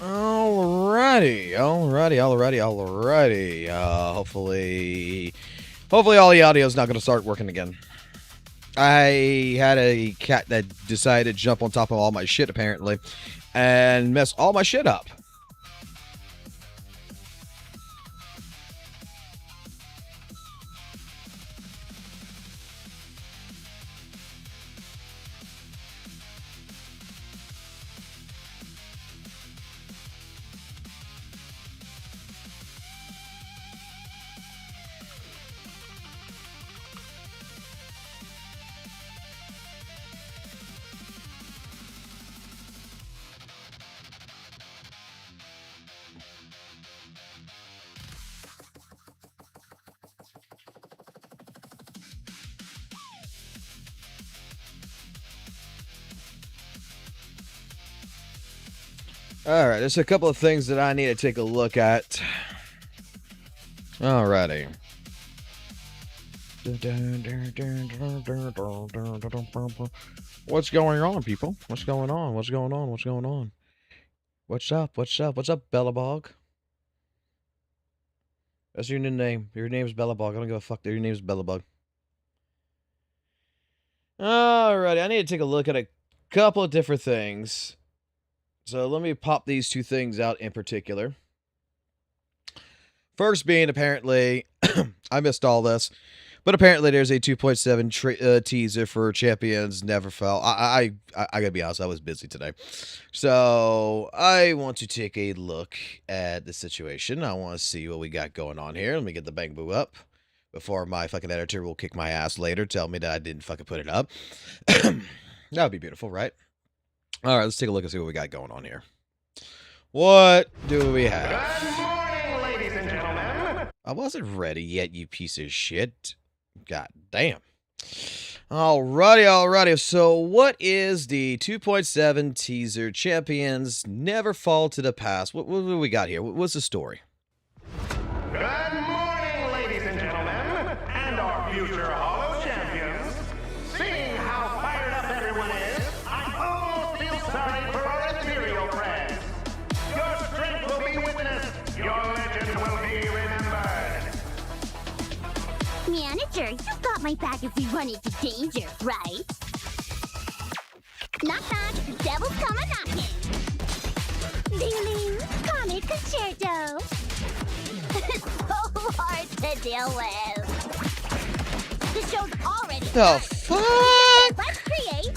Alrighty. Hopefully all the audio is not going to start working again. I had a cat that decided to jump on top of all my shit, apparently, and mess all my shit up. Alright, there's a couple of things that I need to take a look at. Alrighty. What's going on, people? What's going on? What's up, Bellabog? That's your new name. Your name's Bellabog. I don't give a fuck that your name's Bellabog. Alrighty, I need to take a look at a couple of different things. So let me pop these two things out in particular. First being, apparently, I missed all this, but apparently there's a 2.7 teaser for Champions Never Fell. I gotta be honest, I was busy today. So I want to take a look at the situation. I want to see what we got going on here. Let me get the bang boo up before my fucking editor will kick my ass later, tell me that I didn't fucking put it up. That would be beautiful, right? All right, let's take a look and see what we got going on here. What do we have? Good morning, ladies and gentlemen. I wasn't ready yet, you piece of shit. God damn. Alrighty. So what is the 2.7 teaser Champions Never Fall to the Past? What do we got here? What's the story? Good morning, ladies and gentlemen, and our future Hollow champions. Seeing how fired up everyone is, I almost feel sorry for our ethereal friends. Your strength will be witnessed. Your legend will be remembered. Manager, you got my back if we run into danger, right? Knock, knock, the devil's come a-knocking. Ding-ding, comic concerto. So hard to deal with. The show's already The fuck? Let's create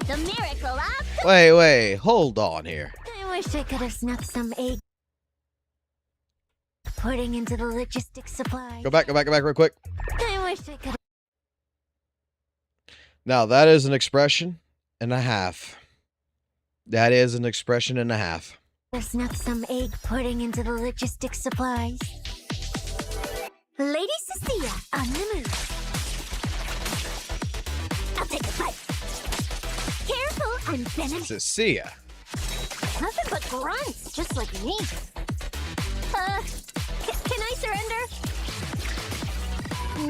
the miracle of... Wait, hold on here. I wish I could have snuck some egg pudding into the logistics supply. Go back real quick. I wish I could. Now, that is an expression and a half. That is an expression and a half. Snuck some egg pudding into the logistics supplies. Lady Cecilia on the move. I'll take a bite. Careful, I'm venomous. Cecilia. Nothing but grunts, just like me. Can I surrender?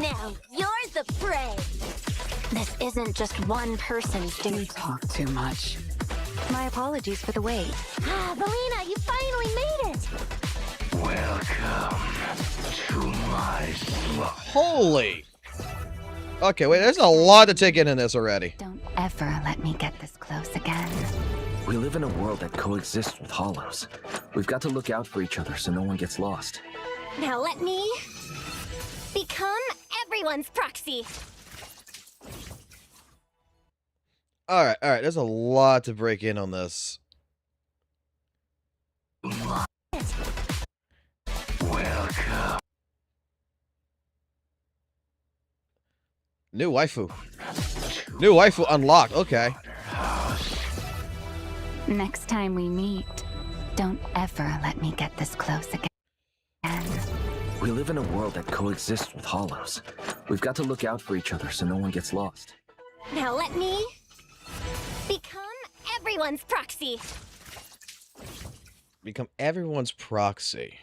Now you're the prey. This isn't just one person's doing. You talk too much. My apologies for the wait. Ah, Belina, you finally made it. Welcome to my slaughter. Holy Okay, wait, there's a lot to take in this already. Don't ever let me get this close again. We live in a world that coexists with hollows. We've got to look out for each other so no one gets lost. Now let me become everyone's proxy. Alright, there's a lot to break in on this. Welcome. New waifu. New waifu unlocked, okay. Next time we meet, don't ever let me get this close again. We live in a world that coexists with hollows. We've got to look out for each other so no one gets lost. Now let me become everyone's proxy. Become everyone's proxy.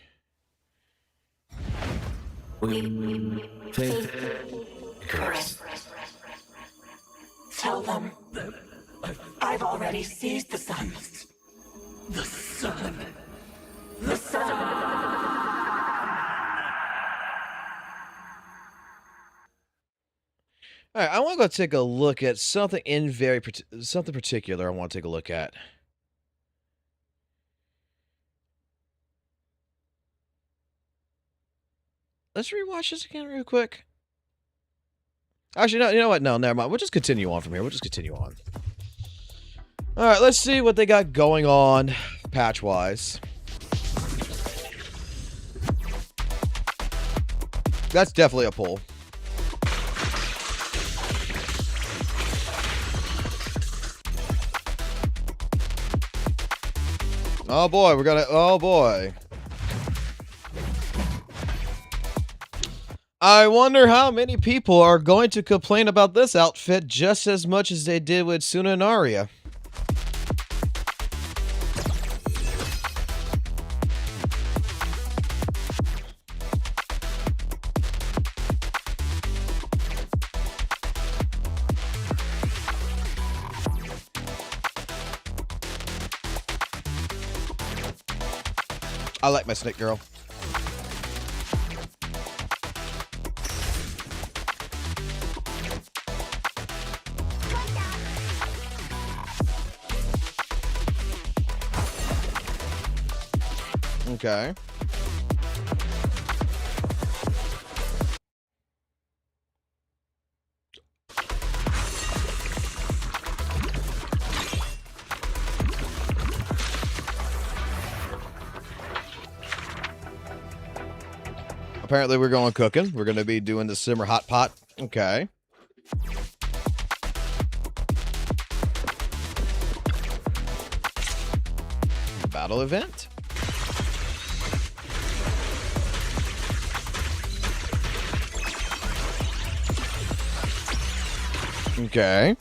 Chris. Tell them I've already seized the sun. The sun. The sun. All right, I want to go take a look at something something particular. I want to take a look at. Let's rewatch this again real quick. Actually, no, you know what? No, never mind. We'll just continue on from here. We'll just continue on. All right, let's see what they got going on patch-wise. That's definitely a pull. Oh boy, we're gonna. Oh boy. I wonder how many people are going to complain about this outfit just as much as they did with Suna and Arya. I like my snake girl. Okay. Apparently we're going cooking. We're going to be doing the simmer hot pot. Okay. Battle event. Okay.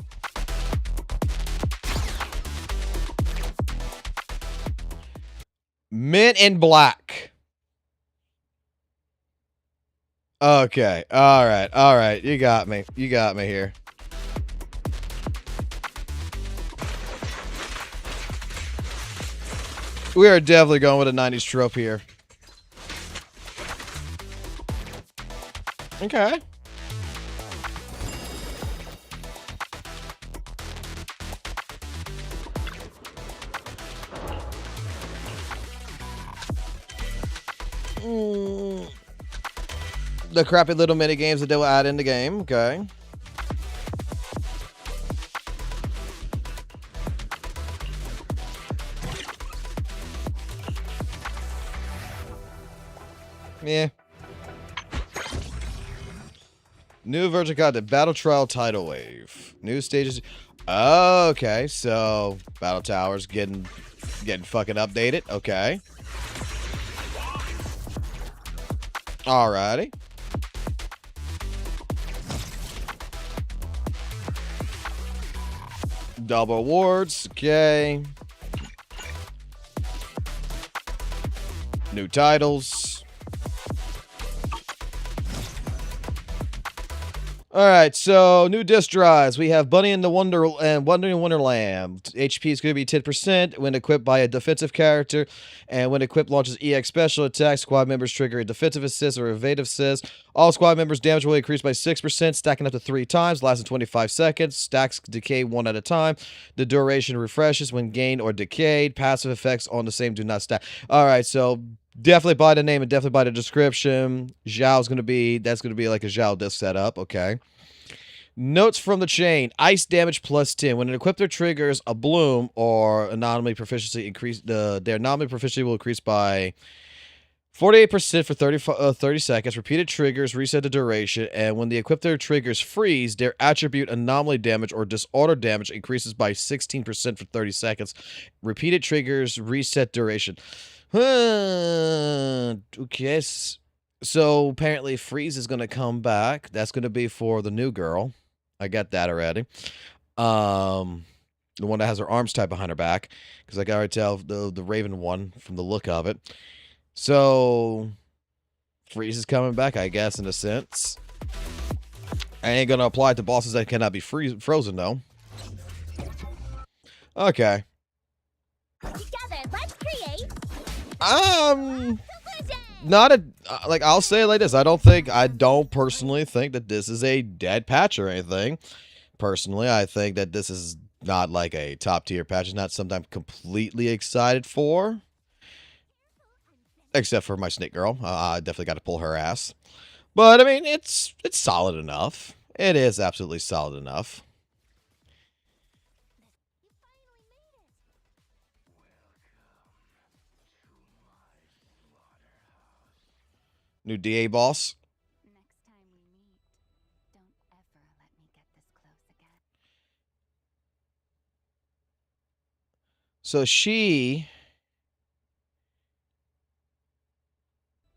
Men in Black. Okay. All right. You got me. You got me here. We are definitely going with a 90s trope here. Okay. The crappy little mini games that they will add in the game. Okay. Yeah. New virgin content, Battle Trial Tidal Wave. New stages. Okay, so Battle Towers getting fucking updated. Okay. Alrighty. Double awards. Okay. New titles. All right, so new disc drives. We have Bunny in the Wonderland. HP is going to be 10% when equipped by a defensive character, and when equipped launches EX special attacks. Squad members trigger a defensive assist or evasive assist. All squad members' damage will increase by 6%, stacking up to 3 times, lasting 25 seconds. Stacks decay 1 at a time. The duration refreshes when gained or decayed. Passive effects on the same do not stack. All right, so definitely buy the name and definitely buy the description. That's going to be like a Zhao disc setup. Okay. Notes from the chain. Ice damage plus 10. When an equipper triggers a bloom or anomaly proficiency increase, their anomaly proficiency will increase by 48% for 30 seconds. Repeated triggers reset the duration, and when the equipper triggers freeze, their attribute anomaly damage or disorder damage increases by 16% for 30 seconds. Repeated triggers reset duration. Okay, so apparently freeze is going to come back. That's going to be for the new girl. I got that already. The one that has her arms tied behind her back, because I can already tell the Raven one from the look of it. So freeze is coming back, I guess, in a sense. I ain't gonna apply it to bosses that cannot be frozen though. Okay. Together, let's create. Not a like. I'll say it like this. I don't personally think that this is a dead patch or anything. Personally, I think that this is not like a top tier patch. It's not something I'm completely excited for. Except for my snake girl. I definitely got to pull her ass. But I mean, it's solid enough. It is absolutely solid enough. New DA boss. Next time we meet, don't ever let me get this close again. So she...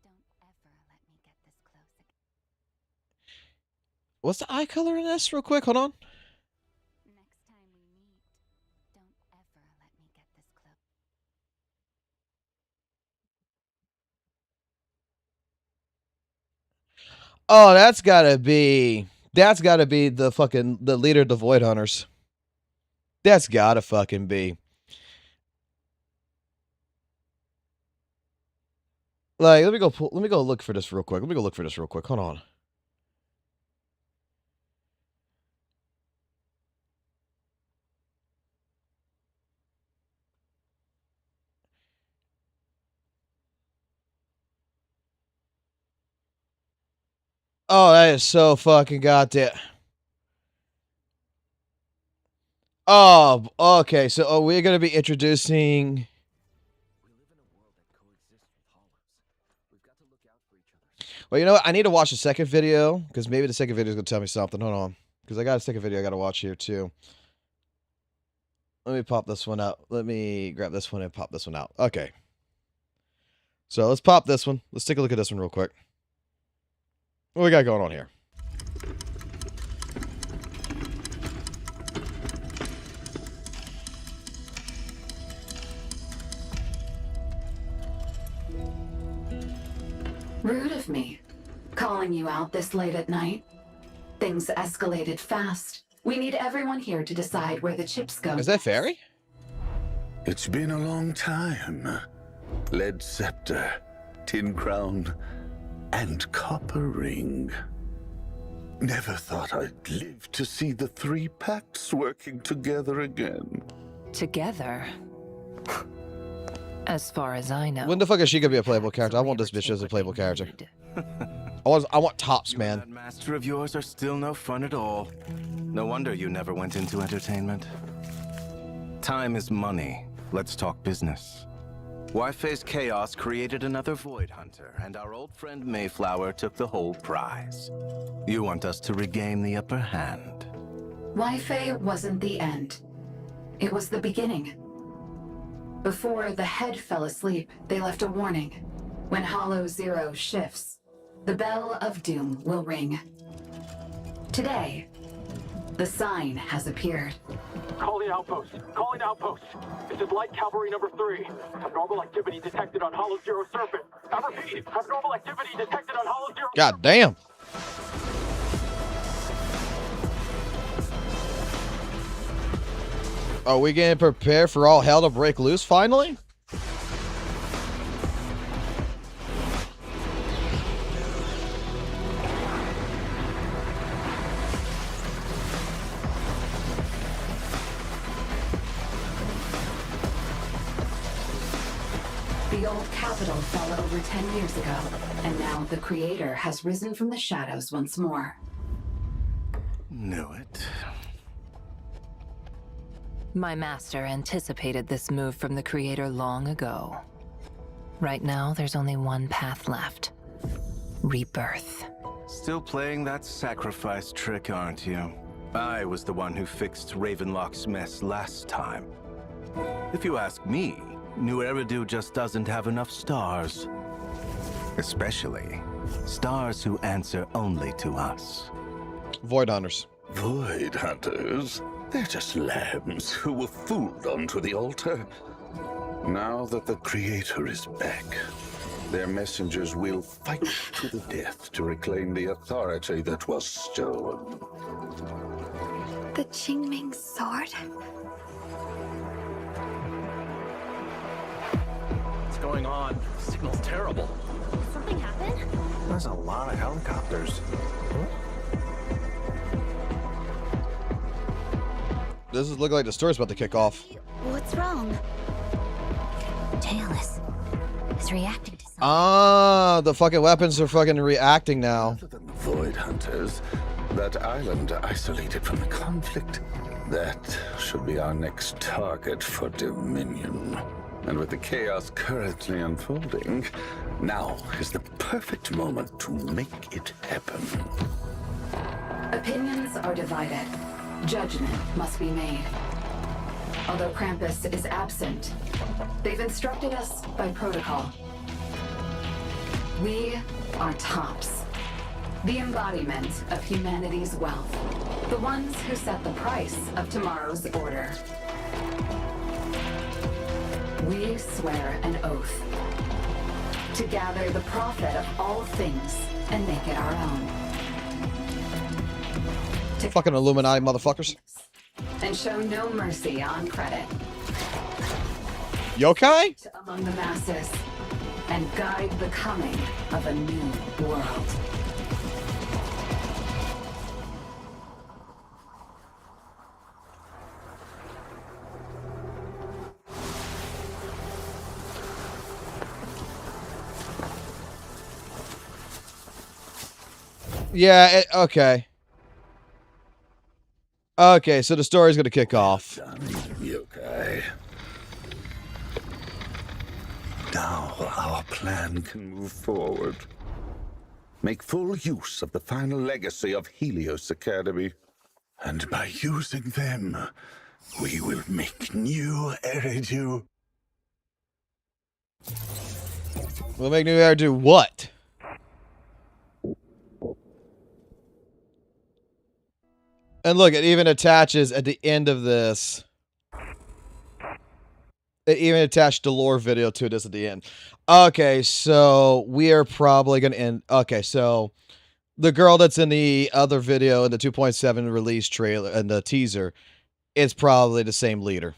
Don't ever let me get this close again. What's the eye color in this real quick? Hold on. Next time we meet, don't ever let me get this close. Oh, that's gotta be the leader of the Void Hunters. That's gotta fucking be. Like, let me go look for this real quick. Hold on. Oh, that is so fucking goddamn. Oh, okay. So we're gonna be introducing. Well, you know what? I need to watch the second video, because maybe the second video is going to tell me something. Hold on. Because I got a second video I got to watch here, too. Let me pop this one out. Let me grab this one and pop this one out. Okay. So let's pop this one. Let's take a look at this one real quick. What we got going on here? Rude of me, calling you out this late at night. Things escalated fast. We need everyone here to decide where the chips go. Is that Fairy? It's been a long time. Lead scepter, tin crown, and copper ring. Never thought I'd live to see the 3 pacts working together again. Together? As far as I know. When the fuck is she gonna be a playable character? I want this bitch as a playable character. I want tops, man. That master of yours are still no fun at all. No wonder you never went into entertainment. Time is money. Let's talk business. WAIFU's chaos created another Void Hunter, and our old friend Mayflower took the whole prize. You want us to regain the upper hand. WAIFU wasn't the end. It was the beginning. Before the head fell asleep, they left a warning. When Hollow Zero shifts, the bell of doom will ring. Today, the sign has appeared. Calling outpost. Calling outpost. This is Light Cavalry number 3. Abnormal activity detected on Hollow Zero Serpent. I repeat, abnormal activity detected on Hollow Zero. God damn. Are we getting prepared for all hell to break loose finally? The old capital fell over 10 years ago, and now the creator has risen from the shadows once more. Knew it. My master anticipated this move from the creator long ago. Right now, there's only one path left. Rebirth. Still playing that sacrifice trick, aren't you? I was the one who fixed Ravenlock's mess last time. If you ask me, New Eridu just doesn't have enough stars. Especially stars who answer only to us. Void Hunters. Void Hunters? They're just lambs who were fooled onto the altar. Now that the Creator is back, their messengers will fight to the death to reclaim the authority that was stolen. The Qingming sword? What's going on? The signal's terrible. Something happened? There's a lot of helicopters. This is looking like the story's about to kick off. What's wrong? Tailless is reacting to something. Ah, the fucking weapons are fucking reacting now. Other than the Void Hunters, that island isolated from the conflict, that should be our next target for Dominion. And with the chaos currently unfolding, now is the perfect moment to make it happen. Opinions are divided. Judgment must be made. Although Krampus is absent, they've instructed us by protocol. We are tops. The embodiment of humanity's wealth. The ones who set the price of tomorrow's order. We swear an oath to gather the profit of all things and make it our own. To Fucking Illuminati motherfuckers. and show no mercy on credit. Yokai? Among the masses and guide the coming of a new world. Yeah, okay. Okay, so the story's gonna kick off. Yokai. Now our plan can move forward. Make full use of the final legacy of Helios Academy. And by using them, we will make new Eridu. We'll make New Era do what? And look, it even attaches at the end of this. It even attached the lore video to this at the end. Okay, so we are probably going to end. Okay, so the girl that's in the other video in the 2.7 release trailer and the teaser is probably the same leader.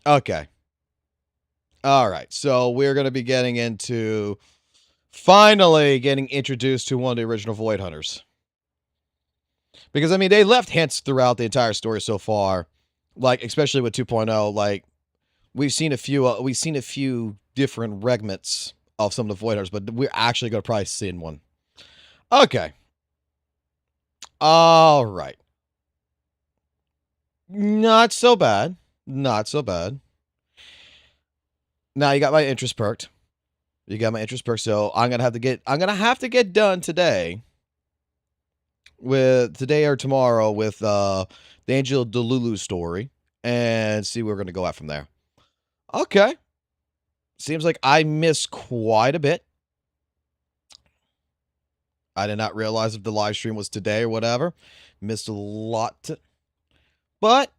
Okay. All right, so we're going to be getting into finally getting introduced to one of the original Void Hunters. Because, I mean, they left hints throughout the entire story so far, like, especially with 2.0, like, we've seen a few different regments of some of the Void Hunters, but we're actually going to probably see in one. Okay. All right. Not so bad. Not so bad. Now you got my interest perked. You got my interest perked, so I'm gonna have to get done today. With today or tomorrow with the Angel Delulu story and see where we're gonna go at from there. Okay. Seems like I missed quite a bit. I did not realize if the live stream was today or whatever. Missed a lot. But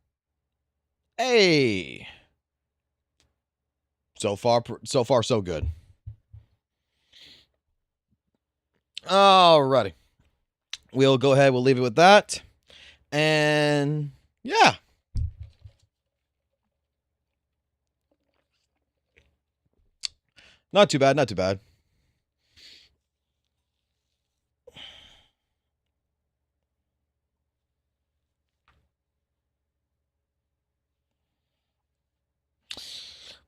hey. So far, so good. Alrighty. We'll go ahead. We'll leave it with that. And yeah. Not too bad, not too bad.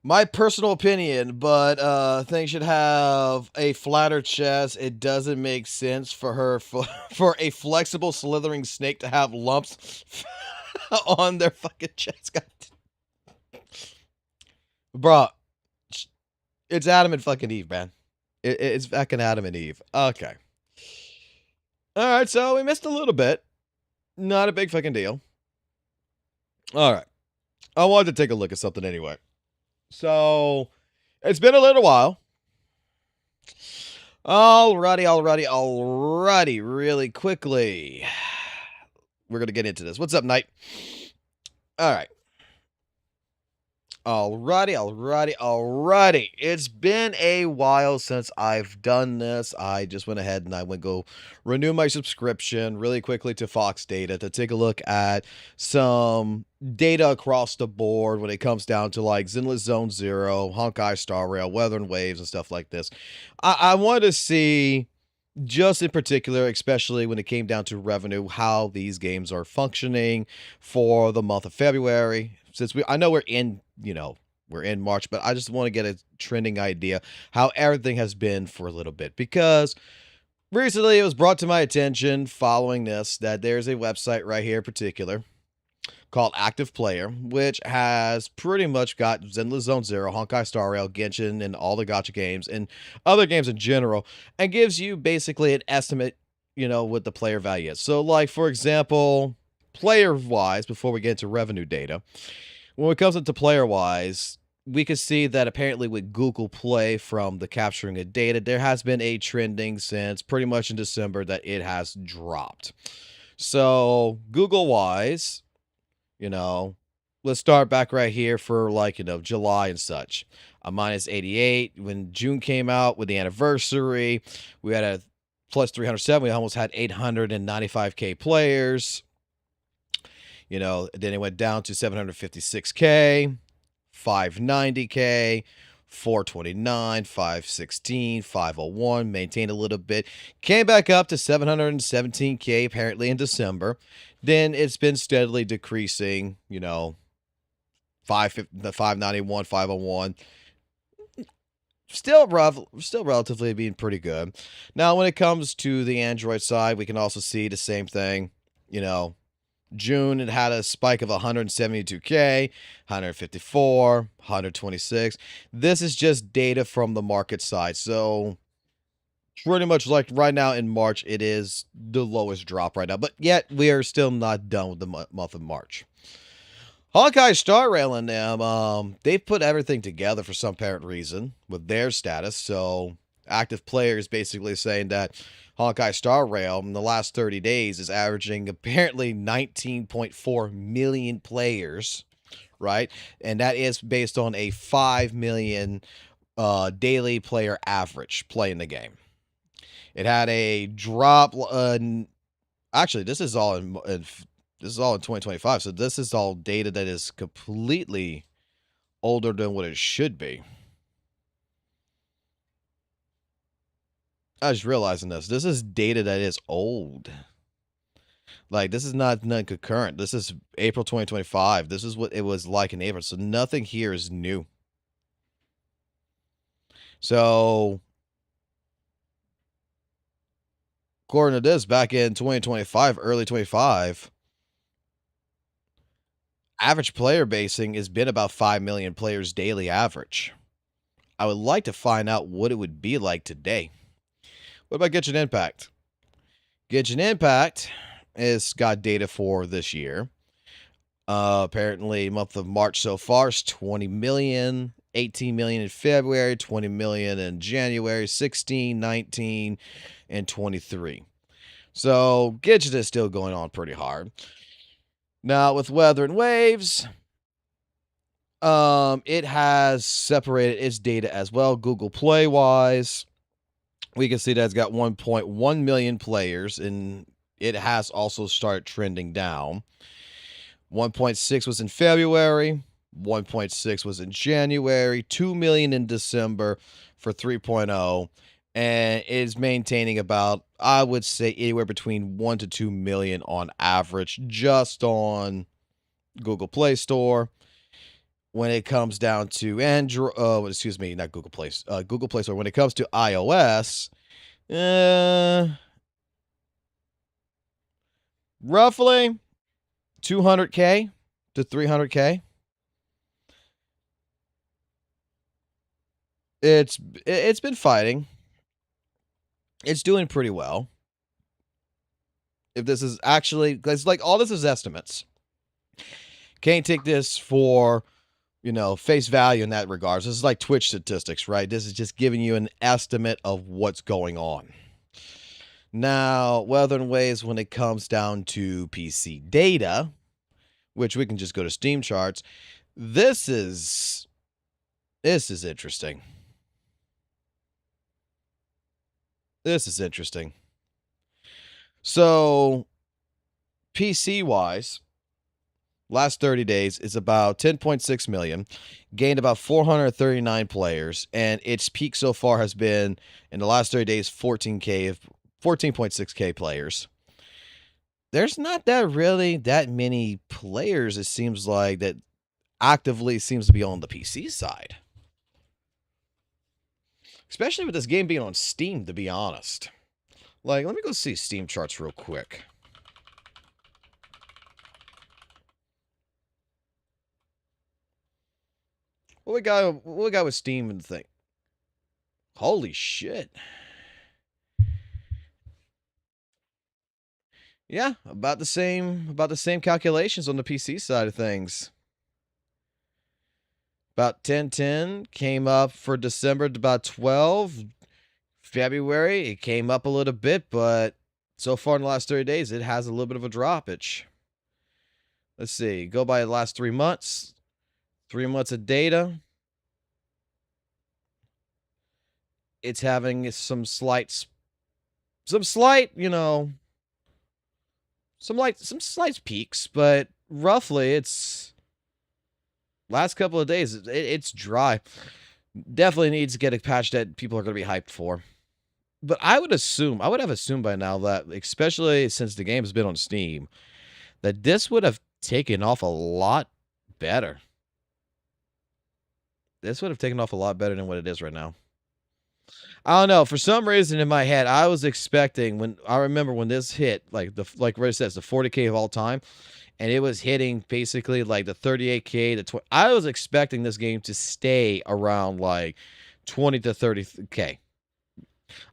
My personal opinion, but things should have a flatter chest. It doesn't make sense for her for a flexible slithering snake to have lumps on their fucking chest. God. Bruh, it's Adam and fucking Eve, man. It's fucking Adam and Eve. Okay. All right, so we missed a little bit. Not a big fucking deal. All right. I wanted to take a look at something anyway. So, it's been a little while. Alrighty, really quickly. We're going to get into this. What's up, Knight? All right. Alrighty. It's been a while since I've done this. I just went ahead and I went go renew my subscription really quickly to Fox Data to take a look at some data across the board when it comes down to like Zenless Zone Zero, Honkai Star Rail, Weather and Waves, and stuff like this. I wanted to see, just in particular, especially when it came down to revenue, how these games are functioning for the month of February. Since I know we're in March, but I just want to get a trending idea how everything has been for a little bit, because recently it was brought to my attention following this that there's a website right here in particular called Active Player, which has pretty much got Zenless Zone Zero, Honkai Star Rail, Genshin, and all the gacha games and other games in general, and gives you basically an estimate, what the player value is. So, like, for example, player-wise, before we get into revenue data, when it comes into player-wise, we can see that apparently with Google Play, from the capturing of data, there has been a trending since pretty much in December that it has dropped. So, Google-wise, let's start back right here for July and such. A -88. When June came out with the anniversary, we had a plus 307. We almost had 895K players. Then it went down to 756K, 590K, 429, 516, 501, maintained a little bit, came back up to 717K apparently in December. Then it's been steadily decreasing, 591, 501. Still relatively being pretty good. Now, when it comes to the Android side, we can also see the same thing, June, it had a spike of 172K, 154, 126. This is just data from the market side. So, pretty much like right now in March, it is the lowest drop right now. But yet, we are still not done with the month of March. Honkai Star Rail and them, they've put everything together for some apparent reason with their status. So, Active Player is basically saying that Honkai Star Rail in the last 30 days is averaging apparently 19.4 million players, right? And that is based on a 5 million daily player average playing the game. It had a drop. Actually, this is all in 2025, so this is all data that is completely older than what it should be. I was realizing this. This is data that is old. Like, this is not non-concurrent. This is April 2025. This is what it was like in April. So nothing here is new. So, according to this, back in 2025, early 25, average player basing has been about 5 million players daily average. I would like to find out what it would be like today. What about Genshin Impact? Genshin Impact has got data for this year. Apparently, month of March so far is 20 million, 18 million in February, 20 million in January, 16, 19, and 23. So, Genshin is still going on pretty hard. Now, with Weather and Waves, it has separated its data as well. Google Play-wise, we can see that it's got 1.1 million players, and it has also started trending down. 1.6 was in February, 1.6 was in January, 2 million in December, for 3.0, and is maintaining about, I would say, anywhere between 1 to 2 million on average just on Google Play Store. When it comes down to Android, excuse me, not Google Play, Google Play Store. When it comes to iOS, roughly 200K to 300K. It's been fighting. It's doing pretty well. If this is actually, because like all this is estimates. Can't take this for, face value in that regards. This is like Twitch statistics, right? This is just giving you an estimate of what's going on. Now, whether in ways when it comes down to PC data, which we can just go to Steam charts, this is interesting. This is interesting. So, PC-wise, last 30 days is about 10.6 million, gained about 439 players, and its peak so far has been, in the last 30 days, 14.6K players. There's not that many players, it seems like, that actively seems to be on the PC side. Especially with this game being on Steam, to be honest. Like, let me go see Steam charts real quick. What we got with Steam and the thing? Holy shit. Yeah, about the same calculations on the PC side of things. About 1010 came up for December to about 12. February, it came up a little bit, but so far in the last 30 days, it has a little bit of a droppage. Let's see. Go by the last 3 months. 3 months of data. It's having some slight, slight peaks, but roughly it's last couple of days, it's dry. Definitely needs to get a patch that people are going to be hyped for. But I would have assumed by now that, especially since the game has been on Steam, that this would have taken off a lot better. This would have taken off a lot better than what it is right now. I don't know. For some reason in my head, I was expecting I remember when this hit, like Ray says, the 40K of all time, and it was hitting basically like the 38K to 20. I was expecting this game to stay around like 20 to 30K.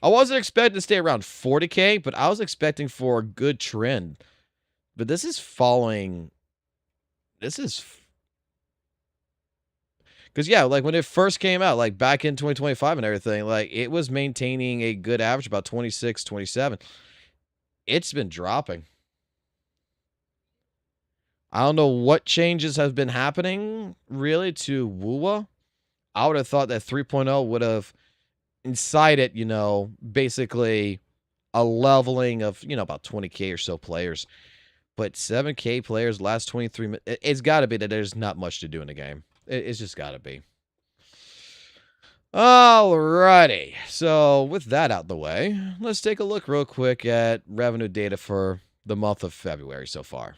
I wasn't expecting to stay around 40K, but I was expecting for a good trend. But this is following. Because, yeah, like when it first came out, like back in 2025 and everything, like it was maintaining a good average, about 26, 27. It's been dropping. I don't know what changes have been happening, really, to WUWA. I would have thought that 3.0 would have incited, basically a leveling of, about 20K or so players. But 7K players last 23 minutes, it's got to be that there's not much to do in the game. It's just got to be. Alrighty. So with that out the way, let's take a look real quick at revenue data for the month of February so far.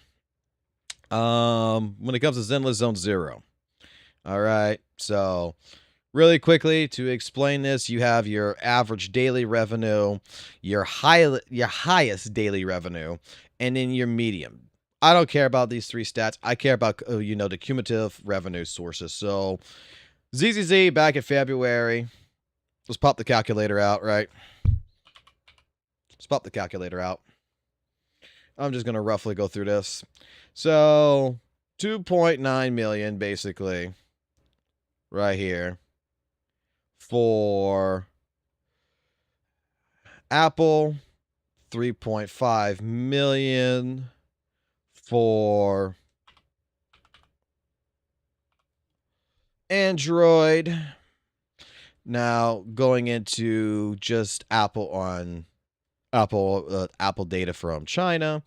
When it comes to Zenless Zone Zero. All right. So really quickly to explain this, you have your average daily revenue, your highest daily revenue, and then your medium. I don't care about these three stats. I care about, the cumulative revenue sources. So ZZZ back in February. Let's pop the calculator out, right? Let's pop the calculator out. I'm just going to roughly go through this. So 2.9 million basically right here for Apple, 3.5 million for Android. Now going into just Apple data from China,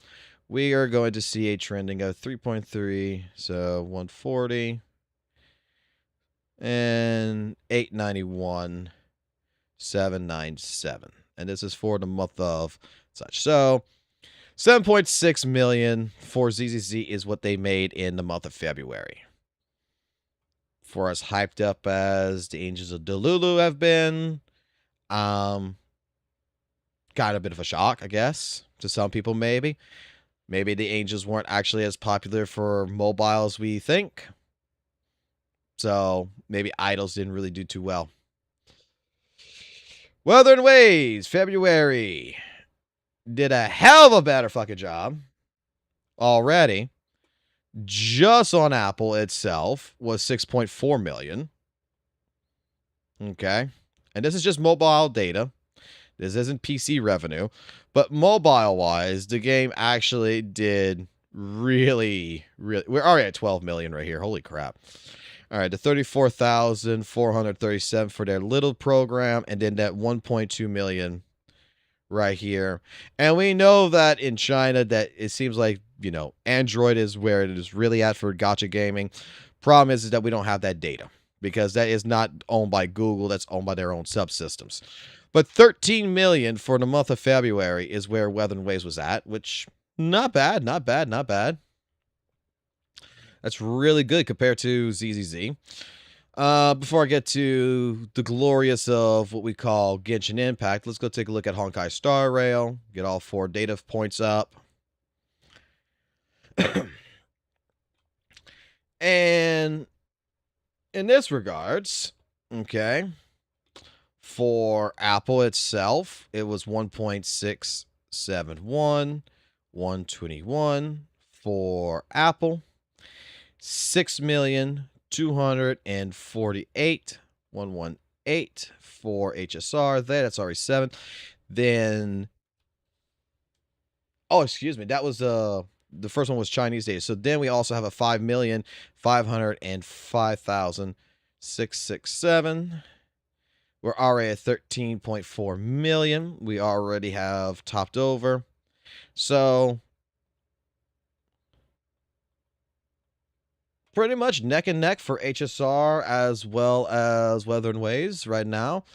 we are going to see a trending of 3.3, so 140 and 891 797. And this is for the month of such. So 7.6 million for ZZZ is what they made in the month of February. For as hyped up as the Angels of Delulu have been, got a bit of a shock, I guess, to some people maybe. Maybe the Angels weren't actually as popular for mobile as we think. So maybe Idols didn't really do too well. Wuthering Waves, February, did a hell of a better fucking job already. Just on Apple itself was 6.4 million. Okay. And this is just mobile data. This isn't PC revenue. But mobile-wise, the game actually did really... We're already at 12 million right here. Holy crap. All right, the 34,437 for their little program, and then that 1.2 million right here. And we know that in China that it seems like, you know, Android is where it is really at for gacha gaming. Problem is that we don't have that data because that is not owned by Google. That's owned by their own subsystems. But 13 million for the month of February is where Wuthering Waves was at, which not bad, not bad, not bad. That's really good compared to ZZZ. Before I get to the glorious of what we call Genshin Impact, let's go take a look at Honkai Star Rail. Get all 4 data points up. And in this regards, okay, for Apple itself, it was 1.671, 121 for Apple, 6,248,118 for HSR. That's already 7. Then, oh, excuse me, that was the first one was Chinese data. So then we also have a 5,505,667. We're already at 13.4 million. We already have topped over. So pretty much neck and neck for HSR as well as Wuthering Waves right now.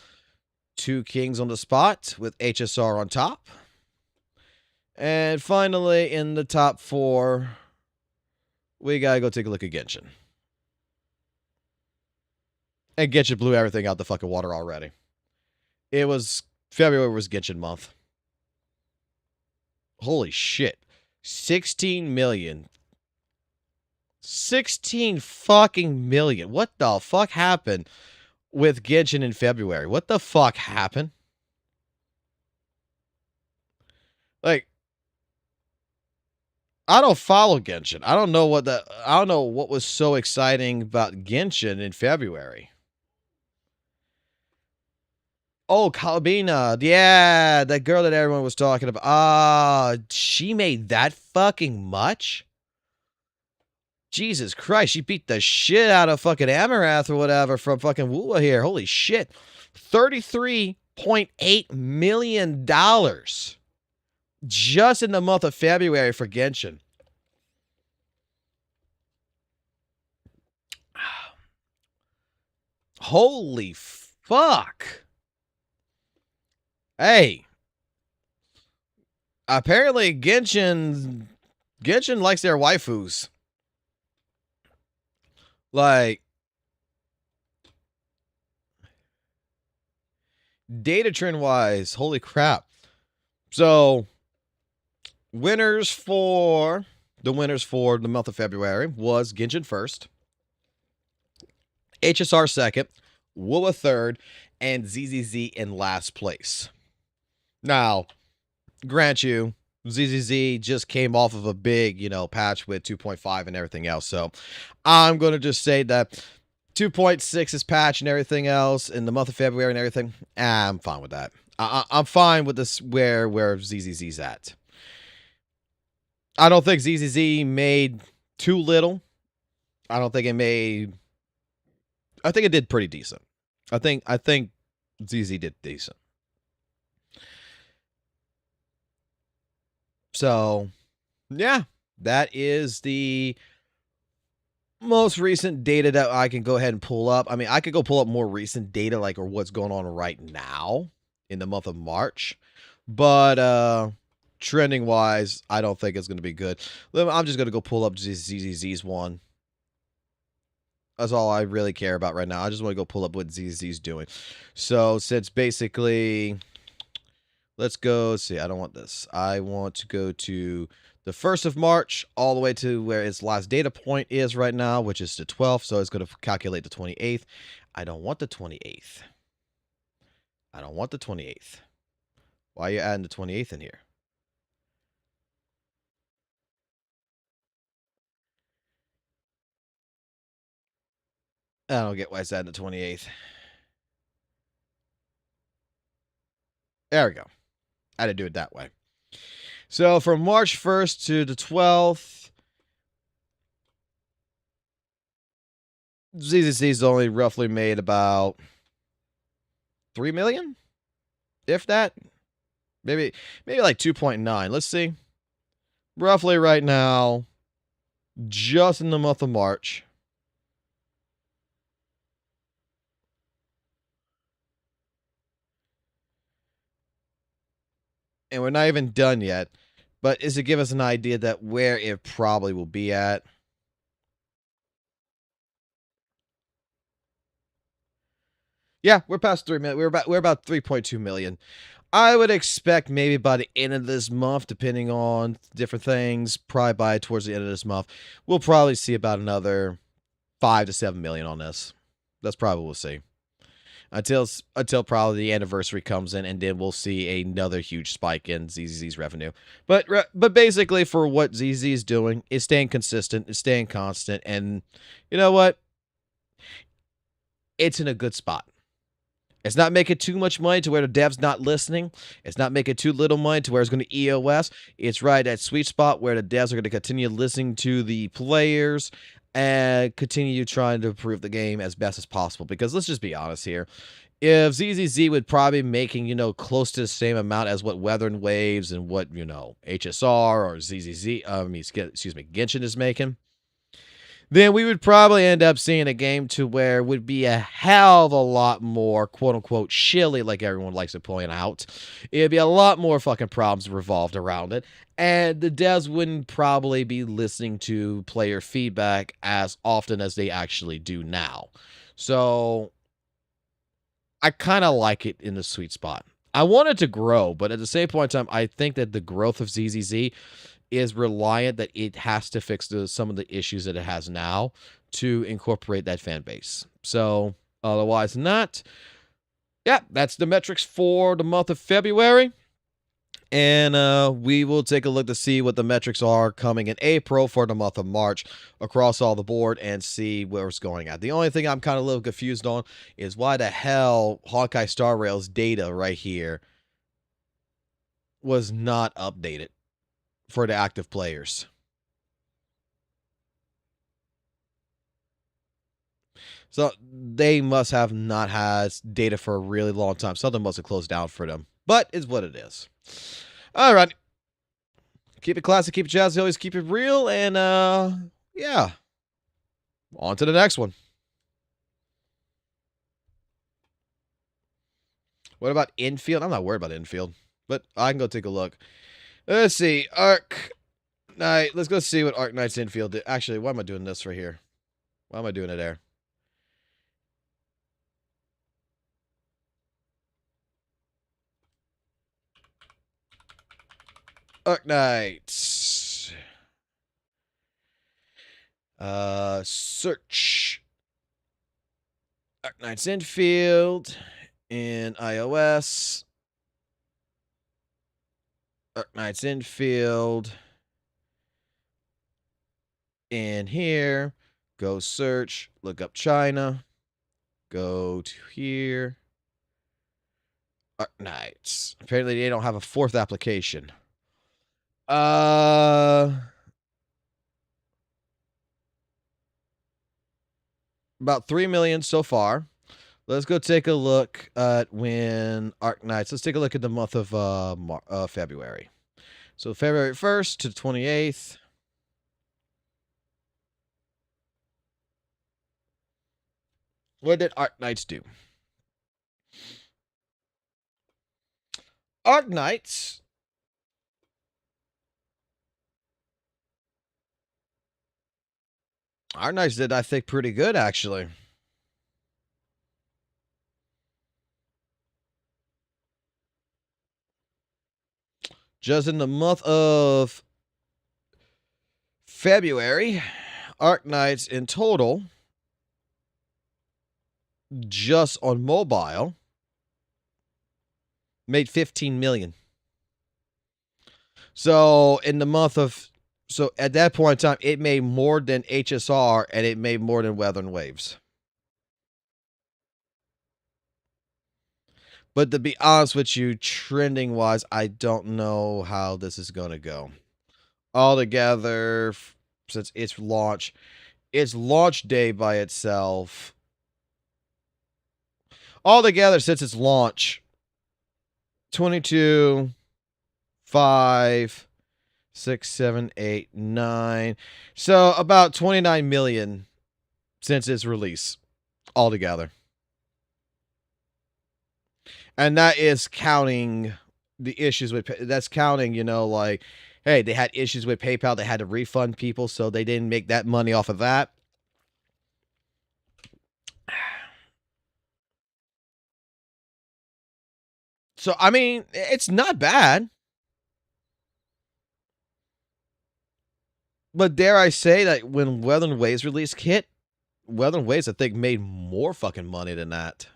2 kings on the spot with HSR on top. And finally, in the top 4, we gotta go take a look at Genshin. And Genshin blew everything out the fucking water already. February was Genshin month. Holy shit. 16 million. 16 fucking million. What the fuck happened with Genshin in February? What the fuck happened? Like, I don't follow Genshin. I don't know what was so exciting about Genshin in February. Oh, Kalbina. Yeah, that girl that everyone was talking about. She made that fucking much? Jesus Christ, she beat the shit out of fucking Amarath or whatever from fucking WUWA here. Holy shit. $33.8 million just in the month of February for Genshin. Holy fuck. Hey. Apparently Genshin likes their waifus. Like, data trend wise, holy crap. So, the winners for the month of February was Genshin first, HSR second, WUWA third, and ZZZ in last place. Now, grant you, ZZZ just came off of a big, patch with 2.5 and everything else. So I'm going to just say that 2.6 is patch and everything else in the month of February and everything. I'm fine with that. I'm fine with this where ZZZ's at. I don't think ZZZ made too little. I think it did pretty decent. I think ZZ did decent. So, yeah, that is the most recent data that I can go ahead and pull up. I mean, I could go pull up more recent data, like, or what's going on right now in the month of March. But trending wise, I don't think it's going to be good. I'm just going to go pull up ZZZ's one. That's all I really care about right now. I just want to go pull up what ZZZ's doing. So since basically, let's go see. I don't want this. I want to go to the 1st of March all the way to where its last data point is right now, which is the 12th. So it's going to calculate the 28th. I don't want the 28th. I don't want the 28th. Why are you adding the 28th in here? I don't get why it's adding the 28th. There we go. I had to do it that way. So from March 1st to the 12th, ZZZ's only roughly made about 3 million, if that. Maybe like 2.9. Let's see. Roughly right now, just in the month of March. And we're not even done yet. But is to give us an idea that where it probably will be at. Yeah, we're past 3 million. We're about 3.2 million. I would expect maybe by the end of this month, depending on different things, probably by towards the end of this month, we'll probably see about another 5 to 7 million on this. That's probably what we'll see. Until probably the anniversary comes in, and then we'll see another huge spike in ZZZ's revenue. But basically, for what ZZ is doing, is staying consistent, is staying constant, and you know what? It's in a good spot. It's not making too much money to where the dev's not listening. It's not making too little money to where it's going to EOS. It's right at sweet spot where the devs are going to continue listening to the players and continue trying to improve the game as best as possible. Because let's just be honest here. If ZZZ would probably be making, close to the same amount as what Weathering Waves and what, HSR or ZZZ, Genshin is making, then we would probably end up seeing a game to where it would be a hell of a lot more, quote-unquote, chilly, like everyone likes to point out. It'd be a lot more fucking problems revolved around it, and the devs wouldn't probably be listening to player feedback as often as they actually do now. So, I kind of like it in the sweet spot. I want it to grow, but at the same point in time, I think that the growth of ZZZ is reliant that it has to fix some of the issues that it has now to incorporate that fan base. So otherwise not. Yeah, that's the metrics for the month of February. And we will take a look to see what the metrics are coming in April for the month of March across all the board and see where it's going at. The only thing I'm kind of a little confused on is why the hell Hawkeye Star Rail's data right here was not updated for the active players. So they must have not had data for a really long time. Something must have closed down for them. But it's what it is. All right. Keep it classic, keep it jazzy, always keep it real. And yeah. On to the next one. What about infield? I'm not worried about infield, but I can go take a look. Let's see. Arc Knight. Let's go see what Arc Knight's infield did. Actually, why am I doing this right here? Why am I doing it there? Arc Knight. Search. Arc Knight's infield in iOS. Arc Knight's infield in here. Go search. Look up China. Go to here. Arc Knights. Apparently they don't have a fourth application. About 3 million so far. Let's go take a look at when Arc Knights. Let's take a look at the month of February. So February 1st to the 28th. What did Arknights do? Arknights did, I think, pretty good, actually. Just in the month of February, Arknights in total, just on mobile, made 15 million. So in the month of, so at that point in time, it made more than HSR and it made more than Weather and Waves. But to be honest with you, trending wise, I don't know how this is going to go. Altogether, since its launch day by itself, altogether since its launch, 22, 5, 6, 7, 8, 9. So about 29 million since its release altogether. And that is counting the issues with, that's counting, you know, like, hey, they had issues with PayPal. They had to refund people, so they didn't make that money off of that. So, I mean, it's not bad. But dare I say that when Weather and Waves release hit, Weather and Waves, I think, made more fucking money than that.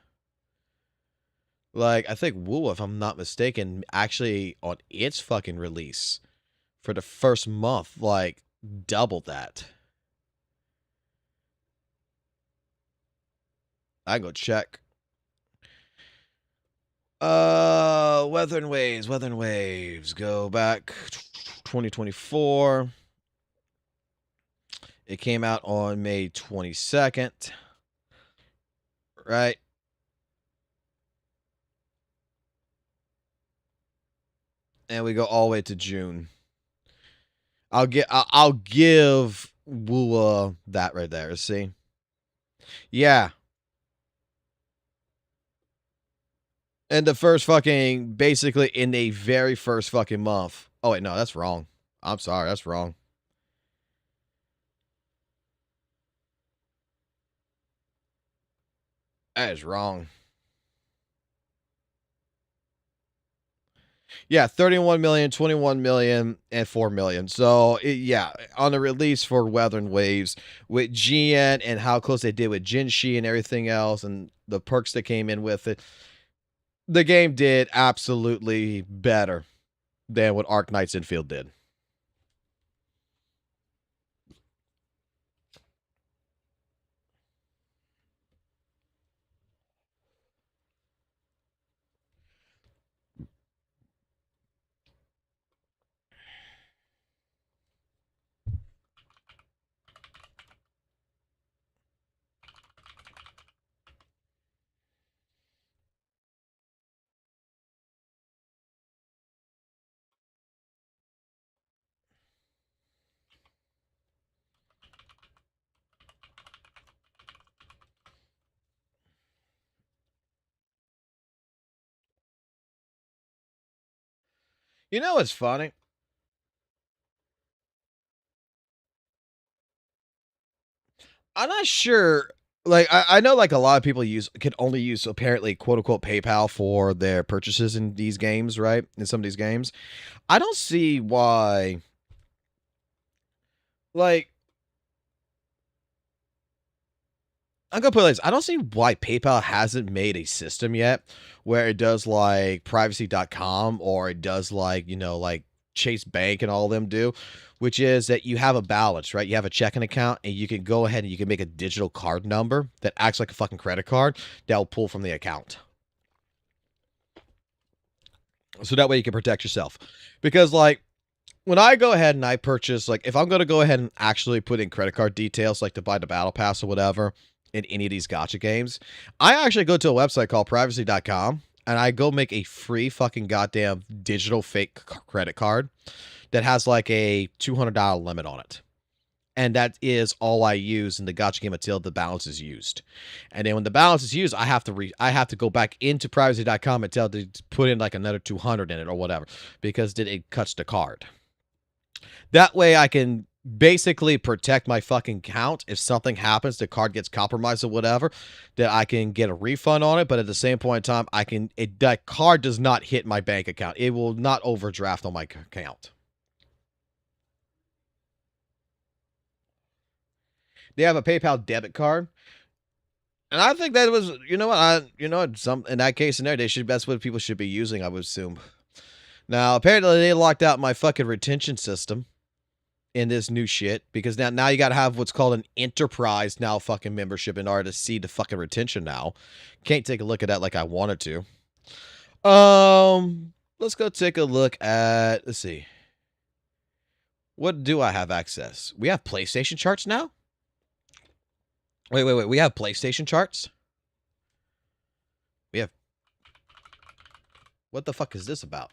Like, I think WUWA, if I'm not mistaken, actually on its fucking release for the first month, like, doubled that. I can go check. Weather and Waves. Go back 2024. It came out on May 22nd. Right? And we go all the way to June. I'll give WUWA that right there. See? Yeah. And the first fucking, basically in the very first fucking month. Oh, wait, no, that's wrong. I'm sorry, that's wrong. That is wrong. Yeah, 31 million, 21 million, and 4 million. So, yeah, on the release for Weather and Waves, with GN and how close they did with Jinshi and everything else, and the perks that came in with it, the game did absolutely better than what Arknights Infield did. You know what's funny? I'm not sure. Like, I know, like, a lot of people can only use, apparently, quote-unquote, PayPal for their purchases in these games, right? In some of these games. I don't see why, like, I'm gonna put it like this. I don't see why PayPal hasn't made a system yet where it does, like, privacy.com or it does, like, you know, like, Chase Bank and all of them do, which is that you have a balance, right? You have a checking account and you can go ahead and you can make a digital card number that acts like a fucking credit card that will pull from the account. So that way you can protect yourself. Because, like, when I go ahead and I purchase, like, if I'm going to go ahead and actually put in credit card details, like to buy the battle pass or whatever in any of these gacha games, I actually go to a website called privacy.com and I go make a free fucking goddamn digital fake credit card that has like a $200 limit on it. And that is all I use in the gacha game until the balance is used. And then when the balance is used, I have to go back into privacy.com and tell to put in like another 200 in it or whatever, because then it cuts the card. That way I can basically protect my fucking count. If something happens, the card gets compromised or whatever, that I can get a refund on it. But at the same point in time, that card does not hit my bank account. It will not overdraft on my account. They have a PayPal debit card. And I think that was, in that case in there, that's what people should be using, I would assume. Now, apparently they locked out my fucking retention system in this new shit, because now you gotta have what's called an enterprise now fucking membership in order to see the fucking retention now. Can't take a look at that like I wanted to. Let's go take a look at, let's see. What do I have access? We have PlayStation charts now? Wait. We have PlayStation charts? We have... What the fuck is this about?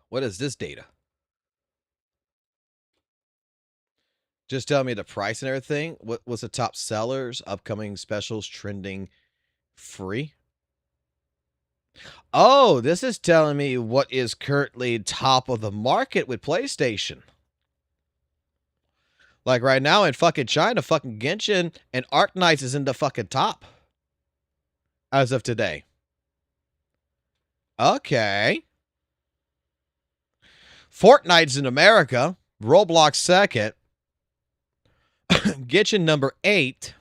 What is this data? Just tell me the price and everything. What was the top sellers, upcoming specials, trending, free? Oh, this is telling me what is currently top of the market with PlayStation. Like right now in fucking China, fucking Genshin and Arknights is in the fucking top. As of today. Okay. Fortnite's in America. Roblox second. Genshin number 8.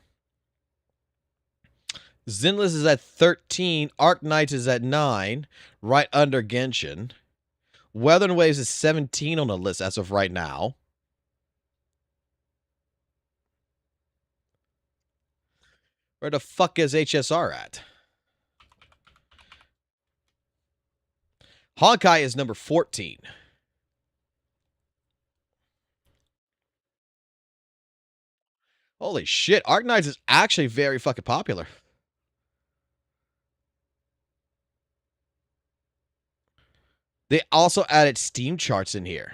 Zenless is at 13. Arknights is at 9. Right under Genshin. Weather and Waves is 17 on the list as of right now. Where the fuck is HSR at? Honkai is number 14. Holy shit, Arknights is actually very fucking popular. They also added Steam charts in here.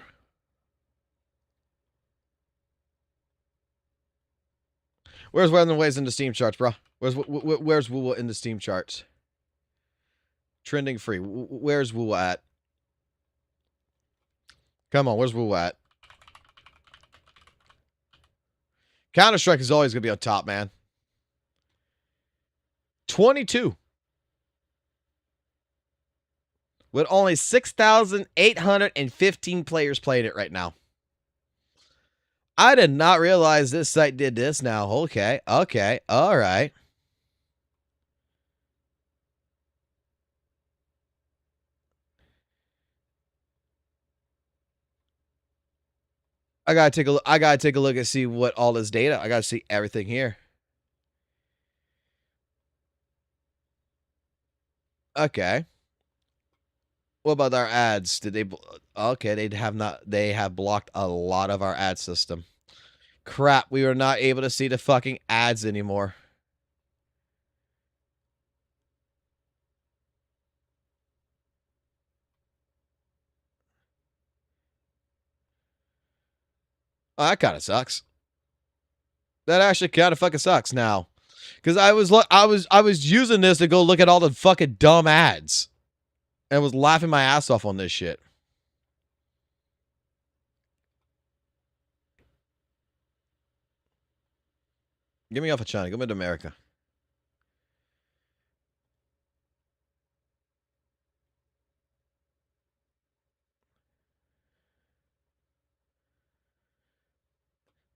Where's Weather and Waves in the Steam charts, bro? Where's WUWA in the Steam charts? Trending free. Where's WUWA at? Come on, where's WUWA at? Counter-Strike is always going to be on top, man. 22. With only 6,815 players playing it right now. I did not realize this site did this now. Okay, all right. I gotta take a look. I gotta take a look and see what all this data. I gotta see everything here. Okay. What about our ads? Did they? Okay, they have not. They have blocked a lot of our ad system. Crap, we were not able to see the fucking ads anymore. Oh, that kind of sucks. That actually kind of fucking sucks now. Because I was using this to go look at all the fucking dumb ads. And was laughing my ass off on this shit. Get me off of China. Go to America.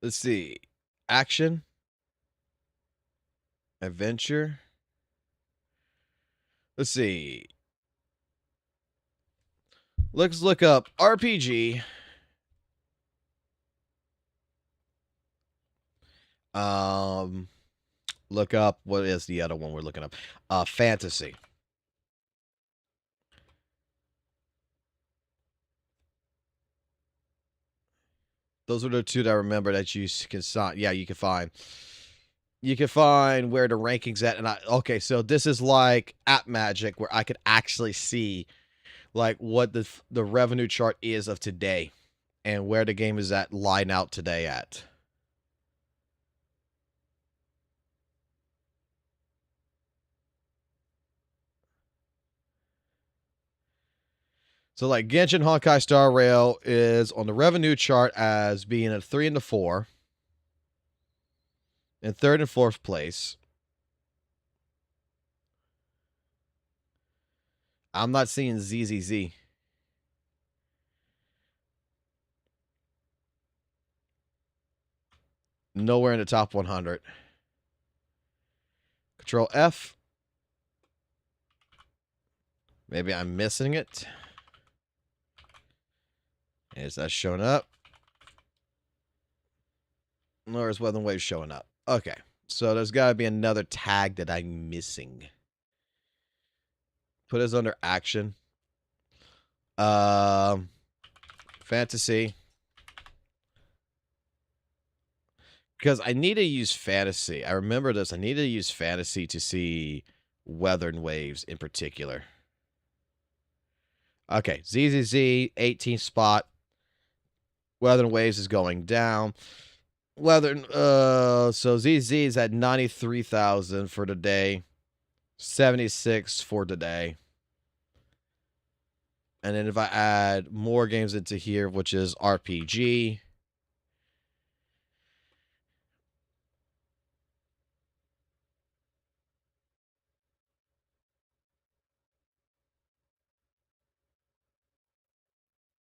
Let's see. Action. Adventure. Let's see. Let's look up RPG. Look up, what is the other one we're looking up? Fantasy. Those are the two that I remember that you can find. Yeah, you can find. you can find where the rankings at. And okay, so this is like App Magic, where I could actually see like what the revenue chart is of today and where the game is at line out today at. So like Genshin Honkai Star Rail is on the revenue chart as being a 3 and a 4. In 3rd and 4th place. I'm not seeing ZZZ. Nowhere in the top 100. Control F. Maybe I'm missing it. Is that showing up? Or is Weather Wave showing up? Okay. So there's got to be another tag that I'm missing. Put us under action. Fantasy. Because I need to use fantasy. I remember this. I need to use fantasy to see weather and waves in particular. Okay. ZZZ, 18th spot. Weather and waves is going down. So ZZ is at 93,000 for today. 76 for today. And then if I add more games into here, which is RPG.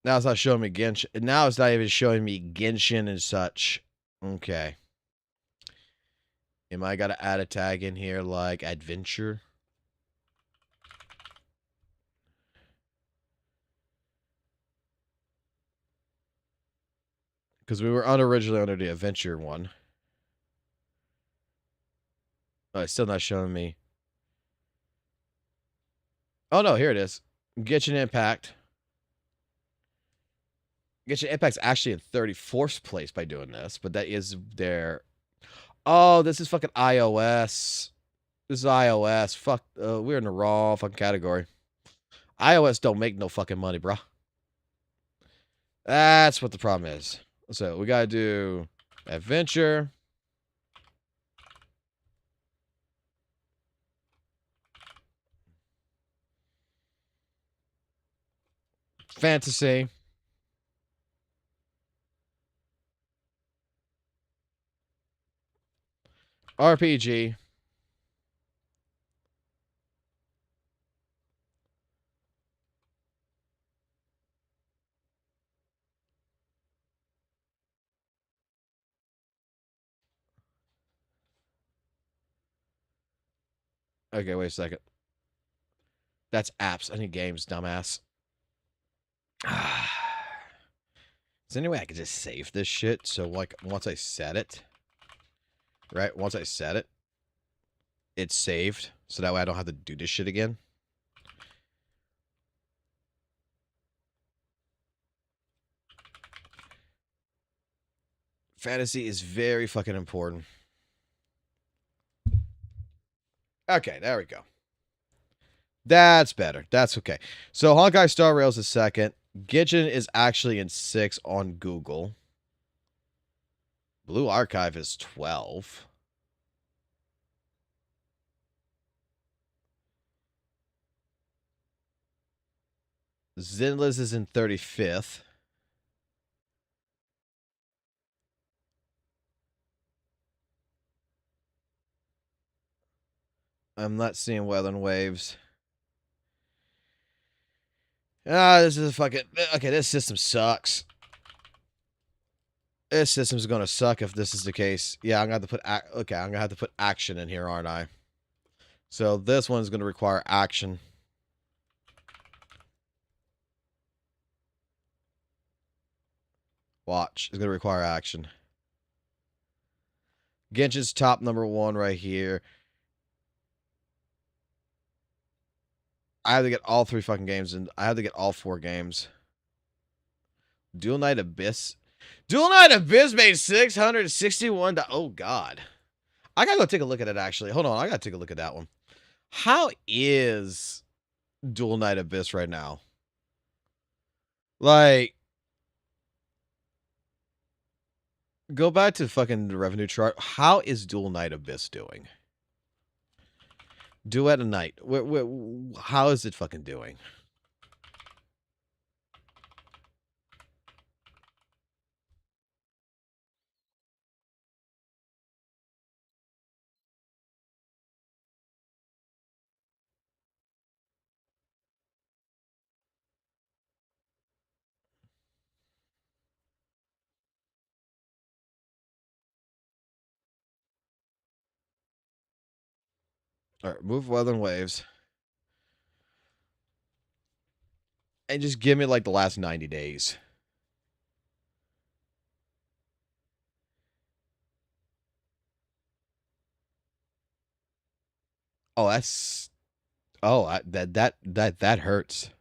Now it's not showing me Genshin. Now it's not even showing me Genshin and such. Okay. Am I got to add a tag in here like adventure? Because we were originally under the adventure one. Oh, it's still not showing me. Oh, no, here it is. Genshin Impact. Genshin Impact's actually in 34th place by doing this, but that is their... Oh, this is fucking iOS. This is iOS. Fuck, we're in the wrong fucking category. iOS don't make no fucking money, bruh. That's what the problem is. So we gotta do adventure. Fantasy. RPG. Okay, wait a second. That's apps. I need games, dumbass. Is there any way I could just save this shit? So, like, once I set it, right? Once I set it, it's saved. So that way I don't have to do this shit again. Fantasy is very fucking important. Okay, there we go. That's better. That's okay. So Honkai Star Rail is second. Genshin is actually in 6 on Google. Blue Archive is 12. Zenless is in 35th. I'm not seeing weather and waves. This is a fucking... Okay, this system sucks. This system's gonna suck if this is the case. Yeah, I'm gonna have to put... Okay, I'm gonna have to put action in here, aren't I? So this one's gonna require action. Watch. It's gonna require action. Genshin's top number 1 right here. I have to get all 3 fucking games, and I have to get all 4 games. Dual Knight Abyss. Dual Knight Abyss made $661. Oh, God. I gotta go take a look at it, actually. Hold on, I gotta take a look at that one. How is Dual Knight Abyss right now? Like, go back to fucking the revenue chart. How is Dual Knight Abyss doing? Duet a Night. How is it fucking doing? All right, move weather and waves. And just give me like the last 90 days. Oh, that's that hurts.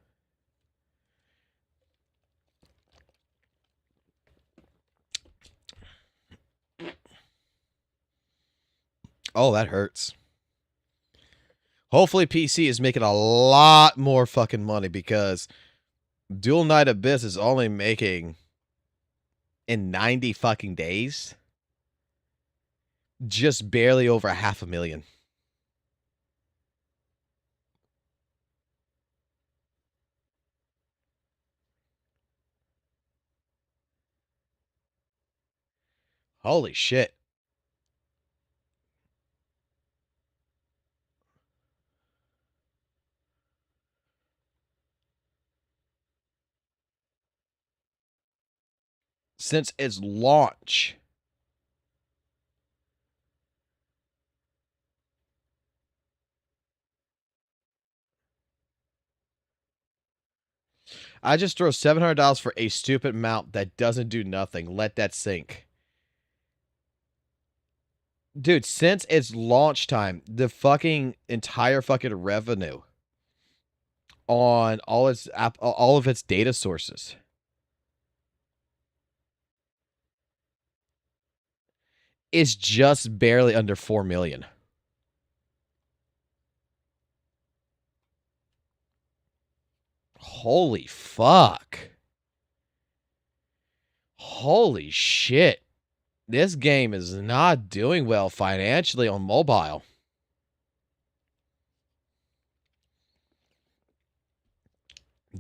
Oh, that hurts. Hopefully PC is making a lot more fucking money, because Dual Knight Abyss is only making in 90 fucking days just barely over $500,000. Holy shit. Since its launch, I just throw $700 for a stupid mount that doesn't do nothing. Let that sink. Dude, since its launch time, the fucking entire fucking revenue on all of its data sources is just barely under 4 million. Holy fuck. Holy shit. This game is not doing well financially on mobile.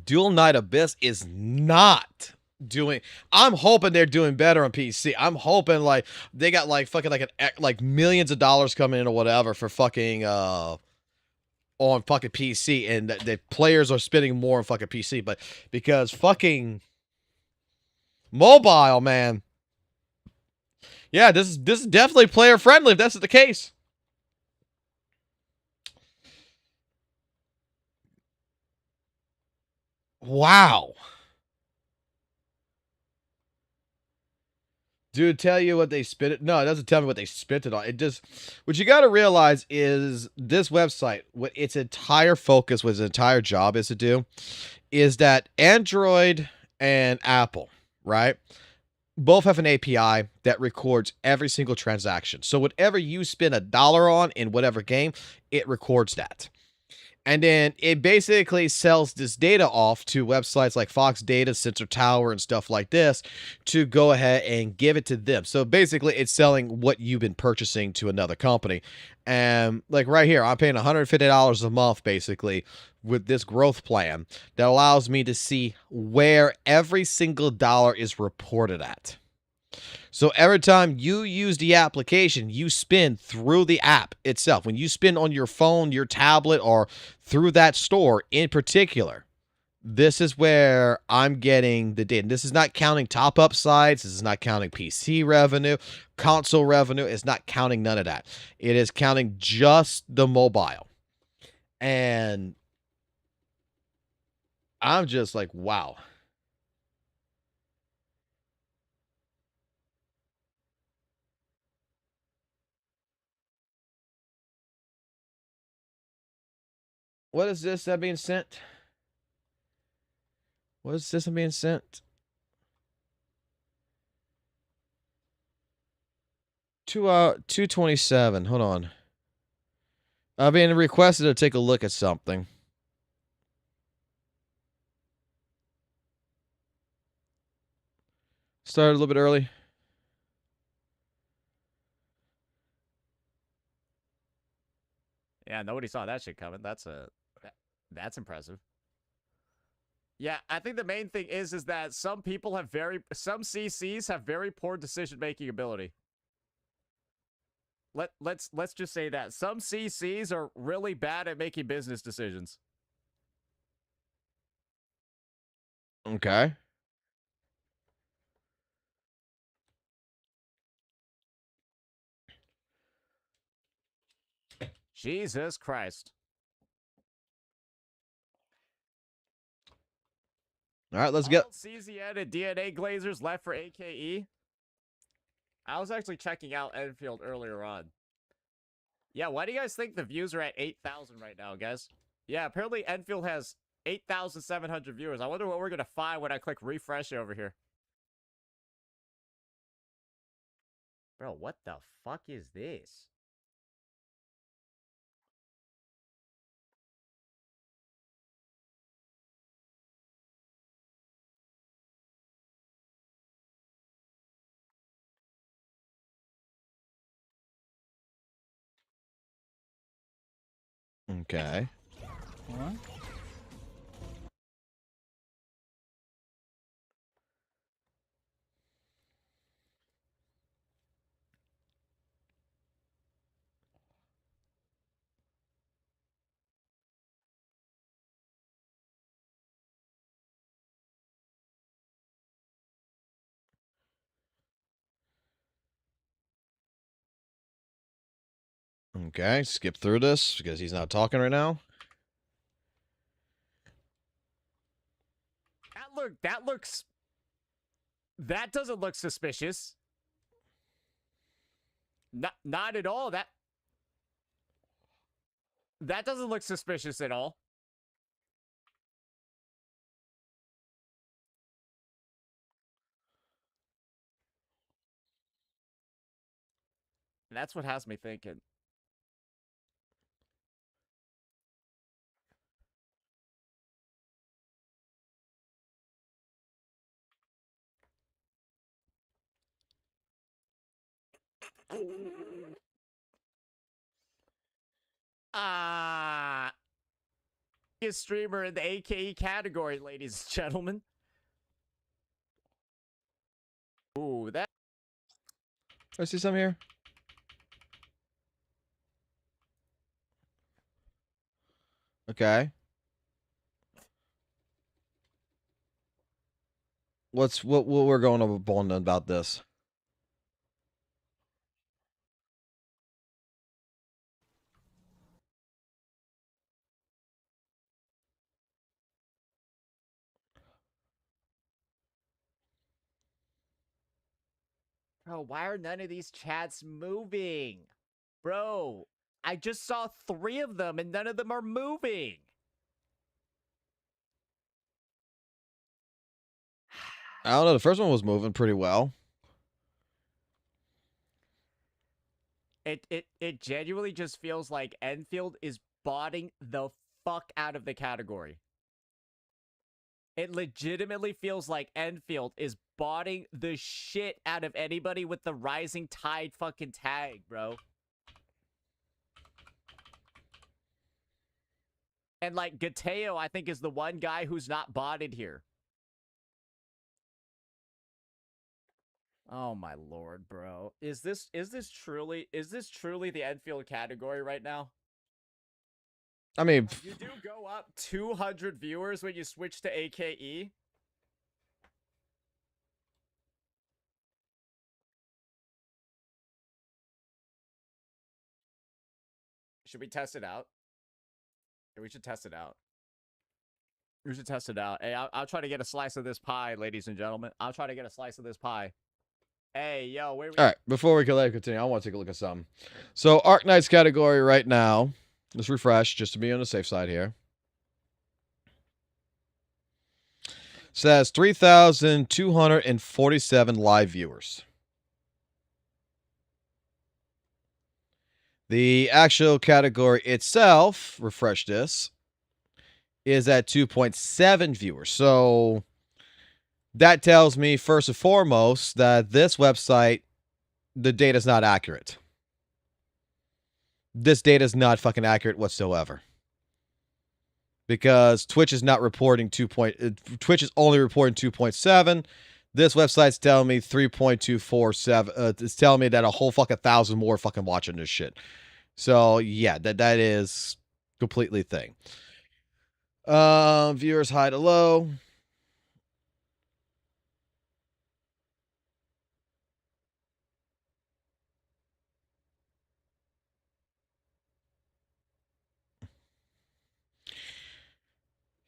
Dual Knight Abyss is not doing. I'm hoping they're doing better on PC. I'm hoping like they got like fucking like millions of dollars coming in or whatever for fucking on fucking PC, and the players are spending more on fucking PC, but because fucking mobile, man. Yeah, this is definitely player friendly if that's the case. Wow. Dude, tell you what they spent it. No, it doesn't tell me what they spent it on. It just, what you got to realize is this website, what its entire focus, what its entire job is to do, is that Android and Apple, right, both have an API that records every single transaction. So whatever you spend $1 on in whatever game, it records that. And then it basically sells this data off to websites like Fox Data, Sensor Tower, and stuff like this to go ahead and give it to them. So basically, it's selling what you've been purchasing to another company. And like right here, I'm paying $150 a month basically with this growth plan that allows me to see where every single dollar is reported at. So every time you use the application, you spend through the app itself. When you spend on your phone, your tablet, or through that store in particular, this is where I'm getting the data. This is not counting top-up sites. This is not counting PC revenue, console revenue. It's not counting none of that. It is counting just the mobile. And I'm just like, wow. What is this that being sent? What is this being sent? 227. Hold on. I'm being requested to take a look at something. Started a little bit early. Yeah, nobody saw that shit coming. That's impressive. Yeah, I think the main thing is that some people have some CCs have very poor decision-making ability. Let's just say that some CCs are really bad at making business decisions. Okay. Jesus Christ. All right, let's get. All CZN and DNA glazers left for AKE. I was actually checking out Enfield earlier on. Yeah, why do you guys think the views are at 8,000 right now, guys? Yeah, apparently Enfield has 8,700 viewers. I wonder what we're going to find when I click refresh over here. Bro, what the fuck is this? Okay. What? Okay, skip through this because he's not talking right now. That doesn't look suspicious. Not at all. That doesn't look suspicious at all. That's what has me thinking. Streamer in the AKE category, ladies and gentlemen. Ooh, that. I see some here. Okay. What we're going on about this? Bro, why are none of these chats moving? Bro, I just saw 3 of them and none of them are moving. I don't know. The first one was moving pretty well. It genuinely just feels like Enfield is botting the fuck out of the category. It legitimately feels like Enfield is botting the shit out of anybody with the Rising Tide fucking tag, bro. And like Gateo, I think, is the one guy who's not botted here. Oh my lord, bro. Is this truly the Enfield category right now? I mean, you do go up 200 viewers when you switch to AKE. Should we test it out? Yeah, we should test it out. We should test it out. Hey, I'll try to get a slice of this pie, ladies and gentlemen. I'll try to get a slice of this pie. Hey, yo, where we... All right, before we can let it continue, I want to take a look at something. So, Arknight's category right now. Let's refresh just to be on the safe side here. Says 3,247 live viewers. The actual category itself, refresh this, is at 2.7 viewers. So that tells me, first and foremost, that this website, the data is not accurate. This data is not fucking accurate whatsoever. Because Twitch is not reporting Twitch is only reporting 2.7. This website's telling me 3.247. It's telling me that a whole fucking 1,000 more fucking watching this shit. So yeah, that is completely thing. Viewers high to low.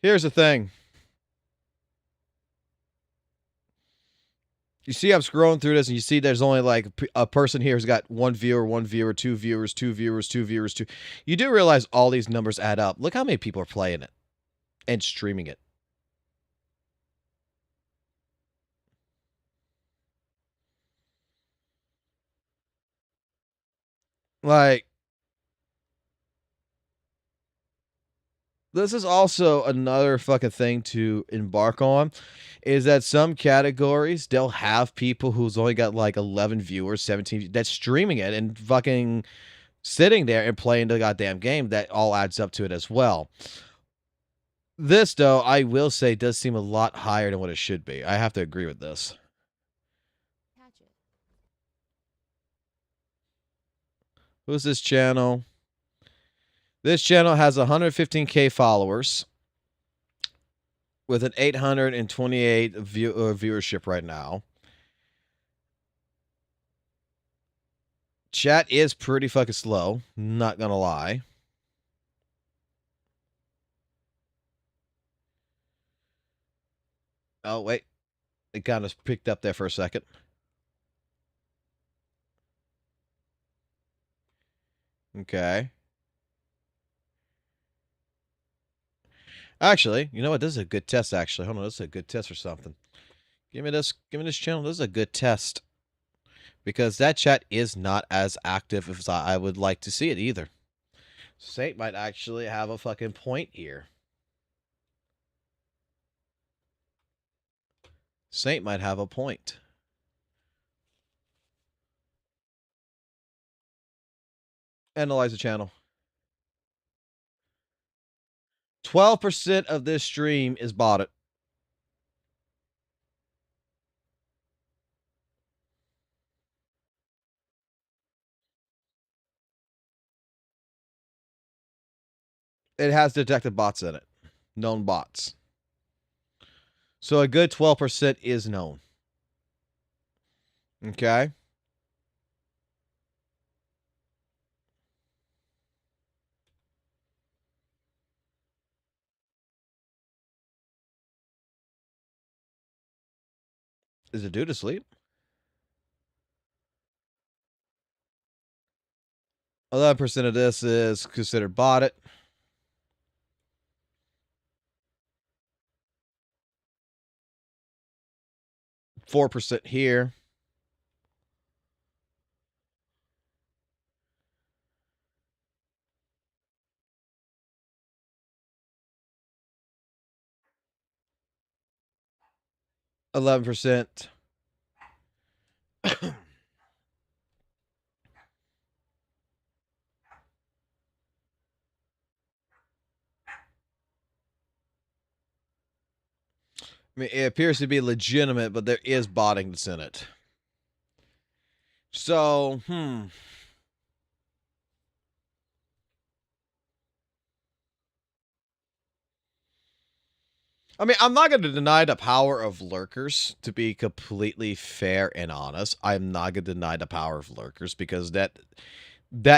Here's the thing. You see, I'm scrolling through this, and you see there's only like a person here who's got 1 viewer, 1 viewer, 2 viewers, 2 viewers, 2 viewers, 2. You do realize all these numbers add up. Look how many people are playing it and streaming it. Like, this is also another fucking thing to embark on, is that some categories, they'll have people who's only got like 11 viewers, 17, that's streaming it and fucking sitting there and playing the goddamn game. That all adds up to it as well. This, though, I will say, does seem a lot higher than what it should be. I have to agree with this. Who's this channel? This channel has 115K followers with an 828 viewership right now. Chat is pretty fucking slow, not gonna lie. Oh, wait. It kind of picked up there for a second. Okay. Actually, you know what? This is a good test, actually. Hold on, this is a good test for something. Give me this channel. This is a good test. Because that chat is not as active as I would like to see it either. Saint might actually have a fucking point here. Saint might have a point. Analyze the channel. 12% of this stream is botted. It has detected bots in it. Known bots. So a good 12% is known. Okay. Is it due to sleep? 11% of this is considered botted. 4% here. $11%. I mean, it appears to be legitimate, but there is botting that's in it. So, I mean, I'm not going to deny the power of lurkers, to be completely fair and honest. I'm not going to deny the power of lurkers, because that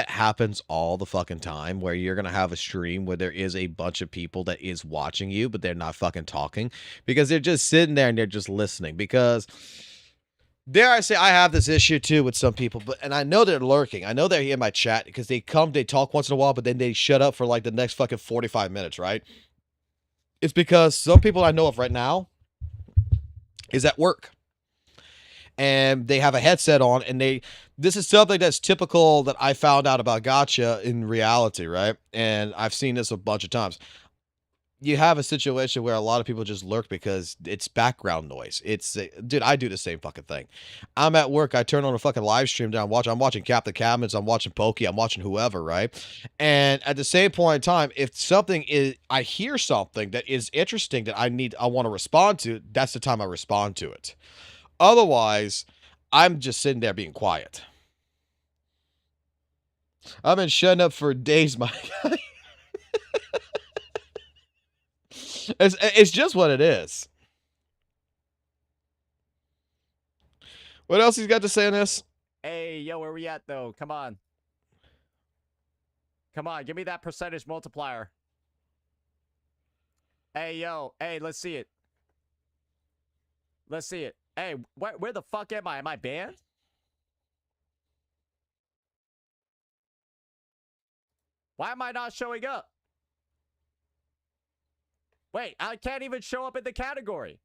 happens all the fucking time, where you're going to have a stream where there is a bunch of people that is watching you, but they're not fucking talking, because they're just sitting there and they're just listening. Because, dare I say, I have this issue too with some people, and I know they're lurking. I know they're in my chat, because they talk once in a while, but then they shut up for like the next fucking 45 minutes, right? It's because some people I know of right now is at work. and they have a headset on, and this is something that's typical that I found out about Gacha in reality, right? And I've seen this a bunch of times. You have a situation where a lot of people just lurk because it's background noise. Dude, I do the same fucking thing. I'm at work, I turn on a fucking live stream that I'm watching Captain Cabinets, I'm watching Pokey, I'm watching whoever, right? And at the same point in time, if I hear something that is interesting that I want to respond to, that's the time I respond to it. Otherwise, I'm just sitting there being quiet. I've been shutting up for days, my guy. It's just what it is. What else he's got to say on this? Hey, yo, where we at, though? Come on. Come on, give me that percentage multiplier. Hey, yo. Hey, let's see it. Let's see it. Hey, where the fuck am I? Am I banned? Why am I not showing up? Wait, I can't even show up in the category.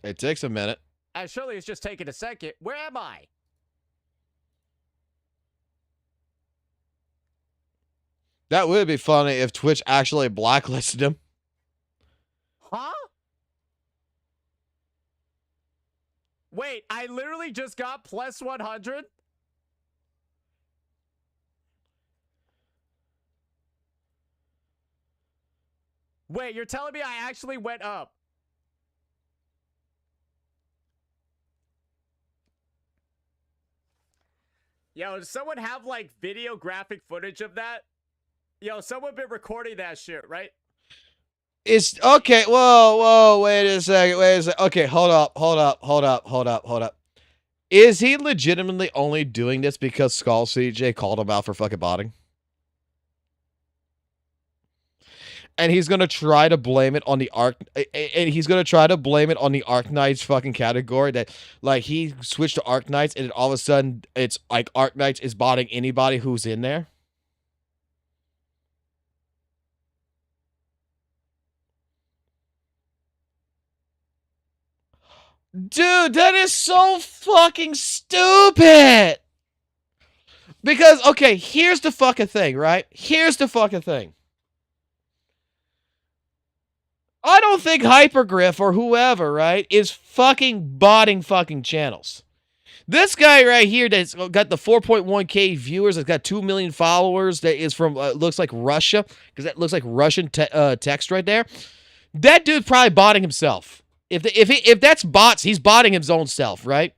It takes a minute. And surely it's just taking a second. Where am I? That would be funny if Twitch actually blacklisted him. Huh? Wait, I literally just got plus 100? Wait, you're telling me I actually went up? Yo, does someone have, like, video graphic footage of that? Yo, someone been recording that shit, right? It's okay. Whoa, wait a second. Okay, hold up. Is he legitimately only doing this because Skull CJ called him out for fucking botting? And he's gonna try to blame it on the Arknights fucking category, that like he switched to Arknights and all of a sudden it's like Arknights is botting anybody who's in there. Dude, that is so fucking stupid. Because, okay, here's the fucking thing, right? Here's the fucking thing. I don't think Hypergriff or whoever, right, is fucking botting fucking channels. This guy right here that's got the 4.1k viewers, that's got 2 million followers, that is from, looks like Russia, because that looks like Russian text right there. That dude's probably botting himself. If that's bots, he's botting his own self, right?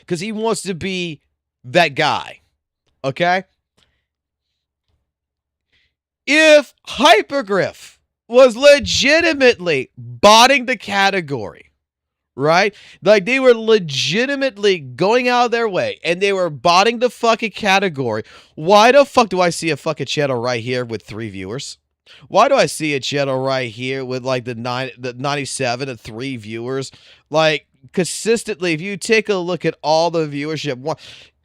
Because he wants to be that guy, okay? If Hypergriff was legitimately botting the category, right? Like, they were legitimately going out of their way, and they were botting the fucking category, why the fuck do I see a fucking channel right here with 3 viewers? Why do I see a channel right here with like the 97 and 3 viewers? Like, consistently, if you take a look at all the viewership,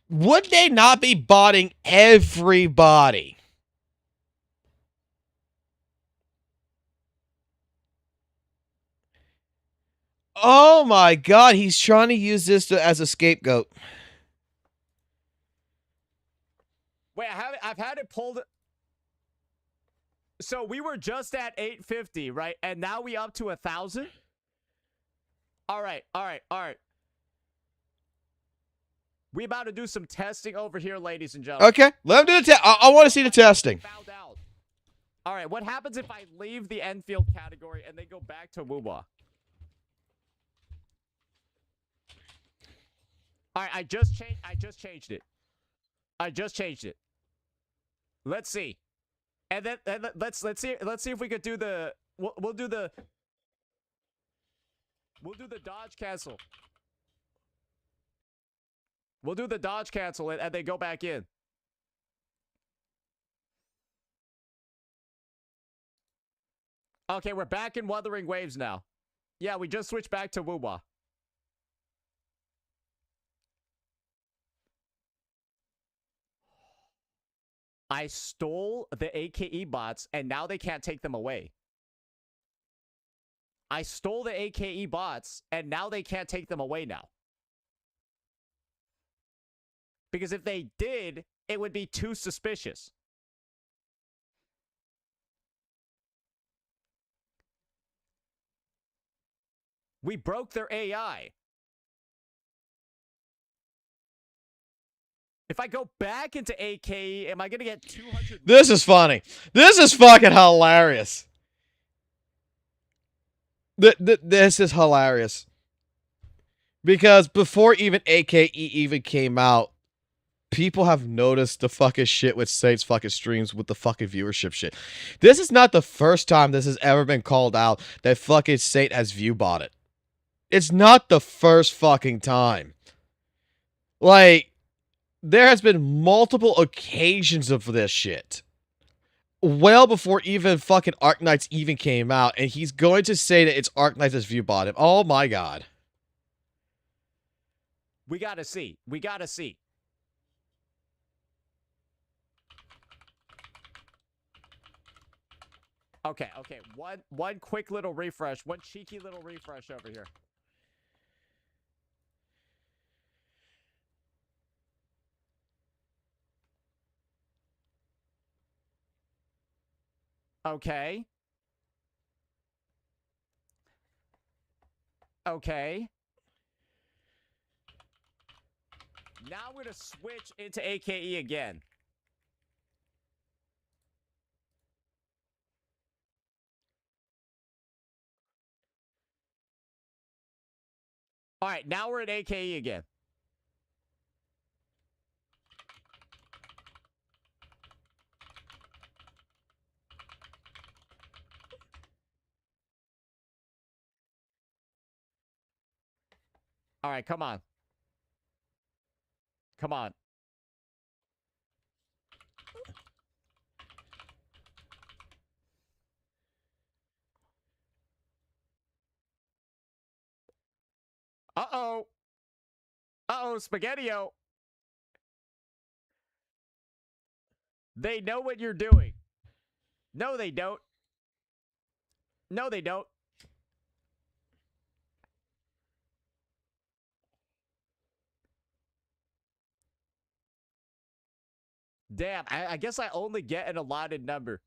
would they not be botting everybody? Oh my god, he's trying to use this as a scapegoat. Wait, I've had it pulled. So we were just at 850, right? And now we up to 1,000? All right. We about to do some testing over here, ladies and gentlemen. Okay, let him do the test. I want to see the testing. All right, what happens if I leave the Enfield category and they go back to WUWA? All right, I just changed it. Let's see. And then let's see if we could do the we'll do the dodge cancel. We'll do the dodge cancel and they go back in. Okay, we're back in Wuthering Waves now. Yeah, we just switched back to WUWA. I stole the AKE bots, and now they can't take them away. I stole the AKE bots, and now they can't take them away now. Because if they did, it would be too suspicious. We broke their AI. If I go back into AKE, am I going to get 200? This is funny. This is fucking hilarious. This is hilarious. Because before even AKE even came out, people have noticed the fucking shit with Saint's fucking streams with the fucking viewership shit. This is not the first time this has ever been called out that fucking Saint has view botted. It's not the first fucking time. Like, there has been multiple occasions of this shit. Well before even fucking Arknights even came out, and he's going to say that it's Arknights that's view botted. Oh my god. We gotta see. We gotta see. Okay. One quick little refresh. One cheeky little refresh over here. Okay. Okay. Now we're going to switch into AKE again. All right, now we're at AKE again. All right, come on. Come on. Uh-oh. Uh-oh, Spaghetti-O. They know what you're doing. No, they don't. No, they don't. Damn, I guess I only get an allotted number.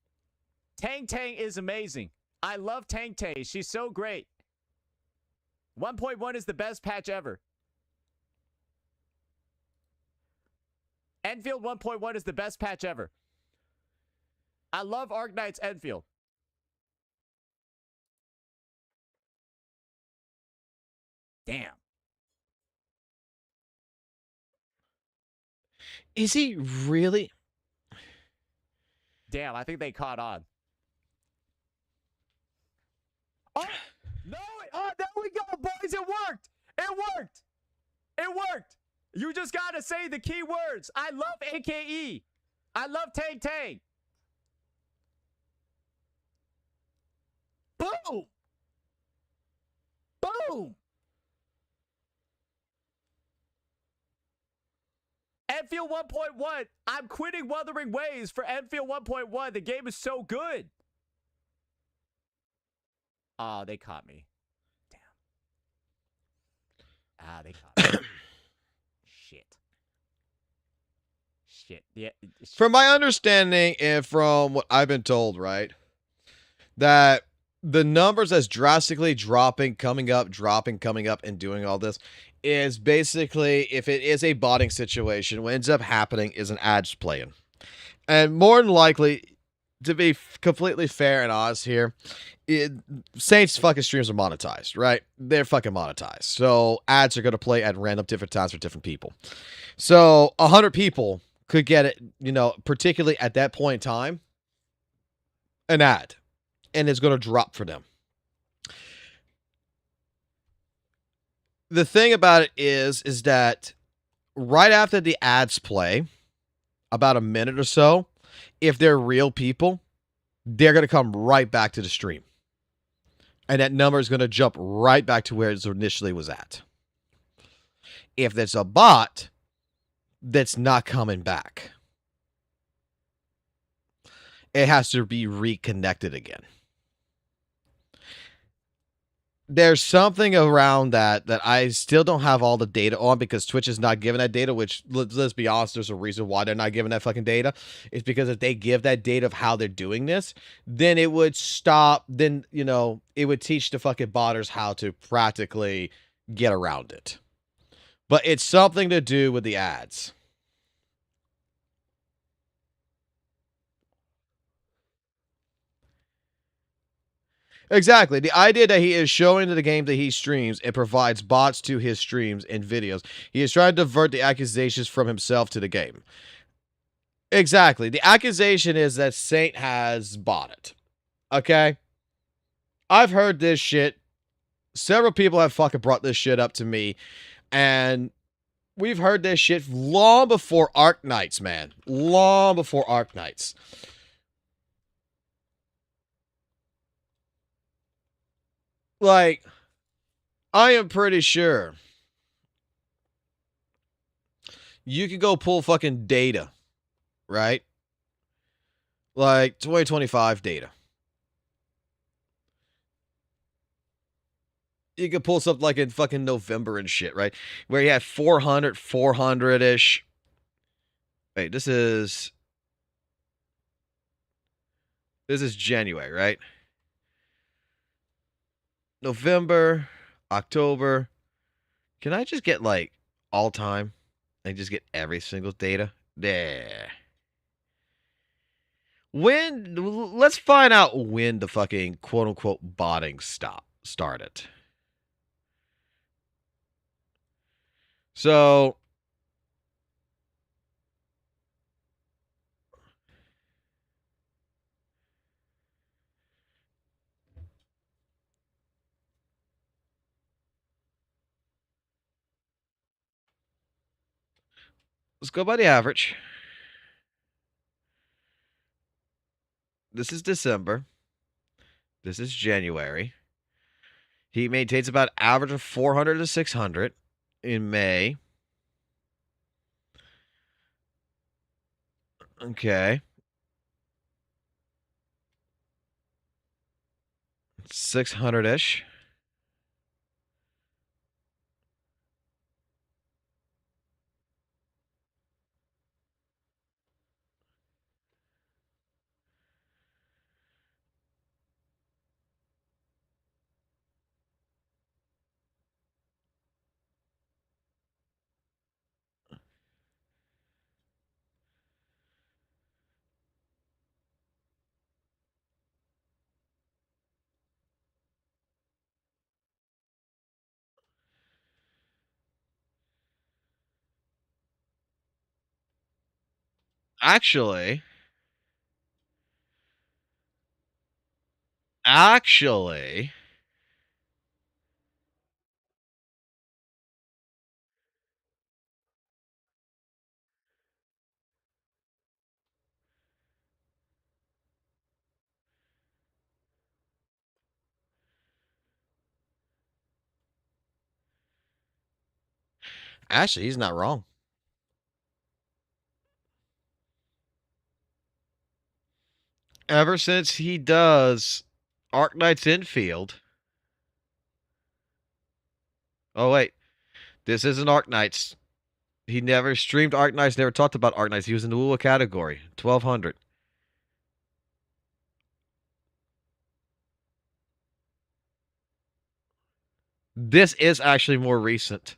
Tang Tang is amazing. I love Tang Tang. She's so great. 1.1 is the best patch ever. Enfield 1.1 is the best patch ever. I love Arknight's Enfield. Damn. Is he really? Damn, I think they caught on. Oh, no. Oh, there we go, boys. It worked. It worked. It worked. You just got to say the key words. I love AKE. I love Tang Tang. Boom. Boom. Enfield 1.1. I'm quitting Wuthering Waves for Enfield 1.1. The game is so good. Oh, they caught me. Damn. Ah, they caught me. Shit. Yeah. From my understanding and from what I've been told, right, that the numbers that's drastically dropping, coming up, dropping, coming up, and doing all this is basically, if it is a botting situation, what ends up happening is an ad's playing. And more than likely, to be completely fair and honest here, Saints fucking streams are monetized, right? They're fucking monetized. So ads are going to play at random different times for different people. So 100 people could get it, you know, particularly at that point in time, an ad. And it's going to drop for them. The thing about it is that right after the ads play, about a minute or so, if they're real people, they're going to come right back to the stream. And that number is going to jump right back to where it initially was at. If it's a bot, that's not coming back. it has to be reconnected again. There's something around that I still don't have all the data on because Twitch is not giving that data, which, let's be honest, there's a reason why they're not giving that fucking data. It's because if they give that data of how they're doing this, then it would stop, then, you know, it would teach the fucking botters how to practically get around it. But it's something to do with the ads. Exactly. The idea that he is showing the game that he streams and provides bots to his streams and videos. He is trying to divert the accusations from himself to the game. Exactly. The accusation is that Saint has bought it. Okay? I've heard this shit. Several people have fucking brought this shit up to me. And we've heard this shit long before Arc Knights, man. Long before Arc Knights. Like, I am pretty sure you can go pull fucking data, right? Like 2025 data. You could pull something like in fucking November and shit, right? Where you had 400-ish. Wait, this is January, right? November, October. Can I just get like all time and just get every single data? Yeah. Let's find out when the fucking quote unquote botting started. So let's go by the average. This is December. This is January. He maintains about average of 400 to 600 in May. Okay. 600-ish. Actually, actually, he's not wrong. Ever since he does Arc Knight's Infield. Oh, wait. This isn't Arc Knights. He never streamed Arc Knights, never talked about Arc Knights. He was in the WUWA category. 1200. This is actually more recent.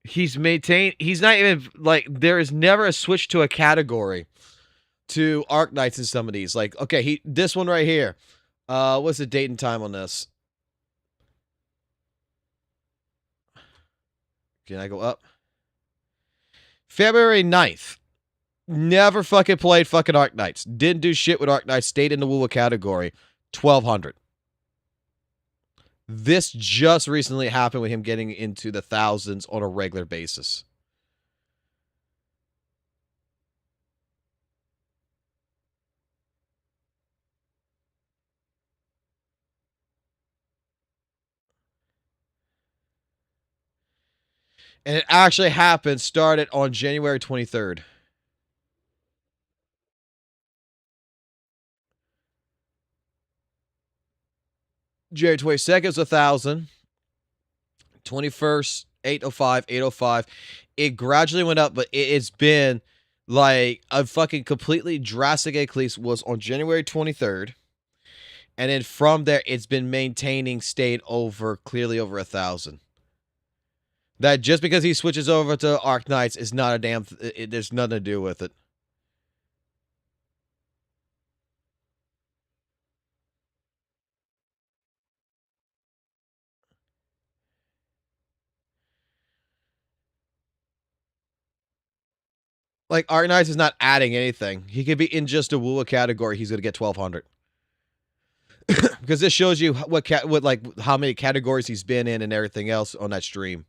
He's maintained. He's not even like, there is never a switch to a category to Arc Knights in some of these. Like, okay, this one right here. What's the date and time on this? Can I go up? February 9th. Never fucking played fucking Arc Knights. Didn't do shit with Arc Knights. Stayed in the WUWA category. 1200. This just recently happened with him getting into the thousands on a regular basis. And it actually happened, started on January 23rd. January 22nd is 1,000. 21st, 805, 805. It gradually went up, but it's been like a fucking completely drastic increase was on January 23rd. And then from there, it's been maintaining, stayed over, clearly over 1,000. That just because he switches over to Arc Knights is not a damn, there's nothing to do with it. Like, Arc Knights is not adding anything. He could be in just a WUWA category. He's going to get 1,200. Because this shows you what like how many categories he's been in and everything else on that stream.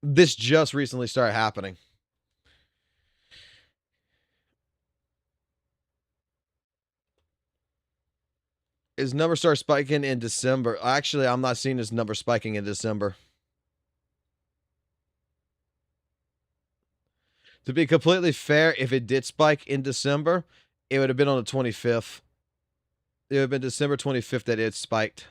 This just recently started happening. His number started spiking in December. Actually, I'm not seeing his number spiking in December. To be completely fair, if it did spike in December, it would have been on the 25th. It would have been December 25th that it spiked.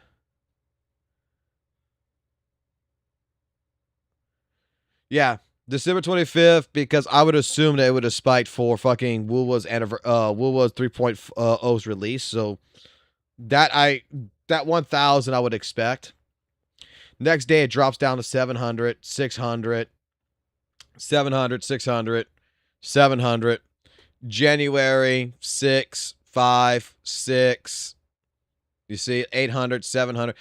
Yeah, December 25th, because I would assume that it would have spiked for fucking WUWA's 3.0's release. So that 1,000 I would expect. Next day it drops down to 700, 600, 700, 600, 700. January 6, 5, 6. You see 800, 700.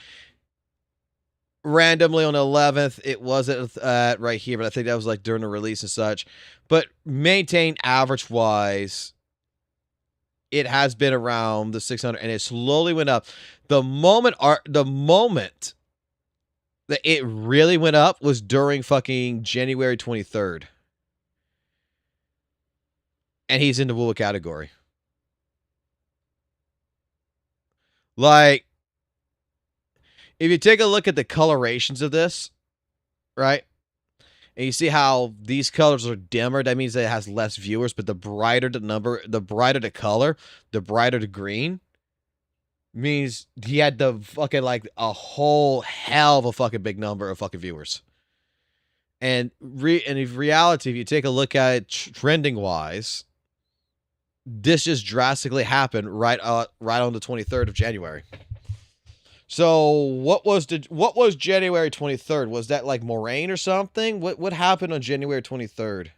Randomly on the 11th, it wasn't right here, but I think that was like during the release and such. But maintained average wise, it has been around the 600, and it slowly went up. The moment that it really went up was during fucking January 23rd. And he's in the WUWA category. Like, if you take a look at the colorations of this, right? And you see how these colors are dimmer, that means that it has less viewers, but the brighter the number, the brighter the color, the brighter the green, means he had the fucking, like, a whole hell of a fucking big number of fucking viewers. And in reality, if you take a look at it trending wise, this just drastically happened right on the 23rd of January. So what was January 23rd? Was that like Moraine or something? What happened on January 23rd?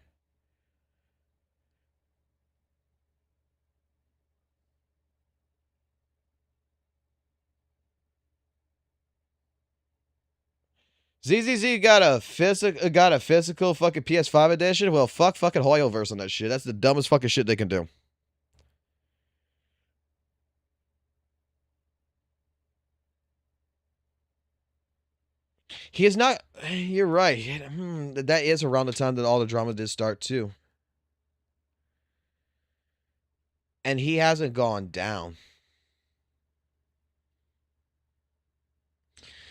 ZZZ got a physical fucking PS5 edition. Well, fuck fucking Hoyoverse on that shit. That's the dumbest fucking shit they can do. He is not. You're right. That is around the time that all the drama did start too. And he hasn't gone down.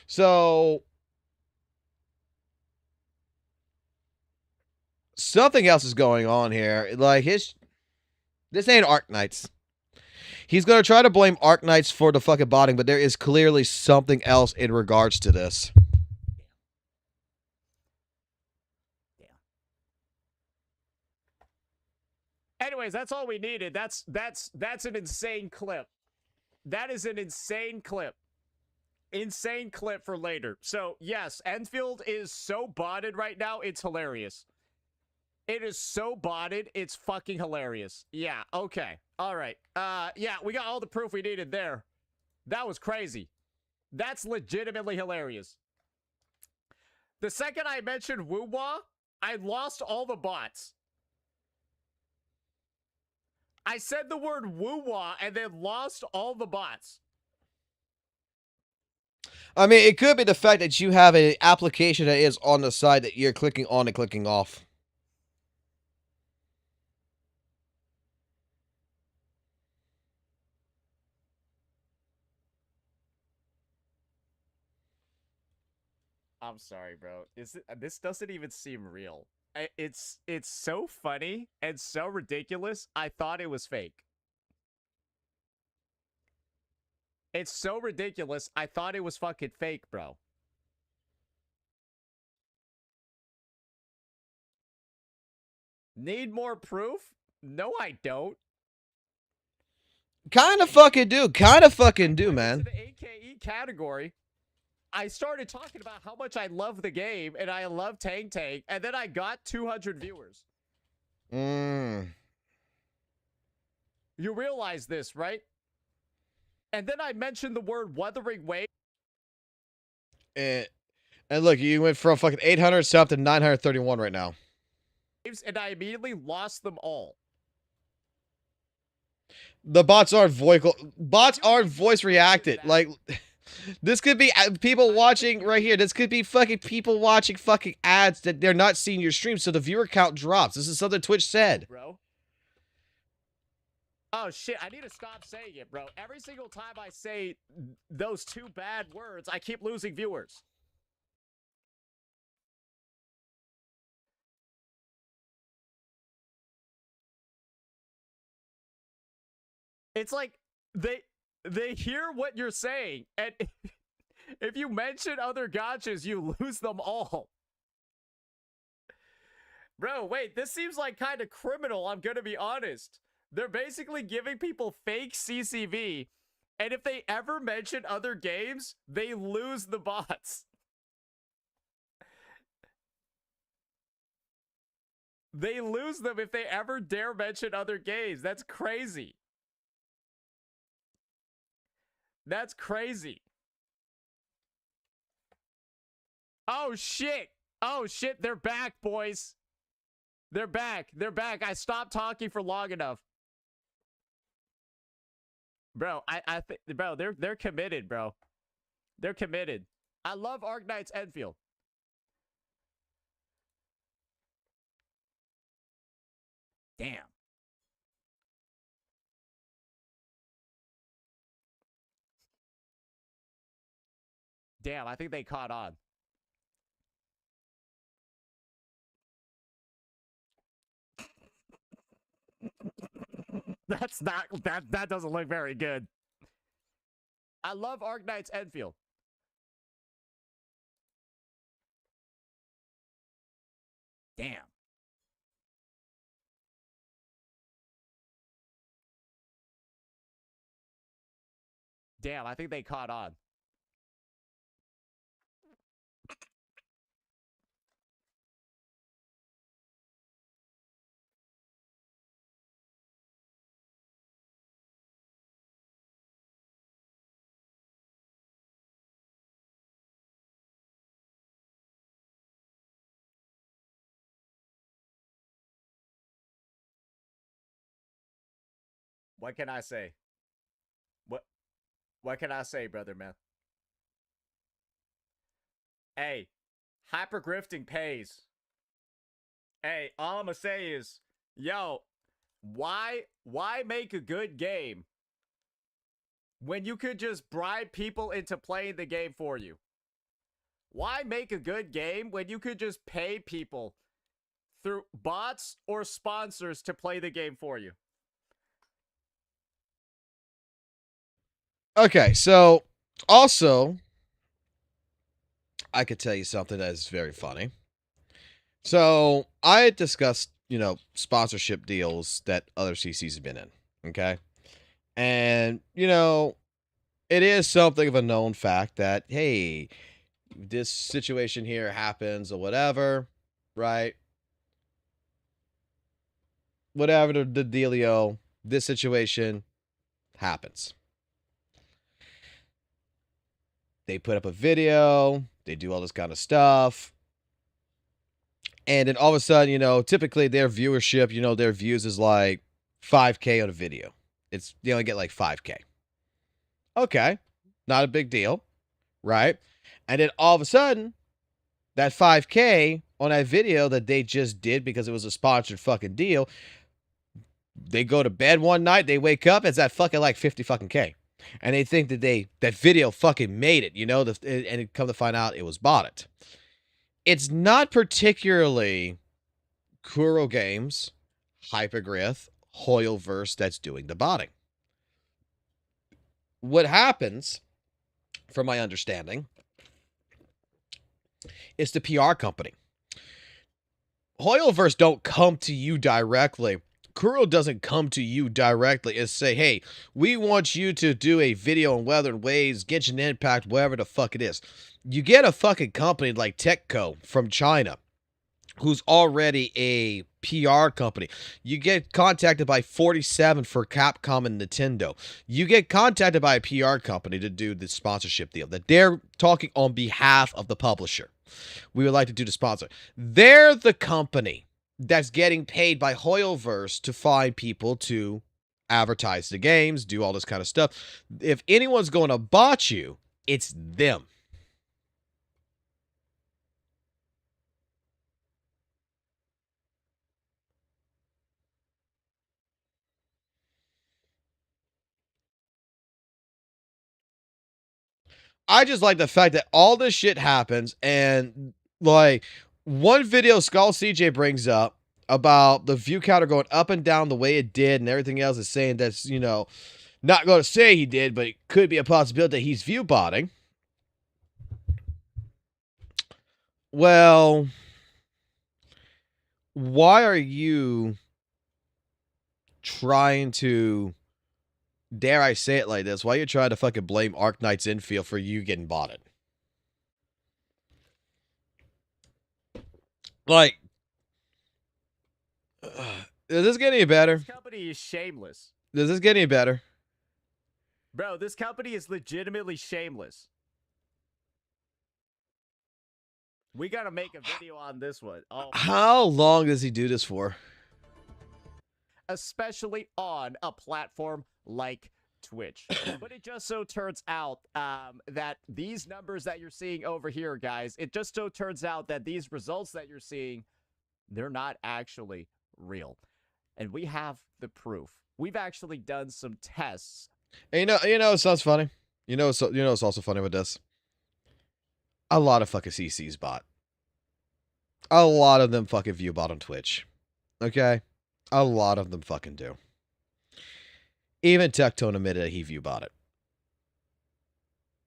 So something else is going on here. Like this ain't Arc Knights. He's gonna try to blame Arc Knights for the fucking botting, but there is clearly something else in regards to this. Anyways, that's all we needed. That's an insane clip. That is an insane clip. Insane clip for later. So, yes, Enfield is so botted right now, it's hilarious. It is so botted, it's fucking hilarious. Yeah, okay. All right. Yeah, we got all the proof we needed there. That was crazy. That's legitimately hilarious. The second I mentioned WUWA, I lost all the bots. I said the word WUWA and then lost all the bots. I mean, it could be the fact that you have an application that is on the side that you're clicking on and clicking off. I'm sorry, bro. This doesn't even seem real. It's so funny and so ridiculous. I thought it was fake. It's so ridiculous. I thought it was fucking fake, bro. Need more proof? No, I don't. Kind of fucking do, man. The AKE category, I started talking about how much I love the game and I love Tang Tang, and then I got 200 viewers. You realize this, right? And then I mentioned the word Wuthering Waves. And look, you went from fucking 800 sub to 931 right now. And I immediately lost them all. The bots aren't voice reacted. Like, this could be people watching right here. This could be fucking people watching fucking ads that they're not seeing your stream, so the viewer count drops. This is something Twitch said. Bro. Oh shit, I need to stop saying it, bro. Every single time I say those two bad words, I keep losing viewers. It's like they hear what you're saying, and if you mention other gachas, you lose them all. Bro, wait, this seems like kind of criminal, I'm gonna be honest. They're basically giving people fake CCV, and if they ever mention other games, they lose the bots. They lose them if they ever dare mention other games. That's crazy. That's crazy. Oh, shit. Oh, shit. They're back, boys. They're back. They're back. I stopped talking for long enough. Bro, I think, bro, they're committed, bro. They're committed. I love Arknight's Enfield. Damn. Damn, I think they caught on. That's not, that doesn't look very good. I love Arknight's Enfield. Damn. Damn, I think they caught on. What can I say? What can I say, brother, man? Hey, hypergrifting pays. Hey, all I'm gonna say is, yo, why make a good game when you could just bribe people into playing the game for you? Why make a good game when you could just pay people through bots or sponsors to play the game for you? Okay, so also, I could tell you something that is very funny. So I had discussed, sponsorship deals that other CCs have been in. Okay. And, it is something of a known fact that, hey, this situation here happens or whatever, right? Whatever the dealio, this situation happens. They put up a video, they do all this kind of stuff. And then all of a sudden, typically their viewership, their views is like 5K on a video. They only get like 5K. Okay, not a big deal, right? And then all of a sudden, that 5K on that video that they just did because it was a sponsored fucking deal, they go to bed one night, they wake up, it's at fucking like 50 fucking K. And they think that that video fucking made it, and it come to find out it was botted. it's not particularly Kuro Games, Hyperglyph, Hoyleverse that's doing the botting. What happens, from my understanding, is the PR company. Hoyleverse don't come to you directly. Kuro doesn't come to you directly and say, hey, we want you to do a video on Weather and Waves, Genshin Impact, whatever the fuck it is. You get a fucking company like TechCo from China, who's already a PR company. You get contacted by 47 for Capcom and Nintendo. You get contacted by a PR company to do the sponsorship deal that they're talking on behalf of the publisher. We would like to do the sponsor. They're the company that's getting paid by Hoyleverse to find people to advertise the games, do all this kind of stuff. If anyone's going to bot you, it's them. I just like the fact that all this shit happens, and like one video Skull CJ brings up about the view counter going up and down the way it did, and everything else is saying that's, you know, not going to say he did, but it could be a possibility that he's view botting. Well, why are you trying to, dare I say it like this, why are you trying to fucking blame Arknight's infield for you getting botted? Like, does this get any better? This company is shameless. Does this get any better? Bro, this company is legitimately shameless. We gotta make a video on this one. Oh, how long does he do this for? Especially on a platform like Twitch. But it just so turns out that these numbers that you're seeing over here, guys, it just so turns out that these results that you're seeing, they're not actually real. And we have the proof. We've actually done some tests. And you know, it sounds funny. You know, it's also funny with this. A lot of fucking CC's bot. A lot of them fucking view bot on Twitch. Okay? A lot of them fucking do. Even Tectone admitted that he view bot it.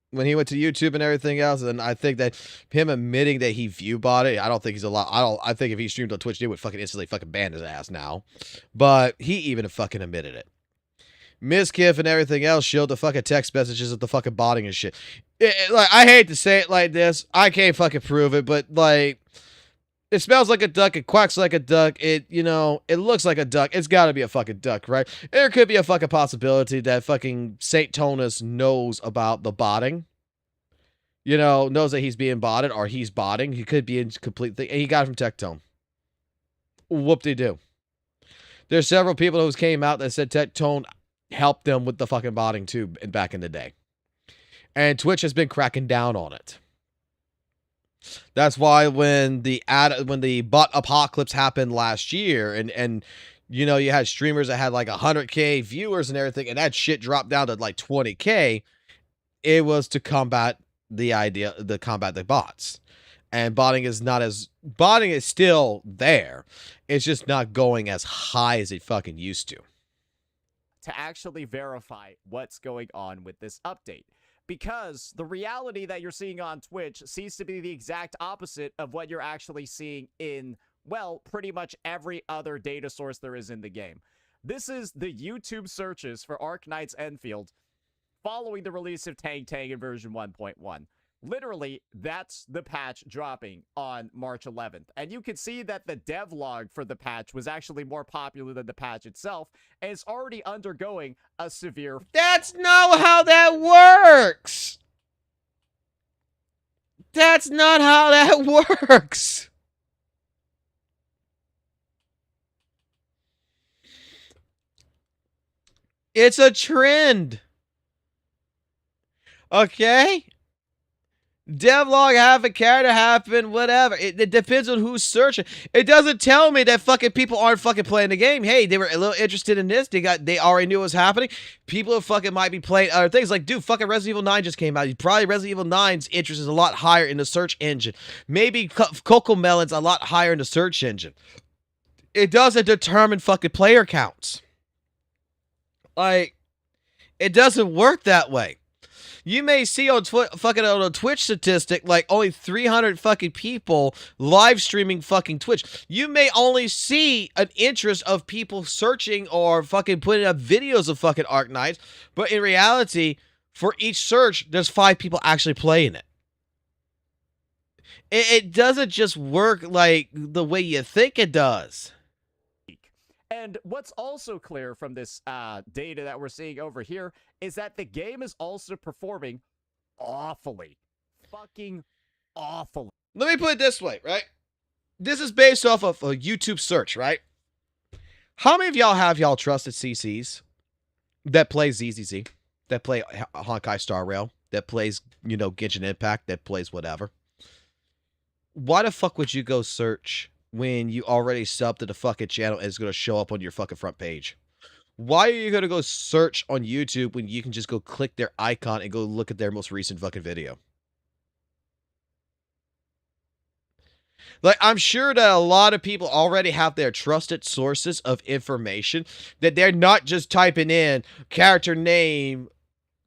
When he went to YouTube and everything else, and I think that him admitting that he view bot it, I don't think he's a lot. I think if he streamed on Twitch, they would fucking instantly fucking ban his ass now. But he even fucking admitted it. Miskiff and everything else showed the fucking text messages of the fucking botting and shit. Like, I hate to say it like this. I can't fucking prove it, but like, it smells like a duck. It quacks like a duck. It, you know, it looks like a duck. It's got to be a fucking duck, right? There could be a fucking possibility that fucking Saint Tonus knows about the botting. You know, knows that he's being botted or he's botting. He could be in complete thing. And he got it from Tectone. Whoop-de-doo. There's several people who came out that said Tectone helped them with the fucking botting too back in the day. And Twitch has been cracking down on it. That's why when the bot apocalypse happened last year, and you know, you had streamers that had like 100K viewers and everything, and that shit dropped down to like 20K, it was to combat the bots. And botting is still there. It's just not going as high as it fucking used to. To actually verify what's going on with this update. Because the reality that you're seeing on Twitch seems to be the exact opposite of what you're actually seeing in, well, pretty much every other data source there is in the game. This is the YouTube searches for Arknight's Enfield following the release of Tang Tang in version 1.1. Literally, that's the patch dropping on March 11th. And you can see that the devlog for the patch was actually more popular than the patch itself, and it's already undergoing a severe... That's not how that works! That's not how that works! It's a trend. Okay? Devlog happened, character happened, whatever. It depends on who's searching. It doesn't tell me that fucking people aren't fucking playing the game. Hey, they were a little interested in this. They already knew what was happening. People fucking might be playing other things. Like, dude, fucking Resident Evil 9 just came out. Probably Resident Evil 9's interest is a lot higher in the search engine. Maybe Coco Melon's a lot higher in the search engine. It doesn't determine fucking player counts. Like, it doesn't work that way. You may see on fucking on a Twitch statistic like only 300 fucking people live streaming fucking Twitch. You may only see an interest of people searching or fucking putting up videos of fucking Arknights, but in reality, for each search, there's 5 people actually playing it. It doesn't just work like the way you think it does. And what's also clear from this data that we're seeing over here is that the game is also performing awfully. Fucking awfully. Let me put it this way, right? This is based off of a YouTube search, right? How many of y'all have y'all trusted CCs that play ZZZ, that play Honkai Star Rail, that plays, you know, Genshin Impact, that plays whatever? Why the fuck would you go search when you already subbed to the fucking channel and it's going to show up on your fucking front page? Why are you going to go search on YouTube when you can just go click their icon and go look at their most recent fucking video? Like, I'm sure that a lot of people already have their trusted sources of information, that they're not just typing in character name,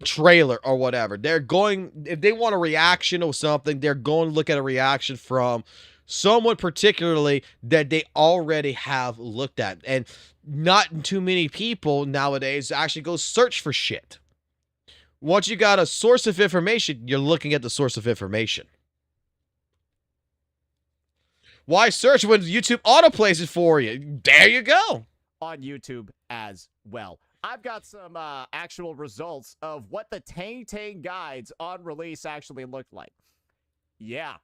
trailer, or whatever. They're going, if they want a reaction or something, they're going to look at a reaction from someone particularly that they already have looked at. And not too many people nowadays actually go search for shit. Once you got a source of information, you're looking at the source of information. Why search when YouTube autoplays it for you? There you go. On YouTube as well. I've got some actual results of what the Tang Tang guides on release actually looked like. Yeah.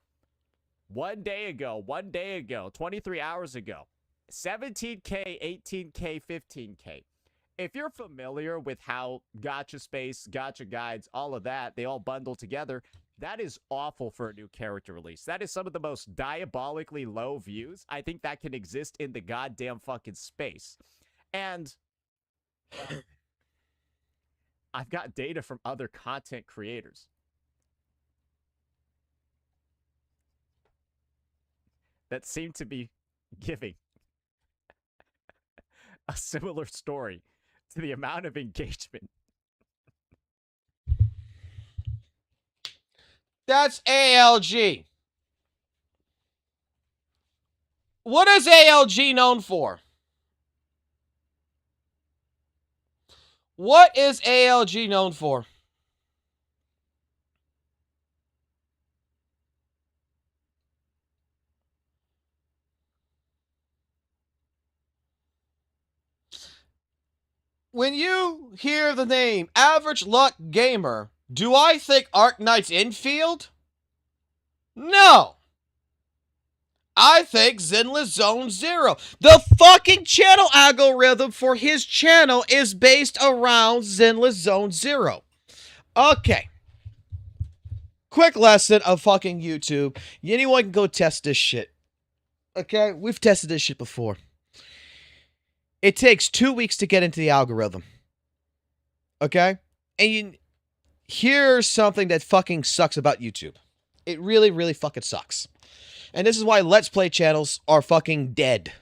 One day ago, 23 hours ago, 17K, 18K, 15K. If you're familiar with how Gacha Space, Gacha Guides, all of that, they all bundle together, that is awful for a new character release. That is some of the most diabolically low views I think that can exist in the goddamn fucking space. And I've got data from other content creators. That seem to be giving a similar story to the amount of engagement. That's ALG. What is ALG known for? What is ALG known for? When you hear the name Average Luck Gamer, do I think Arknight's infield? No. I think Zenless Zone Zero. The fucking channel algorithm for his channel is based around Zenless Zone Zero. Okay. Quick lesson of fucking YouTube. Anyone can go test this shit. Okay? We've tested this shit before. It takes 2 weeks to get into the algorithm. Okay? And here's something that fucking sucks about YouTube. It really, really fucking sucks. And this is why Let's Play channels are fucking dead.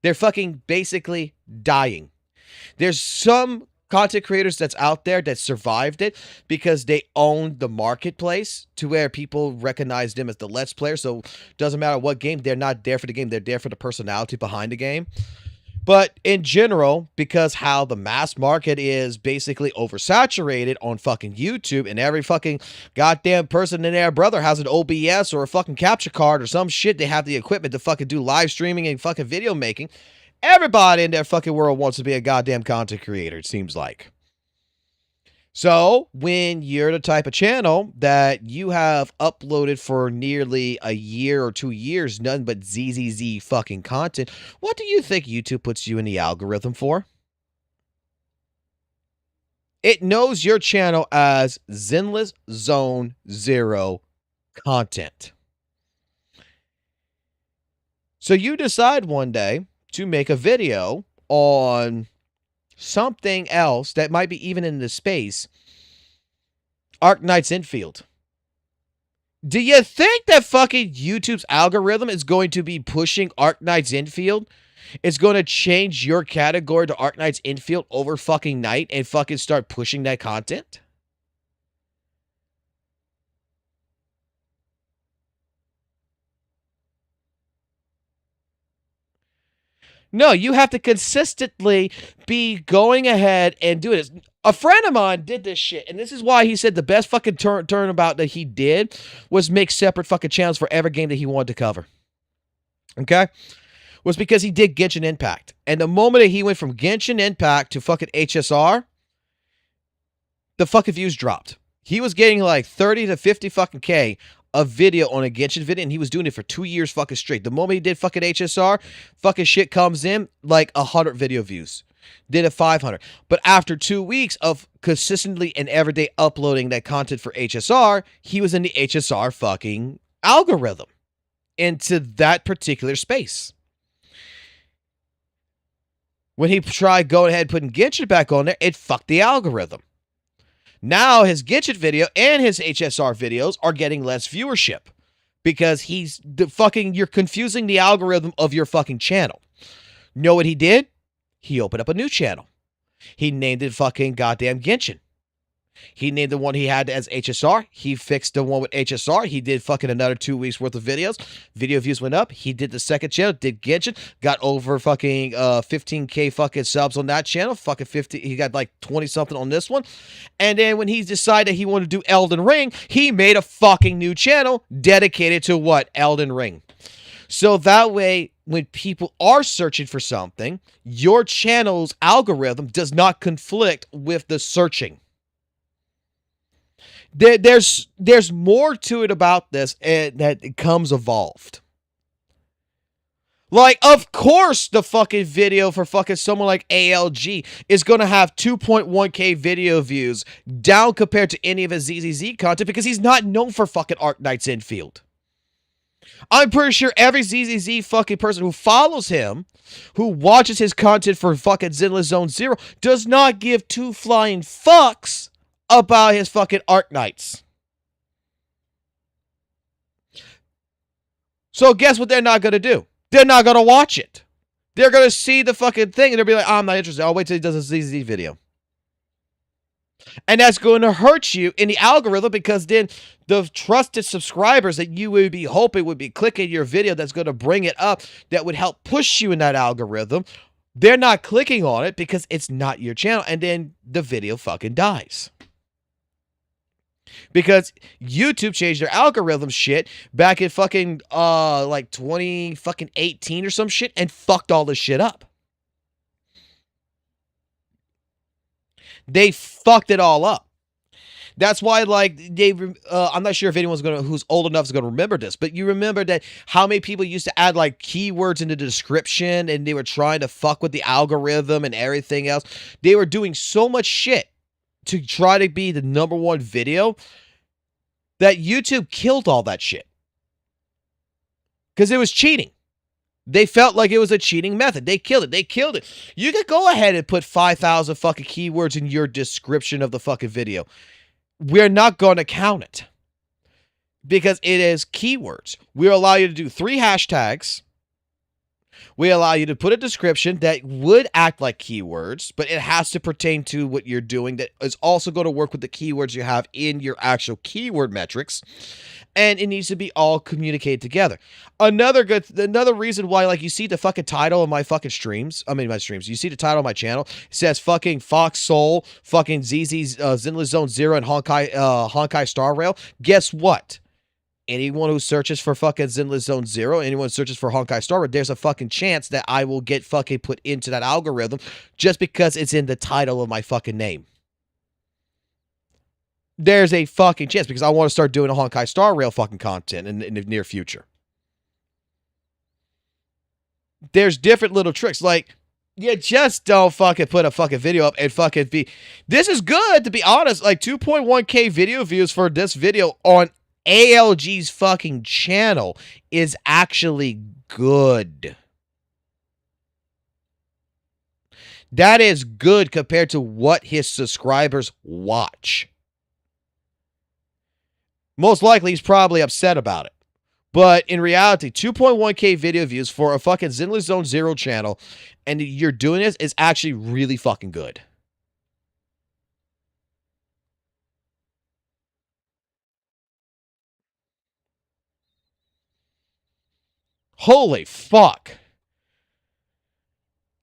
They're fucking basically dying. There's some content creators that's out there that survived it because they owned the marketplace to where people recognize them as the Let's Player. So doesn't matter what game, they're not there for the game. They're there for the personality behind the game. But in general, because how the mass market is basically oversaturated on fucking YouTube, and every fucking goddamn person and their brother has an OBS or a fucking capture card or some shit, they have the equipment to fucking do live streaming and fucking video making. Everybody in their fucking world wants to be a goddamn content creator, it seems like. So, when you're the type of channel that you have uploaded for nearly a year or 2 years, none but ZZZ fucking content, what do you think YouTube puts you in the algorithm for? It knows your channel as Zenless Zone Zero content. So you decide one day to make a video on something else that might be even in the space. Arknight's Infield. Do you think that fucking YouTube's algorithm is going to be pushing Arknight's Infield? It's going to change your category to Arknight's Infield over fucking night and fucking start pushing that content? No, you have to consistently be going ahead and doing this. A friend of mine did this shit, and this is why he said the best fucking turnabout that he did was make separate fucking channels for every game that he wanted to cover. Okay? Was because he did Genshin Impact. And the moment that he went from Genshin Impact to fucking HSR, the fucking views dropped. He was getting like 30 to 50 fucking K a video on a Genshin video, and he was doing it for 2 years fucking straight. The moment he did fucking HSR, fucking shit comes in like 100 video views. Did it 500. But after 2 weeks of consistently and everyday uploading that content for HSR, he was in the HSR fucking algorithm into that particular space. When he tried going ahead and putting Genshin back on there, it fucked the algorithm. Now his Genshin video and his HSR videos are getting less viewership because you're confusing the algorithm of your fucking channel. You know what he did? He opened up a new channel. He named it fucking goddamn Genshin. He named the one he had as HSR. He fixed the one with HSR. He did fucking another 2 weeks worth of videos. Video views went up. He did the second channel, did Genshin, got over fucking 15K fucking subs on that channel. Fucking 50. He got like 20 something on this one. And then when he decided he wanted to do Elden Ring, he made a fucking new channel dedicated to what? Elden Ring. So that way, when people are searching for something, your channel's algorithm does not conflict with the searching. There's more to it about this that it comes evolved. Like, of course, the fucking video for fucking someone like ALG is going to have 2.1K video views down compared to any of his ZZZ content because he's not known for fucking Arknight's Infield. I'm pretty sure every ZZZ fucking person who follows him, who watches his content for fucking Zenless Zone Zero, does not give two flying fucks about his fucking Arknights. So guess what they're not going to do? They're not going to watch it. They're going to see the fucking thing and they'll be like, I'm not interested. I'll wait till he does a ZZ video. And that's going to hurt you in the algorithm because then the trusted subscribers that you would be hoping would be clicking your video that's going to bring it up, that would help push you in that algorithm, they're not clicking on it because it's not your channel. And then the video fucking dies. Because YouTube changed their algorithm shit back in fucking like 2018 or some shit and fucked all this shit up. They fucked it all up. That's why, like, I'm not sure if anyone's who's old enough is gonna remember this, but you remember that how many people used to add like keywords into the description and they were trying to fuck with the algorithm and everything else. They were doing so much shit to try to be the #1 video that YouTube killed all that shit because it was cheating. They felt like it was a cheating method. They killed it. They killed it. You could go ahead and put 5,000 fucking keywords in your description of the fucking video. We're not going to count it because it is keywords. We allow you to do 3 hashtags. We allow you to put a description that would act like keywords, but it has to pertain to what you're doing. That is also going to work with the keywords you have in your actual keyword metrics. And it needs to be all communicated together. Another reason why, like, you see the fucking title of my fucking streams. I mean, my streams. You see the title of my channel. It says fucking Fox Soul, fucking ZZ, Zenless Zone Zero, and Honkai Star Rail. Guess what? Anyone who searches for fucking Zenless Zone Zero, anyone who searches for Honkai Star Rail, there's a fucking chance that I will get fucking put into that algorithm just because it's in the title of my fucking name. There's a fucking chance because I want to start doing a Honkai Star Rail fucking content in the near future. There's different little tricks. Like, you just don't fucking put a fucking video up and fucking be... This is good, to be honest. Like, 2.1K video views for this video on ALG's fucking channel is actually good. That is good compared to what his subscribers watch. Most likely, he's probably upset about it. But in reality, 2.1K video views for a fucking Zenless Zone Zero channel, and you're doing this, is actually really fucking good. Holy fuck.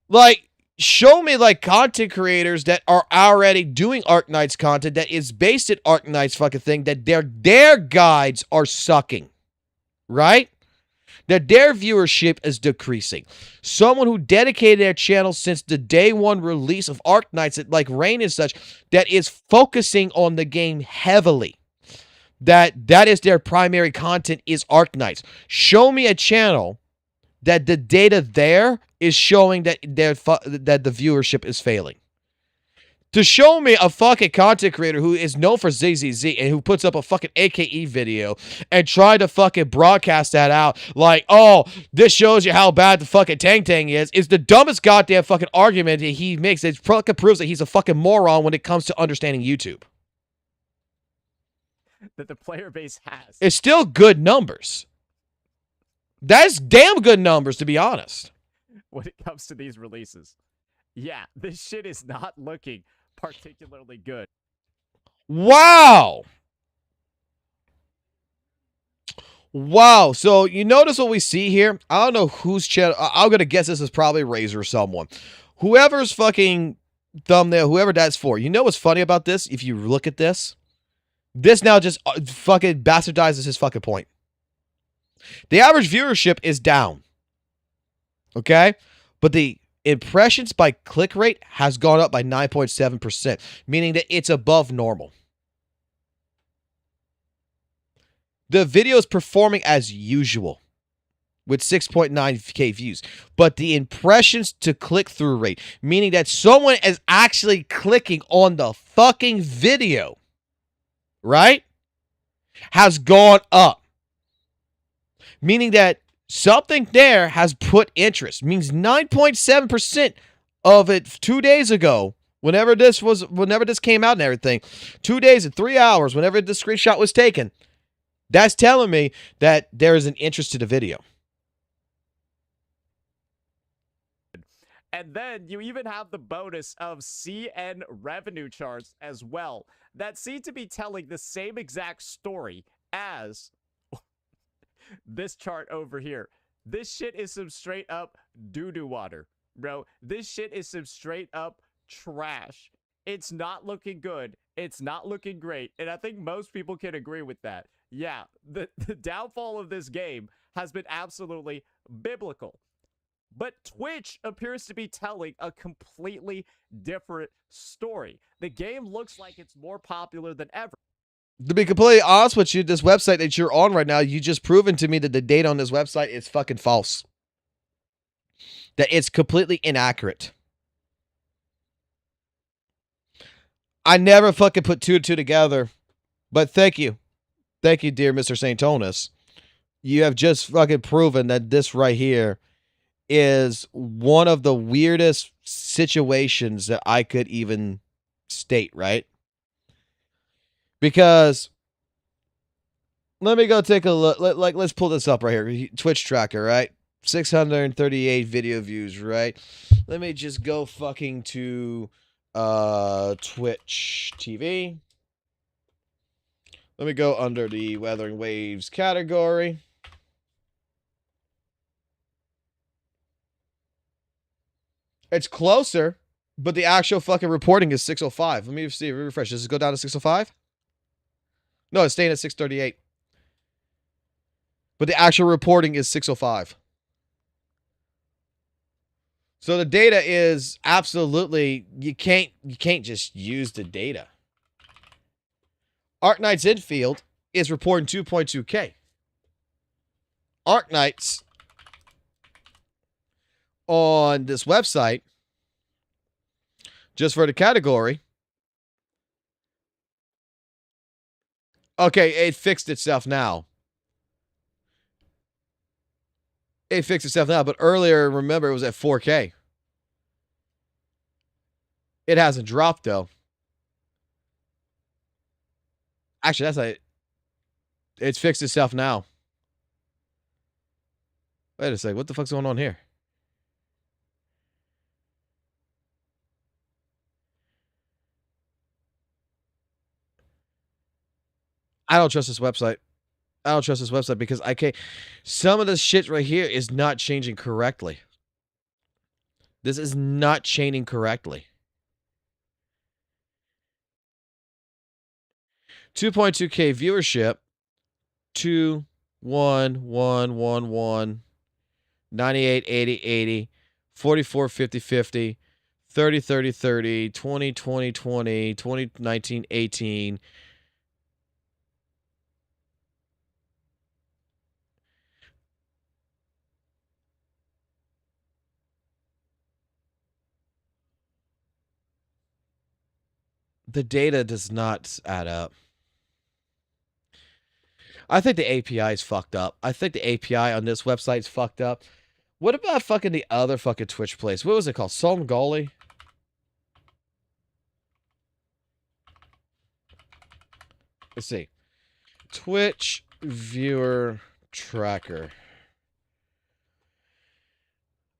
Like, show me, like, content creators that are already doing Arknight's content that is based at Arknight's fucking thing, that their guides are sucking. Right? That their viewership is decreasing. Someone who dedicated their channel since the day one release of Arknights, like Rain and such, that is focusing on the game heavily. That is their primary content is Arknights. Show me a channel that the data there is showing that that the viewership is failing. To show me a fucking content creator who is known for ZZZ and who puts up a fucking AKE video and try to fucking broadcast that out like, oh, this shows you how bad the fucking Tang Tang is the dumbest goddamn fucking argument that he makes. It fucking proves that he's a fucking moron when it comes to understanding YouTube. That the player base has. It's still good numbers. That's damn good numbers, to be honest. When it comes to these releases. Yeah, this shit is not looking particularly good. Wow. Wow. So you notice what we see here? I don't know whose channel. I'm going to guess this is probably Razor or someone. Whoever's fucking thumbnail, whoever that's for. You know what's funny about this? If you look at this, this now just fucking bastardizes his fucking point. The average viewership is down. Okay? But the impressions by click rate has gone up by 9.7%, meaning that it's above normal. The video is performing as usual with 6.9K views, but the impressions to click-through rate, meaning that someone is actually clicking on the fucking video, right, has gone up, meaning that something there has put interest. Means 9.7% of it 2 days ago, whenever this came out and everything, 2 days and 3 hours, whenever this screenshot was taken, that's telling me that there is an interest to the video. And then you even have the bonus of CN revenue charts as well that seem to be telling the same exact story as this chart over here. This shit is some straight up doo-doo water, bro. This shit is some straight up trash. It's not looking good. It's not looking great. And I think most people can agree with that. Yeah, the downfall of this game has been absolutely biblical. But Twitch appears to be telling a completely different story. The game looks like it's more popular than ever. To be completely honest with you, this website that you're on right now, you just proven to me that the data on this website is fucking false. That it's completely inaccurate. I never fucking put two and two together. But thank you. Thank you, dear Mr. St. Tonus. You have just fucking proven that this right here is one of the weirdest situations that I could even state, right? Because let me go take a look. Let's pull this up right here. Twitch tracker, right? 638 video views, right? Let me just go fucking to Twitch TV. Let me go under the Weathering Waves category. It's closer, but the actual fucking reporting is 605. Let me see. Refresh. Does it go down to 605? No, it's staying at 638. But the actual reporting is 605. So the data is absolutely, you can't just use the data. Arknight's infield is reporting 2.2K. Arknights on this website, just for the category, Okay, it fixed itself now. It fixed itself now, but earlier, remember, it was at 4K. It hasn't dropped, though. Actually, that's like... It's fixed itself now. Wait a sec. What the fuck's going on here? I don't trust this website. I don't trust this website because I can't... Some of this shit right here is not changing correctly. This is not chaining correctly. 2.2K viewership. 2, 1, 1, 1, 1, 98, 80, 80, 44, 50, 50, 30, 30, 30, 20, 20, 20, 20, 19, 18. The data does not add up. I think the API is fucked up. I think the API on this website is fucked up. What about fucking the other fucking Twitch place? What was it called? Somgali? Let's see. Twitch viewer tracker.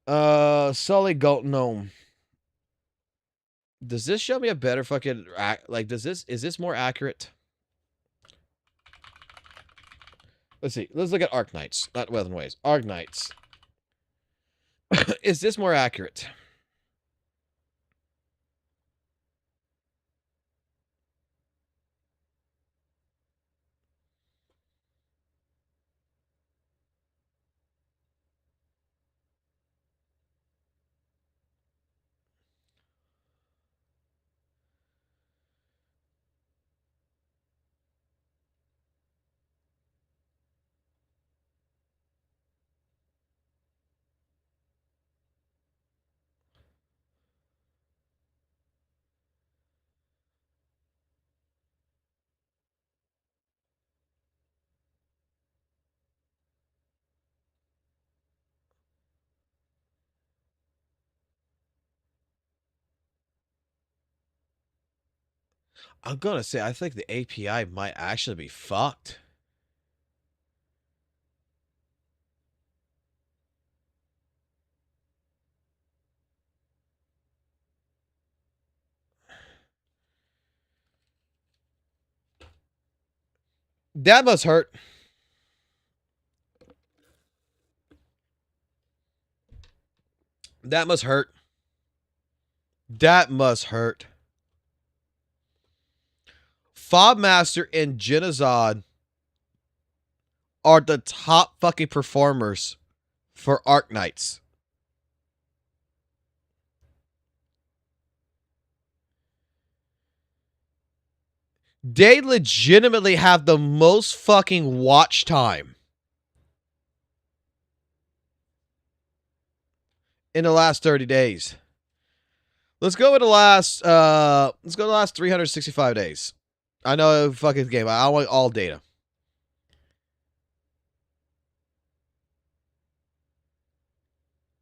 Sully Gnome. Does this show me a better fucking... Like, is this more accurate? Let's see. Let's look at Arc Knights. Not Weather Waves. Arc Knights. Is this more accurate? I'm gonna say I think the API might actually be fucked. That must hurt. That must hurt. That must hurt. Fobmaster and Genozod are the top fucking performers for Arc Knights. They legitimately have the most fucking watch time in the last 30 days. Let's go with the last 365 days. I know fucking game. I want all data.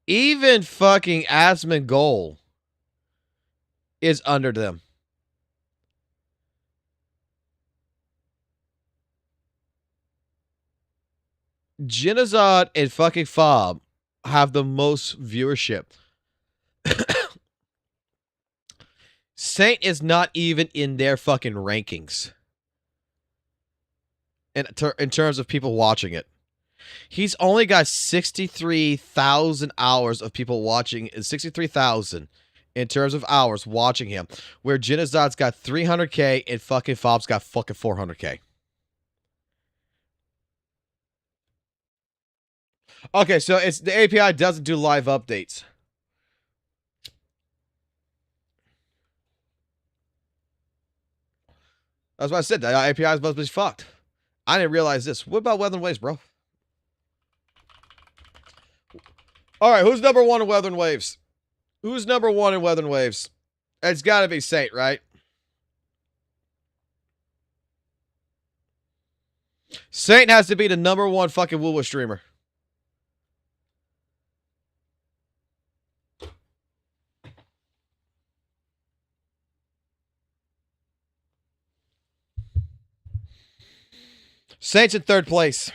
Even fucking Asmongold is under them. Genozod and fucking Fob have the most viewership. Saint is not even in their fucking rankings in terms of people watching it. He's only got 63,000 hours of people watching, 63,000 in terms of hours watching him, where Genozod's got 300K and fucking Fob's got fucking 400K. Okay, so it's the API doesn't do live updates. That's what I said. The API is supposed to be fucked. I didn't realize this. What about Weather and Waves, bro? All right, who's number one in Weather and Waves? Who's number one in Weather and Waves? It's got to be Saint, right? Saint has to be the #1 fucking WUWA streamer. Saint's in 3rd place.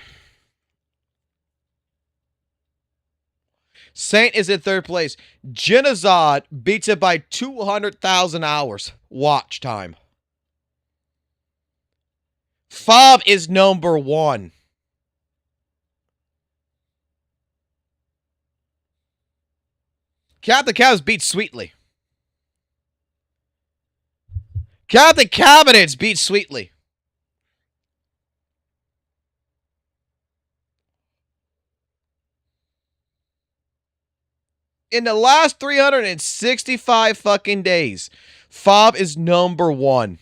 Saint is in 3rd place. Genozod beats it by 200,000 hours watch time. Fob is #1. Captain Cabs beats Sweetly. Captain Cabinets beats Sweetly. In the last 365 fucking days, Fob is #1.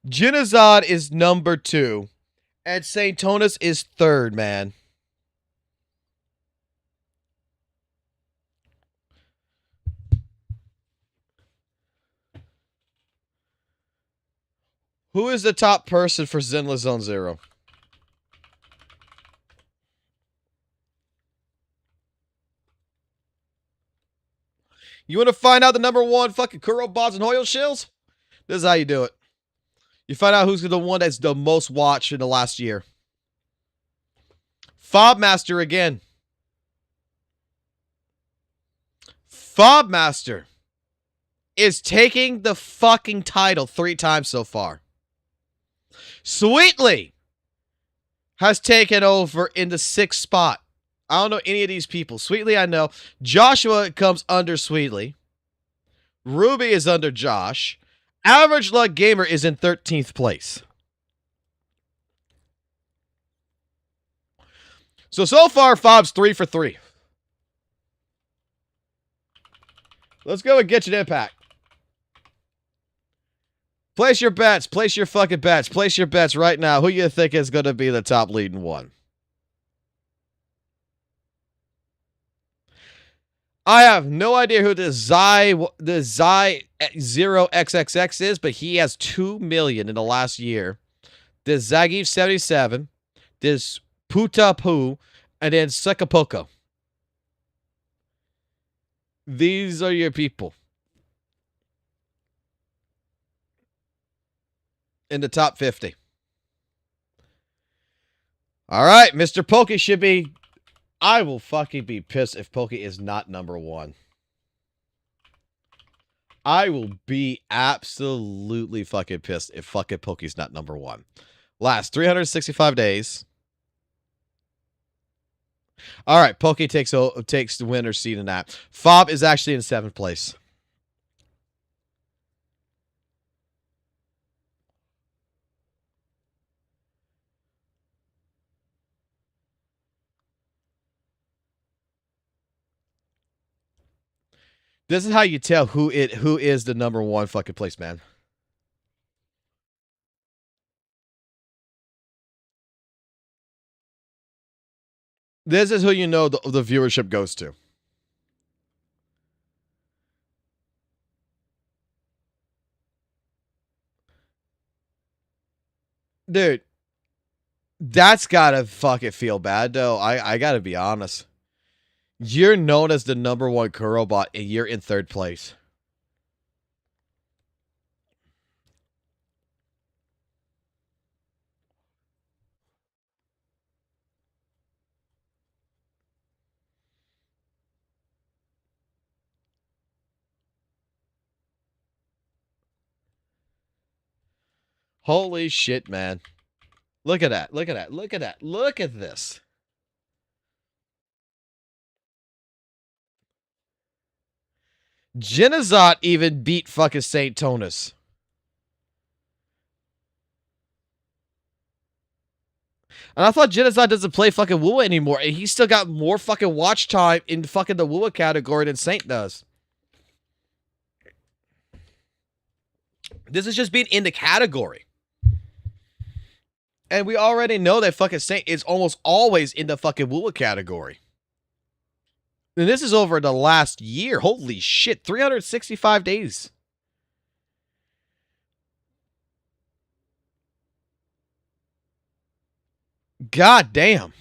Genozod is #2. And St. Tonis is 3rd, man. Who is the top person for Zenless Zone Zero? You want to find out the #1 fucking Kuro bots and Hoyle shills? This is how you do it. You find out who's the one that's the most watched in the last year. Fobmaster again. Fobmaster is taking the fucking title 3 times so far. Sweetly has taken over in the 6th spot. I don't know any of these people. Sweetly, I know. Joshua comes under Sweetly. Ruby is under Josh. Average Luck Gamer is in 13th place. So far, Fob's 3 for 3. Let's go and get an impact. Place your bets. Place your fucking bets. Place your bets right now. Who you think is going to be the top leading one? I have no idea who the Zai 0XXX is, but he has 2 million in the last year. There's Zagiv 77, there's Puta Poo, and then Sekapoko. These are your people. In the top 50. All right, Mr. Pokey should be... I will fucking be pissed if Pokey is not #1. I will be absolutely fucking pissed if fucking Pokey's not #1. Last 365 days. All right, Pokey takes the winner's seat in that. Fob is actually in 7th place. This is how you tell who is the #1 fucking place, man. This is who you know the viewership goes to. Dude, that's gotta fucking feel bad, though. I gotta be honest. You're known as the #1 Kurobot, and you're in 3rd place. Holy shit, man. Look at that. Look at that. Look at that. Look at this. Genozot even beat fucking St. Tonis. And I thought Genozot doesn't play fucking WUWA anymore, and he's still got more fucking watch time in fucking the WUWA category than Saint does. This is just being in the category. And we already know that fucking Saint is almost always in the fucking WUWA category. And this is over the last year. Holy shit, 365 days. God damn.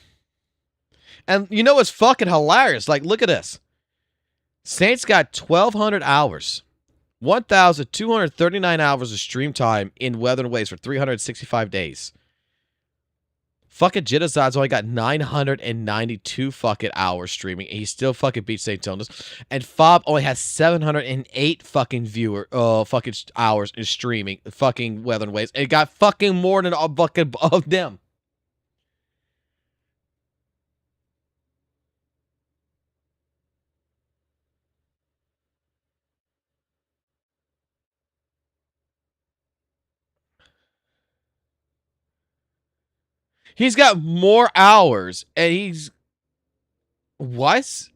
And you know what's fucking hilarious? Like, look at this. Saints got 1,200 hours. 1,239 hours of stream time in Weather and Waves for 365 days. Fucking Jittazad's only got 992 fucking hours streaming, and he still fucking beats St. Jonas. And Fob only has 708 fucking fucking hours in streaming fucking Weather and Waves. And it got fucking more than all fucking of them. He's got more hours, and he's what?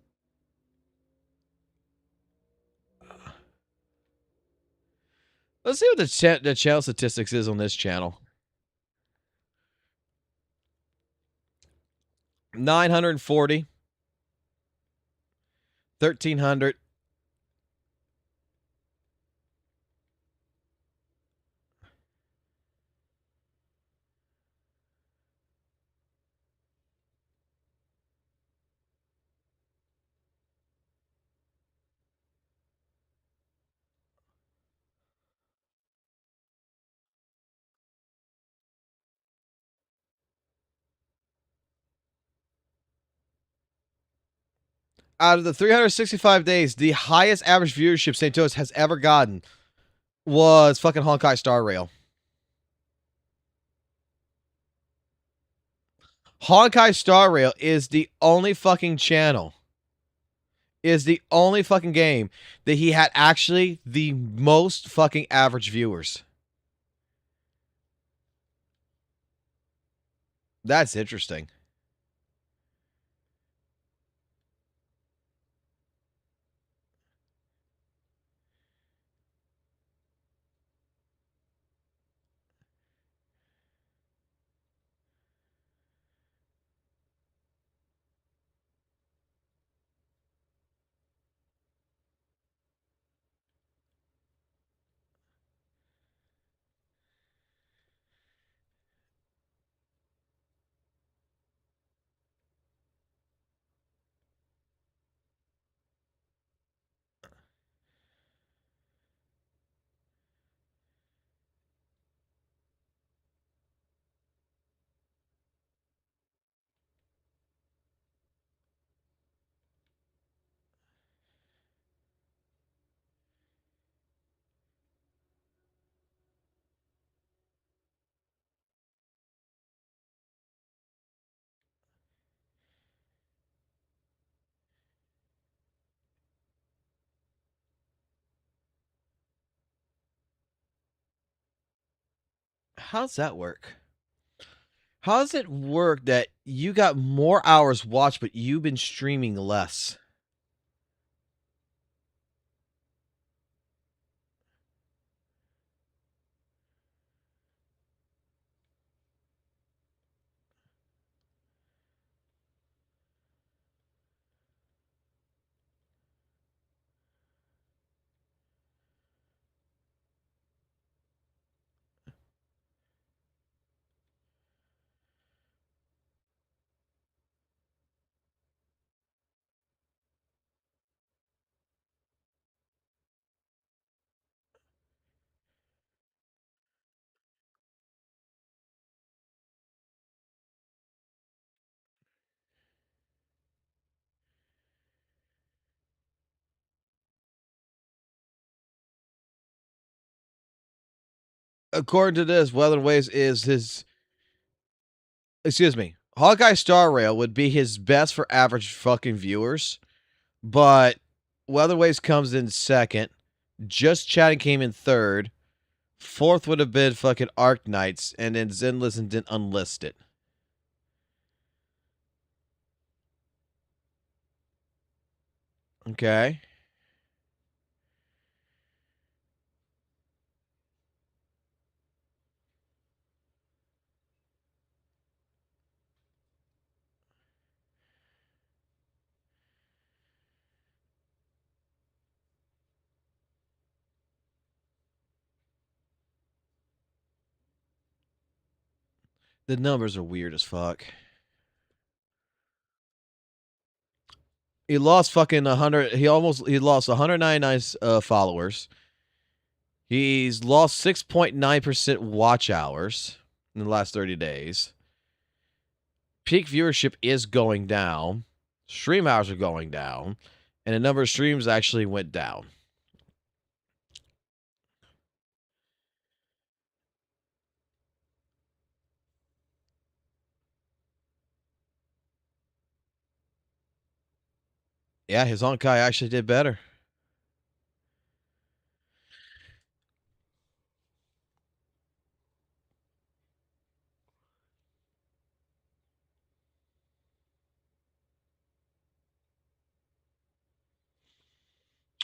Let's see what the channel statistics is on this channel. 940, 1,300. Out of the 365 days, the highest average viewership St. Joe's has ever gotten was fucking Honkai Star Rail. Honkai Star Rail is the only fucking channel, is the only fucking game that he had actually the most fucking average viewers. That's interesting. How does that work? How does it work that you got more hours watched, but you've been streaming less? According to this, Weather and Waves is his. Excuse me. Hawkeye Star Rail would be his best for average fucking viewers, but Weather Waves comes in second. Just Chatting came in third. Fourth would have been fucking Arc Knights, and then Zenless and didn't unlist it. Okay. The numbers are weird as fuck. He lost fucking 100. He lost 199 followers. He's lost 6.9% watch hours in the last 30 days. Peak viewership is going down. Stream hours are going down. And the number of streams actually went down. Yeah, his Honkai actually did better.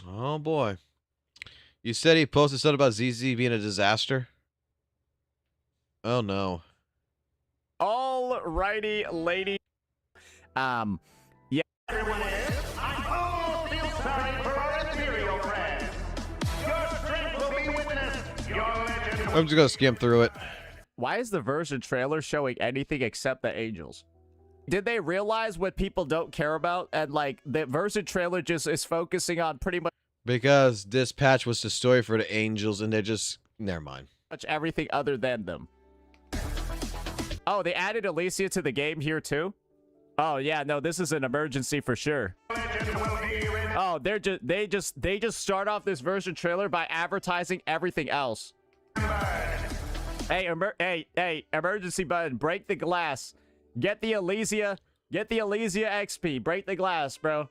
Oh boy. You said he posted something about ZZ being a disaster? Oh no. Alrighty, lady. Yeah. Everyone is. I almost feel sorry for our ethereal friends. Your strength will be witnessed. Your legend. I'm just gonna skim through it. Why is the version trailer showing anything except the angels? Did they realize what people don't care about? And like the version trailer just is focusing on pretty Because this patch was the story for the angels and they're just never mind. much everything other than them. Oh, they added Alicia to the game here too? Oh yeah, no, this is an emergency for sure. Oh, they just start off this version trailer by advertising everything else. Hey, emergency button, break the glass. Get the Elysia XP. Break the glass, bro.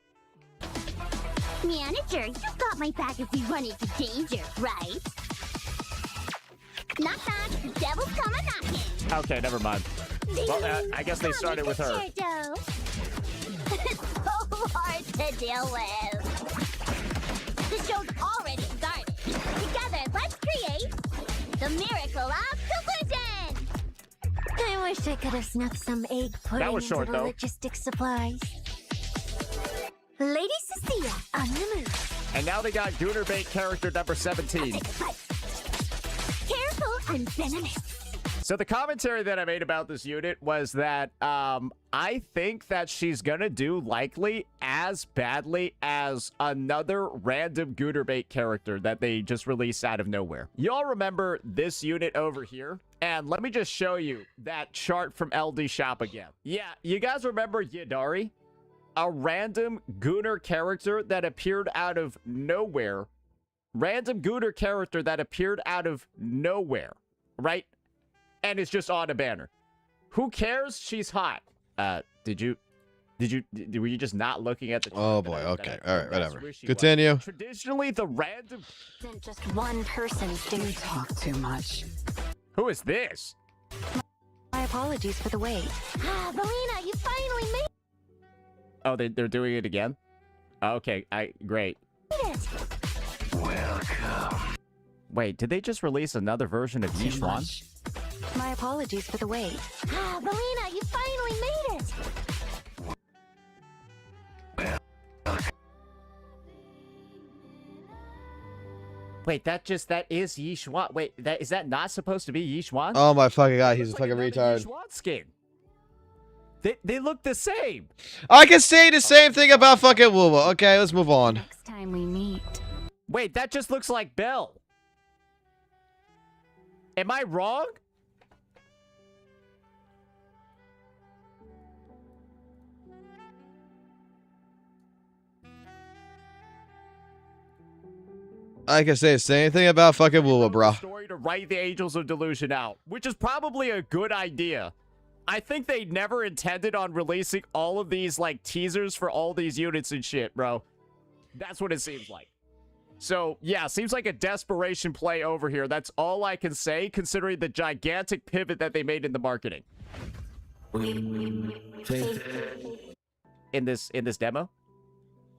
Manager, you've got my back if we run into danger, right? Knock knock, the devil's coming knocking. Okay, never mind. Well, I guess they started with her. It's so hard to deal with. The show's already started. Together, let's create the miracle of collision. I wish I could have snuck some egg pudding was short, into the though. logistic supplies. Lady Cecilia on the move. And now they got Goonerbait character number 17. Careful and venomous. So the commentary that I made about this unit was that I think that she's gonna do likely as badly as another random Goonerbait character that they just released out of nowhere. Y'all remember this unit over here? And let me just show you that chart from LDSHOP again. Yeah, you guys remember Yadari? A random Gooner character that appeared out of nowhere. Random Gooner character that appeared out of nowhere, right? And it's just on a banner. Who cares? She's hot. Were you just not looking at the chart? Oh boy, okay. All right, whatever. Continue. Traditionally, the random Isn't just one person's duty. Talk too much. Who is this? My apologies for the wait. Ah, Belina, you finally made Oh, they're doing it again? Okay, great. it. Welcome. Wait, did they just release another version of Yishuan? My apologies for the wait. Ah, Belina, you finally made it. Wait, that is Yishuan. Wait, is that not supposed to be Yishuan? Oh my fucking god, he's a Looks fucking like another retard. Yishuan skin. They look the same. I can say the same thing about fucking WUWA. Okay, let's move on. Next time we meet. Wait, that just looks like Belle. Am I wrong? I can say the same thing about fucking WUWA, bro. Story to write the Angels of Delusion out, which is probably a good idea. I think they never intended on releasing all of these like teasers for all these units and shit, bro. That's what it seems like. So, yeah, seems like a desperation play over here. That's all I can say, considering the gigantic pivot that they made in the marketing. In this demo?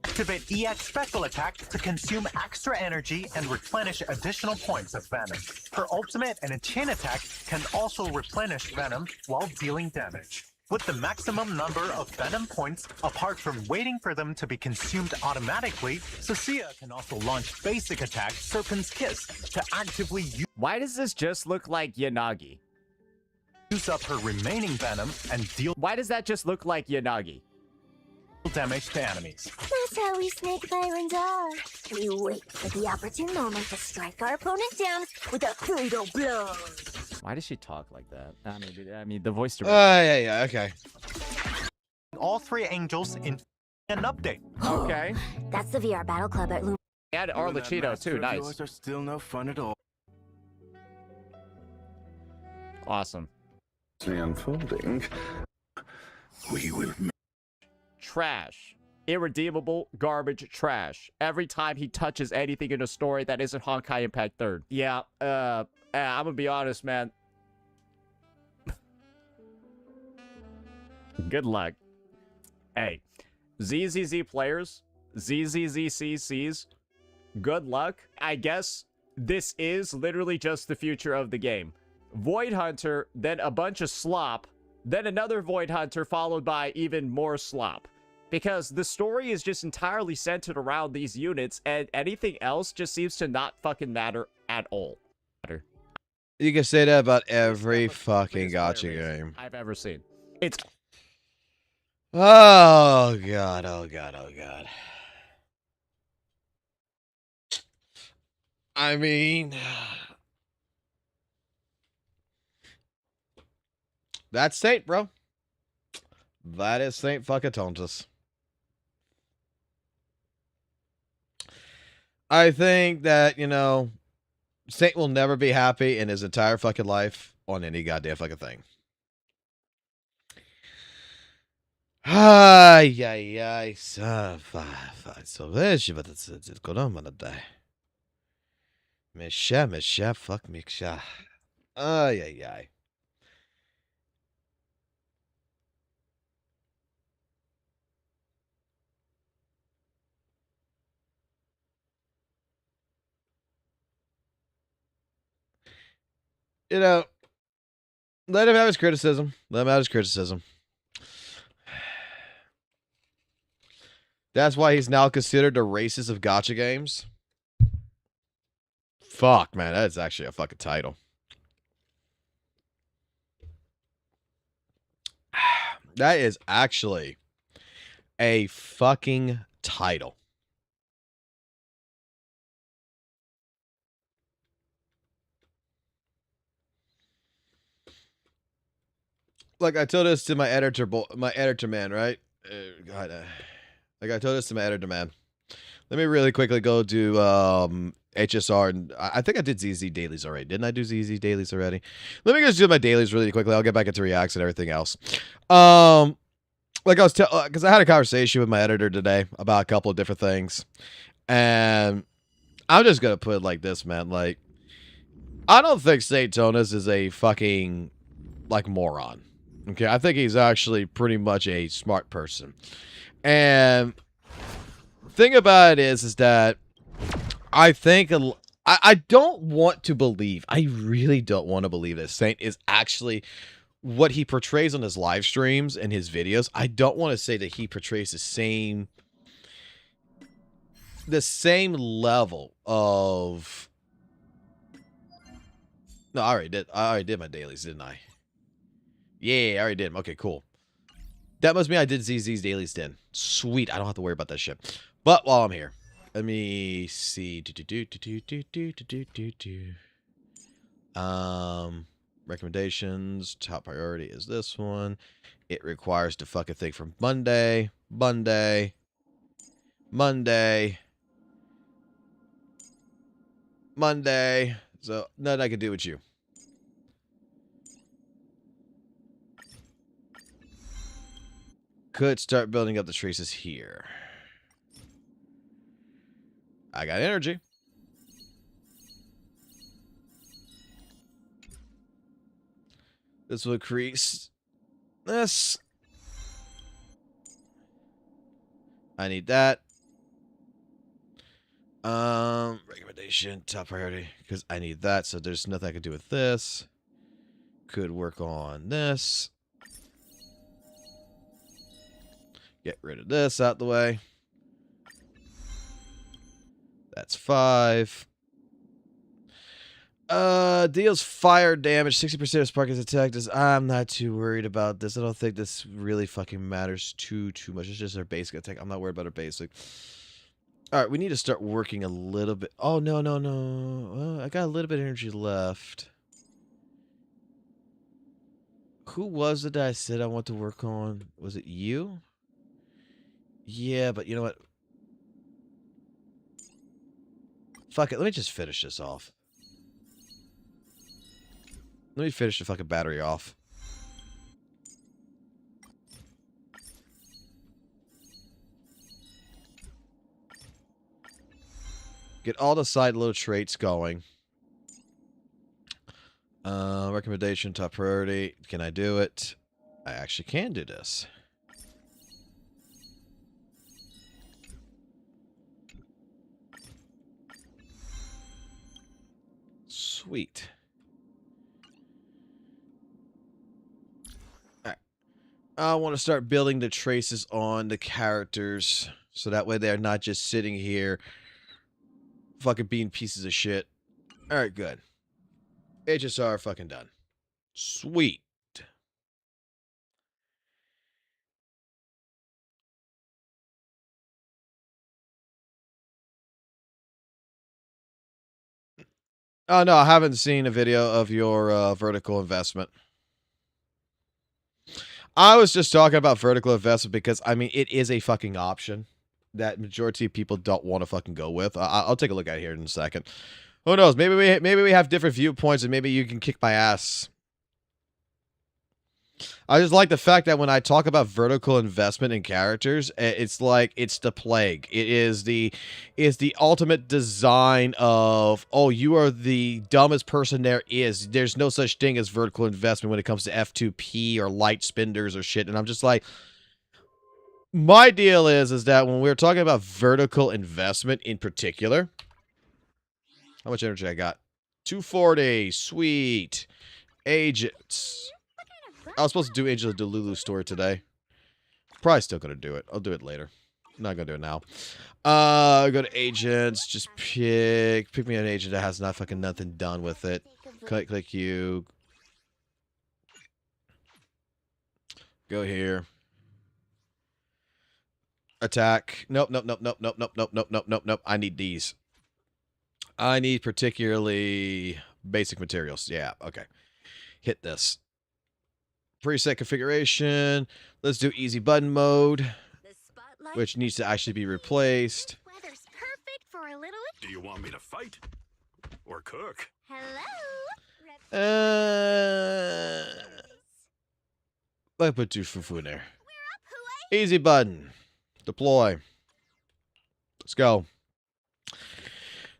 Activate EX Special Attack to consume extra energy and replenish additional points of Venom. Her ultimate and a chain attack can also replenish Venom while dealing damage. With the maximum number of Venom points, apart from waiting for them to be consumed automatically, Cecilia can also launch basic attack Serpent's Kiss to actively use. Why does this just look like Yanagi? use up her remaining venom and deal Why does that just look like Yanagi? damage to enemies. That's how we snake byronds are. We wait for the opportune moment to strike our opponent down with a fatal blow. Why does she talk like that? I mean, the voice director. Yeah, okay. All 3 angels in an update. Okay. That's the VR Battle Club at Loom. And Arlecchino too, nice. Yours are still no fun at all. Awesome. Unfolding. We will. Trash. Irredeemable, garbage, trash. Every time he touches anything in a story that isn't Honkai Impact 3rd. Yeah, I'm gonna be honest, man. Good luck. Hey, ZZZ players, ZZZCCs, good luck. I guess this is literally just the future of the game. Void Hunter, then a bunch of slop, then another Void Hunter followed by even more slop. Because the story is just entirely centered around these units, and anything else just seems to not fucking matter at all. You can say that about every fucking gacha game I've ever seen. It's... Oh, God, oh, God, oh, God. I mean... That's Saint, bro. That is Saint fucking Tontus. I think that, you know, Saint will never be happy in his entire fucking life on any goddamn fucking thing. Ay, ay, ay, so wiesz, what it's going on today. Misha, fuck Misha. Ay, ay, ay. You know, let him have his criticism. Let him have his criticism. That's why he's now considered the racist of gacha games. Fuck, man. That's actually a fucking title. That is actually a fucking title. Like I told this to my editor man, right? God, like I told this to my editor man. Let me really quickly go do HSR, and I think I did ZZ dailies already. Didn't I do ZZ dailies already? Let me just do my dailies really quickly. I'll get back into reacts and everything else. Like I was because I had a conversation with my editor today about a couple of different things, and I'm just gonna put it like this, man. Like, I don't think Saint Tonus is a fucking like moron. Okay, I think he's actually pretty much a smart person. And thing about it is that I think I don't want to believe. I really don't want to believe that Saint is actually what he portrays on his live streams and his videos. I don't want to say that he portrays the same level of. No, I already did my dailies, didn't I? Yeah, I already did them. Okay, cool. That must mean I did ZZ's dailies then. Sweet, I don't have to worry about that shit. But while I'm here, let me see. Recommendations. Top priority is this one. It requires to fucking think from Monday. So nothing I can do with you. Could start building up the traces here. I got energy. This will increase this. I need that. Recommendation, top priority, because I need that, so there's nothing I can do with this. Could work on this. Get rid of this out the way. That's 5. Deals fire damage. 60% of Sparky's attack does. I'm not too worried about this. I don't think this really fucking matters too much. It's just her basic attack. I'm not worried about her basic. All right, we need to start working a little bit. Oh, no. I got a little bit of energy left. Who was it that I said I want to work on? Was it you? Yeah, but you know what? Fuck it. Let me just finish this off. Let me finish the fucking battery off. Get all the side little traits going. Recommendation, top priority. Can I do it? I actually can do this. Sweet. Alright. I want to start building the traces on the characters. So that way they're not just sitting here fucking being pieces of shit. Alright, good. HSR fucking done. Sweet. Oh, no, I haven't seen a video of your vertical investment. I was just talking about vertical investment because, I mean, it is a fucking option that majority of people don't want to fucking go with. I'll take a look at it here in a second. Who knows? Maybe we have different viewpoints and maybe you can kick my ass. I just like the fact that when I talk about vertical investment in characters, it's like it's the plague. It is the ultimate design of, oh, you are the dumbest person there is. There's no such thing as vertical investment when it comes to F2P or light spenders or shit. And I'm just like, my deal is that when we're talking about vertical investment in particular, how much energy I got? 240. Sweet. Agents. I was supposed to do Angel of Delulu story today. Probably still gonna do it. I'll do it later. I'm not gonna do it now. Go to agents. Just pick me an agent that has not fucking nothing done with it. Click you. Go here. Attack. Nope. I need these. I need particularly basic materials. Yeah, okay. Hit this. Preset configuration. Let's do easy button mode, which needs to actually be replaced. Weather's perfect for a little. Do you want me to fight? Or cook? Hello. Let me put two fufu in there. Easy button. Deploy. Let's go.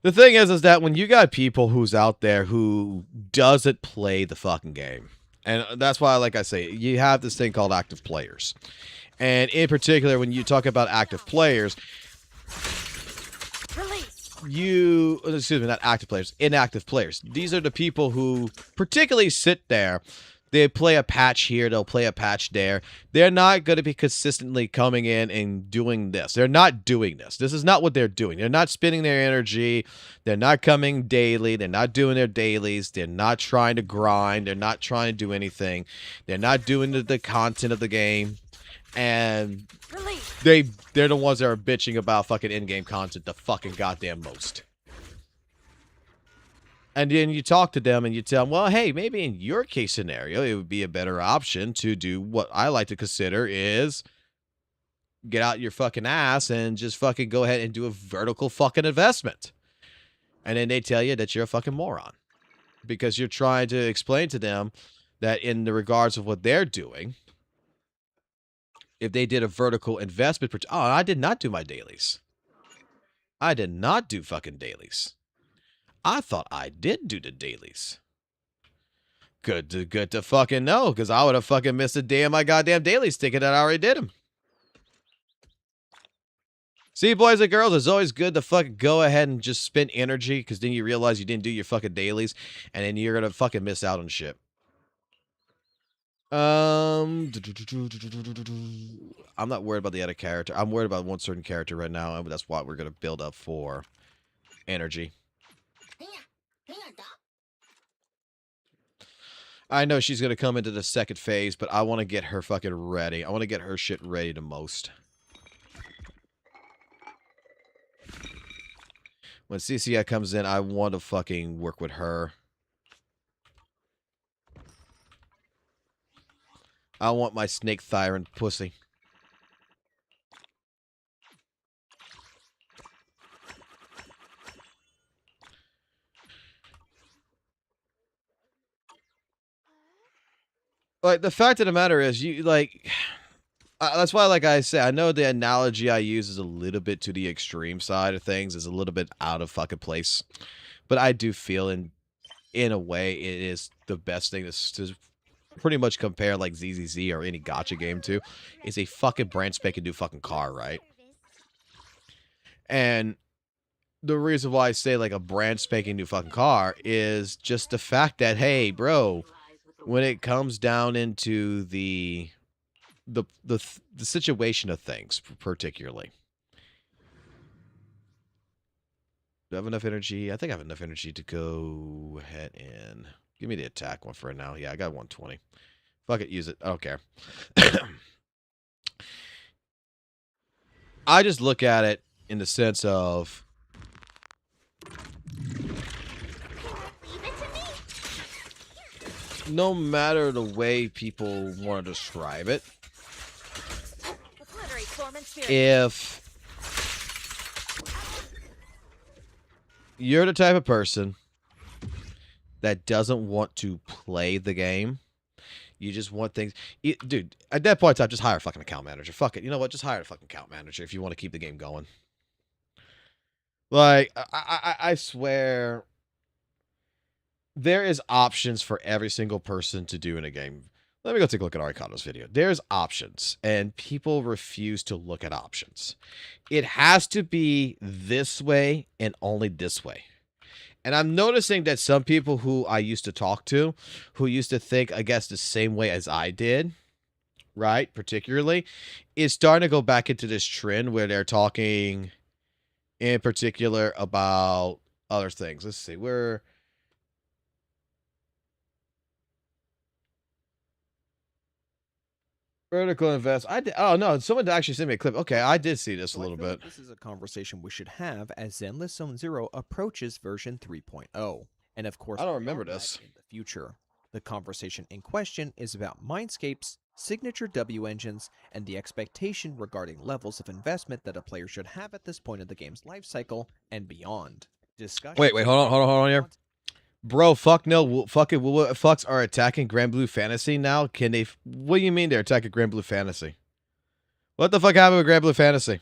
The thing is that when you got people who's out there who doesn't play the fucking game, and that's why, like I say, you have this thing called active players. And in particular, when you talk about active players, excuse me, not active players, inactive players. These are the people who particularly sit there. They play a patch here, they'll play a patch there. They're not going to be consistently coming in and doing this. They're not doing this. This is not what they're doing. They're not spending their energy. They're not coming daily. They're not doing their dailies. They're not trying to grind. They're not trying to do anything. They're not doing the content of the game. And they're the ones that are bitching about fucking in-game content the fucking goddamn most. And then you talk to them and you tell them, well, hey, maybe in your case scenario, it would be a better option to do what I like to consider is get out your fucking ass and just fucking go ahead and do a vertical fucking investment. And then they tell you that you're a fucking moron. Because you're trying to explain to them that in the regards of what they're doing, if they did a vertical investment, oh, I did not do my dailies. I did not do fucking dailies. I thought I did do the dailies. Good to fucking know, because I would have fucking missed a day of my goddamn dailies thinking that I already did them. See, boys and girls, it's always good to fucking go ahead and just spend energy, because then you realize you didn't do your fucking dailies, and then you're gonna fucking miss out on shit. I'm not worried about the other character. I'm worried about one certain character right now, and that's what we're gonna build up for energy. I know she's going to come into the second phase, but I want to get her fucking ready. I want to get her shit ready the most. When CCI comes in, I want to fucking work with her. I want my snake tyrant pussy. Like, the fact of the matter is, you, like... that's why, like I say, I know the analogy I use is a little bit to the extreme side of things. Is a little bit out of fucking place. But I do feel in a way it is the best thing to pretty much compare like ZZZ or any gacha game to. Is a fucking brand spanking new fucking car, right? And the reason why I say like a brand spanking new fucking car is just the fact that, hey, bro, when it comes down into the situation of things, particularly. Do I have enough energy? I think I have enough energy to go ahead and give me the attack one for now. Yeah, I got 120. Fuck it, use it. I don't care. I just look at it in the sense of no matter the way people want to describe it, if you're the type of person that doesn't want to play the game, you just want things... Dude, at that point in time, just hire a fucking account manager. Fuck it. You know what? Just hire a fucking account manager if you want to keep the game going. Like, I swear... There is options for every single person to do in a game. Let me go take a look at Arikado's video. There's options, and people refuse to look at options. It has to be this way and only this way. And I'm noticing that some people who I used to talk to, who used to think, I guess, the same way as I did, right, particularly, is starting to go back into this trend where they're talking in particular about other things. Let's see, where... Vertical invest. I did. Oh no! Someone actually sent me a clip. Okay, I did see this a little bit. This is a conversation we should have as Zenless Zone Zero approaches version 3.0, and of course, I don't remember this. In the future, the conversation in question is about mindscapes, signature W engines, and the expectation regarding levels of investment that a player should have at this point of the game's life cycle and beyond. Discussion. Wait, hold on here. Bro, fuck no. Fucking fucks are attacking Grand Blue Fantasy now. Can they? What do you mean they're attacking Grand Blue Fantasy? What the fuck happened with Grand Blue Fantasy?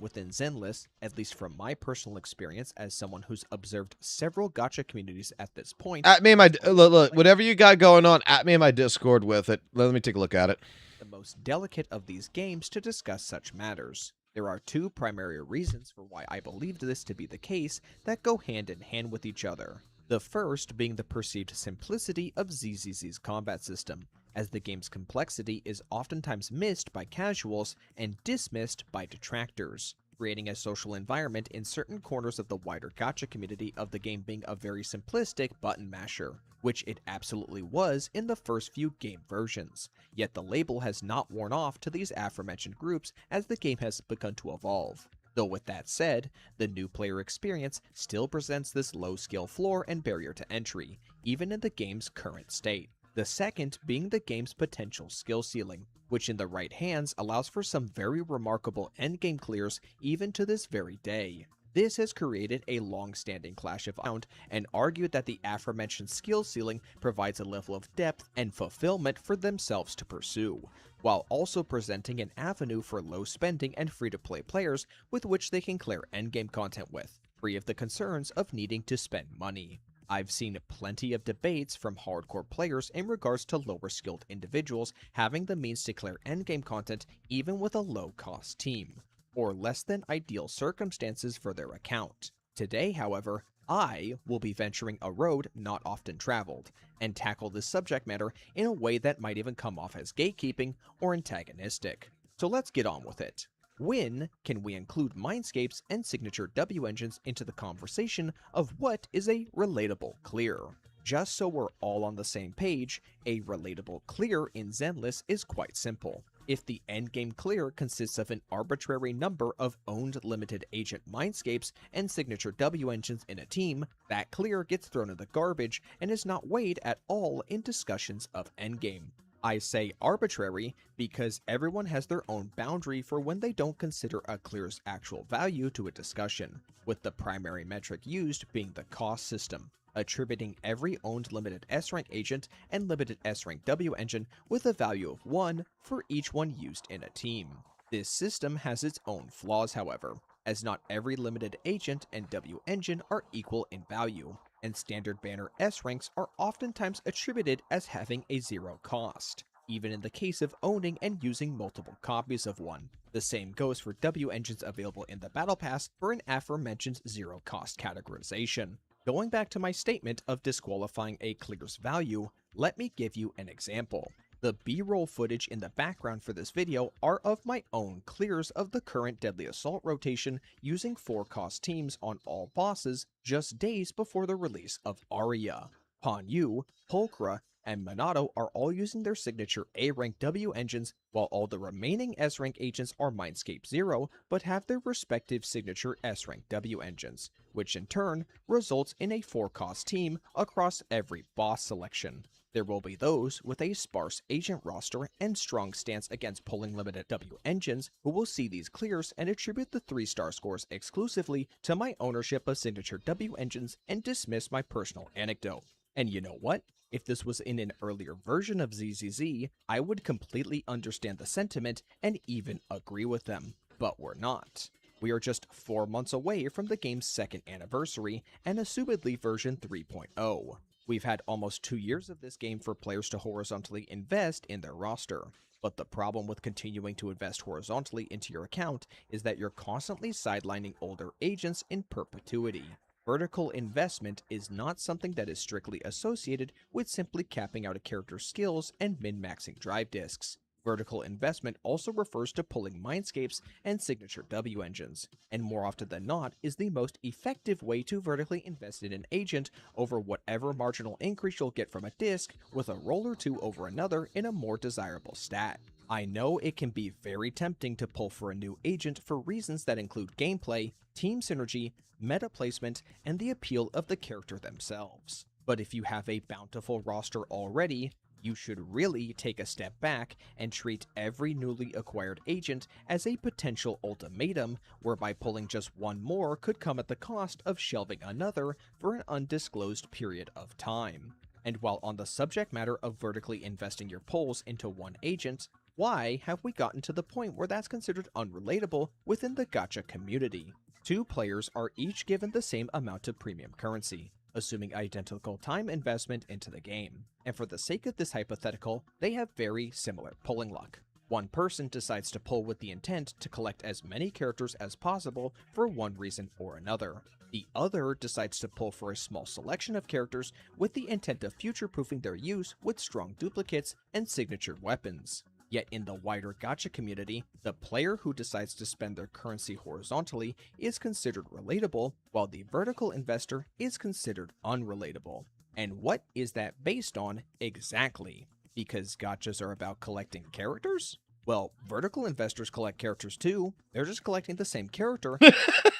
Within Zenless, at least from my personal experience as someone who's observed several gacha communities at this point. At me in my look, whatever you got going on, at me in my Discord with it. Let me take a look at it. The most delicate of these games to discuss such matters. There are two primary reasons for why I believed this to be the case that go hand in hand with each other. The first being the perceived simplicity of ZZZ's combat system, as the game's complexity is oftentimes missed by casuals and dismissed by detractors, creating a social environment in certain corners of the wider gacha community of the game being a very simplistic button masher, which it absolutely was in the first few game versions. Yet the label has not worn off to these aforementioned groups as the game has begun to evolve. Though with that said, the new player experience still presents this low skill floor and barrier to entry, even in the game's current state. The second being the game's potential skill ceiling, which in the right hands allows for some very remarkable endgame clears even to this very day. This has created a long-standing clash of sound and argued that the aforementioned skill ceiling provides a level of depth and fulfillment for themselves to pursue, while also presenting an avenue for low-spending and free-to-play players with which they can clear endgame content with, free of the concerns of needing to spend money. I've seen plenty of debates from hardcore players in regards to lower skilled individuals having the means to clear endgame content even with a low-cost team, or less than ideal circumstances for their account. Today, however, I will be venturing a road not often traveled, and tackle this subject matter in a way that might even come off as gatekeeping or antagonistic. So let's get on with it. When can we include Mindscapes and signature W engines into the conversation of what is a relatable clear? Just so we're all on the same page, a relatable clear in Zenless is quite simple. If the endgame clear consists of an arbitrary number of owned limited agent Mindscapes and signature W engines in a team, that clear gets thrown in the garbage and is not weighed at all in discussions of endgame. I say arbitrary because everyone has their own boundary for when they don't consider a clear's actual value to a discussion, with the primary metric used being the cost system, attributing every owned limited S-rank agent and limited S-rank W engine with a value of 1 for each one used in a team. This system has its own flaws, however, as not every limited agent and W engine are equal in value, and standard banner S ranks are oftentimes attributed as having a 0 cost, even in the case of owning and using multiple copies of one. The same goes for W engines available in the Battle Pass for an aforementioned 0 cost categorization. Going back to my statement of disqualifying a clear's value, let me give you an example. The B-roll footage in the background for this video are of my own clears of the current Deadly Assault rotation using 4-cost teams on all bosses just days before the release of Arya. Hanyu, Pulchra, and Minato are all using their signature A-rank W engines, while all the remaining S-rank agents are Mindscape 0 but have their respective signature S-rank W engines, which in turn results in a 4-cost team across every boss selection. There will be those with a sparse agent roster and strong stance against pulling limited W engines who will see these clears and attribute the 3-star scores exclusively to my ownership of signature W engines and dismiss my personal anecdote. And you know what? If this was in an earlier version of ZZZ, I would completely understand the sentiment and even agree with them. But we're not. We are just 4 months away from the game's 2nd anniversary and assumedly version 3.0. We've had almost 2 years of this game for players to horizontally invest in their roster. But the problem with continuing to invest horizontally into your account is that you're constantly sidelining older agents in perpetuity. Vertical investment is not something that is strictly associated with simply capping out a character's skills and min-maxing drive disks. Vertical investment also refers to pulling Mindscapes and signature W engines, and more often than not is the most effective way to vertically invest in an agent over whatever marginal increase you'll get from a disc with a roll or two over another in a more desirable stat. I know it can be very tempting to pull for a new agent for reasons that include gameplay, team synergy, meta placement, and the appeal of the character themselves. But if you have a bountiful roster already, you should really take a step back and treat every newly acquired agent as a potential ultimatum, whereby pulling just one more could come at the cost of shelving another for an undisclosed period of time. And while on the subject matter of vertically investing your pulls into one agent, why have we gotten to the point where that's considered unrelatable within the gacha community? 2 players are each given the same amount of premium currency, assuming identical time investment into the game. And for the sake of this hypothetical, they have very similar pulling luck. One person decides to pull with the intent to collect as many characters as possible for one reason or another. The other decides to pull for a small selection of characters with the intent of future-proofing their use with strong duplicates and signature weapons. Yet in the wider gacha community, the player who decides to spend their currency horizontally is considered relatable, while the vertical investor is considered unrelatable. And what is that based on exactly? Because gachas are about collecting characters? Well, vertical investors collect characters too, they're just collecting the same character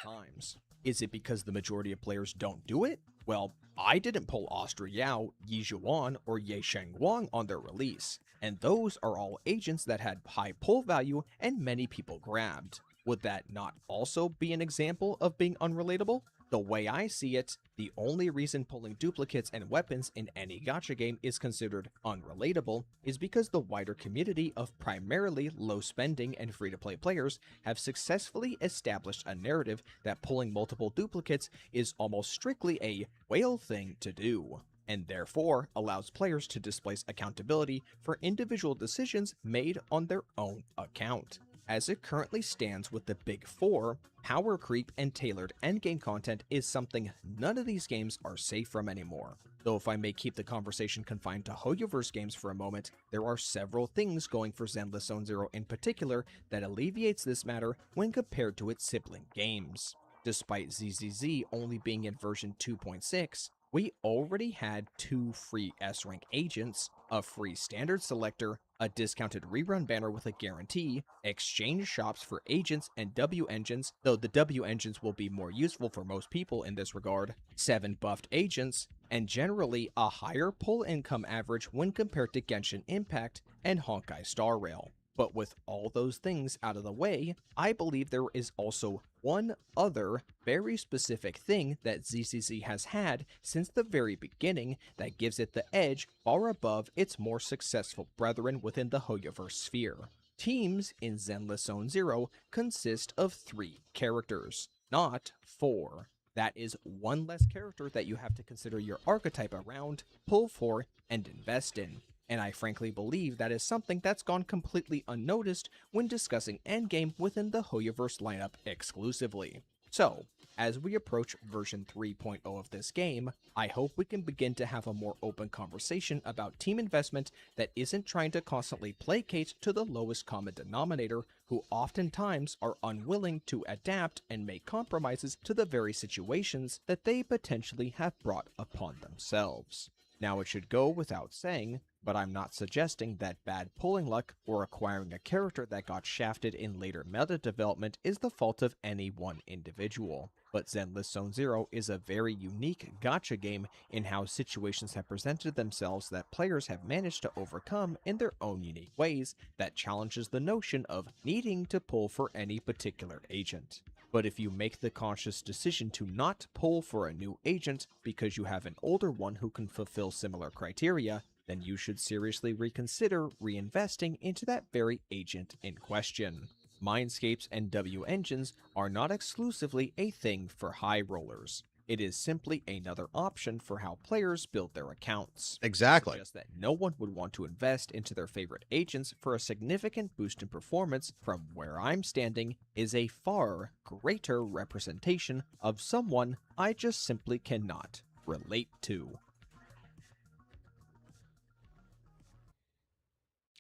times. Is it because the majority of players don't do it? Well, I didn't pull Astra Yao, Yi Zhuan, or Ye Shengguang on their release, and those are all agents that had high pull value and many people grabbed. Would that not also be an example of being unrelatable? The way I see it, the only reason pulling duplicates and weapons in any gacha game is considered unrelatable is because the wider community of primarily low-spending and free-to-play players have successfully established a narrative that pulling multiple duplicates is almost strictly a whale thing to do, and therefore allows players to displace accountability for individual decisions made on their own account. As it currently stands with the Big Four, power creep and tailored endgame content is something none of these games are safe from anymore. Though if I may keep the conversation confined to Hoyoverse games for a moment, there are several things going for Zenless Zone Zero in particular that alleviates this matter when compared to its sibling games. Despite ZZZ only being in version 2.6, we already had 2 free S-rank agents, a free standard selector, a discounted rerun banner with a guarantee, exchange shops for agents and W engines, though the W engines will be more useful for most people in this regard, 7 buffed agents, and generally a higher pull income average when compared to Genshin Impact and Honkai Star Rail. But with all those things out of the way, I believe there is also one other very specific thing that ZZZ has had since the very beginning that gives it the edge far above its more successful brethren within the Hoyoverse sphere. Teams in Zenless Zone Zero consist of 3 characters, not 4. That is 1 less character that you have to consider your archetype around, pull for, and invest in. And I frankly believe that is something that's gone completely unnoticed when discussing endgame within the Hoyoverse lineup exclusively. So, as we approach version 3.0 of this game, I hope we can begin to have a more open conversation about team investment that isn't trying to constantly placate to the lowest common denominator, who oftentimes are unwilling to adapt and make compromises to the very situations that they potentially have brought upon themselves. Now, it should go without saying, but I'm not suggesting that bad pulling luck or acquiring a character that got shafted in later meta development is the fault of any one individual. But Zenless Zone Zero is a very unique gacha game in how situations have presented themselves that players have managed to overcome in their own unique ways that challenges the notion of needing to pull for any particular agent. But if you make the conscious decision to not pull for a new agent because you have an older one who can fulfill similar criteria, then you should seriously reconsider reinvesting into that very agent in question. Mindscapes and W engines are not exclusively a thing for high rollers. It is simply another option for how players build their accounts. Exactly. Just that no one would want to invest into their favorite agents for a significant boost in performance from where I'm standing is a far greater representation of someone I just simply cannot relate to.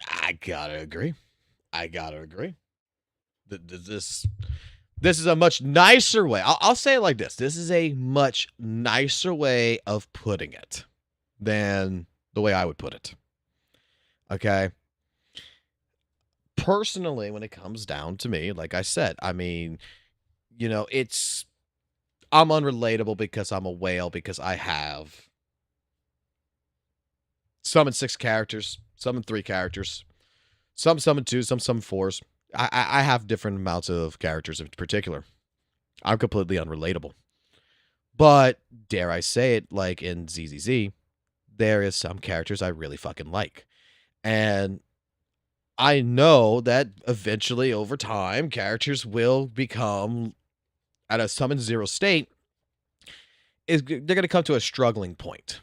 I gotta agree. This is a much nicer way. I'll say it like this. This is a much nicer way of putting it than the way I would put it. Okay? Personally, when it comes down to me, like I said, I mean, you know, I'm unrelatable because I'm a whale, because I have summon 6 characters, summon 3 characters, some summon 2, some summon 4s. I have different amounts of characters in particular. I'm completely unrelatable. But, dare I say it, like in ZZZ, there is some characters I really fucking like. And I know that eventually, over time, characters will become, at a summon 0 state, they're going to come to a struggling point.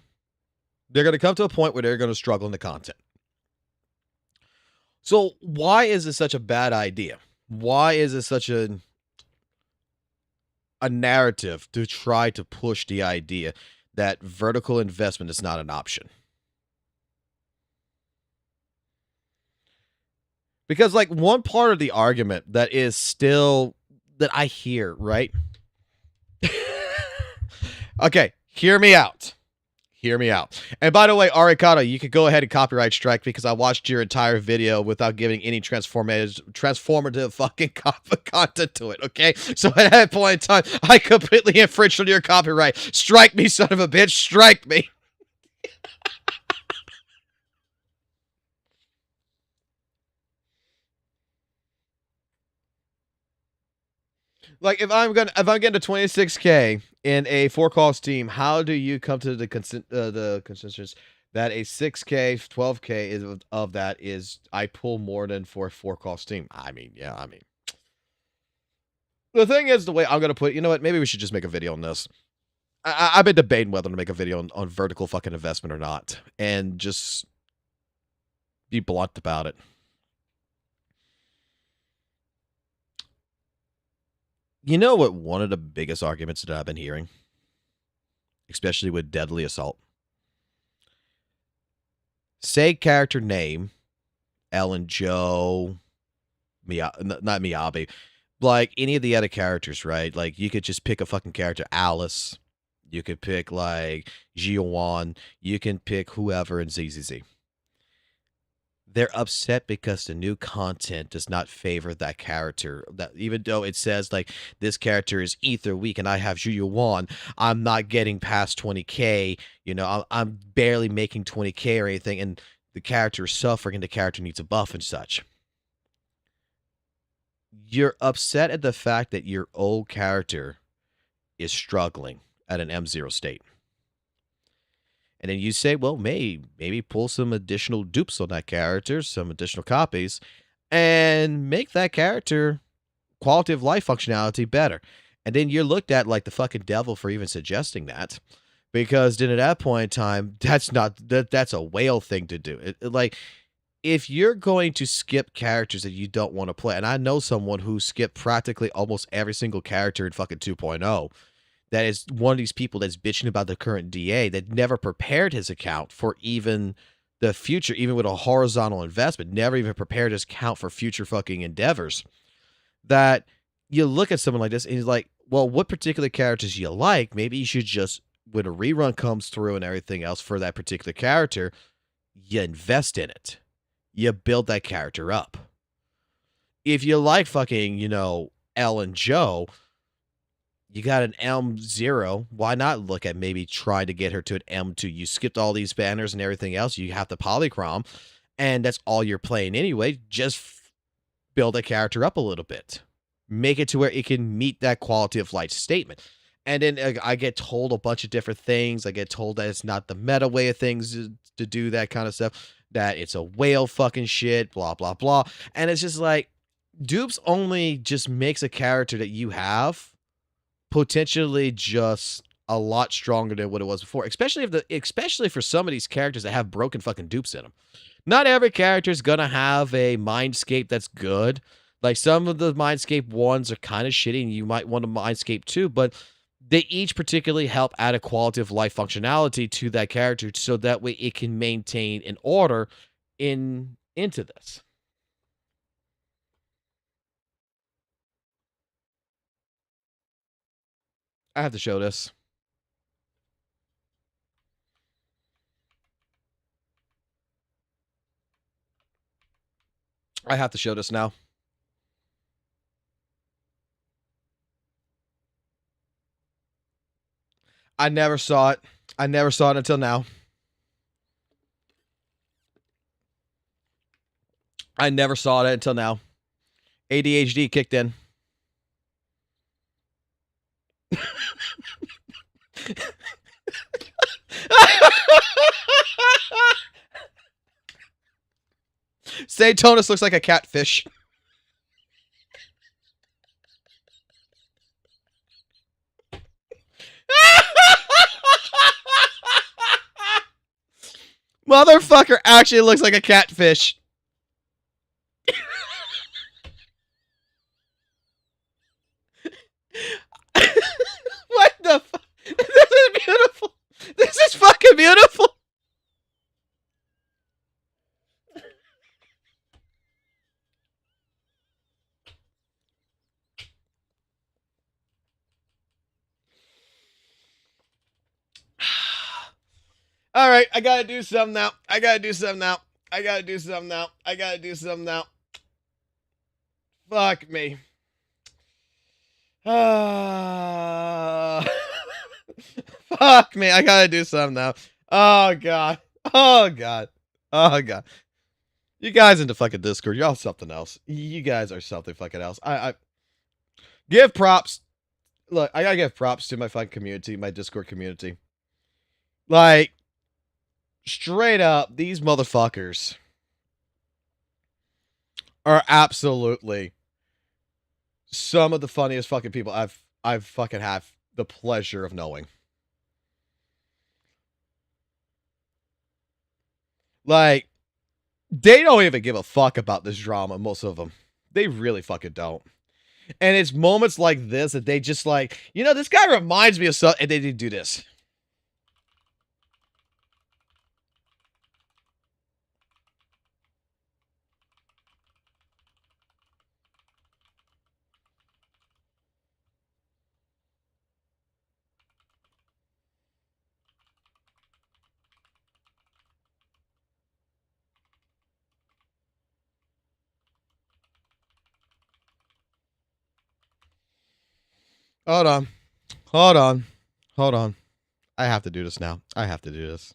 They're going to come to a point where they're going to struggle in the content. So why is this such a bad idea? Why is it such a narrative to try to push the idea that vertical investment is not an option? Because, like, one part of the argument that is still, that I hear, right? Okay, hear me out. Hear me out. And by the way, Arikata, you could go ahead and copyright strike because I watched your entire video without giving any transformative fucking content to it, okay? So at that point in time, I completely infringed on your copyright. Strike me, son of a bitch. Strike me. Like, if I'm getting to 26K in a 4-cost team, how do you come to the consensus that a 6K, 12K of that is I pull more than for a 4-cost team? I mean, yeah, I mean. The thing is, the way I'm going to put it, you know what? Maybe we should just make a video on this. I've been debating whether to make a video on vertical fucking investment or not. And just be blunt about it. You know what one of the biggest arguments that I've been hearing, especially with Deadly Assault, say character name, Ellen, Joe, not Miyabi, like any of the other characters, right? Like you could just pick a fucking character, Alice. You could pick like Jiwan. You can pick whoever in ZZZ. They're upset because the new content does not favor that character. That even though it says like this character is ether weak and I have Jiwan, I'm not getting past 20k. You know, I'm barely making 20k or anything, and the character is suffering and the character needs a buff and such. You're upset at the fact that your old character is struggling at an M0 state. And then you say, well, maybe pull some additional dupes on that character, some additional copies, and make that character quality of life functionality better. And then you're looked at like the fucking devil for even suggesting that. Because then at that point in time, that's a whale thing to do. Like, if you're going to skip characters that you don't want to play, and I know someone who skipped practically almost every single character in fucking 2.0, that is one of these people that's bitching about the current DA that never prepared his account for even the future, even with a horizontal investment, never even prepared his account for future fucking endeavors. That you look at someone like this and he's like, well, what particular characters you like? Maybe you should just, when a rerun comes through and everything else for that particular character, you invest in it. You build that character up. If you like fucking, you know, Elle and Joe, you got an M0. Why not look at maybe trying to get her to an M2? You skipped all these banners and everything else. You have the polychrome, and that's all you're playing anyway. Just build a character up a little bit. Make it to where it can meet that quality of life statement. And then I get told a bunch of different things. I get told that it's not the meta way of things to do that kind of stuff. That it's a whale fucking shit, blah, blah, blah. And it's just like, dupes only just makes a character that you have potentially just a lot stronger than what it was before, especially for some of these characters that have broken fucking dupes in them. Not every character is gonna have a Mindscape that's good. Like some of the Mindscape ones are kind of shitty, and you might want a Mindscape too, but they each particularly help add a quality of life functionality to that character, so that way it can maintain an order into this. I have to show this. I have to show this now. I never saw it. I never saw it until now. I never saw it until now. ADHD kicked in. Satonus looks like a catfish. Motherfucker actually looks like a catfish. What the fuck? This is beautiful. This is fucking beautiful. All right, I gotta do something now. I gotta do something now. I gotta do something now. I gotta do something now. Fuck me. Fuck me. I gotta do something now. Oh, God. Oh, God. Oh, God. You guys in the fucking Discord, y'all something else. You guys are something fucking else. I give props. Look, I gotta give props to my fucking community, my Discord community. Like, straight up, these motherfuckers are absolutely some of the funniest fucking people I've fucking have the pleasure of knowing. Like, they don't even give a fuck about this drama, most of them. They really fucking don't. And it's moments like this that they just like, you know, this guy reminds me of something, and they did do this. Hold on. Hold on. Hold on. I have to do this now. I have to do this.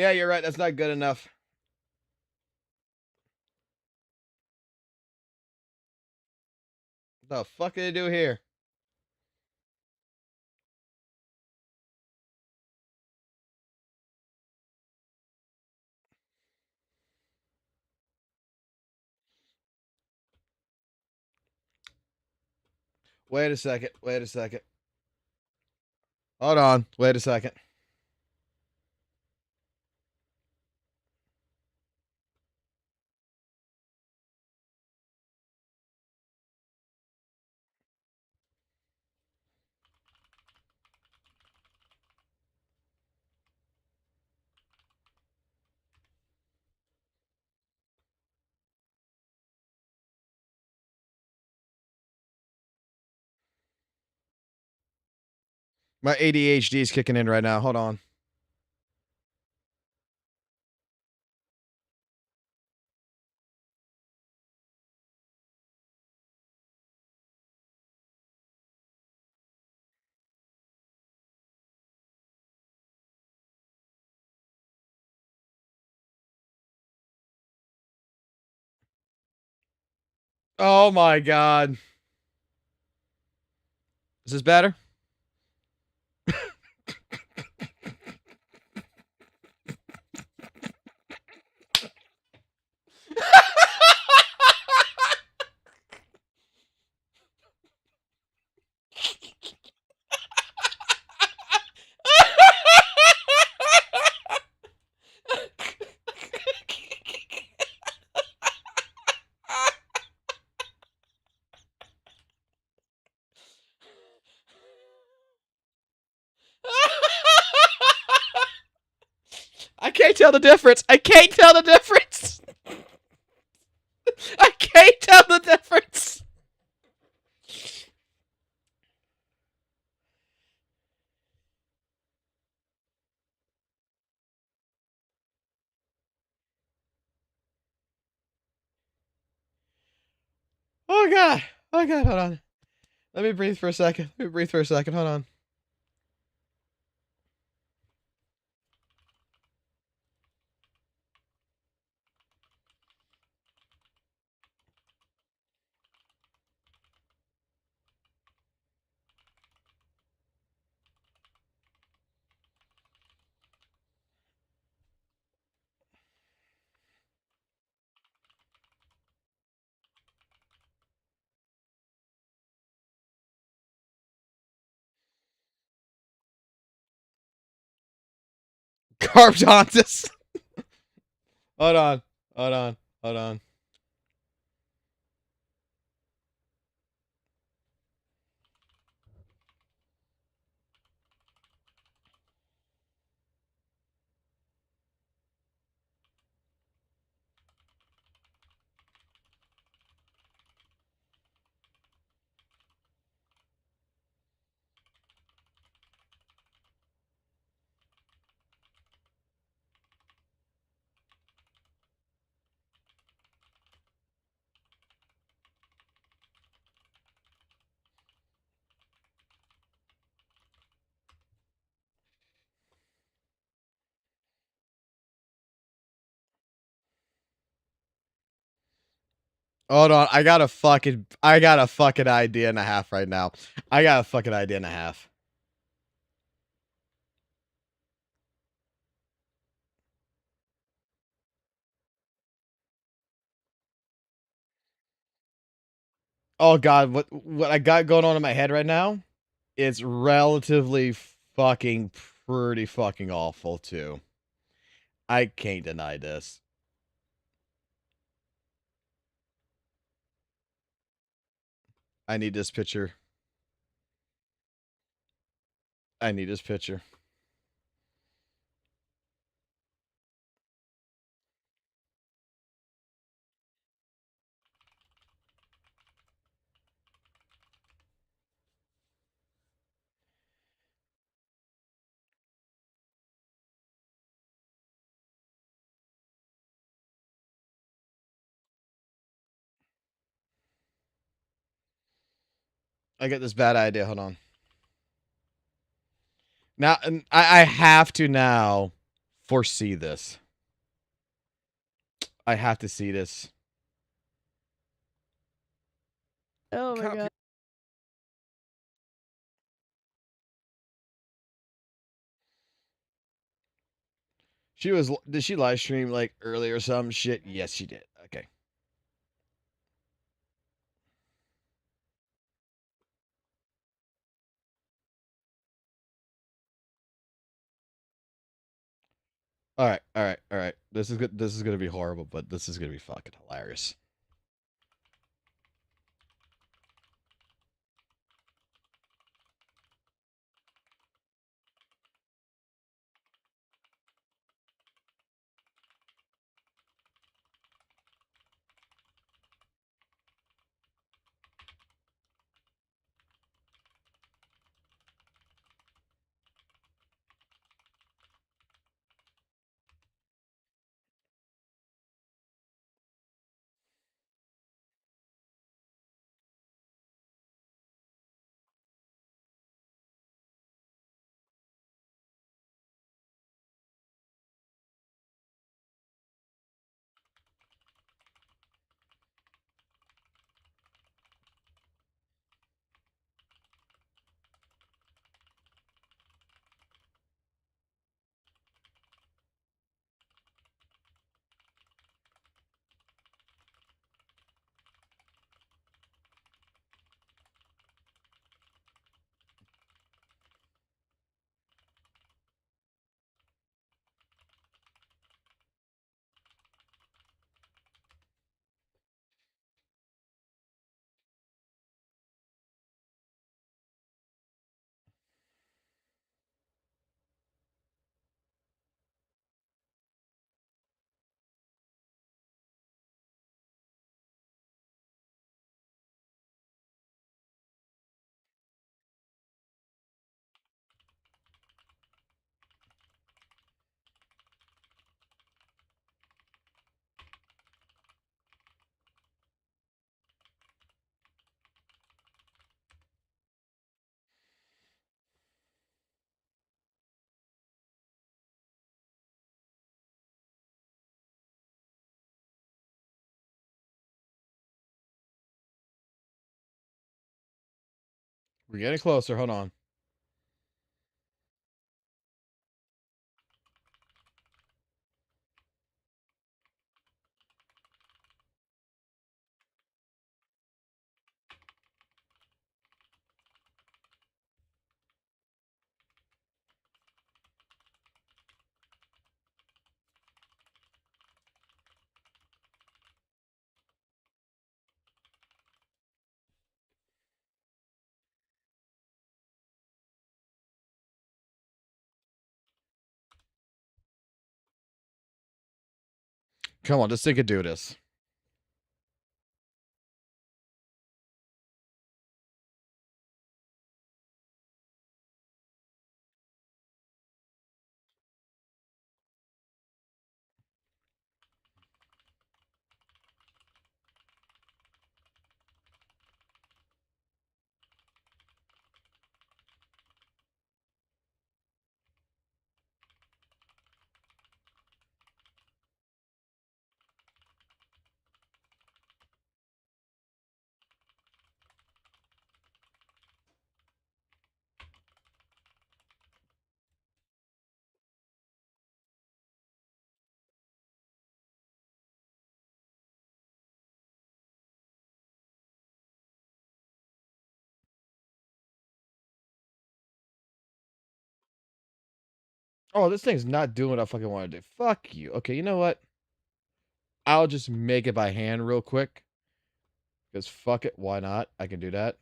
Yeah, you're right. That's not good enough. What the fuck did I do here? Wait a second. Wait a second. Hold on. Wait a second. My ADHD is kicking in right now. Hold on. Oh my god. Is this better? I can't tell the difference. I can't tell the difference. I can't tell the difference. Oh god. Oh god, hold on. Let me breathe for a second. Let me breathe for a second. Hold on. Carptontus. Hold on. Hold on. Hold on. Hold on. I got a fucking idea and a half right now. I got a fucking idea and a half. Oh god, what I got going on in my head right now? It's relatively fucking pretty fucking awful too. I can't deny this. I need this picture. I need this picture. I get this bad idea. Hold on. Now, I have to now foresee this. I have to see this. Oh my god. Did she live stream like earlier or some shit? Yes, she did. Okay. All right, all right, all right. This is good. This is gonna be horrible, but this is gonna be fucking hilarious. We're getting closer. Hold on. Come on, this thing could do this. Oh, this thing's not doing what I fucking want to do. Fuck you. Okay, you know what? I'll just make it by hand real quick. Because fuck it, why not? I can do that.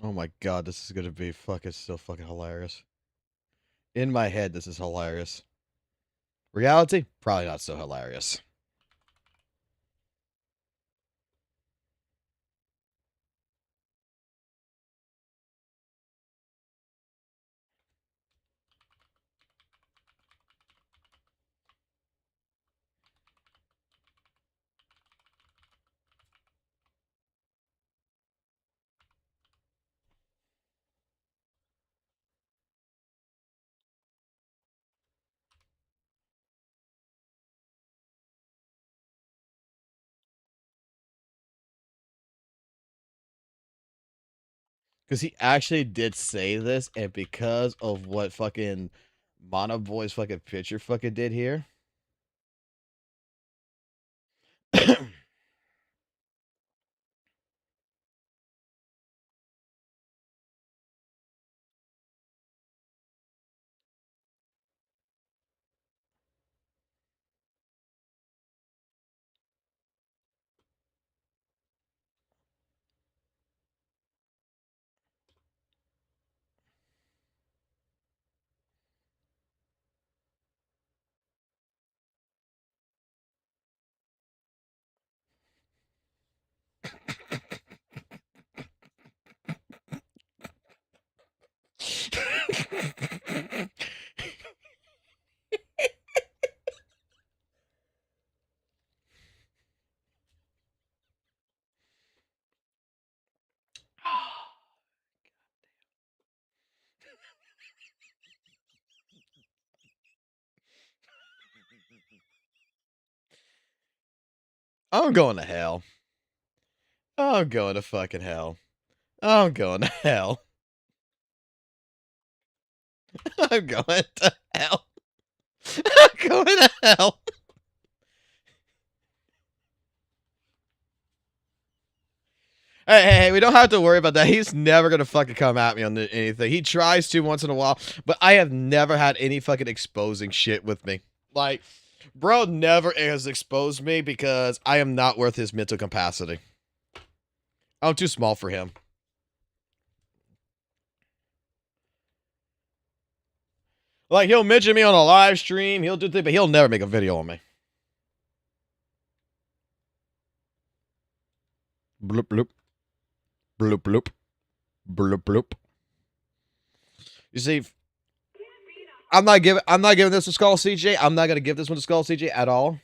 Oh my god, this is gonna be fucking so fucking hilarious. In my head, this is hilarious. Reality? Probably not so hilarious. Because he actually did say this, and because of what fucking Mono Boy's fucking picture fucking did here. I'm going to hell. I'm going to fucking hell. I'm going to hell. I'm going to hell. I'm going to hell. Hey, we don't have to worry about that. He's never gonna fucking come at me on anything. He tries to once in a while, but I have never had any fucking exposing shit with me. Like, bro never has exposed me because I am not worth his mental capacity. I'm too small for him. Like, he'll mention me on a live stream, he'll do things, but he'll never make a video on me. Bloop, bloop. Bloop, bloop. Bloop, bloop. You see, I'm not giving this to Skull CJ. I'm not gonna give this one to Skull CJ at all.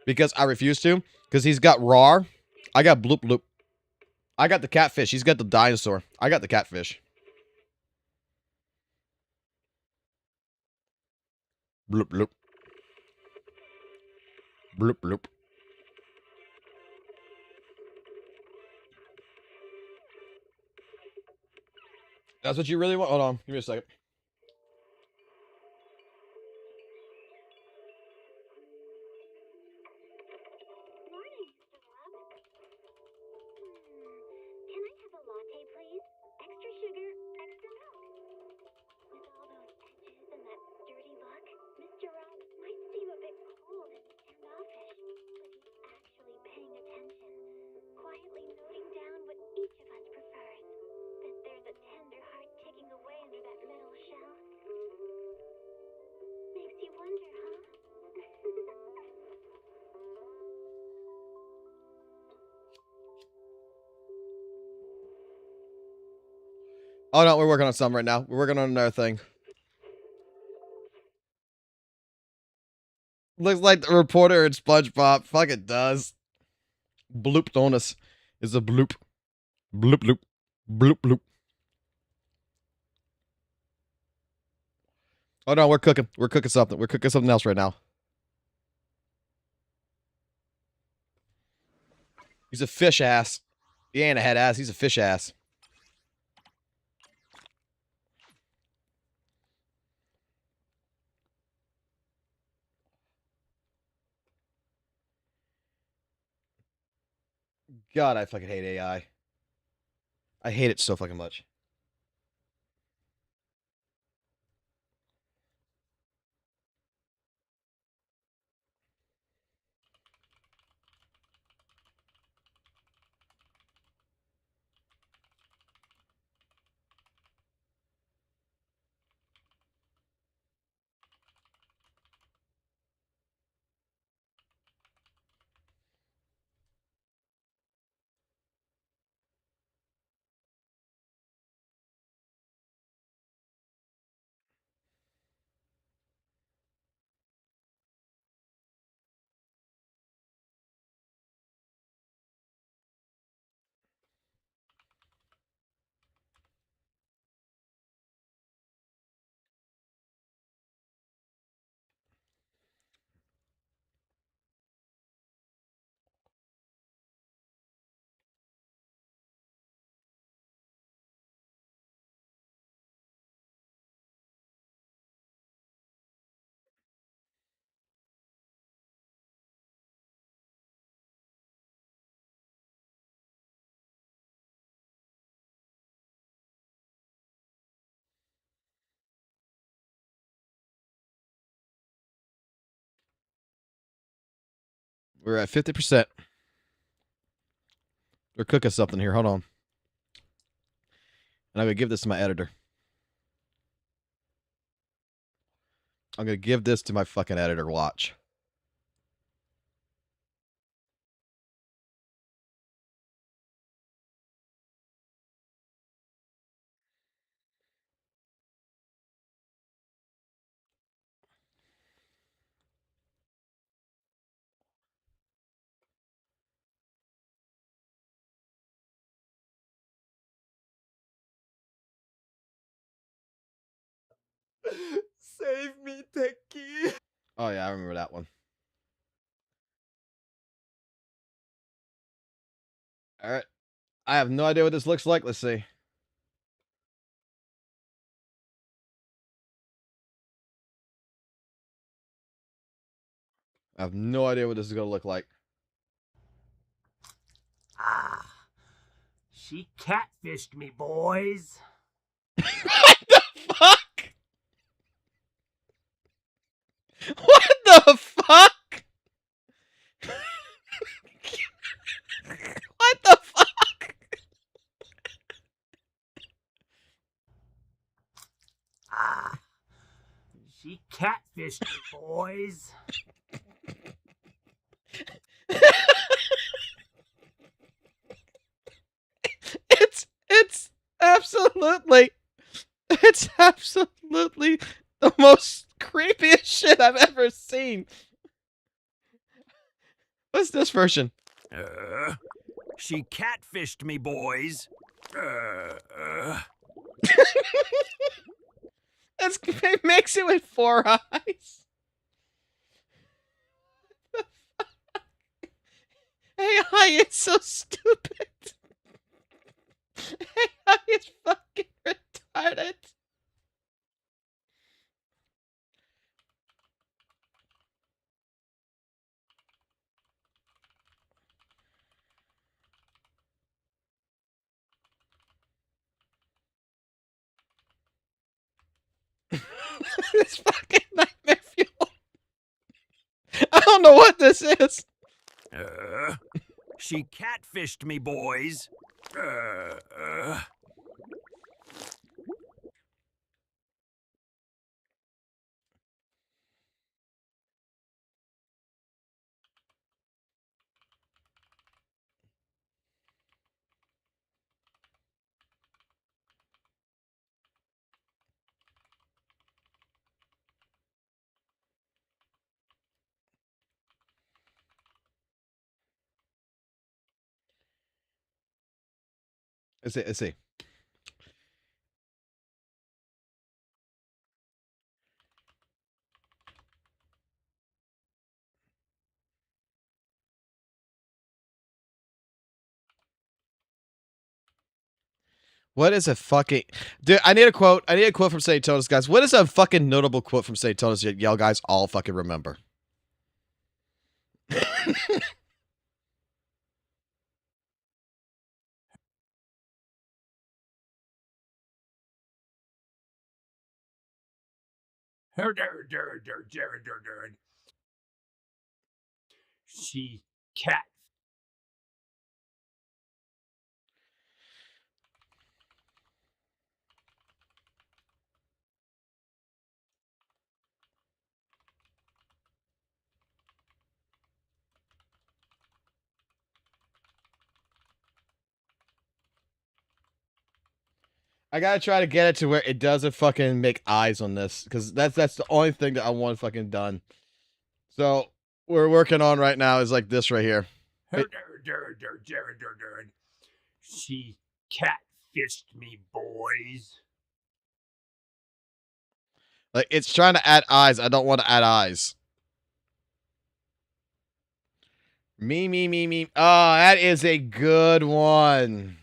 Because I refuse to. Because he's got RAR. I got bloop bloop. I got the catfish. He's got the dinosaur. I got the catfish. Bloop bloop. Bloop bloop. That's what you really want? Hold on. Give me a second. Can I have a latte, please? Extra sugar, extra milk. With all those edges and that sturdy look, Mr. Rob might seem a bit cold and standoffish, but he's actually paying attention, quietly noting down what each of us prefers. That there's a tender heart ticking away under that metal shell. Makes you wonder, huh? Oh no, we're working on something right now. We're working on another thing. Looks like the reporter in SpongeBob. Fuck it does. Bloop on us is a bloop. Bloop bloop. Bloop bloop. Oh no, we're cooking. We're cooking something. We're cooking something else right now. He's a fish ass. He ain't a head ass. He's a fish ass. God, I fucking hate AI. I hate it so fucking much. We're at 50%. We're cooking something here. Hold on. And I'm going to give this to my editor. I'm going to give this to my fucking editor. Watch. Save me, Techie. Oh, yeah, I remember that one. All right. I have no idea what this looks like. Let's see. I have no idea what this is going to look like. Ah, she catfished me, boys. What the fuck? What the fuck? What the fuck? Ah, she catfished me, boys. It's absolutely the most creepiest shit I've ever seen. What's this version? She catfished me, boys. It makes it with 4 eyes. AI is so stupid. AI is fucking retarded. It's fucking nightmare fuel. I don't know what this is. She catfished me, boys. Let's see. What is a fucking dude? I need a quote. I need a quote from St. Tonis, guys. What is a fucking notable quote from St. Tonis that y'all guys all fucking remember? She cat. I gotta try to get it to where it doesn't fucking make eyes on this, because that's the only thing that I want fucking done. So we're working on right now is like this right here. She catfished me, boys. Like it's trying to add eyes. I don't want to add eyes. Me. Oh, that is a good one.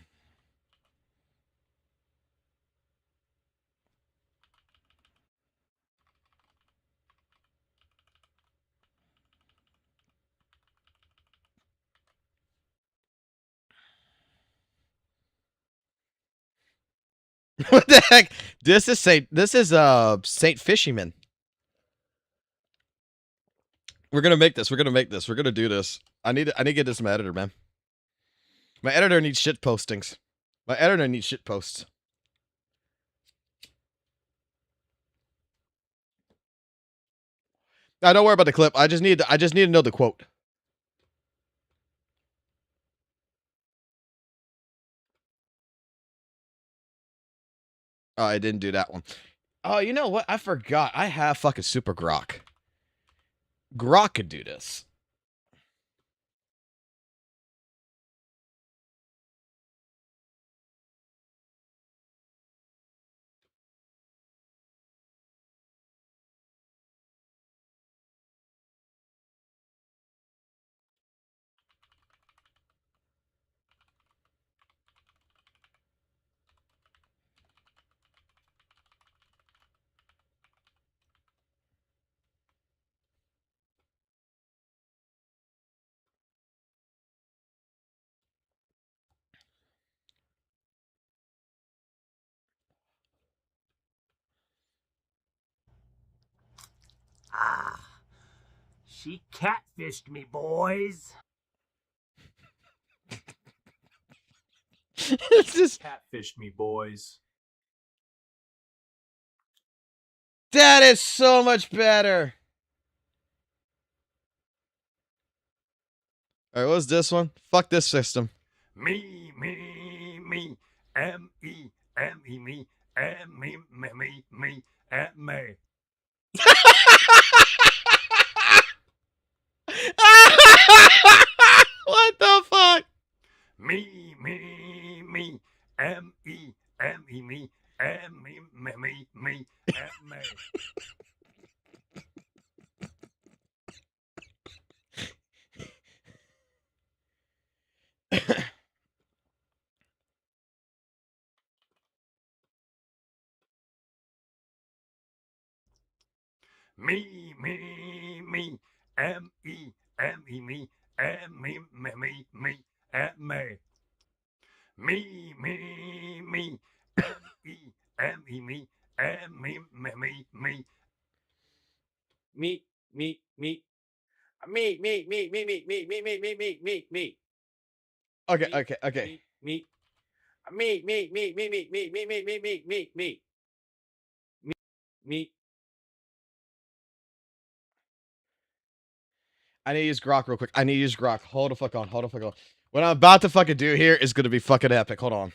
What the heck? This is Saint Fishyman. We're gonna make this. We're gonna do this. I need to get this to my editor, man. My editor needs shit postings. My editor needs shit posts. Now, don't worry about the clip. I just need to know the quote. Oh, I didn't do that one. Oh, you know what? I forgot. I have fucking Super Grok. Grok could do this. She catfished me, boys. It's just Catfished me, boys. that is so much better. All right, what's this one? Fuck this system. Me, me, M-E, M-E, me, M-E, me, M-E. What the fuck? Me, M-E, M-E, me, M-E, me, M-E. Me, M-E, M-E, me, M-E, me, M-E. Me, M-E, M-E, me, M-E, me. Okay, okay, okay. I need to use Grok real quick. I need to use Grok. Hold the fuck on. Hold the fuck on. What I'm about to fucking do here is gonna be fucking epic. Hold on.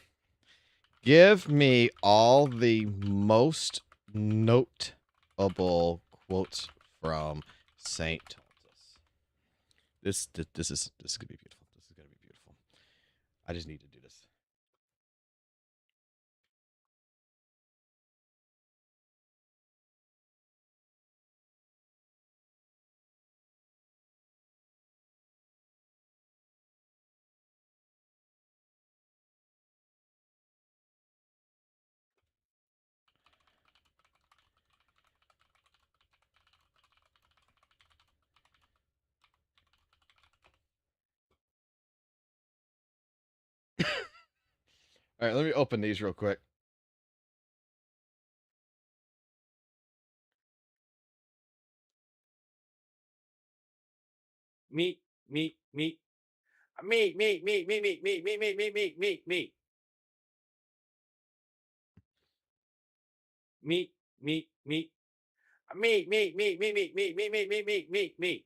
Give me all the most notable quotes from Saint Thomas. This is gonna be beautiful. This is gonna be beautiful. I just need to do this. All right, let me open these real quick. Me, me, me. Me, me, me, me, me, me, me, me, me, me, me, me. Me, me, me. Me, me, me, me, me, me, me, me, me, me, me, me.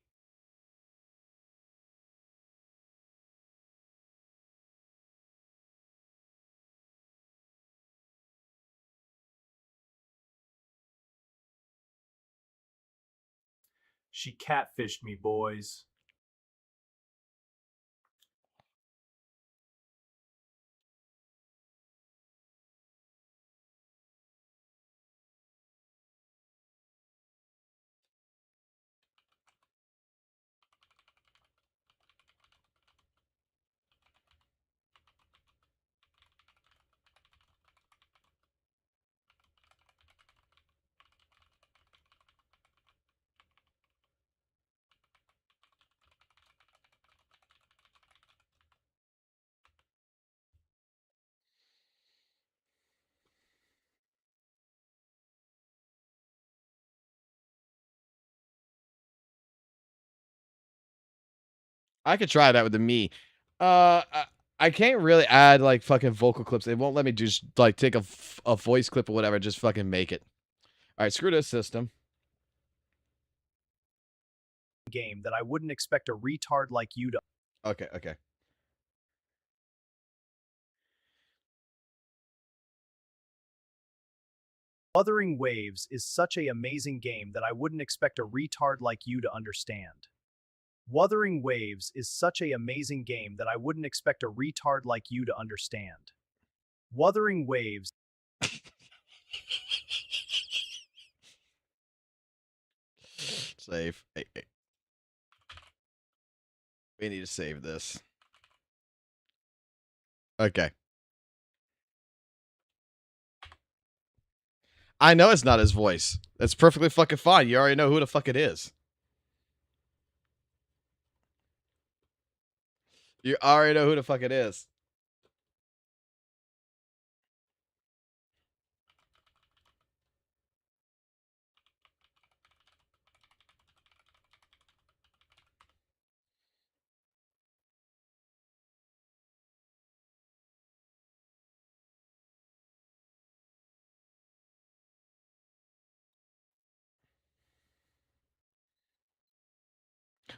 She catfished me, boys. I could try that with the me. I can't really add like fucking vocal clips. It won't let me just like take a voice clip or whatever. Just fucking make it. All right, screw this system. Game that I wouldn't expect a retard like you to. Okay, okay. Wuthering Waves is such a amazing game that I wouldn't expect a retard like you to understand. Wuthering Waves is such a amazing game that I wouldn't expect a retard like you to understand. Wuthering Waves. Save. Hey, hey. We need to save this. Okay. I know it's not his voice. That's perfectly fucking fine. You already know who the fuck it is. You already know who the fuck it is.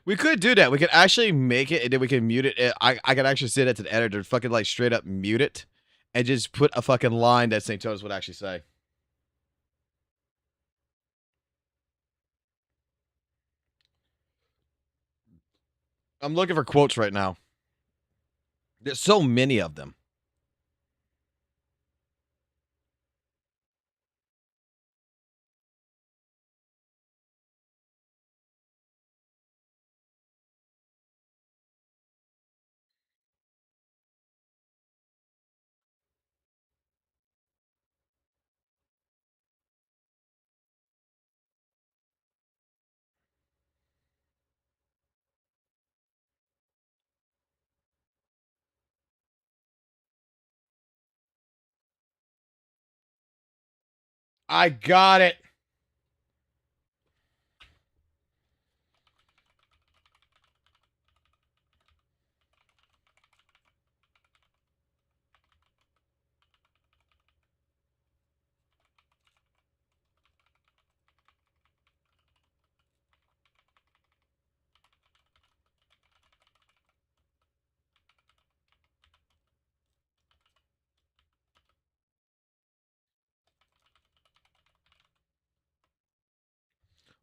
We could do that. We could actually make it and then we can mute it. I could actually sit at the editor, fucking like straight up mute it, and just put a fucking line that St. Tones would actually say. I'm looking for quotes right now. There's so many of them. I got it.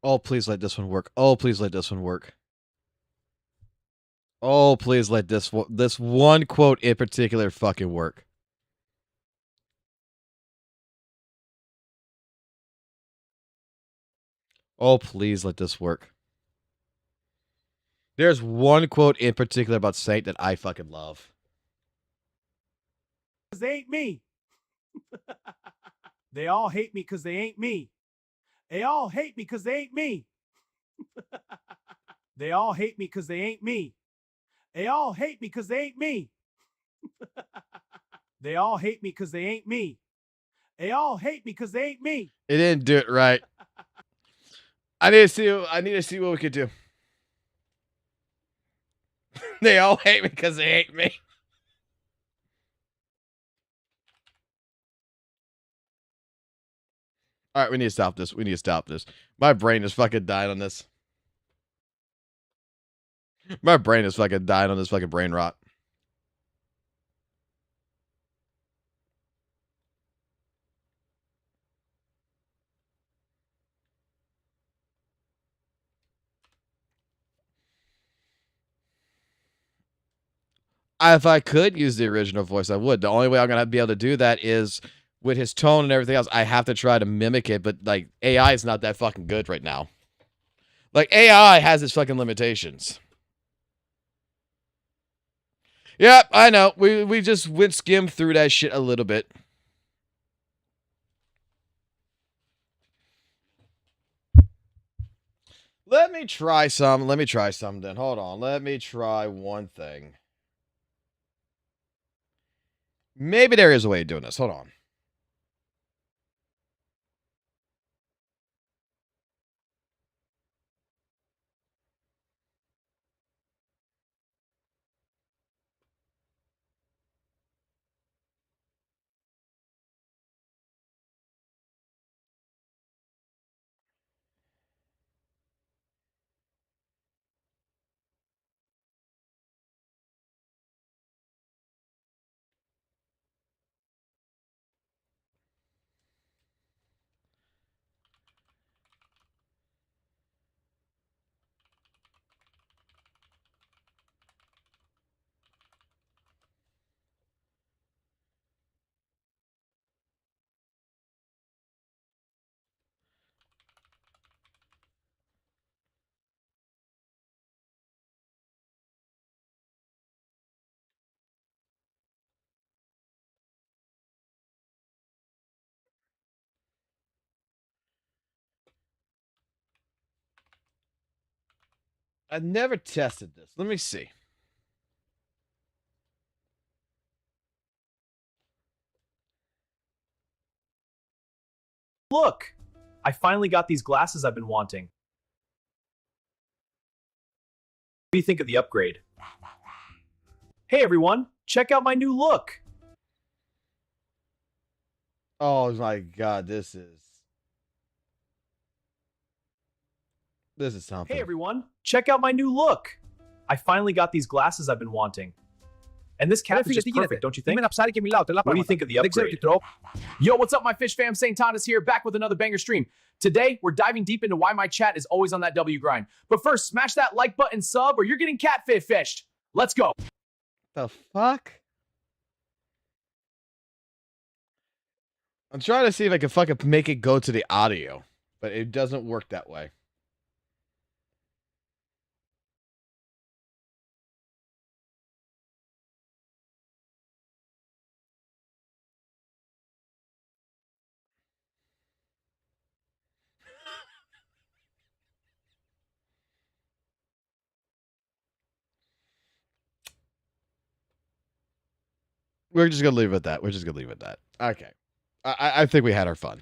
Oh, please let this one work. Oh, please let this one work. Oh, please let this one quote in particular fucking work. Oh, please let this work. There's one quote in particular about Saint that I fucking love. They ain't me. They all hate me because they ain't me. They all hate me because they ain't me. They all hate me because they ain't me. They all hate me because they ain't me. They all hate me because they ain't me. They all hate me because they ain't me. It didn't do it right. I need to see what we could do. They all hate me because they hate me. All right, we need to stop this. We need to stop this. My brain is fucking dying on this. My brain is fucking dying on this fucking brain rot. If I could use the original voice, I would. The only way I'm going to be able to do that is with his tone and everything else. I have to try to mimic it, but like AI is not that fucking good right now. Like AI has its fucking limitations. Yep, I know. We just went skim through that shit a little bit. Let me try some. Let me try something. Hold on. Let me try one thing. Maybe there is a way of doing this. Hold on. I've never tested this. Let me see. Look! I finally got these glasses I've been wanting. What do you think of the upgrade? Hey everyone, check out my new look! Oh my god, this is something. Hey everyone, check out my new look! I finally got these glasses I've been wanting. And this cap is just perfect, don't you think? What do you think of the upgrade? Yo, what's up, my fish fam? St. Thomas here, back with another banger stream. Today, we're diving deep into why my chat is always on that W grind. But first, smash that like button, sub, or you're getting catfished. Let's go. The fuck? I'm trying to see if I can fucking make it go to the audio, but it doesn't work that way. We're just gonna leave it at that. We're just gonna leave it at that. Okay. I think we had our fun.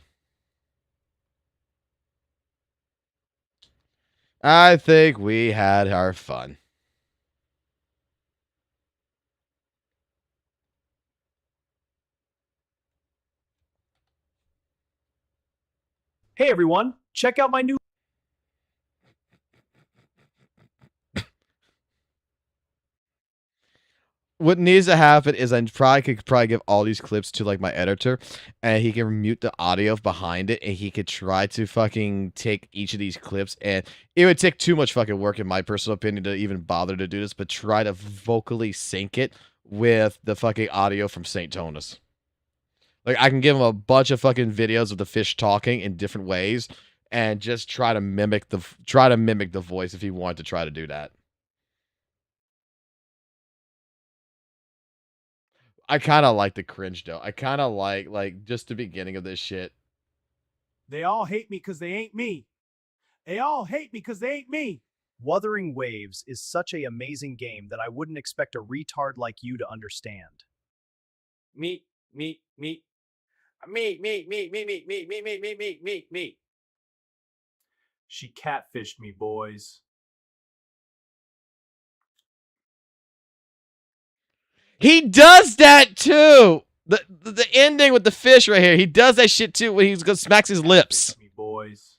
I think we had our fun. Hey everyone, check out my new... What needs to happen is I could give all these clips to like my editor, and he can mute the audio behind it, and he could try to fucking take each of these clips, and it would take too much fucking work, in my personal opinion, to even bother to do this. But try to vocally sync it with the fucking audio from St. Tonus. Like I can give him a bunch of fucking videos of the fish talking in different ways, and just try to mimic the voice if he wanted to try to do that. I kind of like the cringe though. I kind of like just the beginning of this shit. They all hate me because they ain't me. They all hate me because they ain't me. Wuthering Waves is such a amazing game that I wouldn't expect a retard like you to understand. Me. She catfished me, boys. He does that too. The ending with the fish right here. He does that shit too when he's gonna smacks his lips. Me, boys.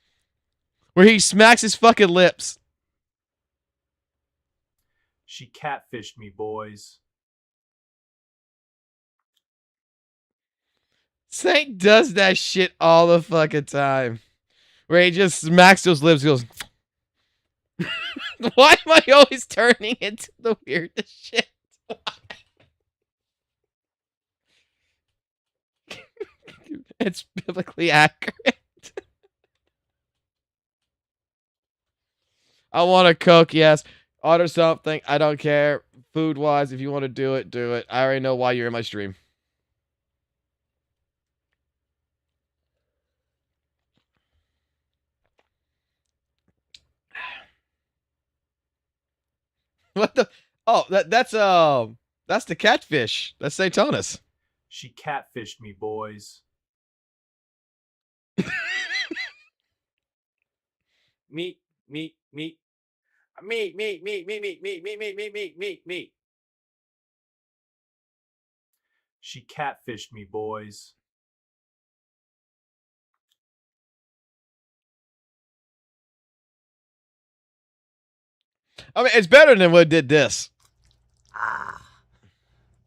Where he smacks his fucking lips. She catfished me, boys. Saint does that shit all the fucking time. Where he just smacks those lips and goes. Why am I always turning into the weirdest shit? It's biblically accurate. I want a Coke, yes. Order something. I don't care. Food-wise, if you want to do it, do it. I already know why you're in my stream. What the? Oh, that's the catfish. That's St. Tonus. She catfished me, boys. Me. She catfished me, boys. I mean, it's better than what did this.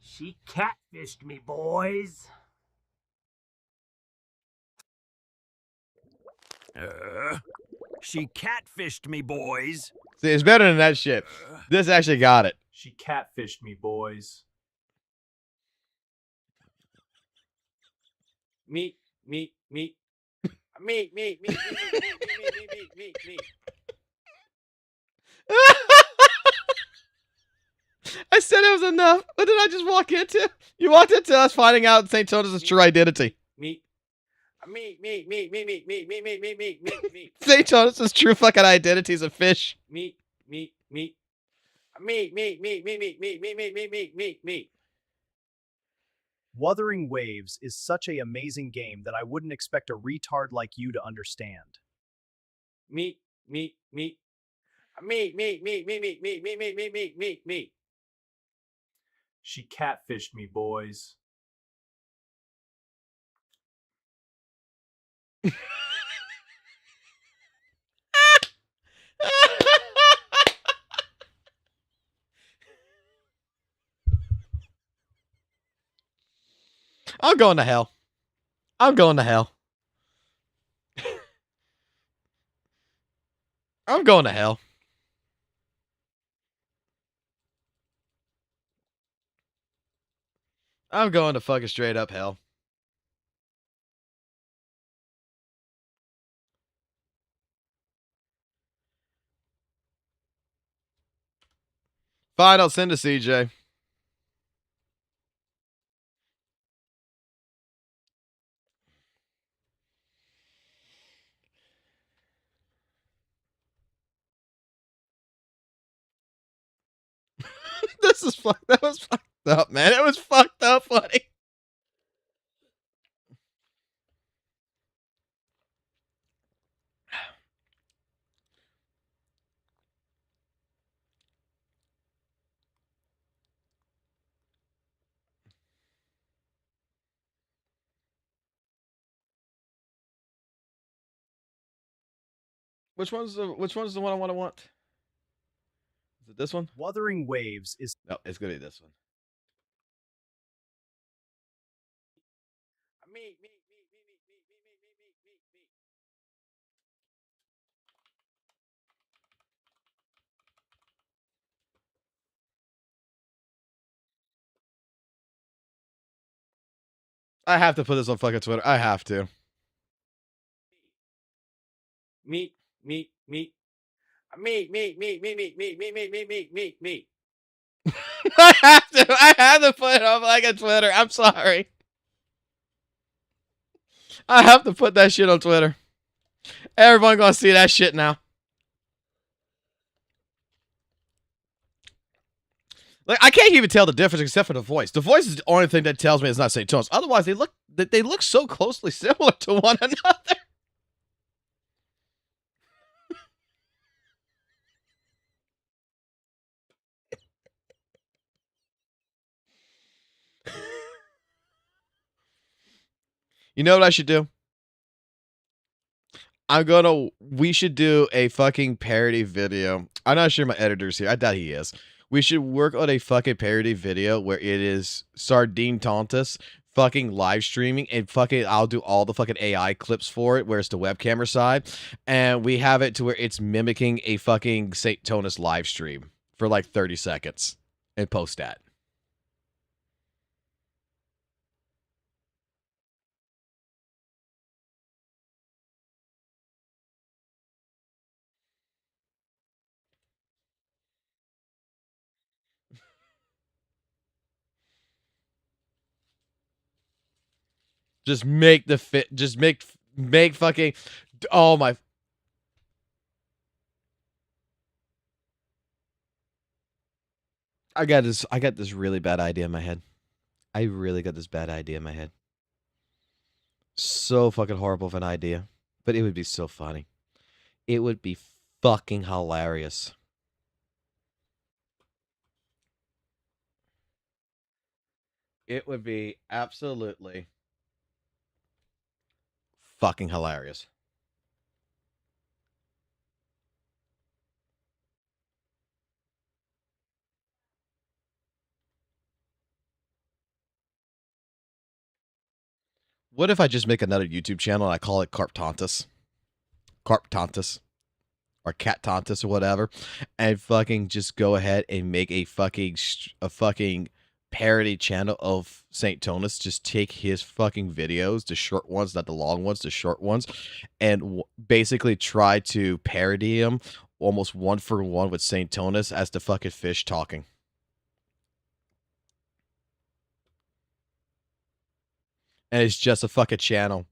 She catfished me, boys. She catfished me, boys. See, it's better than that shit. This actually got it. She catfished me, boys. Me. I said it was enough. What did I just walk into? You walked into us finding out St. Tonus' true identity. Me. St. Tonus' true fucking identity is a fish. Me. Wuthering Waves is such a amazing game that I wouldn't expect a retard like you to understand. Me. She catfished me, boys. I'm going to hell. I'm going to hell. I'm going to hell. I'm going to fucking straight up hell. Fine, I'll send to CJ. This is that was fucked up, man. It was fucked up funny. Which one's the one I want? Is it this one? Wuthering Waves is No, it's gonna be this one. I have to put this on fucking Twitter. I have to. Meat. I have to put it on fucking Twitter. I'm sorry. I have to put that shit on Twitter. Everyone gonna see that shit now. Like, I can't even tell the difference except for the voice. The voice is the only thing that tells me it's not St. Tones. Otherwise, they look so closely similar to one another. You know what I should do? We should do a fucking parody video. I'm not sure my editor's here. I doubt he is. We should work on a fucking parody video where it is Sardine Tontus fucking live streaming and fucking I'll do all the fucking AI clips for it where it's the webcam side and we have it to where it's mimicking a fucking St. Tonus live stream for like 30 seconds and post that. Just make the fit. Just make fucking. Oh my. I got this really bad idea in my head. I really got this bad idea in my head. So fucking horrible of an idea, but it would be so funny. It would be fucking hilarious. It would be absolutely fucking hilarious. What if I just make another YouTube channel and I call it Carp Tontus? Carp Tontus. Or Cat Tontus or whatever. And fucking just go ahead and make a fucking parody channel of St. Tonus. Just take his fucking videos, the short ones, not the long ones, the short ones, and basically try to parody him almost one for one with St. Tonus as the fucking fish talking. And it's just a fucking channel.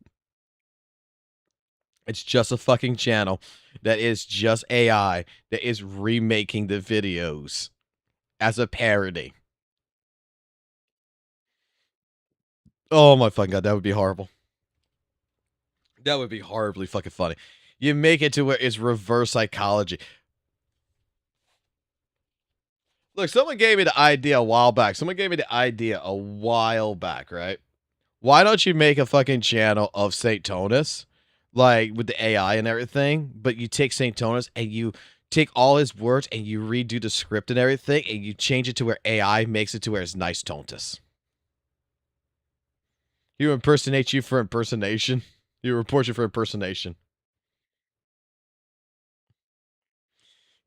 It's just a fucking channel that is just AI that is remaking the videos as a parody. Oh my fucking god, that would be horrible. That would be horribly fucking funny. You make it to where it's reverse psychology. Look, someone gave me the idea a while back. Right? Why don't you make a fucking channel of St. Tonus, like with the AI and everything, but you take St. Tonus and you take all his words and you redo the script and everything and you change it to where AI makes it to where it's nice Tontus. You impersonate you for impersonation. You report you for impersonation.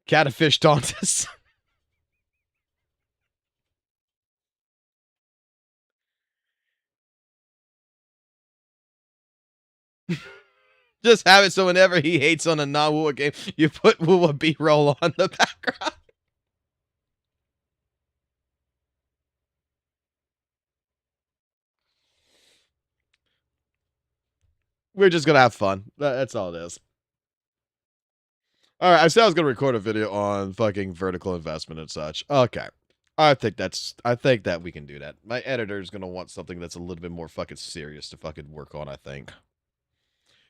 Catfish Tontus. Just have it so whenever he hates on a non-WUWA game, you put WUWA B-roll on the background. We're just gonna have fun. That's all it is. All right, I said I was gonna record a video on fucking vertical investment and such. Okay, I think that we can do that. My editor's gonna want something that's a little bit more fucking serious to fucking work on. I think.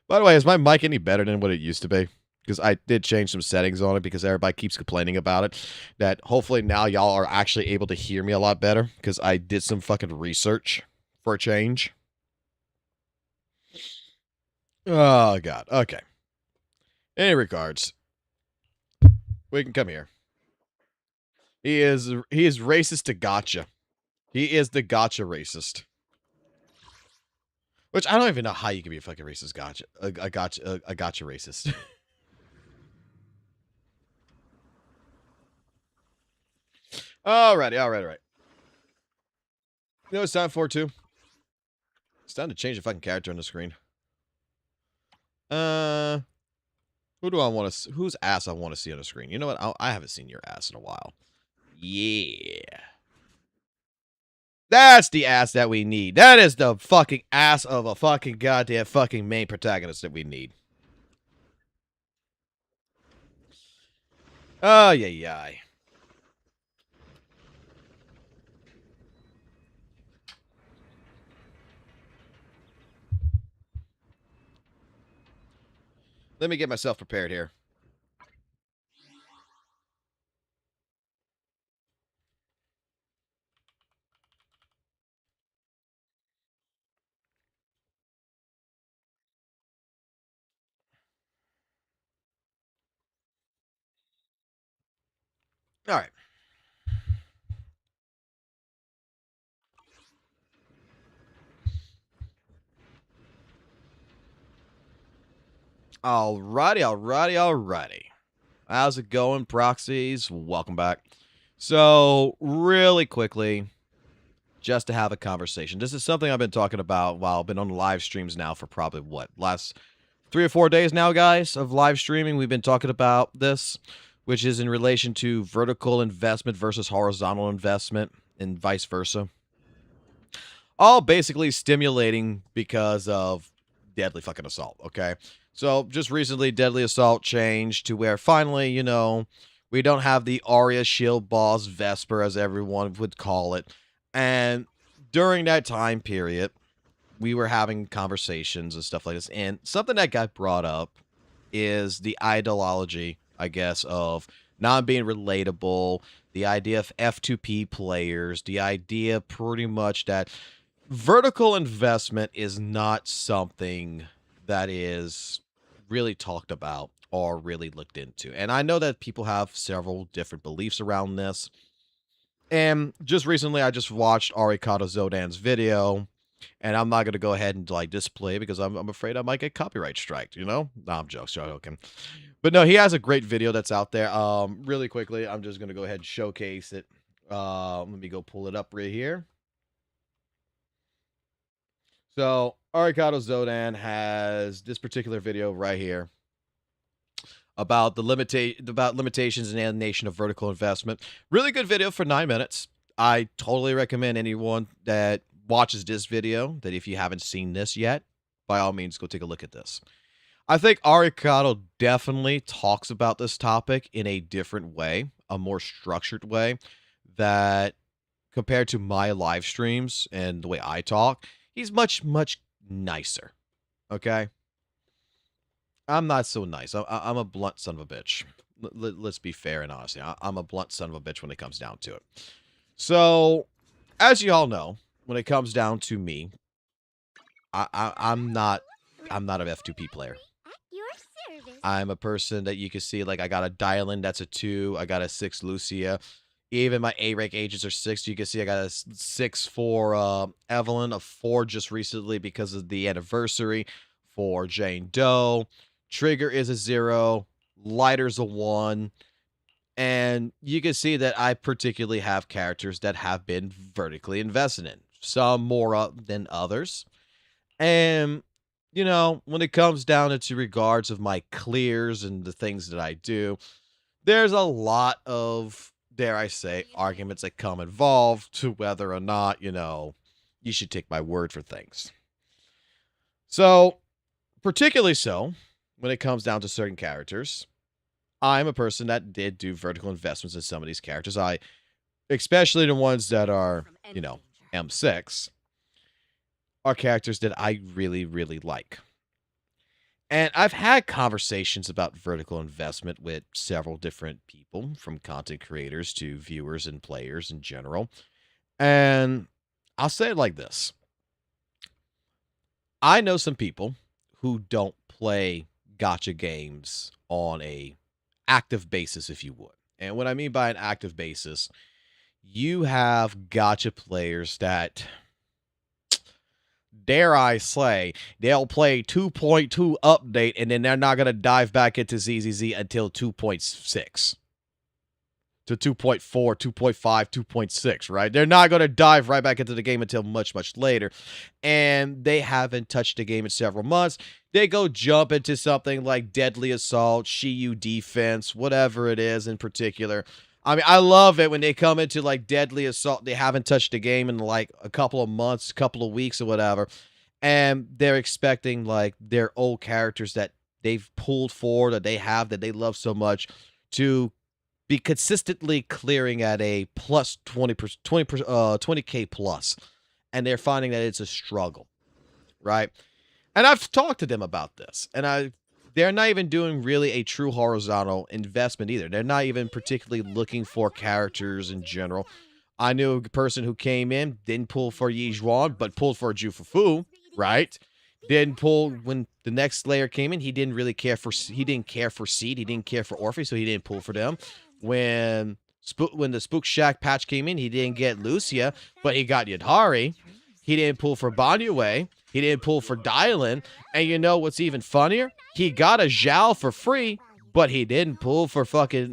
By the way, is my mic any better than what it used to be? Because I did change some settings on it because everybody keeps complaining about it. That hopefully now y'all are actually able to hear me a lot better because I did some fucking research for a change. Oh, God. Okay. Any regards. We can come here. He is racist to Gacha. He is the Gacha racist. Which I don't even know how you can be a fucking racist Gacha. A Gacha racist. Alrighty. You know what it's time for, too? It's time to change the fucking character on the screen. Who do I want to? Whose ass I want to see on the screen? You know what? I haven't seen your ass in a while. Yeah. That's the ass that we need. That is the fucking ass of a fucking goddamn fucking main protagonist that we need. Oh, yeah. Let me get myself prepared here. All right. Alrighty. How's it going, proxies? Welcome back. So, really quickly, just to have a conversation. This is something I've been talking about while I've been on live streams now for probably, last 3 or 4 days now, guys, of live streaming. We've been talking about this, which is in relation to vertical investment versus horizontal investment and vice versa. All basically stimulating because of Deadly fucking Assault, okay? So, just recently, Deadly Assault changed to where finally, you know, we don't have the Arya Shield Boss Vesper, as everyone would call it. And during that time period, we were having conversations and stuff like this. And something that got brought up is the ideology, I guess, of not being relatable, the idea of F2P players, the idea pretty much that vertical investment is not something that is really talked about or really looked into. And I know that people have several different beliefs around this. And just recently, I just watched Arikado Zodan's video, and I'm not going to go ahead and like display because I'm afraid I might get copyright striked, you know? Nah, I'm joking. But no, he has a great video that's out there. Really quickly, I'm just going to go ahead and showcase it. Let me go pull it up right here. So, Arikado Zodan has this particular video right here about the limitations and alienation of vertical investment. Really good video for 9 minutes. I totally recommend anyone that watches this video that if you haven't seen this yet, by all means, go take a look at this. I think Arikado definitely talks about this topic in a different way, a more structured way, that compared to my live streams and the way I talk, he's much nicer. Okay? I'm not so nice. I'm a blunt son of a bitch. Let's be fair and honest. I'm a blunt son of a bitch when it comes down to it. So, as you all know, when it comes down to me, I'm not an F2P player. I'm a person that you can see, like, I got a Dylan, that's a 2. I got a 6 Lucia. Even my A-rank agents are 6. You can see I got a 6 for Evelyn, a 4 just recently because of the anniversary for Jane Doe. Trigger is a 0. Lighter's a 1. And you can see that I particularly have characters that have been vertically invested in. Some more than others. And, you know, when it comes down into regards of my clears and the things that I do, there's a lot of, dare I say, arguments that come involved to whether or not, you know, you should take my word for things. So, particularly so, when it comes down to certain characters, I'm a person that did do vertical investments in some of these characters. Especially the ones that are, you know, M6, are characters that I really like. And I've had conversations about vertical investment with several different people, from content creators to viewers and players in general. And I'll say it like this. I know some people who don't play gacha games on a active basis, if you would. And what I mean by an active basis, you have gacha players that, dare I say, they'll play 2.2 update and then they're not going to dive back into ZZZ until 2.6 to 2.4, 2.5, 2.6, right? They're not going to dive right back into the game until much, much later. And they haven't touched the game in several months. They go jump into something like Deadly Assault, Shiyu Defense, whatever it is in particular. I mean, I love it when they come into like Deadly Assault. They haven't touched the game in like a couple of months, couple of weeks or whatever. And they're expecting like their old characters that they've pulled forward, that they love so much, to be consistently clearing at a plus 20K plus. And they're finding that it's a struggle, right? And I've talked to them about this, and they're not even doing really a true horizontal investment either. They're not even particularly looking for characters in general. I knew a person who came in, didn't pull for Yi Zhuan, but pulled for Jufufu, right? Didn't pull when the next Slayer came in. He didn't really care for. He didn't care for Seed. He didn't care for Orphe, so he didn't pull for them. When the Spook Shack patch came in, he didn't get Lucia, but he got Yadhari. He didn't pull for Banyue. He didn't pull for Dylan. And you know what's even funnier? He got a Zhao for free, but he didn't pull for fucking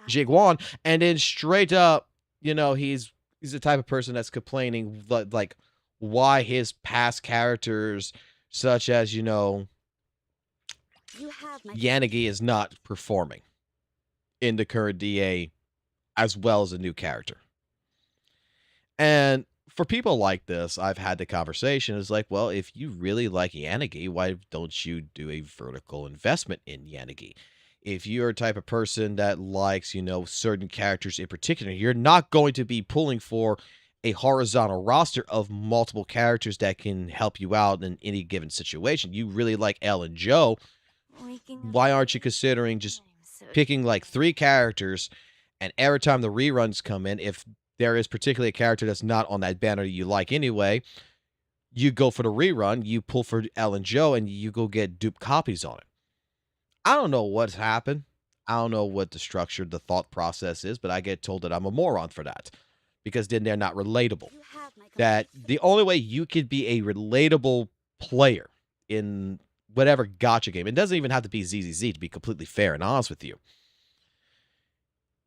Jiguan. And then straight up, you know, he's the type of person that's complaining like why his past characters, such as, you know, Yanagi, is not performing in the current DA as well as a new character. And for people like this, I've had the conversation. It's like, well, if you really like Yanagi, why don't you do a vertical investment in Yanagi? If you're a type of person that likes, you know, certain characters in particular, you're not going to be pulling for a horizontal roster of multiple characters that can help you out in any given situation. You really like Elle and Joe. Why aren't you considering just picking like 3 characters, and every time the reruns come in, if there is particularly a character that's not on that banner you like anyway, you go for the rerun, you pull for Elle and Joe, and you go get dupe copies on it. I don't know what's happened. I don't know what the structure, the thought process is, but I get told that I'm a moron for that, because then they're not relatable. That the only way you could be a relatable player in whatever gacha game, it doesn't even have to be ZZZ, to be completely fair and honest with you,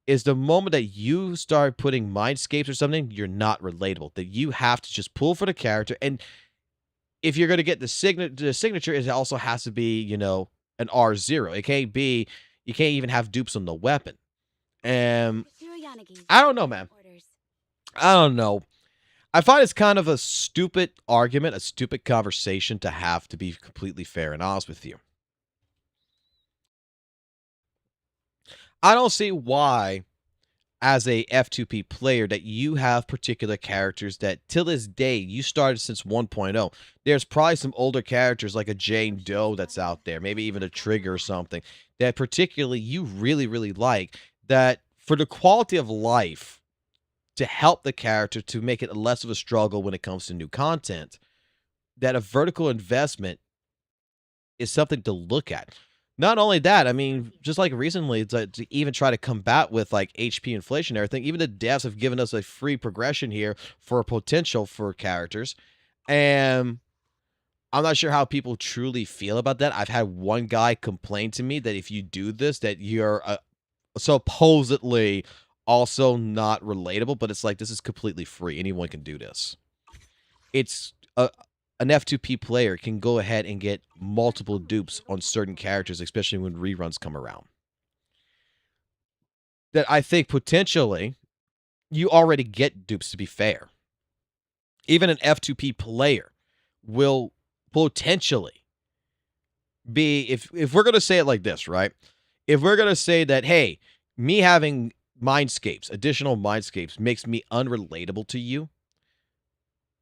is the moment that you start putting mindscapes or something, you're not relatable. That you have to just pull for the character. And if you're going to get the signature, it also has to be, you know, an R0. It can't be, you can't even have dupes on the weapon. And I don't know, man. I don't know. I find it's kind of a stupid argument, a stupid conversation to have, to be completely fair and honest with you. I don't see why, as a F2P player, that you have particular characters that, till this day, you started since 1.0. There's probably some older characters like a Jane Doe that's out there, maybe even a Trigger or something, that particularly you really, really like, that for the quality of life, to help the character, to make it less of a struggle when it comes to new content, that a vertical investment is something to look at. Not only that, I mean, just like recently, to even try to combat with like HP inflation and everything, even the devs have given us a free progression here for potential for characters. And I'm not sure how people truly feel about that. I've had one guy complain to me that if you do this, that you're supposedly also not relatable, but it's like, this is completely free. Anyone can do this. It's an F2P player can go ahead and get multiple dupes on certain characters, especially when reruns come around. That I think potentially you already get dupes, to be fair. Even an F2P player will potentially be, if we're going to say it like this, right? If we're going to say that, hey, me having mindscapes, additional mindscapes, makes me unrelatable to you,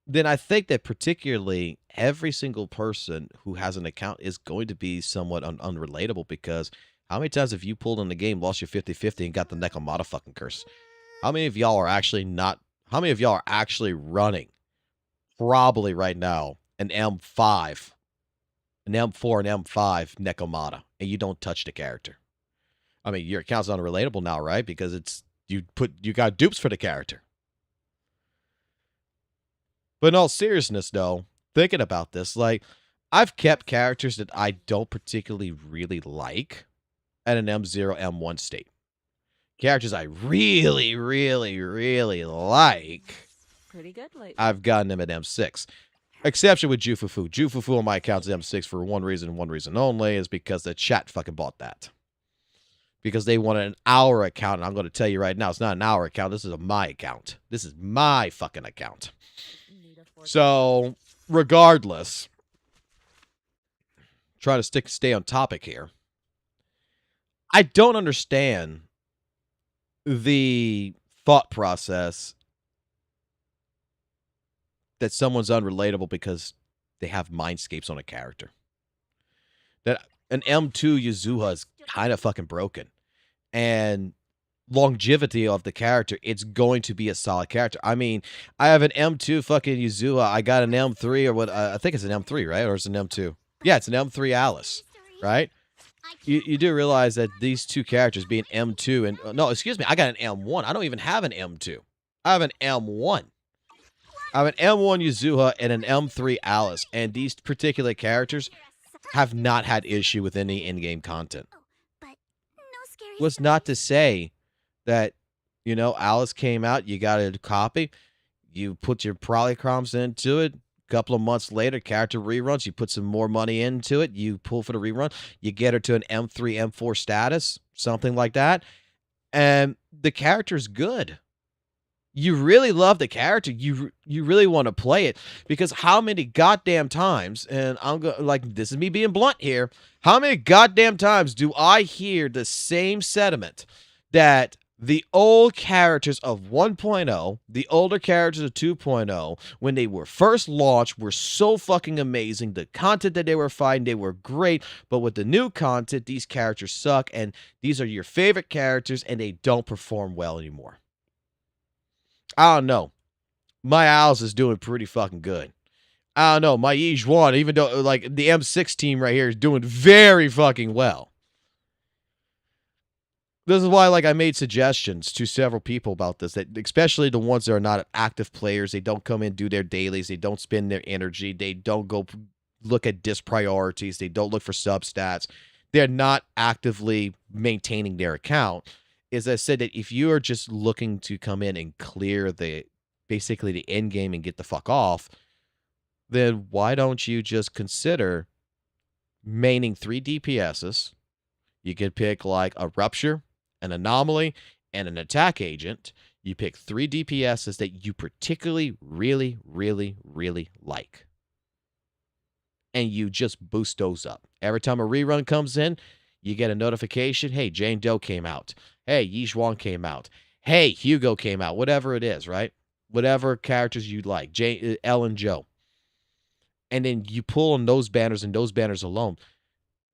then I think that particularly every single person who has an account is going to be somewhat unrelatable, because how many times have you pulled in the game, lost your 50-50, and got the Nekomata fucking curse? How many of y'all are actually running, probably right now, an M5, an M4, and M5 Nekomata, and you don't touch the character? I mean, your account's unrelatable now, right? Because it's you got dupes for the character. But in all seriousness, though, thinking about this, like, I've kept characters that I don't particularly really like at an M0, M1 state. characters I really, really, really like, Pretty good lately. I've gotten them at M6. Exception with Jufufu. Jufufu on my account is M6 for one reason only, is because the chat fucking bought that. Because they wanted an hour account, and I'm going to tell you right now, it's not an hour account. This is my account. This is my fucking account. So, regardless, trying to stay on topic here. I don't understand the thought process that someone's unrelatable because they have mindscapes on a character. That an M2 Yuzuha is kind of fucking broken. And longevity of the character, it's going to be a solid character. I mean, I have an M2 fucking Yuzuha. I got an M3 or what? I think it's an M3, right? Or it's an M2. Yeah, it's an M3 Alice, right? You do realize that these two characters being M2 and... no, excuse me. I got an M1. I don't even have an M2. I have an M1. I have an M1 Yuzuha and an M3 Alice. And these particular characters have not had issue with any in-game content. Was not to say that, you know, Alice came out, you got a copy, you put your polychroms into it, a couple of months later, character reruns, you put some more money into it, you pull for the rerun, you get her to an M3, M4 status, something like that, and the character's good. You really love the character. You really want to play it, because how many goddamn times, and I'm going like, this is me being blunt here, how many goddamn times do I hear the same sentiment that the old characters of 1.0, the older characters of 2.0, when they were first launched, were so fucking amazing. The content that they were fighting, they were great, but with the new content, these characters suck, and these are your favorite characters, and they don't perform well anymore. I don't know. My Alice is doing pretty fucking good. I don't know. My Yizhuan, even though like the M6 team right here is doing very fucking well. This is why, like, I made suggestions to several people about this, that especially the ones that are not active players. They don't come in, do their dailies. They don't spend their energy. They don't go look at disc priorities. They don't look for substats. They're not actively maintaining their account. Is I said that if you are just looking to come in and clear basically the end game and get the fuck off, then why don't you just consider maining 3 DPSs? You could pick like a Rupture, an Anomaly, and an Attack Agent. You pick 3 DPSs that you particularly really, really, really like. And you just boost those up. Every time a rerun comes in, you get a notification, hey, Jane Doe came out. Hey, Yizhuan came out. Hey, Hugo came out. Whatever it is, right? Whatever characters you like. Elle and Joe. And then you pull on those banners and those banners alone.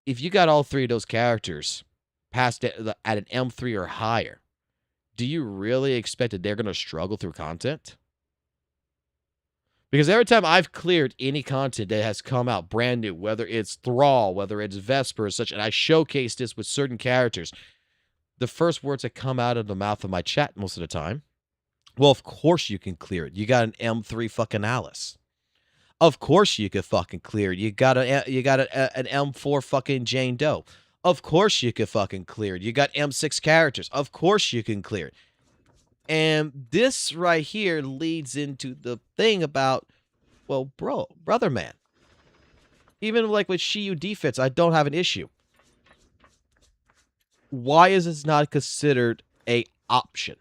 If you got all 3 of those characters past at an M3 or higher, do you really expect that they're going to struggle through content? Because every time I've cleared any content that has come out brand new, whether it's Thrall, whether it's Vesper or such, and I showcase this with certain characters, the first words that come out of the mouth of my chat most of the time, well, of course you can clear it. You got an M3 fucking Alice. Of course you could fucking clear it. You got an M4 fucking Jane Doe. Of course you could fucking clear it. You got M6 characters. Of course you can clear it. And this right here leads into the thing about, well, brother man. Even like with Shiyu defense, I don't have an issue. Why is this not considered a option?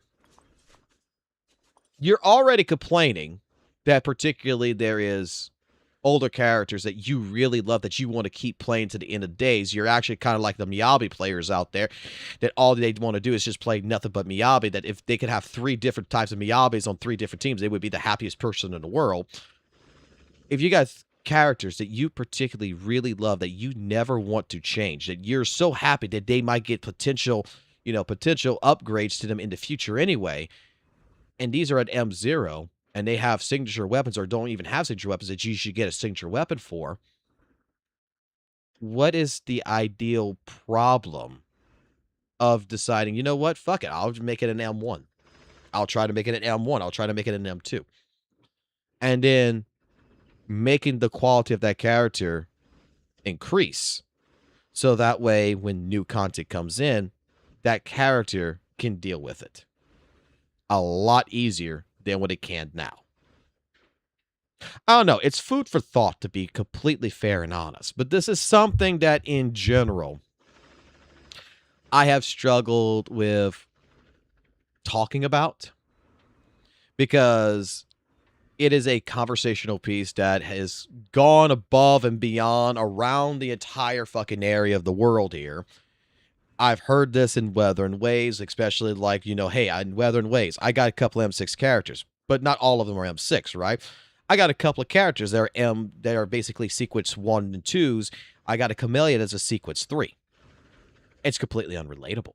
You're already complaining that particularly there is older characters that you really love, that you want to keep playing to the end of days. You're actually kind of like the Miyabi players out there, that all they want to do is just play nothing but Miyabi, that if they could have 3 different types of Miyabis on 3 different teams, they would be the happiest person in the world. If you got characters that you particularly really love, that you never want to change, that you're so happy that they might get potential upgrades to them in the future anyway, and these are at M0, and they have signature weapons or don't even have signature weapons that you should get a signature weapon for, what is the ideal problem of deciding, you know what, fuck it, I'll make it an M1. I'll try to make it an M1. I'll try to make it an M2. And then making the quality of that character increase. So that way, when new content comes in, that character can deal with it a lot easier than what it can now. I don't know. It's food for thought, to be completely fair and honest. But this is something that, in general, I have struggled with talking about, because it is a conversational piece that has gone above and beyond around the entire fucking area of the world here. I've heard this in Wuthering Waves, especially like, you know, hey, in Wuthering Waves, I got a couple M6 characters, but not all of them are M6, right? I got a couple of characters that are basically sequence 1 and 2s. I got a chameleon as a sequence 3. It's completely unrelatable.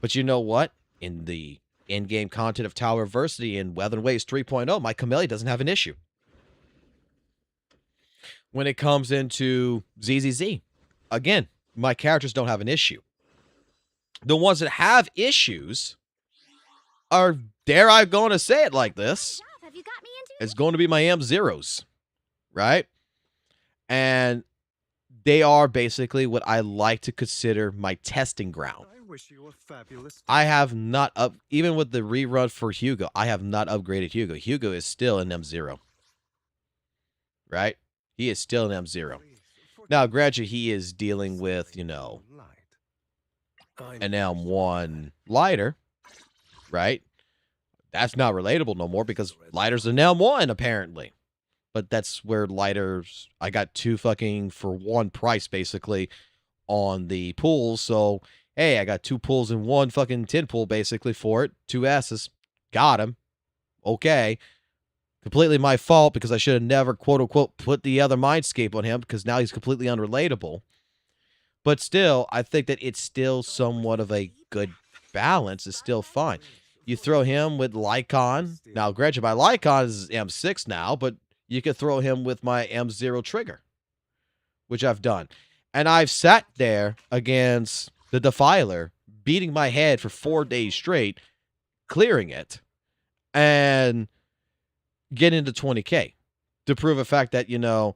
But you know what? In the in-game content of Tower Adversity in Wuthering Waves 3.0, my chameleon doesn't have an issue. When it comes into ZZZ, again, my characters don't have an issue. The ones that have issues are, dare I going to say it like this, it's going to be my M0s, right? And they are basically what I like to consider my testing ground. I have not even with the rerun for Hugo, I have not upgraded Hugo. Hugo is still an M0. Right? He is still an M0. Now, granted, he is dealing with, you know, an M1 lighter, right? That's not relatable no more because lighter's an M1, apparently. But that's where lighters, I got 2 fucking for 1 price, basically, on the pools, so hey, I got 2 pulls in 1 fucking 10 pull basically for it. 2 S's. Got him. Okay. Completely my fault because I should have never, quote unquote, put the other Mindscape on him because now he's completely unrelatable. But still, I think that it's still somewhat of a good balance. It's still fine. You throw him with Lycon. Now, granted, my Lycon is M6 now, but you could throw him with my M0 trigger, which I've done. And I've sat there against the Defiler, beating my head for 4 days straight, clearing it, and getting to 20K to prove the fact that, you know,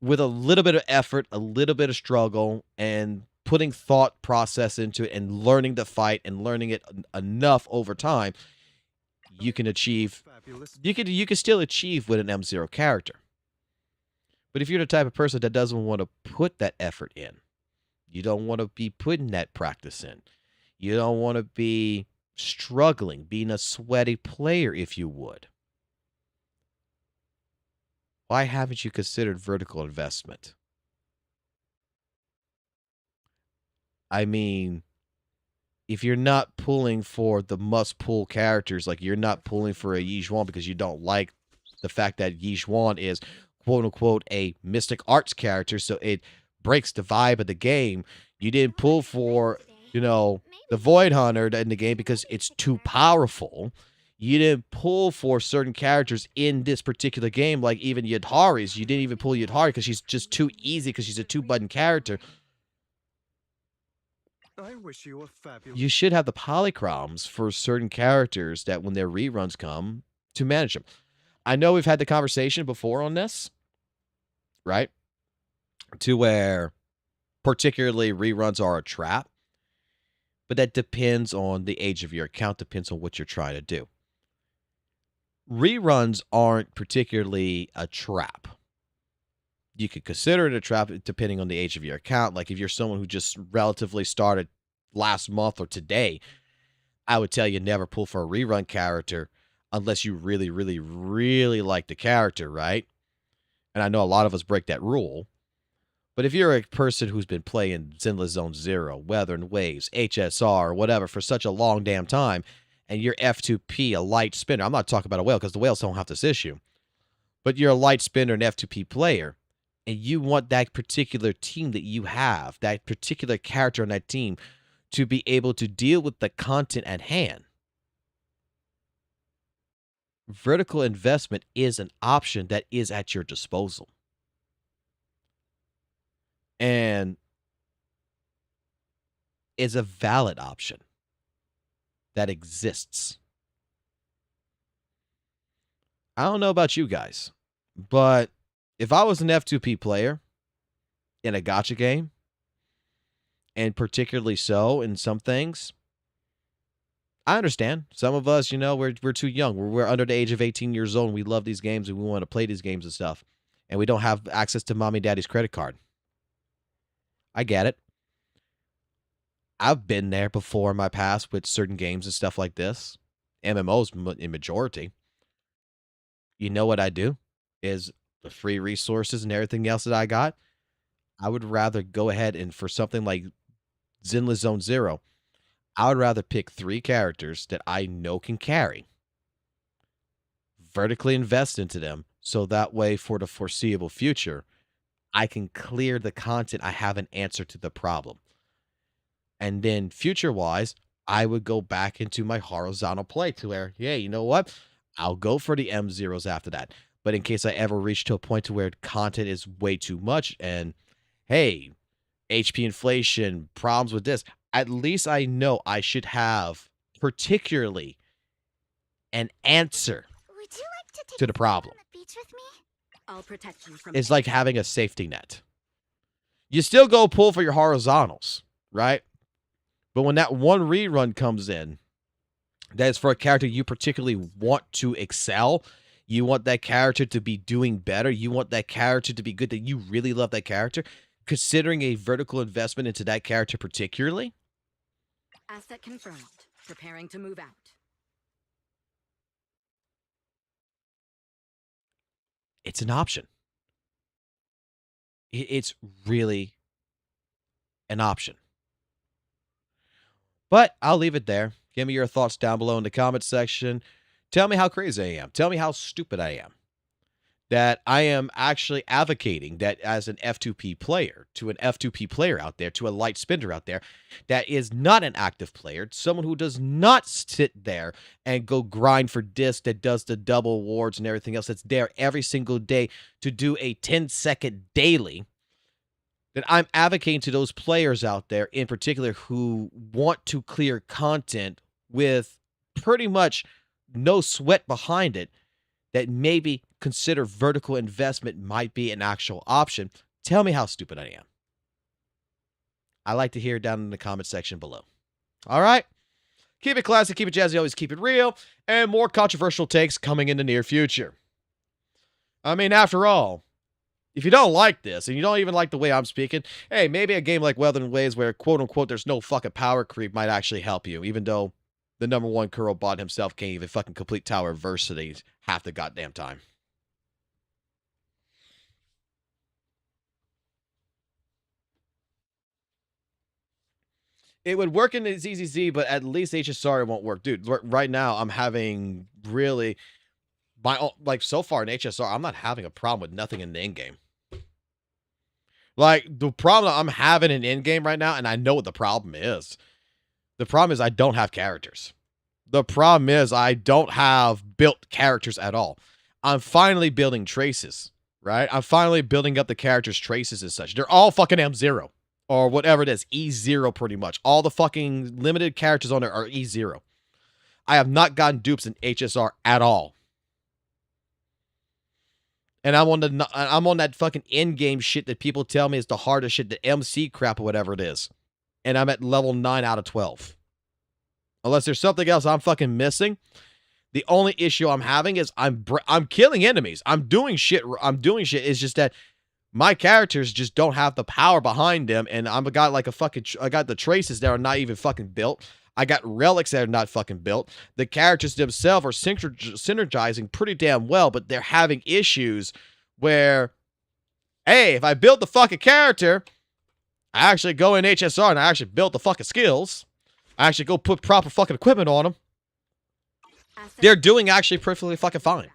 with a little bit of effort, a little bit of struggle, and putting thought process into it and learning the fight and learning it enough over time, you can achieve, you can still achieve with an M0 character. But if you're the type of person that doesn't want to put that effort in, you don't want to be putting that practice in, you don't want to be struggling, being a sweaty player, if you would, why haven't you considered vertical investment? I mean, if you're not pulling for the must-pull characters, like you're not pulling for a Yizhuan because you don't like the fact that Yizhuan is, quote-unquote, a mystic arts character, so it breaks the vibe of the game. You didn't pull for, you know, the Void Hunter in the game because it's too powerful. You didn't pull for certain characters in this particular game, like even Yadhari's. You didn't even pull Yadhari because she's just too easy because she's a 2-button character. I wish you were fabulous. You should have the polychromes for certain characters that when their reruns come, to manage them. I know we've had the conversation before on this, right? To where particularly reruns are a trap. But that depends on the age of your account, depends on what you're trying to do. Reruns aren't particularly a trap. You could consider it a trap depending on the age of your account. Like if you're someone who just relatively started last month or today, I would tell you never pull for a rerun character unless you really, really, really like the character, right? And I know a lot of us break that rule. But if you're a person who's been playing Zenless Zone Zero, Wuthering Waves, HSR, or whatever for such a long damn time, and you're F2P, a light spinner, I'm not talking about a whale because the whales don't have this issue, but you're a light spinner, an F2P player, and you want that particular team that you have, that particular character on that team, to be able to deal with the content at hand, vertical investment is an option that is at your disposal. And is a valid option that exists. I don't know about you guys, but if I was an F2P player in a gacha game, and particularly so in some things, I understand. Some of us, you know, we're too young. We're under the age of 18 years old, and we love these games, and we want to play these games and stuff. And we don't have access to mommy and daddy's credit card. I get it. I've been there before in my past with certain games and stuff like this. MMOs in majority. You know what I do? Is the free resources and everything else that I got, I would rather go ahead and for something like Zenless Zone Zero, I would rather pick 3 characters that I know can carry, vertically invest into them, so that way for the foreseeable future, I can clear the content. I have an answer to the problem. And then future-wise, I would go back into my horizontal play to where, yeah, you know what? I'll go for the M0s after that. But in case I ever reach to a point to where content is way too much and, hey, HP inflation, problems with this, at least I know I should have particularly an answer to the problem. I'll protect you from It's like having a safety net. You still go pull for your horizontals, right? But when that one rerun comes in, that is for a character you particularly want to excel, you want that character to be doing better, you want that character to be good, that you really love that character, considering a vertical investment into that character particularly, asset confirmed. Preparing to move out. it's an option. It's really an option. But I'll leave it there. Give me your thoughts down below in the comments section. Tell me how crazy I am. Tell me how stupid I am. That I am actually advocating that as an F2P player, to an F2P player out there, to a light spender out there, that is not an active player, someone who does not sit there and go grind for disc, that does the double awards and everything else, that's there every single day to do a 10-second daily, that I'm advocating to those players out there in particular who want to clear content with pretty much no sweat behind it, that maybe consider vertical investment might be an actual option. Tell me how stupid I am. I like to hear it down in the comment section below. All right? Keep it classy, keep it jazzy, always keep it real, and more controversial takes coming in the near future. I mean, after all, if you don't like this, and you don't even like the way I'm speaking, hey, maybe a game like Weathering Waves where, quote-unquote, there's no fucking power creep might actually help you, even though the #1 Kuro bot himself can't even fucking complete Tower Adversity half the goddamn time. It would work in the ZZZ, but at least HSR won't work. Dude, right now, I'm having really... like, so far in HSR, I'm not having a problem with nothing in the in-game. Like, the problem I'm having in in-game right now, and I know what the problem is. The problem is I don't have characters. The problem is I don't have built characters at all. I'm finally building traces, right? I'm finally building up the characters' traces and such. They're all fucking M0. Or whatever it is, E0 pretty much. All the fucking limited characters on there are E0. I have not gotten dupes in HSR at all. And I'm on that fucking in-game shit that people tell me is the hardest shit, the MC crap or whatever it is. And I'm at level 9 out of 12. Unless there's something else I'm fucking missing. The only issue I'm having is I'm killing enemies. I'm doing shit. It's just that my characters just don't have the power behind them, and I got like I got the traces that are not even fucking built. I got relics that are not fucking built. The characters themselves are synergizing pretty damn well, but they're having issues where, hey, if I build the fucking character, I actually go in HSR and I actually build the fucking skills. I actually go put proper fucking equipment on them. They're doing actually perfectly fucking fine.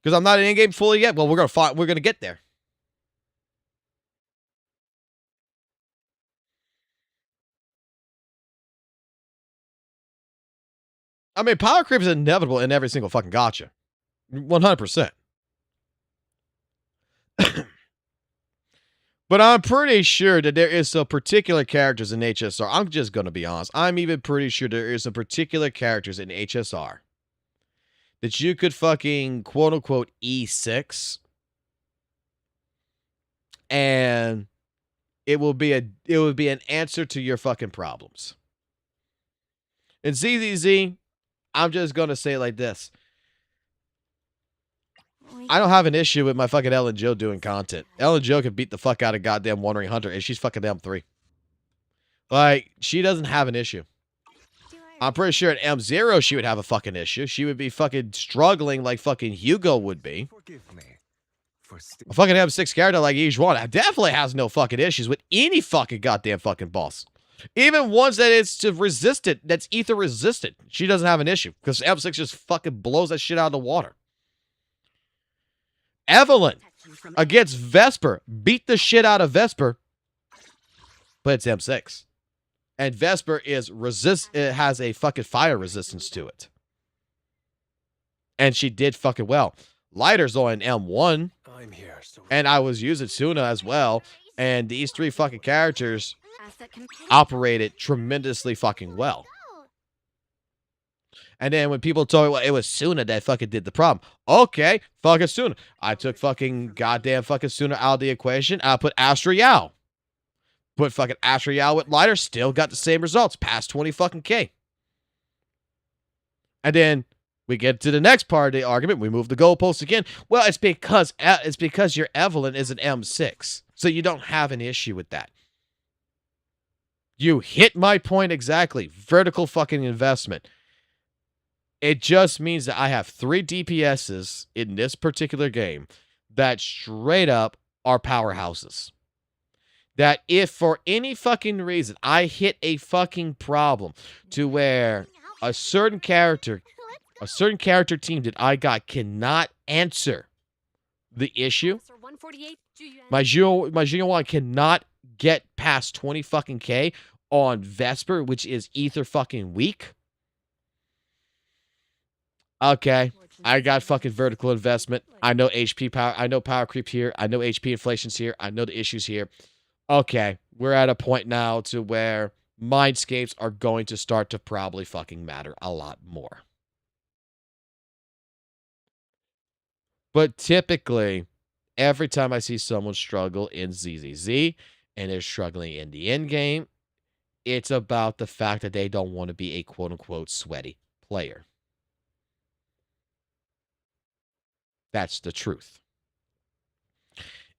Because I'm not in game fully yet. Well, we're gonna get there. I mean, power creep is inevitable in every single fucking gacha. 100%. But I'm pretty sure that there is some particular characters in HSR. I'm just going to be honest. I'm even pretty sure there is some particular characters in HSR that you could fucking quote-unquote E6 and it would be an answer to your fucking problems. And ZZZ, I'm just gonna say it like this. I don't have an issue with my fucking Ellen Jill doing content. Ellen Jill could beat the fuck out of goddamn Wandering Hunter, and she's fucking M3. Like, she doesn't have an issue. I'm pretty sure at M0 she would have a fucking issue. She would be fucking struggling like fucking Hugo would be. A fucking M6 character like Ijuan definitely has no fucking issues with any fucking goddamn fucking boss. Even ones that it's resistant, that's ether resistant. She doesn't have an issue because M6 just fucking blows that shit out of the water. Evelyn against Vesper beat the shit out of Vesper, but it's M6. And Vesper is it has a fucking fire resistance to it. And she did fucking well. Lighter's on M1. I'm here, and I was using Suna as well. And these three fucking characters operated tremendously fucking well. And then when people told me, well, it was Suna that fucking did the problem. Okay, fucking Suna. I took fucking goddamn fucking Suna out of the equation. I put Astra Yao. Put fucking Astra Yao with Lighter. Still got the same results. Past 20 fucking K. And then we get to the next part of the argument. We move the goalposts again. Well, it's because your Evelyn is an M6. So you don't have an issue with that. You hit my point exactly. Vertical fucking investment. It just means that I have 3 DPSs in this particular game that straight up are powerhouses. That if for any fucking reason I hit a fucking problem to where a certain character team that I got cannot answer the issue, my Xeon cannot get past 20 fucking K on Vesper, which is ether fucking weak. Okay, I got fucking vertical investment. I know HP power. I know power creep here. I know HP inflation's here. I know the issues here. Okay, we're at a point now to where mindscapes are going to start to probably fucking matter a lot more. But typically, every time I see someone struggle in ZZZ and they're struggling in the end game, it's about the fact that they don't want to be a quote-unquote sweaty player. That's the truth.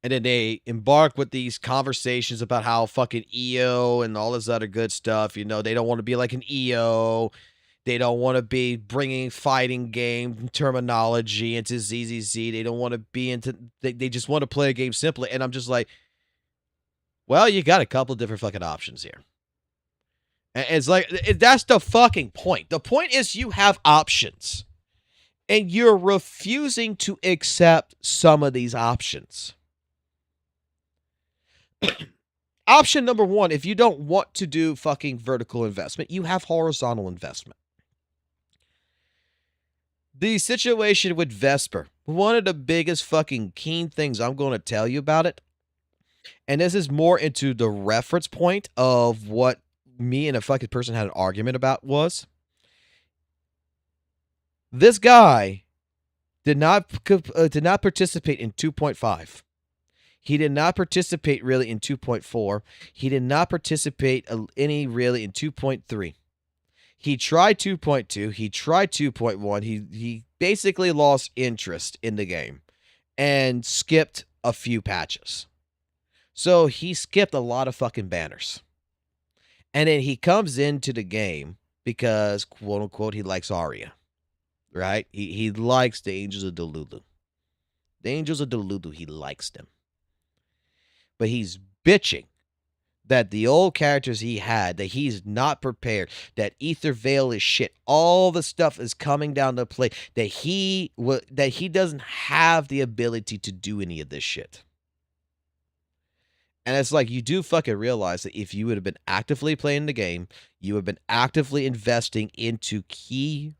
And then they embark with these conversations about how fucking EO and all this other good stuff. You know, they don't want to be like an EO. They don't want to be bringing fighting game terminology into ZZZ. They don't want to be into... They just want to play a game simply. And I'm just like, well, you got a couple different fucking options here. And it's like, that's the fucking point. The point is you have options. And you're refusing to accept some of these options. Option number 1, if you don't want to do fucking vertical investment, you have horizontal investment. The situation with Vesper, one of the biggest fucking keen things I'm going to tell you about it, and this is more into the reference point of what me and a fucking person had an argument about, was this guy did not participate in 2.5. He did not participate really in 2.4. He did not participate any really in 2.3. He tried 2.2. He tried 2.1. He basically lost interest in the game and skipped a few patches. So he skipped a lot of fucking banners. And then he comes into the game because, quote unquote, he likes Arya. Right? He likes the Angels of Delulu. The Angels of Delulu, he likes them. But he's bitching that the old characters he had, that he's not prepared, that Ether Veil is shit, all the stuff is coming down the plate, that he doesn't have the ability to do any of this shit. And it's like, you do fucking realize that if you would have been actively playing the game, you would have been actively investing into key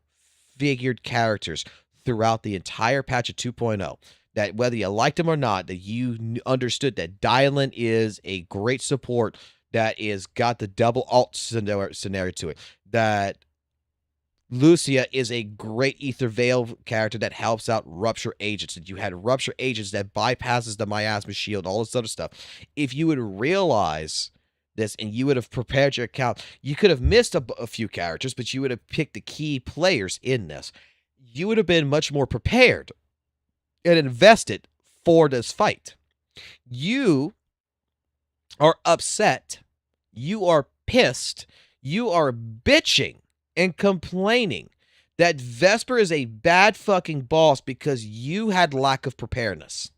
figured characters throughout the entire patch of 2.0, that whether you liked him or not, that you understood that Dylan is a great support that is got the double alt scenario to it, that Lucia is a great Ether Veil character that helps out Rupture Agents. And you had Rupture Agents that bypasses the miasma shield, all this other stuff. If you would realize this and you would have prepared your account, you could have missed a few characters, but you would have picked the key players in this. You would have been much more prepared and invested for this fight. You are upset. You are pissed. You are bitching and complaining that Vesper is a bad fucking boss because you had lack of preparedness.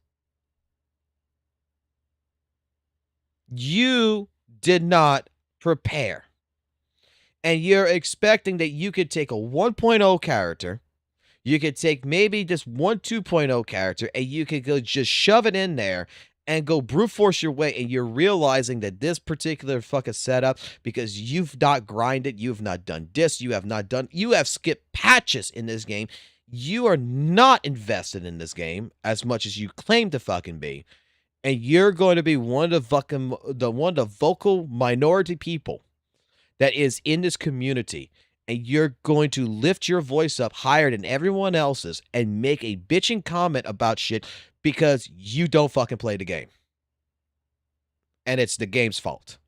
You did not prepare. And you're expecting that you could take a 1.0 character, you could take maybe just one 2.0 character, and you could go just shove it in there and go brute force your way, and you're realizing that this particular fucking setup, because you've not grinded, you've not done this, you have skipped patches in this game, you are not invested in this game as much as you claim to fucking be, and you're going to be one of the vocal minority people that is in this community, and you're going to lift your voice up higher than everyone else's and make a bitching comment about shit because you don't fucking play the game. And it's the game's fault.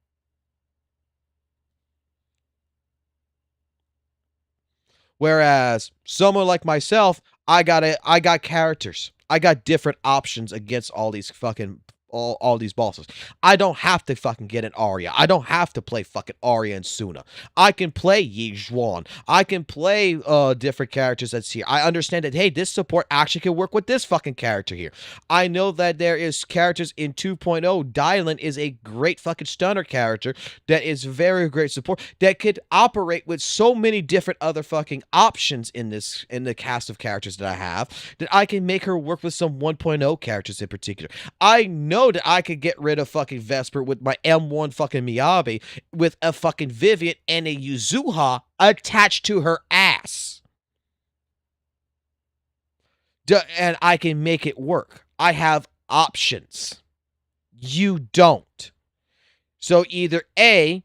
Whereas someone like myself, I got characters. I got different options against all these fucking all these bosses. I don't have to fucking get an Arya. I don't have to play fucking Arya and Suna. I can play Yi Zhuan. I can play different characters that's here. I understand that, hey, this support actually can work with this fucking character here. I know that there is characters in 2.0. Dylan is a great fucking stunner character that is very great support that could operate with so many different other fucking options in the cast of characters that I have, that I can make her work with some 1.0 characters in particular. I know that I could get rid of fucking Vesper with my M1 fucking Miyabi with a fucking Vivian and a Yuzuha attached to her ass. And I can make it work. I have options. You don't. So either A,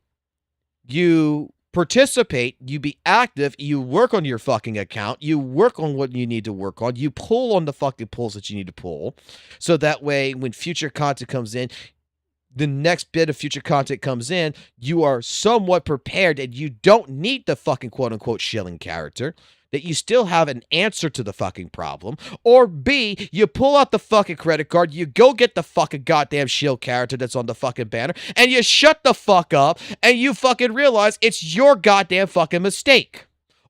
you participate, you be active, you work on your fucking account, you work on what you need to work on, you pull on the fucking pulls that you need to pull, so that way when future content comes in, the next bit of future content comes in, you are somewhat prepared and you don't need the fucking quote-unquote shilling character, that you still have an answer to the fucking problem. Or B, you pull out the fucking credit card, you go get the fucking goddamn shield character that's on the fucking banner, and you shut the fuck up, and you fucking realize it's your goddamn fucking mistake.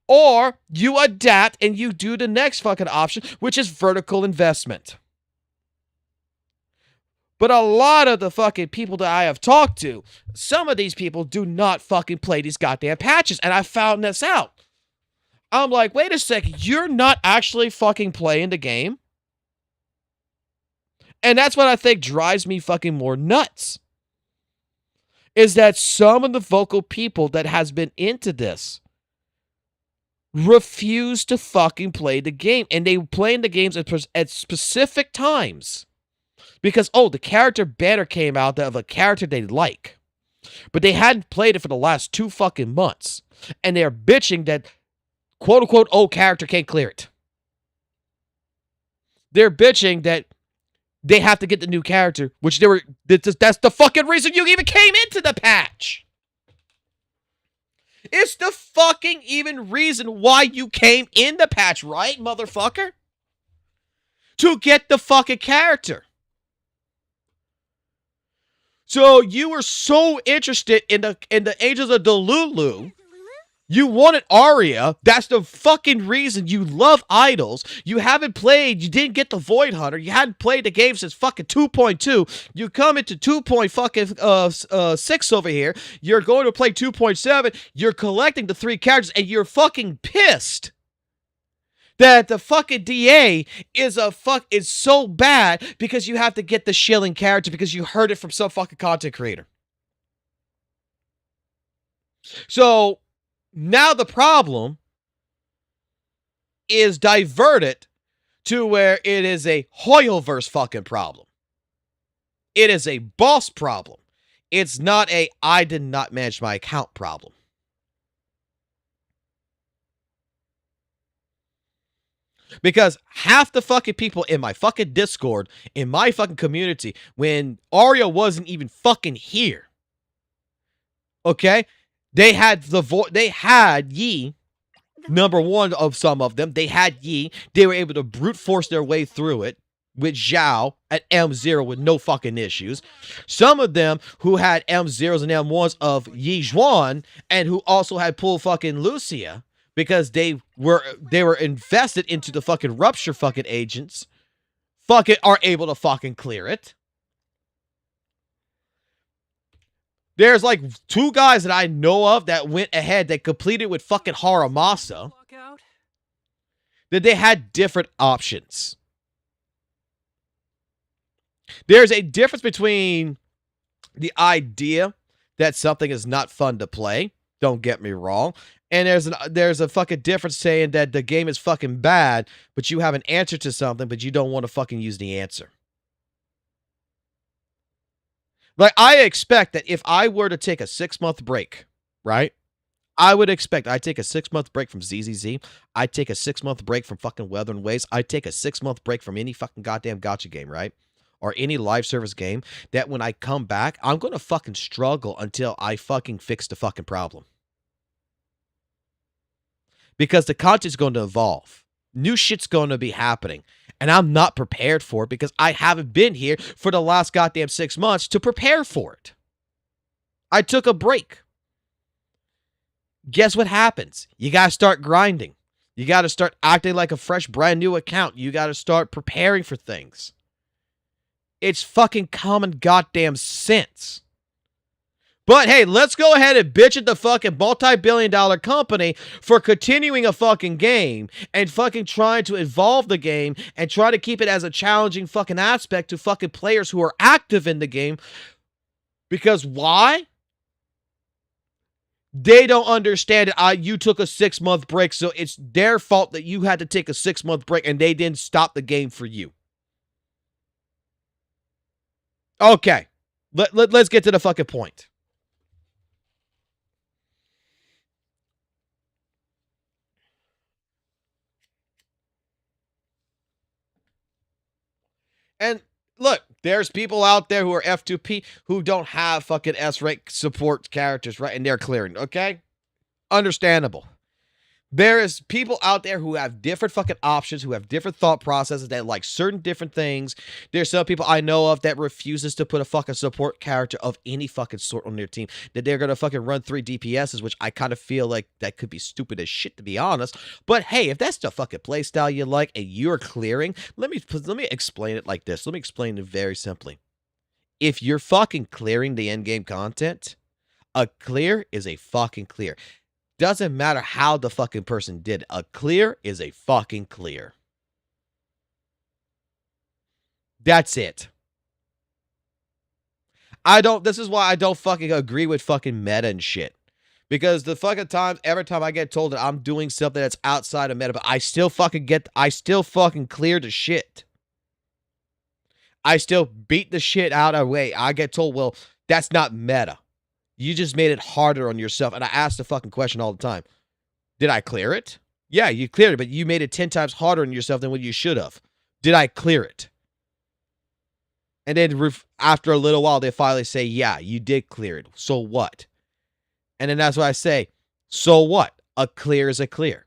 Or you adapt and you do the next fucking option, which is vertical investment. But a lot of the fucking people that I have talked to, some of these people do not fucking play these goddamn patches, and I found this out. I'm like, wait a second, you're not actually fucking playing the game? And that's what I think drives me fucking more nuts. Is that some of the vocal people that has been into this refuse to fucking play the game. And they play in the games at specific times. Because, oh, the character banner came out of a character they like. But they hadn't played it for the last 2 fucking months. And they're bitching that quote-unquote old character can't clear it. They're bitching that they have to get the new character, which that's the fucking reason you even came into the patch. It's the fucking even reason why you came in the patch, right, motherfucker? To get the fucking character. So you were so interested in the Angels of Delulu. You wanted Arya. That's the fucking reason you love idols. You haven't played. You didn't get the Void Hunter. You hadn't played the game since fucking 2.2. You come into 2.6 over here. You're going to play 2.7. You're collecting the 3 characters, and you're fucking pissed that the fucking DA is so bad because you have to get the shilling character because you heard it from some fucking content creator. So now the problem is diverted to where it is a Hoyoverse fucking problem. It is a boss problem. It's not a I did not manage my account problem. Because half the fucking people in my fucking Discord, in my fucking community, when Arya wasn't even fucking here, okay, they had they had Yi, number one of some of them. They had Yi. They were able to brute force their way through it with Zhao at M0 with no fucking issues. Some of them who had M0s and M1s of Yi Zhuan and who also had pulled fucking Lucia because they were invested into the fucking rupture fucking agents, fucking are able to fucking clear it. There's like 2 guys that I know of that went ahead that completed with fucking Haramasa. That they had different options. There's a difference between the idea that something is not fun to play, don't get me wrong, and there's a fucking difference saying that the game is fucking bad, but you have an answer to something, but you don't want to fucking use the answer. Like, I expect that if I were to take a 6-month break, right? I would expect I'd take a 6-month break from ZZZ. I'd take a 6-month break from fucking Weathering Waves. I'd take a 6-month break from any fucking goddamn gacha game, right? Or any live service game, that when I come back, I'm going to fucking struggle until I fucking fix the fucking problem. Because the content's going to evolve. New shit's going to be happening. And I'm not prepared for it because I haven't been here for the last goddamn 6 months to prepare for it. I took a break. Guess what happens? You got to start grinding. You got to start acting like a fresh, brand new account. You got to start preparing for things. It's fucking common goddamn sense. But hey, let's go ahead and bitch at the fucking multi-billion-dollar company for continuing a fucking game and fucking trying to evolve the game and try to keep it as a challenging fucking aspect to fucking players who are active in the game. Because why? They don't understand it. You took a 6-month break, so it's their fault that you had to take a 6-month break and they didn't stop the game for you. Okay, let's get to the fucking point. And look, there's people out there who are F2P who don't have fucking S-rank support characters, right? And they're clearing, okay? Understandable. There is people out there who have different fucking options, who have different thought processes, that like certain different things. There's some people I know of that refuses to put a fucking support character of any fucking sort on their team, that they're going to fucking run 3 DPSs, which I kind of feel like that could be stupid as shit, to be honest. But hey, if that's the fucking playstyle you like and you're clearing, let me explain it like this. Let me explain it very simply. If you're fucking clearing the endgame content, a clear is a fucking clear. Doesn't matter how the fucking person did. A clear is a fucking clear. That's it. This is why I don't fucking agree with fucking meta and shit. Because the fucking times, every time I get told that I'm doing something that's outside of meta, but I still fucking clear the shit. I still beat the shit out of the way. I get told, well, that's not meta. You just made it harder on yourself. And I ask the fucking question all the time. Did I clear it? Yeah, you cleared it, but you made it 10 times harder on yourself than what you should have. Did I clear it? And then after a little while, they finally say, yeah, you did clear it. So what? And then that's what I say. So what? A clear is a clear.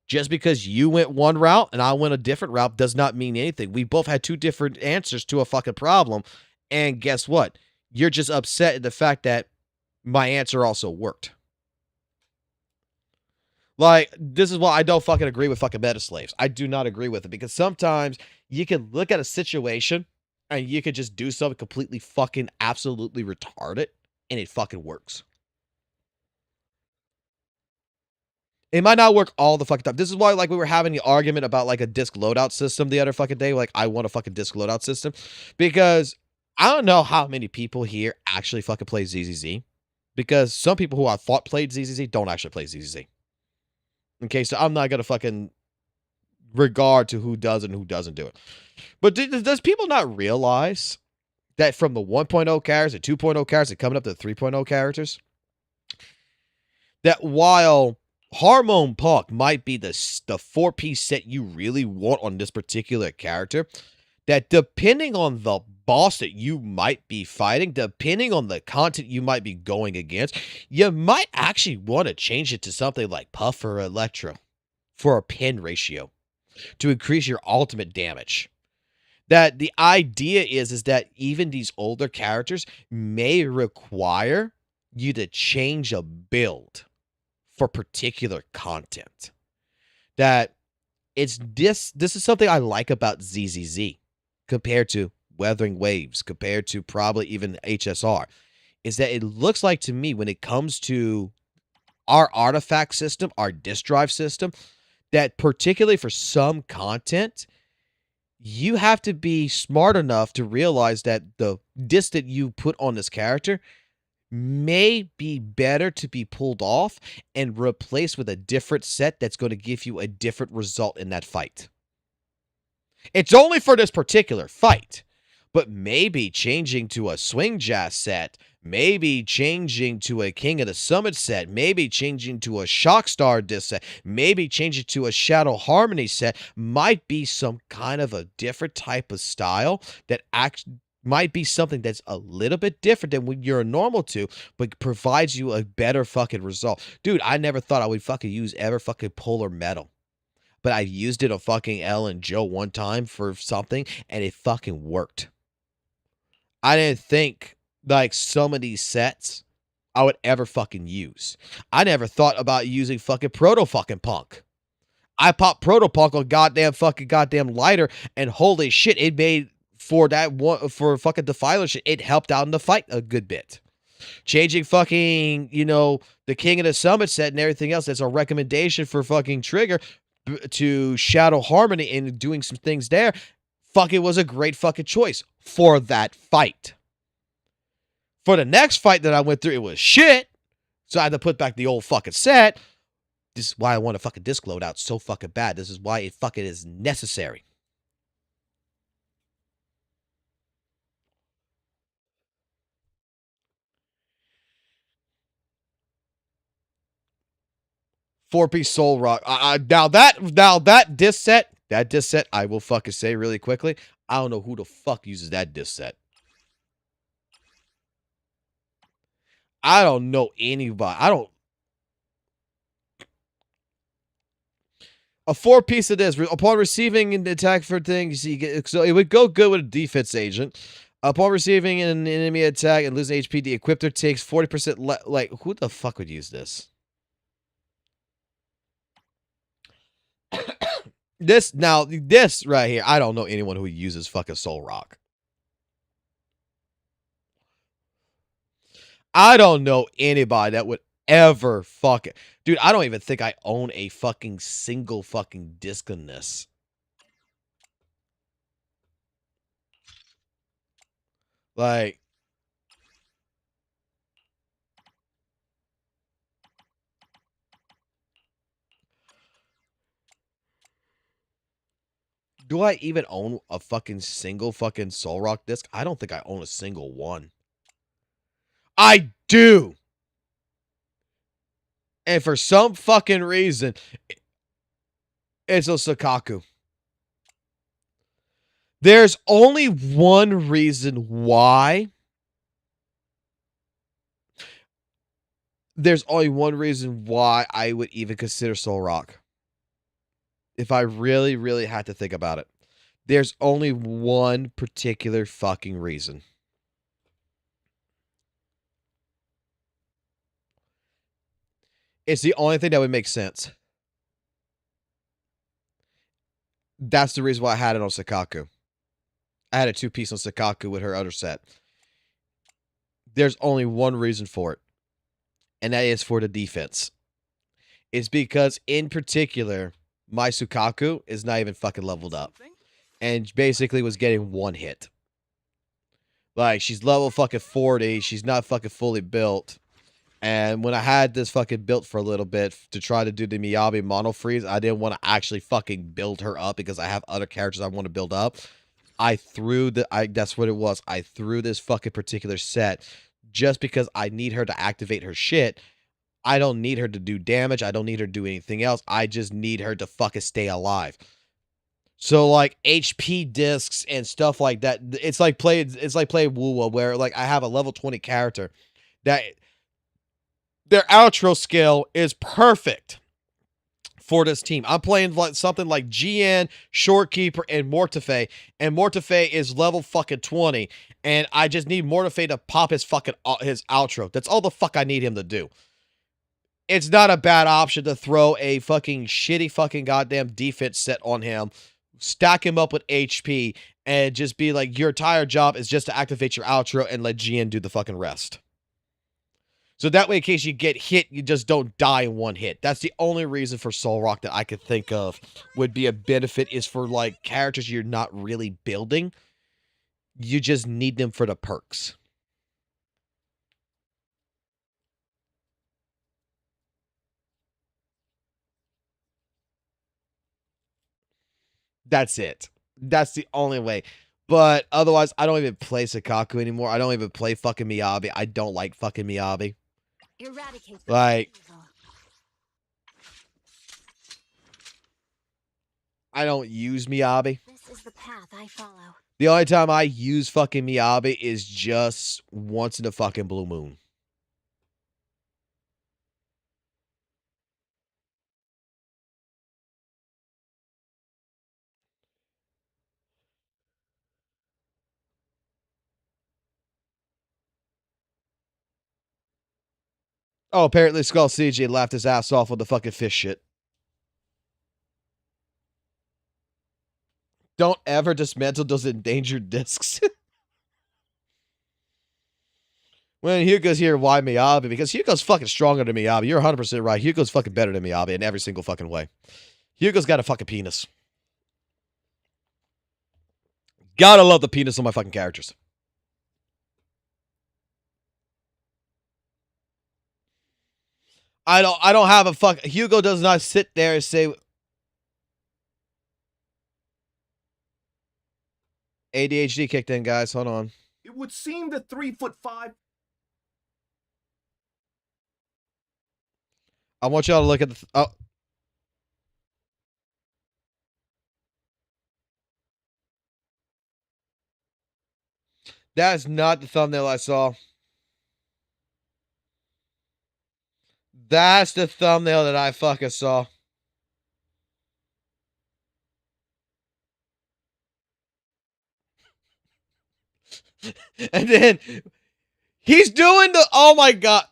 Just because you went one route and I went a different route does not mean anything. We both had 2 different answers to a fucking problem. And guess what? You're just upset at the fact that my answer also worked. Like, this is why I don't fucking agree with fucking meta slaves. I do not agree with it, because sometimes you can look at a situation and you could just do something completely fucking absolutely retarded and it fucking works. It might not work all the fucking time. This is why, like, we were having the argument about like a disc loadout system the other fucking day. Like, I want a fucking disc loadout system because I don't know how many people here actually fucking play ZZZ. Because some people who I thought played ZZZ don't actually play ZZZ. Okay, so I'm not going to fucking regard to who does and who doesn't do it. But does people not realize that from the 1.0 characters, the 2.0 characters, and coming up to the 3.0 characters, that while Hormone Punk might be the 4-piece set you really want on this particular character, that depending on the boss that you might be fighting, depending on the content you might be going against, you might actually want to change it to something like Puff or Electro for a pin ratio to increase your ultimate damage. That the idea is that even these older characters may require you to change a build for particular content. That it's this is something I like about ZZZ compared to Weathering Waves, compared to probably even HSR, is that it looks like to me when it comes to our artifact system, our disk drive system, that particularly for some content, you have to be smart enough to realize that the disk that you put on this character may be better to be pulled off and replaced with a different set that's going to give you a different result in that fight. It's only for this particular fight, but maybe changing to a Swing Jazz set, maybe changing to a King of the Summit set, maybe changing to a Shockstar disc set, maybe changing to a Shadow Harmony set might be some kind of a different type of style that might be something that's a little bit different than what you're normal to, but provides you a better fucking result. Dude, I never thought I would fucking use ever fucking Polar Metal, but I used it on fucking Elle and Joe one time for something, and it fucking worked. I didn't think, like, some of these sets I would ever fucking use. I never thought about using fucking Proto fucking Punk. I popped Proto Punk on goddamn lighter, and holy shit, it made for that one for fucking Defiler shit. It helped out in the fight a good bit. Changing fucking, the King of the Summit set and everything else that's a recommendation for fucking Trigger to Shadow Harmony and doing some things there, fucking was a great fucking choice for that fight. For the next fight that I went through, it was shit, so I had to put back the old fucking set. This is why I want a fucking disc loadout so fucking bad. This is why it fucking is necessary. Four-piece Soul Rock. Now that disc set, I will fucking say really quickly, I don't know who the fuck uses that disc set. I don't know anybody. A 4-piece of this. Upon receiving an attack for things, so it would go good with a defense agent. Upon receiving an enemy attack and losing HP, the equipper takes 40% like, who the fuck would use this? This right here, I don't know anyone who uses fucking Soul Rock. I don't know anybody that would ever fucking... Dude, I don't even think I own a fucking single fucking disc on this. Like... Do I even own a fucking single fucking Soul Rock disc? I don't think I own a single one. I do! And for some fucking reason, it's a Sakaku. There's only one reason why. There's only one reason why I would even consider Soul Rock. If I really, really had to think about it. There's only one particular fucking reason. It's the only thing that would make sense. That's the reason why I had it on Sakaku. I had a 2-piece on Sakaku with her other set. There's only one reason for it. And that is for the defense. It's because, in particular, my Sukaku is not even fucking leveled up. And basically was getting one hit. Like, she's level fucking 40. She's not fucking fully built. And when I had this fucking built for a little bit to try to do the Miyabi Mono Freeze, I didn't want to actually fucking build her up because I have other characters I want to build up. That's what it was. I threw this fucking particular set just because I need her to activate her shit. I don't need her to do damage. I don't need her to do anything else. I just need her to fucking stay alive. So like HP discs and stuff like that. It's like playing WUWA, where like I have a level 20 character that their outro skill is perfect for this team. I'm playing like something like GN, Shorekeeper, and Mortefe, and Mortefe is level fucking 20, and I just need Mortefe to pop his fucking his outro. That's all the fuck I need him to do. It's not a bad option to throw a fucking shitty fucking goddamn defense set on him, stack him up with HP, and just be like, your entire job is just to activate your outro and let GN do the fucking rest. So that way, in case you get hit, you just don't die in one hit. That's the only reason for Soul Rock that I could think of would be a benefit, is for like characters you're not really building. You just need them for the perks. That's it. That's the only way. But otherwise, I don't even play Sakaku anymore. I don't even play fucking Miyabi. I don't like fucking Miyabi. Like, I don't use Miyabi. This is the path I follow. The only time I use fucking Miyabi is just once in a fucking blue moon. Oh, apparently Skull CJ laughed his ass off with the fucking fish shit. Don't ever dismantle those endangered discs. When Hugo's here, why Miyabi? Because Hugo's fucking stronger than Miyabi. You're 100% right. Hugo's fucking better than Miyabi in every single fucking way. Hugo's got a fucking penis. Gotta love the penis on my fucking characters. I don't have a fuck. Hugo does not sit there and say ADHD kicked in, guys. Hold on. It would seem that 3'5" I want y'all to look at the oh. That is not the thumbnail I saw. That's the thumbnail that I fucking saw. And then he's doing the, oh my god.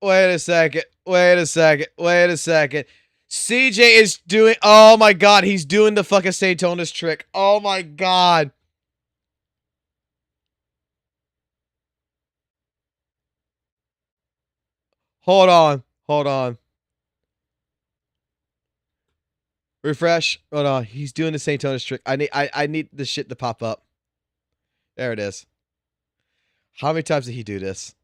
Wait a second. Wait a second. Wait a second. CJ is doing, oh my god, he's doing the fucking Satonus trick. Oh my god. Hold on. Hold on. Refresh. Hold on. He's doing the Satonus trick. I need the shit to pop up. There it is. How many times did he do this?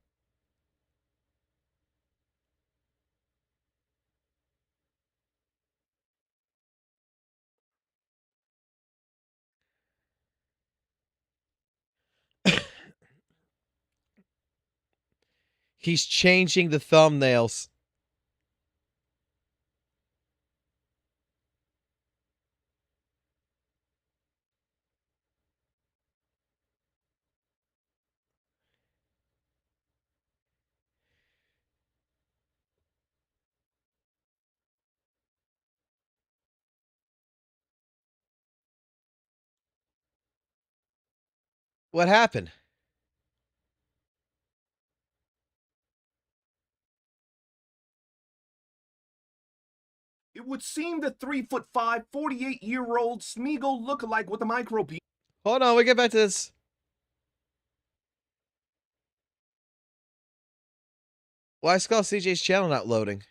He's changing the thumbnails. What happened? It would seem that 3'5", 48-year-old Smeagol lookalike with a micro penis. Hold on, we get back to this. Why is Skull CJ's channel not loading?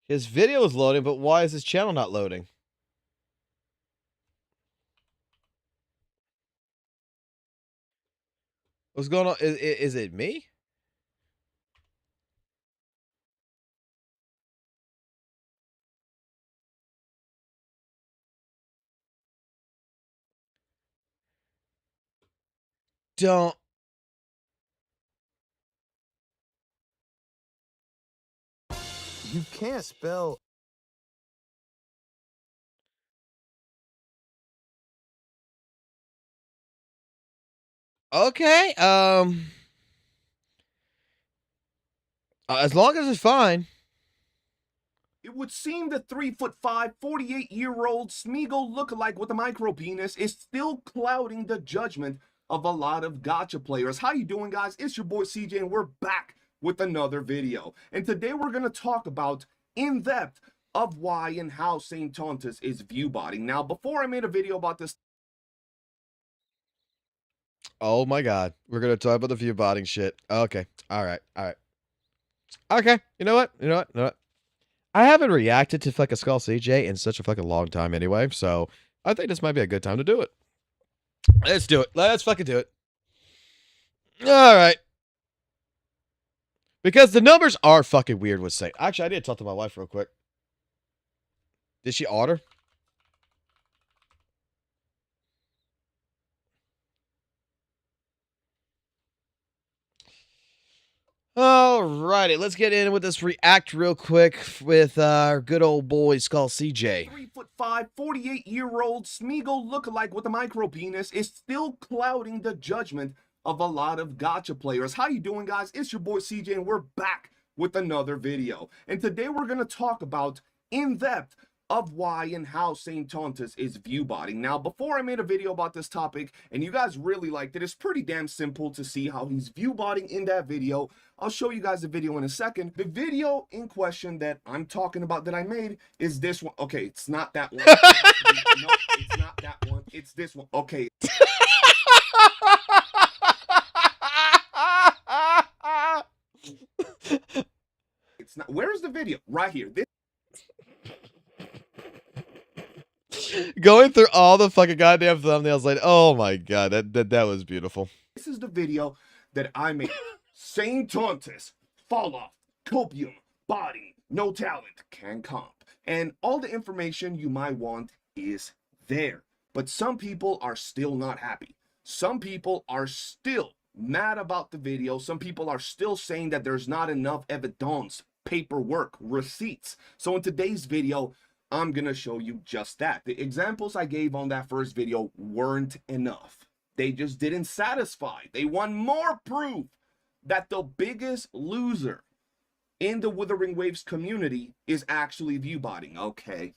His video is loading, but why is his channel not loading? What's going on? Is it me? don't. You can't spell. Okay. As long as it's fine. It would seem the 3'5", 48-year-old Smeagol lookalike with a micro penis is still clouding the judgment of a lot of gacha players. How you doing, guys? It's your boy CJ, and we're back with another video. And today we're going to talk about in depth of why and how Saint Tontus is viewbotting. Now, before I made a video about this. Oh my god. We're going to talk about the viewbotting shit. Okay. All right. Okay. You know what? I haven't reacted to fucking Skull CJ in such a fucking long time anyway, so I think this might be a good time to do it. Let's do it. Let's fucking do it. All right. Because the numbers are fucking weird with Saint. Actually, I need to talk to my wife real quick. Did she order? Alrighty, let's get in with this react real quick with our good old boy Skull CJ. 3'5", 48-year-old Smeagol lookalike with a micro penis is still clouding the judgment of a lot of gacha players. How you doing, guys? It's your boy CJ, and we're back with another video. And today we're going to talk about in depth of why and how Saint Tontus is viewbotting. Now, before I made a video about this topic, and you guys really liked it, it's pretty damn simple to see how he's viewbotting in that video. I'll show you guys the video in a second. The video in question that I'm talking about that I made is this one. Okay, it's not that one. No, it's not that one. It's this one. Okay. It's not. Where's the video? Right here. This. Going through all the fucking goddamn thumbnails, like, oh my god, that was beautiful. This is the video that I made. Saint Tontus, fall off, copium, body, no talent, can comp. And all the information you might want is there. But some people are still not happy. Some people are still mad about the video. Some people are still saying that there's not enough evidence, paperwork, receipts. So in today's video, I'm gonna show you just that. The examples I gave on that first video weren't enough. They just didn't satisfy. They want more proof that the biggest loser in the Wuthering Waves community is actually viewbotting. Okay.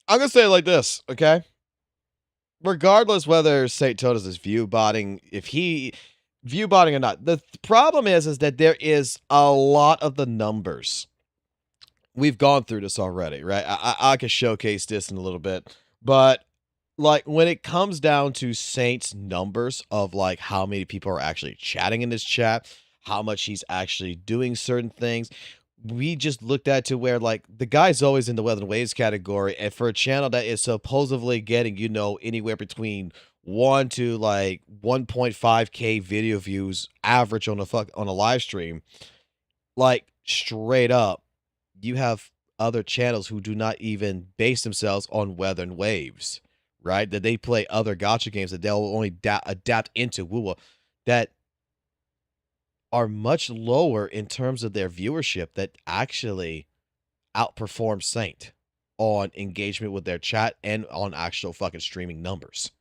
I'm gonna say it like this, okay? Regardless whether Saint Tontus is viewbotting, if he viewbotting or not, the problem is that there is a lot of the numbers. We've gone through this already, right? I can showcase this in a little bit, but like when it comes down to Saint's numbers of like how many people are actually chatting in this chat, how much he's actually doing certain things, we just looked at to where like the guy's always in the Weather and Waves category, and for a channel that is supposedly getting, you know, anywhere between 1 to like 1.5k video views average on a live stream, like straight up, you have other channels who do not even base themselves on Weather and Waves, right? That they play other gacha games that they'll only adapt into WUWA that are much lower in terms of their viewership that actually outperform Saint on engagement with their chat and on actual fucking streaming numbers.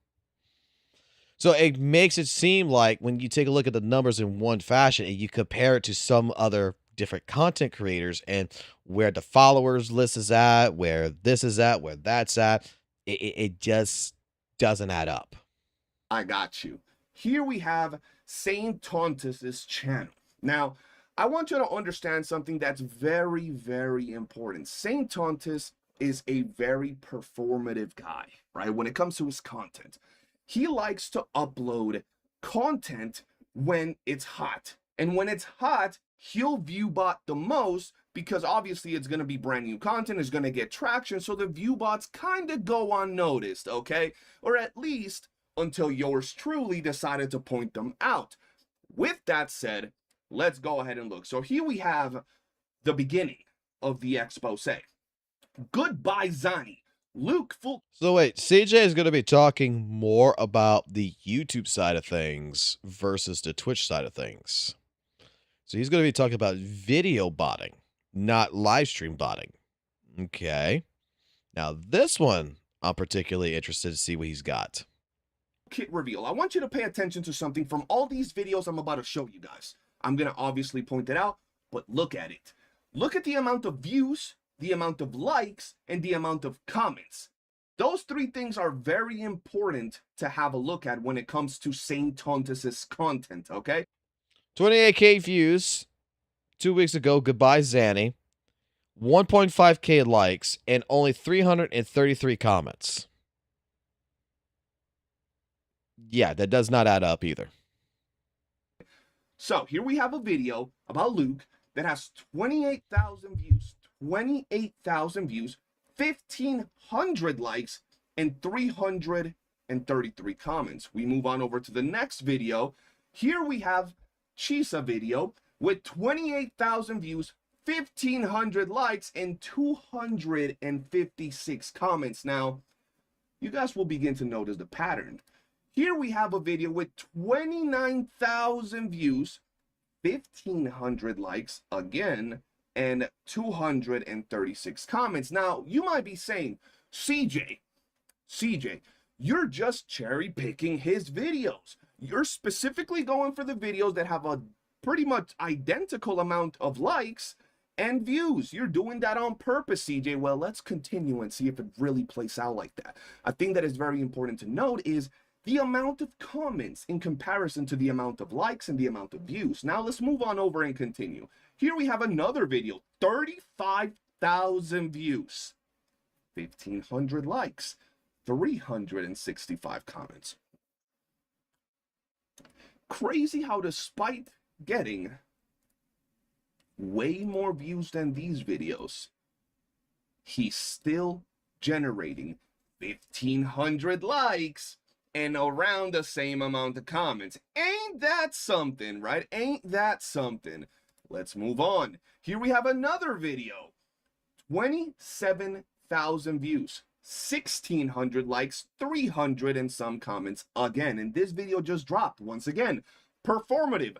So it makes it seem like when you take a look at the numbers in one fashion and you compare it to some other different content creators and where the followers list is at, where this is at, where that's at, it just doesn't add up. I got you. Here we have Saint Tontus's channel. Now, I want you to understand something that's very, very important. Saint Tontus is a very performative guy, right? When it comes to his content, he likes to upload content when it's hot. And when it's hot, he'll viewbot the most because obviously it's going to be brand new content, it's going to get traction, so the viewbots kind of go unnoticed, okay? Or at least until yours truly decided to point them out. With that said, let's go ahead and look. So here we have the beginning of the expose. Goodbye, Zani. Luke full. So wait, CJ is going to be talking more about the YouTube side of things versus the Twitch side of things. So he's going to be talking about video botting, not live stream botting. Okay. Now this one, I'm particularly interested to see what he's got. Kit reveal. I want you to pay attention to something from all these videos I'm about to show you guys. I'm going to obviously point it out, but look at it. Look at the amount of views, the amount of likes, and the amount of comments. Those three things are very important to have a look at when it comes to Saint Tontus's content, okay? 28K views 2 weeks ago. Goodbye, Zanny. 1.5K likes and only 333 comments. Yeah, that does not add up either. So here we have a video about Luke that has 28,000 views. 28,000 views, 1,500 likes, and 333 comments. We move on over to the next video. Here we have Chisa video with 28,000 views, 1,500 likes, and 256 comments. Now, you guys will begin to notice the pattern. Here we have a video with 29,000 views, 1,500 likes again, and 236 comments. Now, you might be saying, CJ, you're just cherry picking his videos. You're specifically going for the videos that have a pretty much identical amount of likes and views. You're doing that on purpose, CJ. Well, let's continue and see if it really plays out like that. A thing that is very important to note is the amount of comments in comparison to the amount of likes and the amount of views. Now let's move on over and continue. Here we have another video, 35,000 views, 1,500 likes, 365 comments. Crazy how despite getting way more views than these videos, he's still generating 1,500 likes and around the same amount of comments. Ain't that something, right? Ain't that something? Let's move on. Here we have another video. 27,000 views, 1,600 likes, 300 and some comments again. And this video just dropped once again. Performative,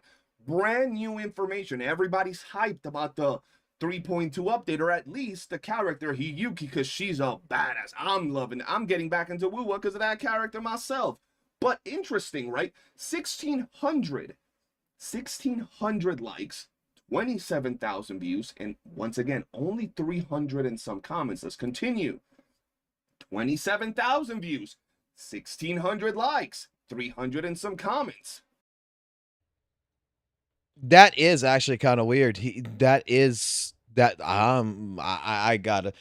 brand new information. Everybody's hyped about the 3.2 update, or at least the character Hiyuki, because she's a badass. I'm loving it. I'm getting back into WUWA because of that character myself. But interesting, right? 1,600 likes, 27,000 views, and once again, only 300 and some comments. Let's continue. 27,000 views, 1,600 likes, 300 and some comments. That is actually kind of weird. I gotta,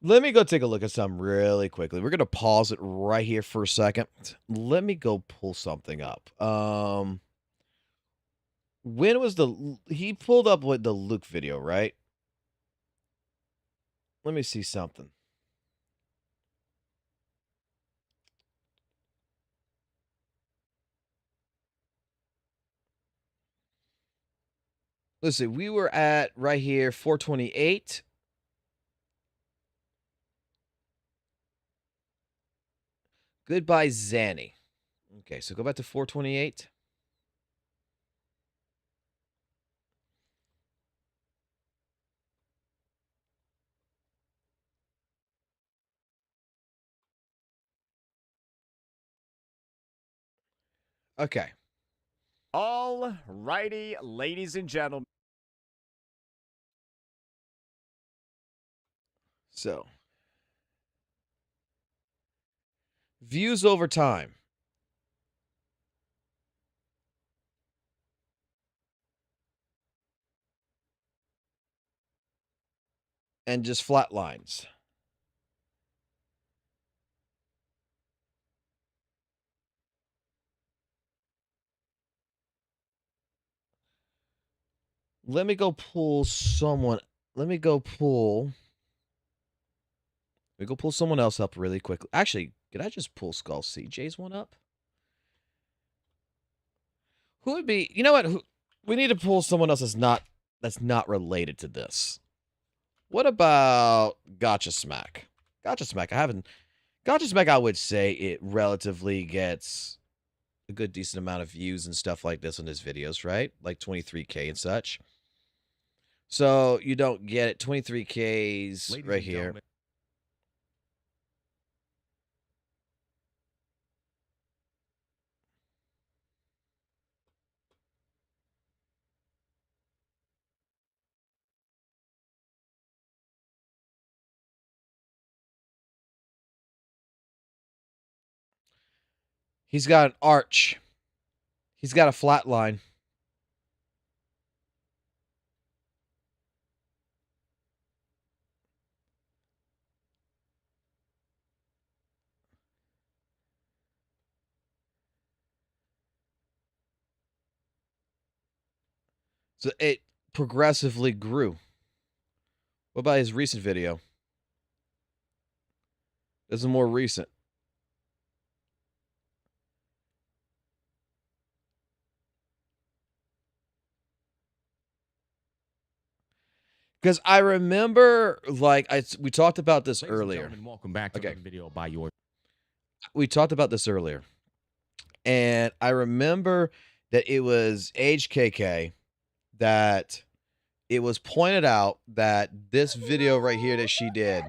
let me go take a look at something really quickly. We're gonna pause it right here for a second. Let me go pull something up. When was he pulled up with the Luke video, right? Let me see something. Let's see, we were at right here, 428. Goodbye, Zanny. Okay, so go back to 428. Okay. All righty, ladies and gentlemen. So, views over time. And just flat lines. Let me go pull someone. Let me go pull someone else up really quickly. Actually, did I just pull Skull CJ's one up? Who would be? You know what? We need to pull someone else that's not related to this. What about Gacha Smack? Gacha Smack. Gacha Smack, I would say it relatively gets a good decent amount of views and stuff like this on his videos, right? Like 23K and such. So you don't get it. 23Ks right here. He's got an arch. He's got a flat line. So it progressively grew. What about his recent video? This is more recent. Because I remember, like, we talked about this earlier. Welcome back to another video by yours. We talked about this earlier. And I remember that it was HKK that it was pointed out that this video right here that she did,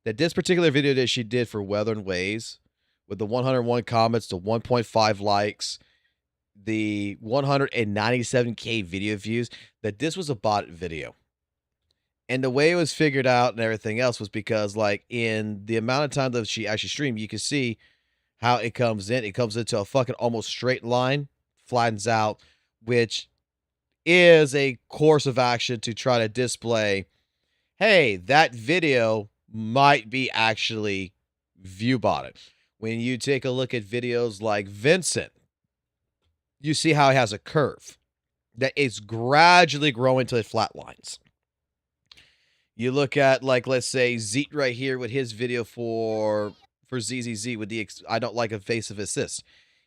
that this particular video that she did for Weather and Ways, with the 101 comments, the 1.5 likes, the 197K video views, that this was a bot video. And the way it was figured out and everything else was because, like, in the amount of time that she actually streamed, you can see how it comes in. It comes into a fucking almost straight line, flattens out, which is a course of action to try to display, hey, that video might be actually view-botted. When you take a look at videos like Vincent, you see how it has a curve that is gradually growing to flatlines. You look at, like, let's say Zeet right here with his video for ZZZ with the I don't like evasive assist.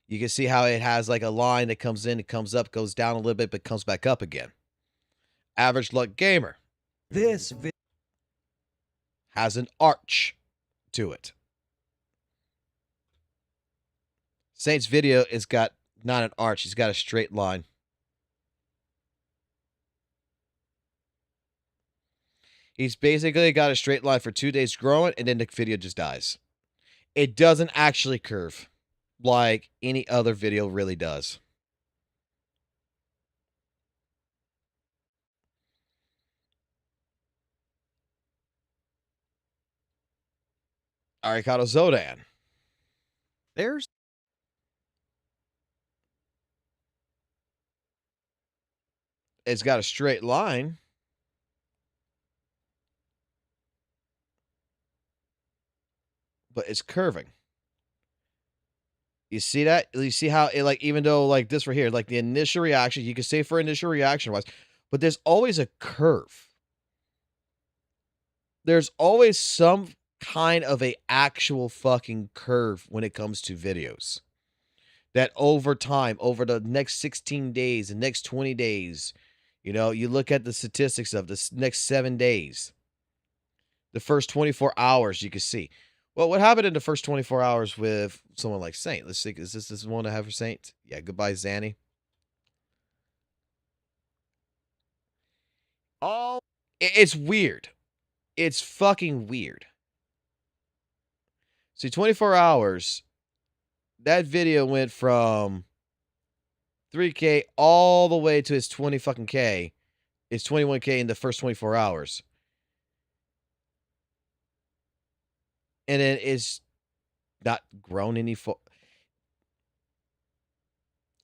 You can see how it has like a line that comes in, it comes up, goes down a little bit, but comes back up again. Average Luck Gamer. This has an arch to it. Saint's video has got not an arch, he's got a straight line. He's basically got a straight line for 2 days growing, and then the video just dies. It doesn't actually curve like any other video really does. Arikado Zodan. It's got a straight line. But it's curving. You see that? You see how it, like, even though like this right here, like the initial reaction, you can say for initial reaction wise, but there's always a curve. There's always some kind of a actual fucking curve when it comes to videos. That over time, over the next 16 days, the next 20 days, you know, you look at the statistics of the next 7 days, the first 24 hours, you can see. Well, what happened in the first 24 hours with someone like Saint? Let's see. Is this one I have for Saint? Yeah, goodbye, Zanny. Oh, it's weird. It's fucking weird. See, 24 hours, that video went from 3K all the way to its 20 fucking K. It's 21K in the first 24 hours. And then it's not grown any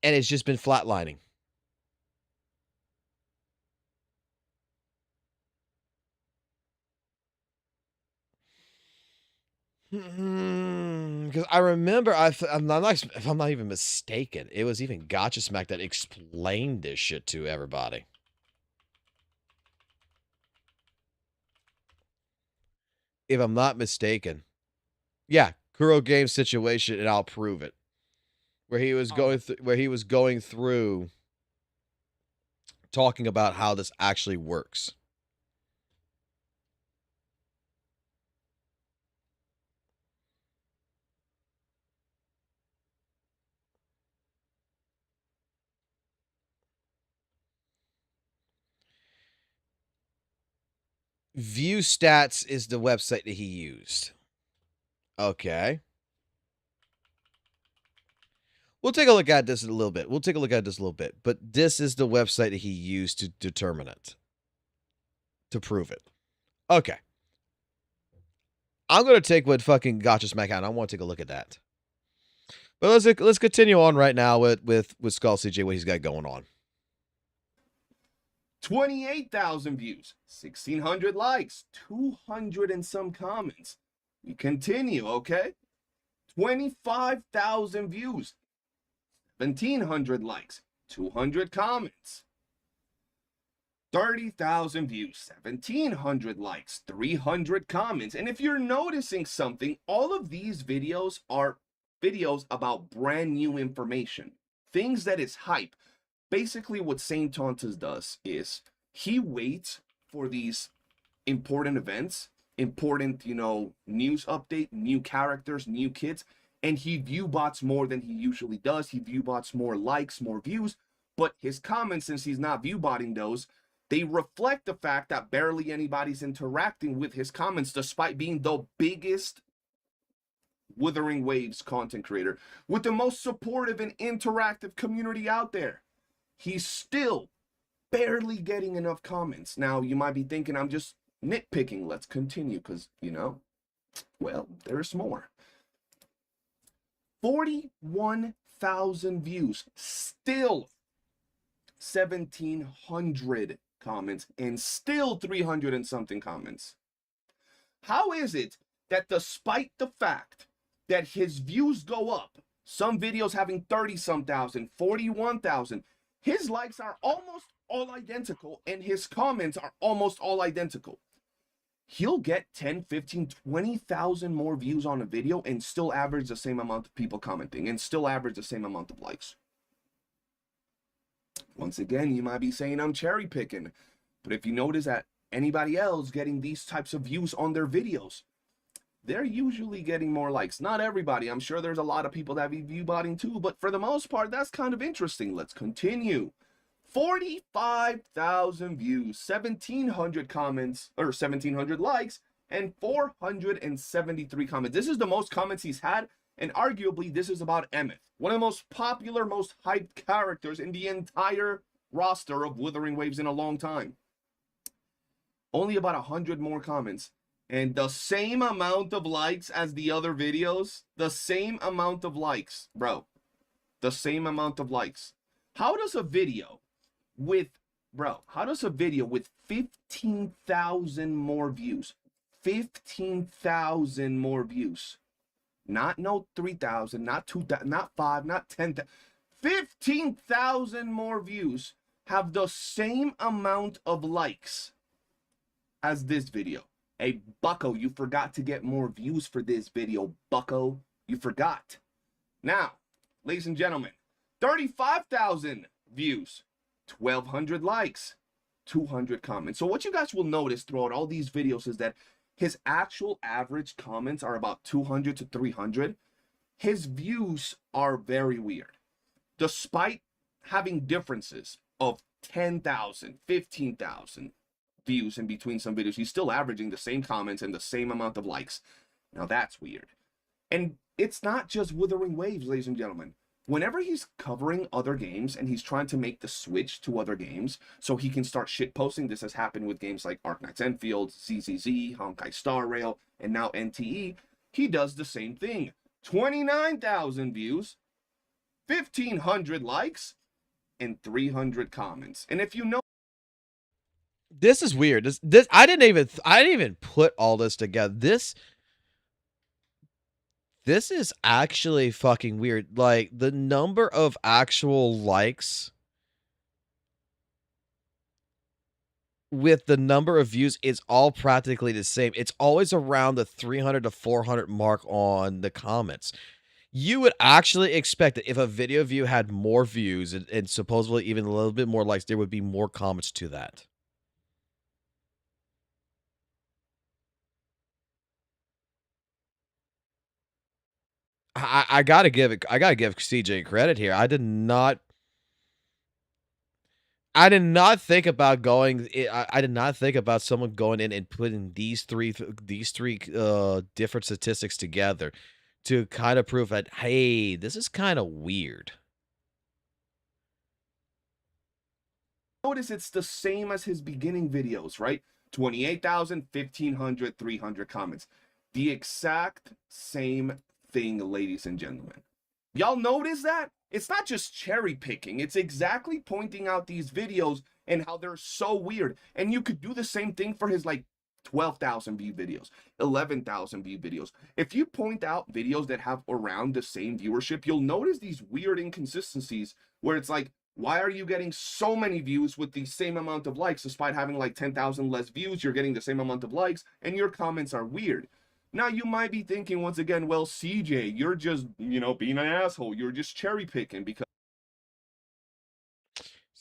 and it's just been flatlining. Because I remember, if I'm not even mistaken, it was even Gacha Smack that explained this shit to everybody. If I'm not mistaken. Yeah, Kuro Games situation, and I'll prove it. Where he was going through talking about how this actually works. View stats is the website that he used. Okay. We'll take a look at this in a little bit. But this is the website that he used to determine it. To prove it. Okay. I'm going to take what fucking Gacha Smack out. I want to take a look at that. But let's continue on right now with Skull CJ, what he's got going on. 28,000 views, 1,600 likes, 200 and some comments. We continue, okay? 25,000 views, 1,700 likes, 200 comments. 30,000 views, 1,700 likes, 300 comments. And if you're noticing something, all of these videos are videos about brand new information, things that is hype. Basically, what Saint Tontas does is he waits for these important events, important, news update, new characters, new kids, and he view bots more than he usually does. He view bots more likes, more views, but his comments, since he's not view botting those, they reflect the fact that barely anybody's interacting with his comments, despite being the biggest Wuthering Waves content creator with the most supportive and interactive community out there. He's still barely getting enough comments. Now, you might be thinking I'm just nitpicking. Let's continue because, well, there's more. 41,000 views, still 1,700 comments, and still 300 and something comments. How is it that despite the fact that his views go up, some videos having 30-some thousand, 41,000, his likes are almost all identical and his comments are almost all identical? He'll get 10, 15, 20,000 more views on a video and still average the same amount of people commenting and still average the same amount of likes. Once again, you might be saying I'm cherry picking, but if you notice that anybody else getting these types of views on their videos, they're usually getting more likes. Not everybody. I'm sure there's a lot of people that be view botting too, but for the most part, that's kind of interesting. Let's continue. 45,000 views, 1,700 comments, or 1,700 likes, and 473 comments. This is the most comments he's had, and arguably this is about Emmett, one of the most popular, most hyped characters in the entire roster of Wuthering Waves in a long time. Only about 100 more comments. And the same amount of likes as the other videos. The same amount of likes, bro. The same amount of likes. How does a video with 15,000 more views, 15,000 more views, not 3,000, not 2,000, not 5, not 10,000, 15,000 more views, have the same amount of likes as this video? Hey, bucko, you forgot to get more views for this video, bucko. You forgot. Now, ladies and gentlemen, 35,000 views, 1,200 likes, 200 comments. So what you guys will notice throughout all these videos is that his actual average comments are about 200 to 300. His views are very weird. Despite having differences of 10,000, 15,000, views in between some videos, he's still averaging the same comments and the same amount of likes. Now that's weird. And it's not just Wuthering Waves, ladies and gentlemen. Whenever he's covering other games and he's trying to make the switch to other games so he can start shitposting, this has happened with games like Arknights Enfield, ZZZ, Honkai Star Rail, and now NTE, he does the same thing. 29,000 views, 1,500 likes, and 300 comments. And if you know, this is weird. This I didn't even put all this together. This is actually fucking weird. Like, the number of actual likes with the number of views is all practically the same. It's always around the 300 to 400 mark on the comments. You would actually expect that if a video view had more views and supposedly even a little bit more likes, there would be more comments to that. I gotta give CJ credit here. I I did not think about going. I did not think about someone going in and putting these three different statistics together to kind of prove that, hey, this is kind of weird. Notice it's the same as his beginning videos, right? 28,000, 1,500, 300 comments. The exact same thing, ladies and gentlemen. Y'all notice that? It's not just cherry picking. It's exactly pointing out these videos and how they're so weird. And you could do the same thing for his like 12,000 view videos, 11,000 view videos. If you point out videos that have around the same viewership, you'll notice these weird inconsistencies where it's like, why are you getting so many views with the same amount of likes? Despite having like 10,000 less views, you're getting the same amount of likes and your comments are weird. Now you might be thinking once again, well, CJ, you're just, you know, being an asshole. You're just cherry picking because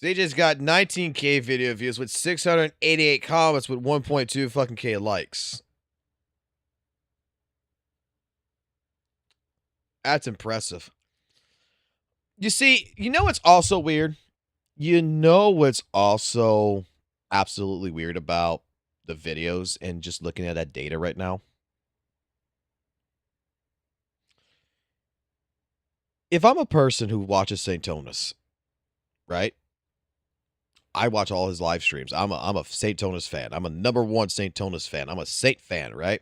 CJ's got 19K video views with 688 comments with 1.2 fucking K likes. That's impressive. You see, you know what's also weird? You know what's also absolutely weird about the videos and just looking at that data right now? If I'm a person who watches St. Tonus, right? I watch all his live streams. I'm a St. Tonus fan. I'm a #1 St. Tonus fan. I'm a Saint fan, right?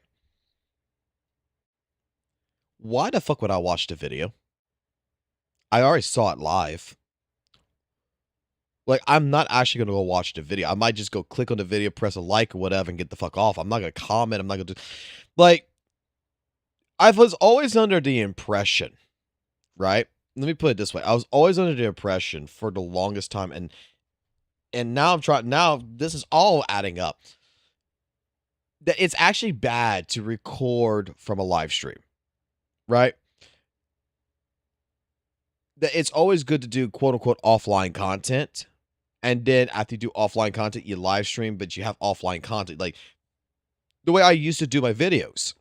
Why the fuck would I watch the video? I already saw it live. Like, I'm not actually going to go watch the video. I might just go click on the video, press a like or whatever, and get the fuck off. I'm not going to comment. I'm not going to do... Like, I was always under the impression, right? Let me put it this way. I was always under the impression for the longest time, and now now this is all adding up, that it's actually bad to record from a live stream, right? That it's always good to do quote-unquote offline content. And then after you do offline content, you live stream, but you have offline content. Like, the way I used to do my videos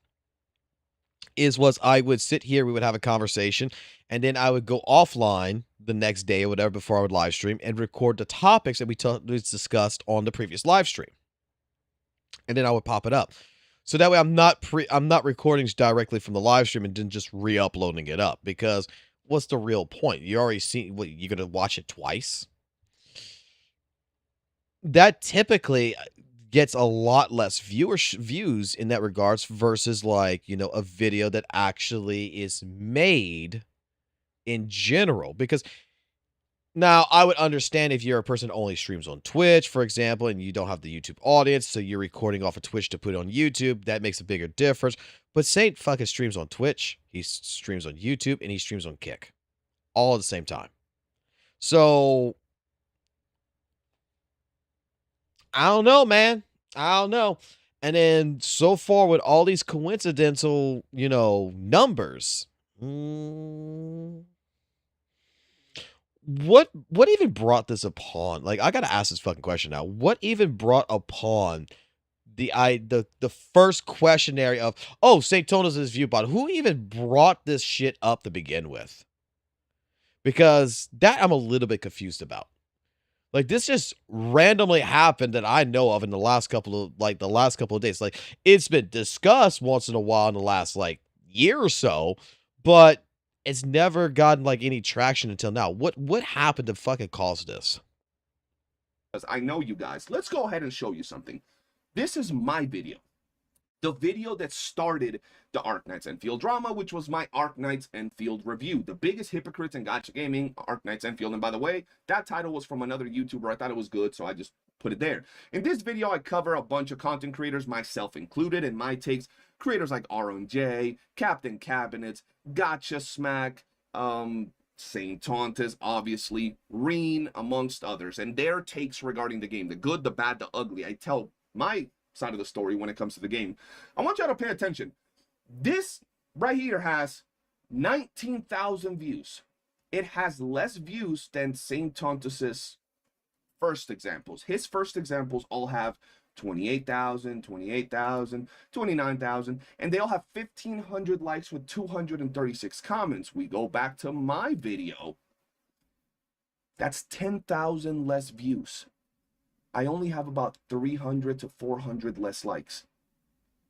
was I would sit here, we would have a conversation, and then I would go offline the next day or whatever before I would live stream and record the topics that we discussed on the previous live stream. And then I would pop it up. So that way I'm not recording directly from the live stream and then just re-uploading it up, because what's the real point? You already seen what you're going to watch it twice. That typically gets a lot less views in that regards versus, like, you know, a video that actually is made in general. Because now I would understand if you're a person who only streams on Twitch, for example, and you don't have the YouTube audience, so you're recording off of Twitch to put it on YouTube. That makes a bigger difference. But Saint fucking streams on Twitch, he streams on YouTube, and he streams on Kick all at the same time. So I don't know, man. I don't know. And then so far with all these coincidental, you know, numbers, what even brought this upon? Like, I gotta ask this fucking question now. What even brought upon the first questionnaire of, oh, St. Tonus' viewbot? Who even brought this shit up to begin with? Because that I'm a little bit confused about. Like, this just randomly happened that I know of in the last couple of days. Like, it's been discussed once in a while in the last, like, year or so, but it's never gotten, like, any traction until now. What happened to fucking cause this? I know you guys. Let's go ahead and show you something. This is my video. The video that started the Arknights Enfield drama, which was my Arknights Enfield review. The biggest hypocrites in Gacha gaming, Arknights Enfield. And by the way, that title was from another YouTuber. I thought it was good, so I just put it there. In this video, I cover a bunch of content creators, myself included, and my takes. Creators like RNJ, Captain Cabinets, Gacha Smack, St. Tontus, obviously, Reen, amongst others. And their takes regarding the game. The good, the bad, the ugly. I tell my side of the story when it comes to the game. I want y'all to pay attention. This right here has 19,000 views. It has less views than St. Tontus's first examples. His first examples all have 28,000, 28,000, 29,000, and they all have 1,500 likes with 236 comments. We go back to my video. That's 10,000 less views. I only have about 300 to 400 less likes,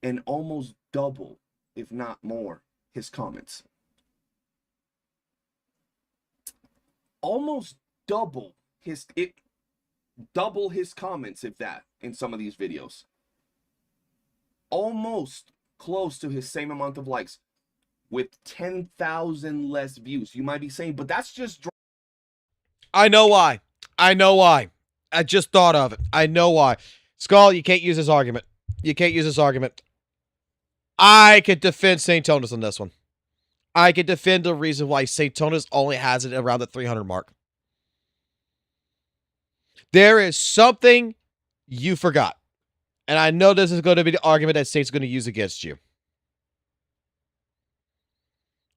and almost double, if not more, his comments. Almost double double his comments, if that, in some of these videos. Almost close to his same amount of likes with 10,000 less views. You might be saying, but that's just... I know why. I know why. I just thought of it. I know why. Skull, you can't use this argument. You can't use this argument. I could defend St. Tonus on this one. I could defend the reason why St. Tonus only has it around the 300 mark. There is something you forgot. And I know this is going to be the argument that Saint's going to use against you.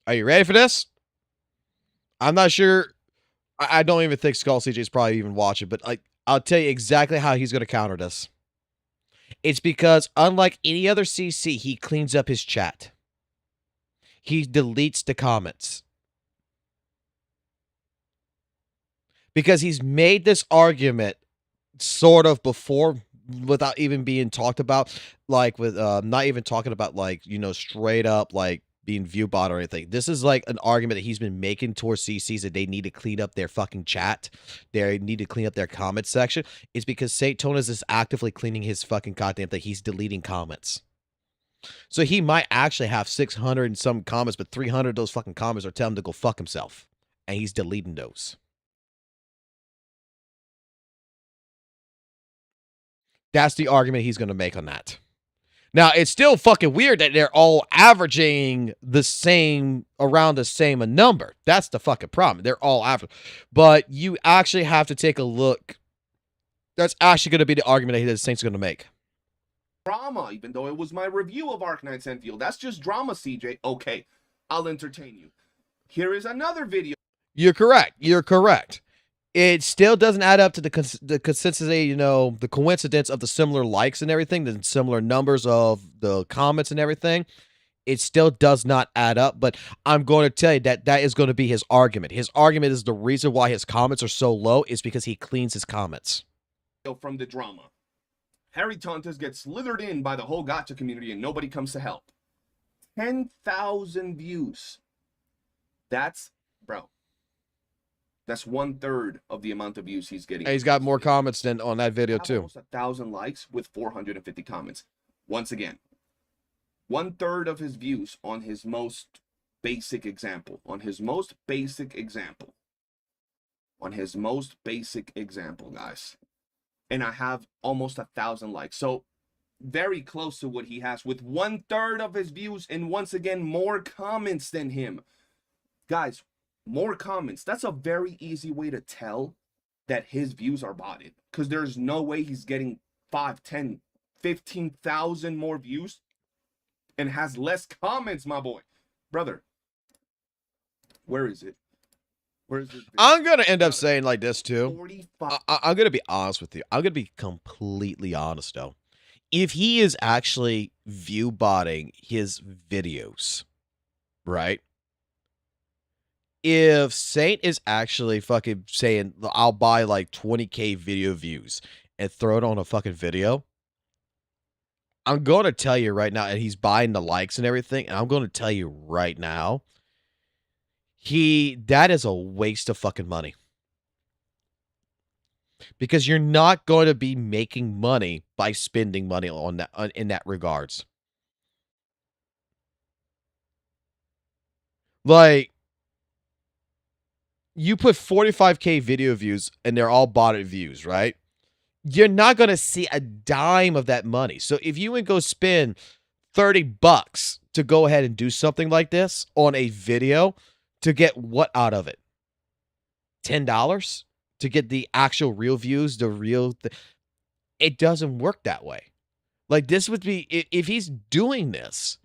Are you ready for this? I'm not sure. I don't even think Skull CJ is probably even watching, but I'll tell you exactly how he's going to counter this. It's because unlike any other CC, he cleans up his chat. He deletes the comments. Because he's made this argument sort of before without even being talked about, like with not even talking about like, you know, straight up like being viewbot or anything. This is like an argument that he's been making towards CCs that they need to clean up their fucking chat. They need to clean up their comment section. It's because St. Tonus is actively cleaning his fucking goddamn thing. He's deleting comments. So he might actually have 600 and some comments, but 300 of those fucking comments are telling him to go fuck himself. And he's deleting those. That's the argument he's going to make on that. Now, it's still fucking weird that they're all averaging the same, around the same number. That's the fucking problem. They're all average. But you actually have to take a look. That's actually going to be the argument that Saint's going to make. Drama, even though it was my review of Arknights Enfield. That's just drama, CJ. Okay, I'll entertain you. Here is another video. You're correct. You're correct. It still doesn't add up to the consistency, you know, the coincidence of the similar likes and everything, the similar numbers of the comments and everything. It still does not add up, but I'm going to tell you that that is going to be his argument. His argument is the reason why his comments are so low is because he cleans his comments. From the drama. Harry Tontus gets slithered in by the whole Gacha community and nobody comes to help. 10,000 views. That's, bro. That's 1/3 of the amount of views he's getting. And he's got more comments than on that video too. Almost 1,000 likes with 450 comments. Once again, 1/3 of his views on his most basic example. On his most basic example. On his most basic example, guys. And I have almost 1,000 likes. So very close to what he has with 1/3 of his views and once again more comments than him. Guys, more comments. That's a very easy way to tell that his views are botted. Because there's no way he's getting 5, 10, 15,000 more views and has less comments, my boy. Brother, where is it? Where is it? I'm going to end up saying like this too. I'm going to be honest with you. I'm going to be completely honest though. If he is actually view botting his videos, right? If Saint is actually fucking saying, I'll buy like 20K video views and throw it on a fucking video, I'm going to tell you right now, and he's buying the likes and everything, and I'm going to tell you right now, that is a waste of fucking money. Because you're not going to be making money by spending money on that in that regards. Like, you put 45K video views and they're all botted views, right? You're not going to see a dime of that money. So if you would go spend $30 to go ahead and do something like this on a video to get what out of it? $10 to get the actual real views, the real it doesn't work that way. Like this would be if he's doing this,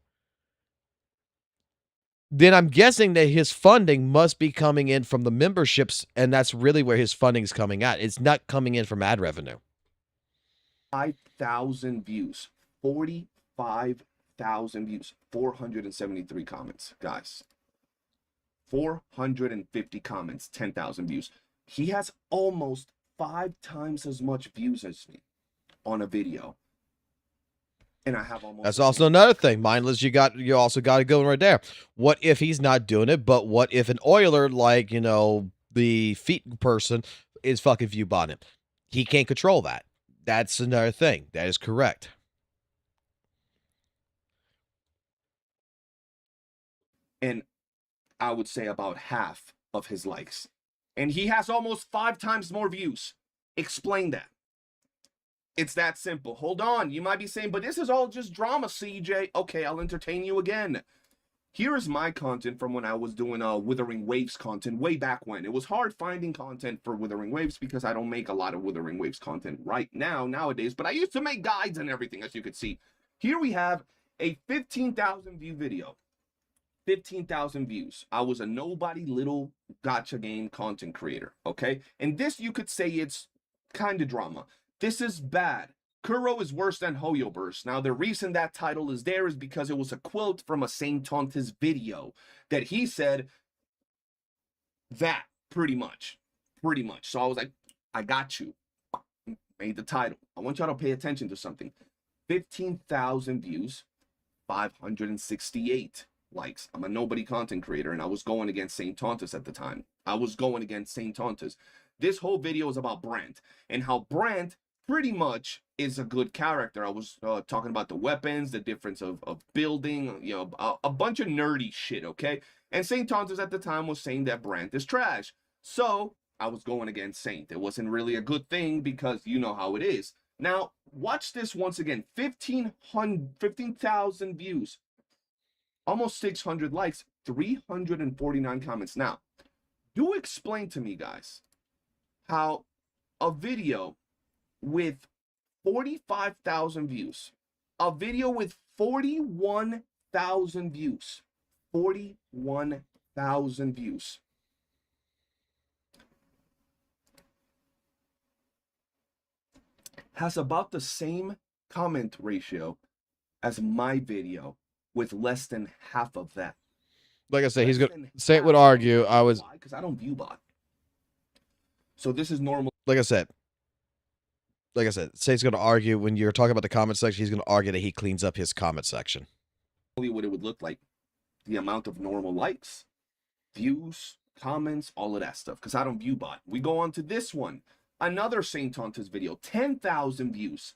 then I'm guessing that his funding must be coming in from the memberships, and that's really where his funding is coming at. It's not coming in from ad revenue. 5,000 views, 45,000 views, 473 comments, guys. 450 comments, 10,000 views. He has almost 5 times as much views as me on a video. And I have almost. That's also another thing. Mindless, you also got to go right there. What if he's not doing it, but what if an oiler, like, you know, the feet person, is fucking view botting him? He can't control that. That's another thing. That is correct. And I would say about half of his likes. And he has almost 5 times more views. Explain that. It's that simple. Hold on. You might be saying, but this is all just drama, CJ. Okay, I'll entertain you again. Here is my content from when I was doing Withering Waves content way back when. It was hard finding content for Withering Waves because I don't make a lot of Withering Waves content right now, nowadays. But I used to make guides and everything, as you could see. Here we have a 15,000 view video. 15,000 views. I was a nobody little gacha game content creator, okay? And this, you could say it's kind of drama. This is bad. Kuro is worse than Hoyoverse. Now, the reason that title is there is because it was a quote from a Saint Tonta's video that he said that, pretty much. Pretty much. So I was like, I got you. Made the title. I want y'all to pay attention to something. 15,000 views, 568 likes. I'm a nobody content creator, and I was going against Saint Tontas at the time. I was going against Saint Tontas. This whole video is about Brant, and how Brant pretty much is a good character. I was talking about the weapons, the difference of building, you know, a bunch of nerdy shit, okay? And Saint Tontas at the time was saying that Brant is trash. So I was going against Saint. It wasn't really a good thing because you know how it is. Now, watch this once again. 15,000 views. Almost 600 likes, 349 comments. Now, do explain to me, guys, how a video with 45,000 views, a video with 41,000 views, 41,000 views, has about the same comment ratio as my video, with less than half of that. Like I say, he's gonna. Saint would argue. Because I don't view bot. So this is normal. Like I said, Saint's gonna argue when you're talking about the comment section. He's gonna argue that he cleans up his comment section. What it would look like, the amount of normal likes, views, comments, all of that stuff. Because I don't view bot. We go on to this one, another Saint Tonta's video, 10,000 views.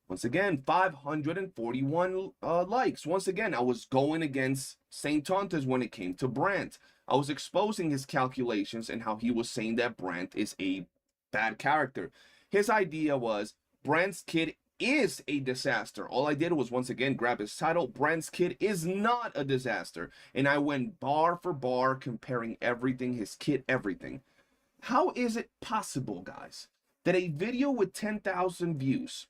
Once again, 541 likes. Once again, I was going against Saint Tontas when it came to Brant. I was exposing his calculations and how he was saying that Brant is a bad character. His idea was Brant's kid is a disaster. All I did was once again grab his title. Brant's kid is not a disaster. And I went bar for bar comparing everything, his kid, everything. How is it possible, guys, that a video with 10,000 views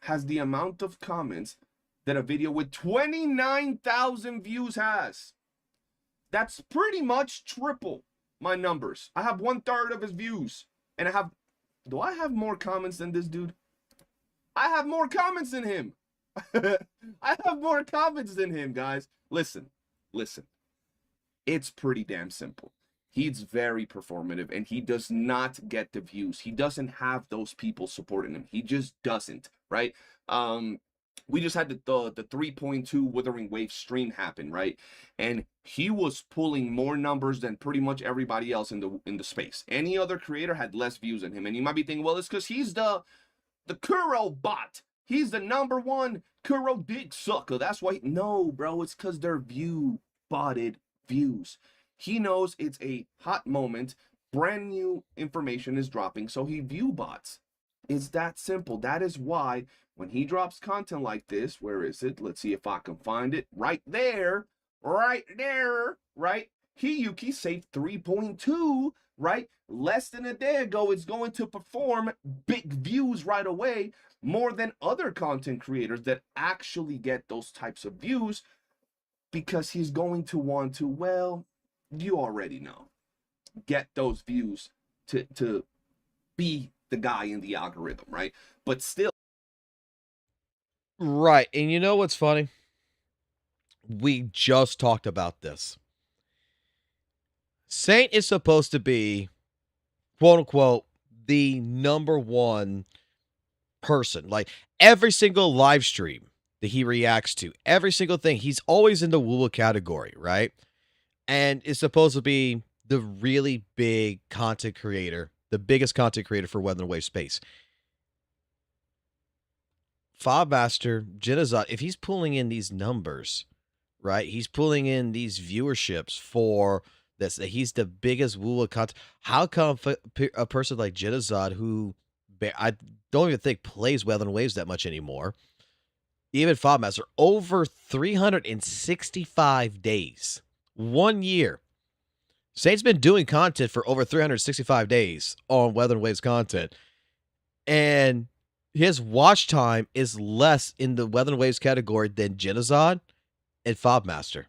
has the amount of comments that a video with 29,000 views has? That's pretty much triple my numbers. I have 1/3 of his views. And do I have more comments than this dude? I have more comments than him. I have more comments than him, guys. Listen. It's pretty damn simple. He's very performative, and he does not get the views. He doesn't have those people supporting him. He just doesn't, right? We just had the 3.2 Withering Wave stream happen, right? And he was pulling more numbers than pretty much everybody else in the space. Any other creator had less views than him. And you might be thinking, well, it's because he's the Kuro bot. He's the #1 Kuro dick sucker. That's why. No, bro, it's because they're view-botted views. He knows it's a hot moment, brand new information is dropping, so he view bots. It's that simple. That is why when he drops content like this, where is it? Let's see if I can find it. Right there, right? Hiyuki saved 3.2, right? Less than a day ago, it's going to perform big views right away, more than other content creators that actually get those types of views, because he's going to want to, well, you already know, get those views to be the guy in the algorithm, right? But still. Right. And you know what's funny? We just talked about this. Saint is supposed to be quote unquote, the number one person. Like every single live stream that he reacts to, every single thing, he's always in the WUWA category, right? And is supposed to be the really big content creator, the biggest content creator for Weather and Wave space. Fobmaster, Genozod, if he's pulling in these numbers, right? He's pulling in these viewerships for this. He's the biggest WUWA content. How come a person like Genozod, who I don't even think plays Weather and Waves that much anymore, even Fobmaster, over 365 days, 1 year. Saint's been doing content for over 365 days on Weather and Waves content. And his watch time is less in the Weather and Waves category than Genozod and Fobmaster.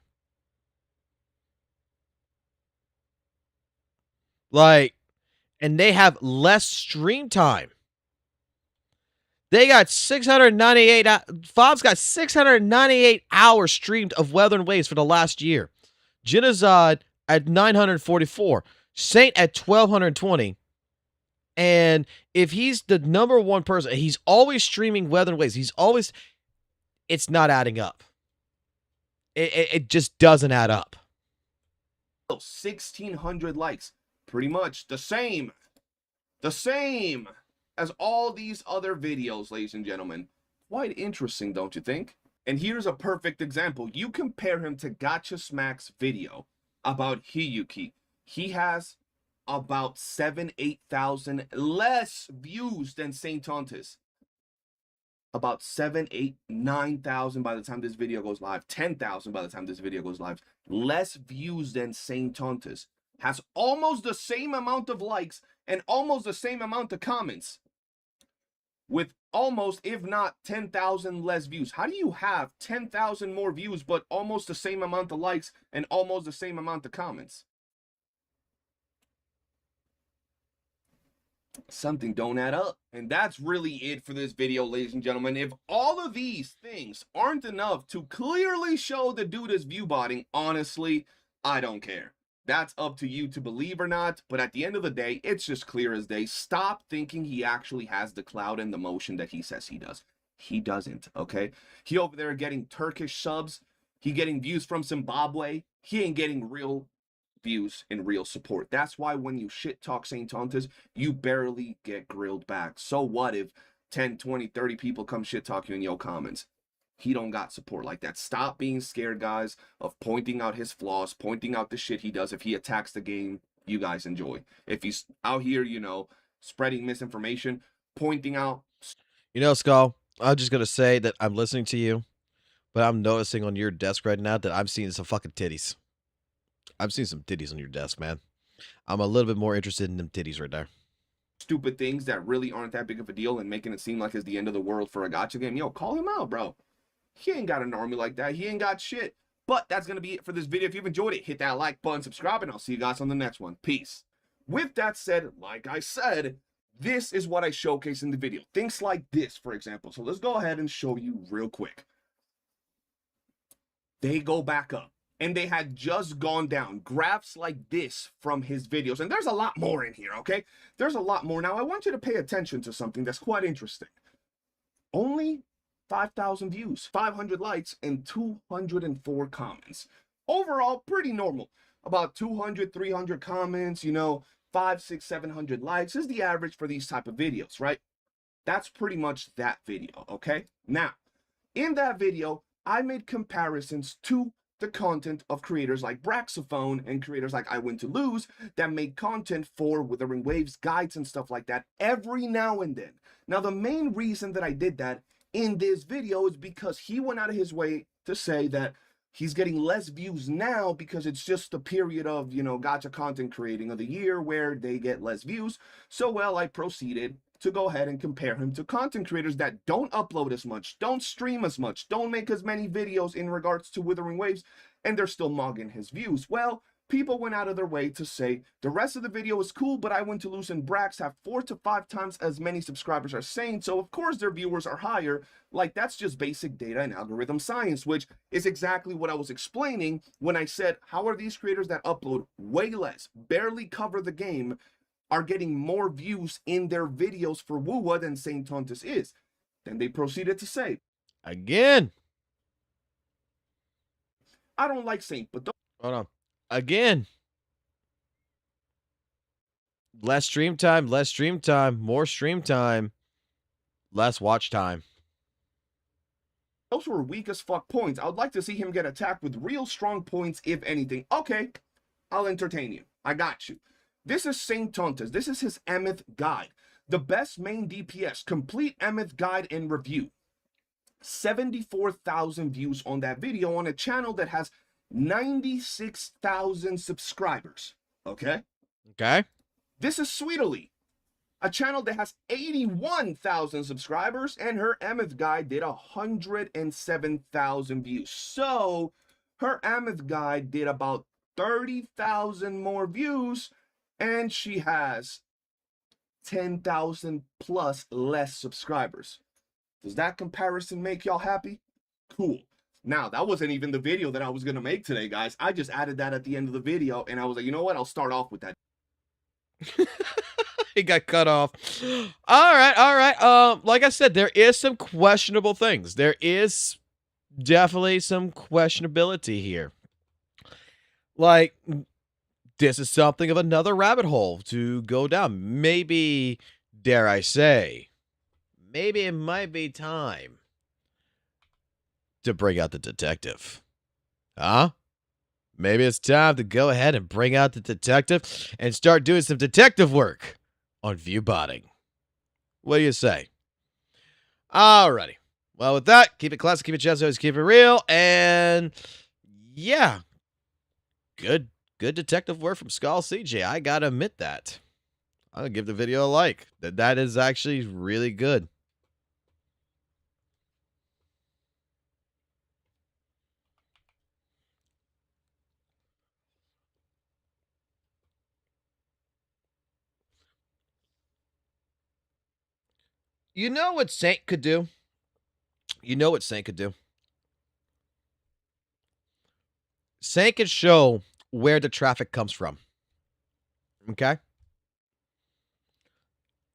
Like, and they have less stream time. They got 698. Fob's got 698 hours streamed of Weather and Waves for the last year. Genozod at 944. Saint at 1220. And if he's the number one person, he's always streaming Weather and Waves. He's always, it's not adding up. It just doesn't add up. 1,600 likes. Pretty much the same as all these other videos, ladies and gentlemen. Quite interesting, don't you think? And here's a perfect example. You compare him to Gacha Smack's video about Hiyuki. He has about 7,000-8,000 less views than Saint Tontis. About 7,000, 8,000, 9,000 by the time this video goes live. 10,000 by the time this video goes live. Less views than Saint Tontis. Has almost the same amount of likes and almost the same amount of comments. With almost, if not 10,000 less views. How do you have 10,000 more views but almost the same amount of likes and almost the same amount of comments? Something don't add up. And that's really it for this video, ladies and gentlemen. If all of these things aren't enough to clearly show the dude is view botting, honestly, I don't care. That's up to you to believe or not, but at the end of the day, it's just clear as day. Stop thinking he actually has the clout and the motion that he says he does. He doesn't, okay? He over there getting Turkish subs. He getting views from Zimbabwe. He ain't getting real views and real support. That's why when you shit talk Saint Tontis, you barely get grilled back. So what if 10, 20, 30 people come shit talk you in your comments? He don't got support like that. Stop being scared, guys, of pointing out his flaws, pointing out the shit he does. If he attacks the game, you guys enjoy. If he's out here, you know, spreading misinformation, pointing out. You know, Skull, I'm just going to say that I'm listening to you, but I'm noticing on your desk right now that I'm seeing some fucking titties. I'm seeing some titties on your desk, man. I'm a little bit more interested in them titties right there. Stupid things that really aren't that big of a deal and making it seem like it's the end of the world for a gacha game. Yo, call him out, bro. He ain't got an army like that. He ain't got shit. But that's going to be it for this video. If you've enjoyed it, hit that like button, subscribe, and I'll see you guys on the next one. Peace. With that said, like I said, this is what I showcase in the video. Things like this, for example. So let's go ahead and show you real quick. They go back up. And they had just gone down. Graphs like this from his videos. And there's a lot more in here, okay? There's a lot more. Now, I want you to pay attention to something that's quite interesting. Only 5,000 views, 500 likes, and 204 comments. Overall, pretty normal. About 200, 300 comments, you know, 5, 6, 700 likes is the average for these type of videos, right? That's pretty much that video, okay? Now, in that video, I made comparisons to the content of creators like Braxophone and creators like I Win to Lose that make content for Wuthering Waves guides and stuff like that every now and then. Now, the main reason that I did that in this video is because he went out of his way to say that he's getting less views now because it's just the period of, you know, gacha content creating of the year where they get less views. So, well, I proceeded to go ahead and compare him to content creators that don't upload as much, don't stream as much, don't make as many videos in regards to Wuthering Waves, and they're still mogging his views. Well, people went out of their way to say the rest of the video is cool, but I Win to Lose and Brax have 4 to 5 times as many subscribers as Saint, so of course their viewers are higher. Like, that's just basic data and algorithm science, which is exactly what I was explaining when I said, how are these creators that upload way less, barely cover the game, are getting more views in their videos for WUWA than Saint Tontus is. Then they proceeded to say, again, I don't like Saint, but don't. Hold on. Again. Less stream time, more stream time, less watch time. Those were weak as fuck points. I would like to see him get attacked with real strong points, if anything. Okay, I'll entertain you. I got you. This is Saint Tontus. This is his Emeth guide. The best main DPS, complete Emeth guide and review. 74,000 views on that video on a channel that has 96,000 subscribers. Okay? Okay. This is Sweetly, a channel that has 81,000 subscribers, and her Emeth guide did 107,000 views. So her Emeth guide did about 30,000 more views, and she has 10,000 plus less subscribers. Does that comparison make y'all happy? Cool. Now, that wasn't even the video that I was going to make today, guys. I just added that at the end of the video, and I was like, you know what? I'll start off with that. He got cut off. All right. Like I said, there is some questionable things. There is definitely some questionability here. Like, this is something of another rabbit hole to go down. Maybe, dare I say, maybe it might be time to bring out the detective. Huh? Maybe it's time to go ahead and bring out the detective and start doing some detective work on view botting. What do you say? Alrighty. Well, with that, keep it classic, keep it jazz, always keep it real, and yeah, good detective work from Skull CJ. I gotta admit that. I'm gonna give the video a like. That is actually really good. You know what Saint could do? You know what Saint could do? Saint could show where the traffic comes from. Okay?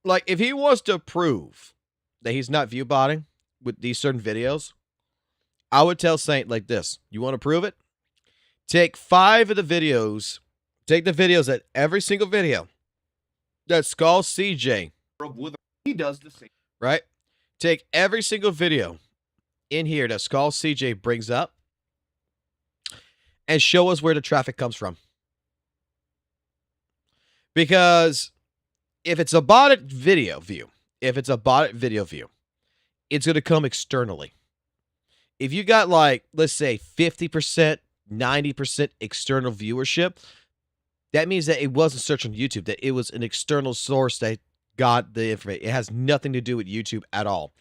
Like, if he wants to prove that he's not view botting with these certain videos, I would tell Saint like this. You want to prove it? Take 5 of the videos. Take the videos at every single video that Skull CJ. He does the same. Right? Take every single video in here that Skull CJ brings up and show us where the traffic comes from. Because if it's a botted video view, it's going to come externally. If you got, like, let's say 50%, 90% external viewership, that means that it wasn't searched on YouTube, that it was an external source that got the information. It has nothing to do with YouTube at all.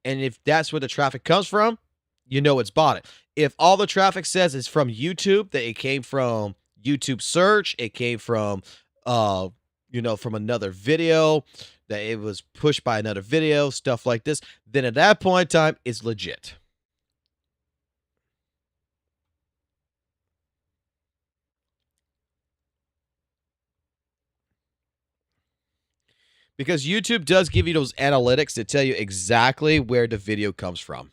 And if that's where the traffic comes from, you know it's botted. If all the traffic says it's from YouTube, that it came from YouTube search, it came from from another video, that it was pushed by another video, stuff like this, then at that point in time, it's legit. Because YouTube does give you those analytics to tell you exactly where the video comes from.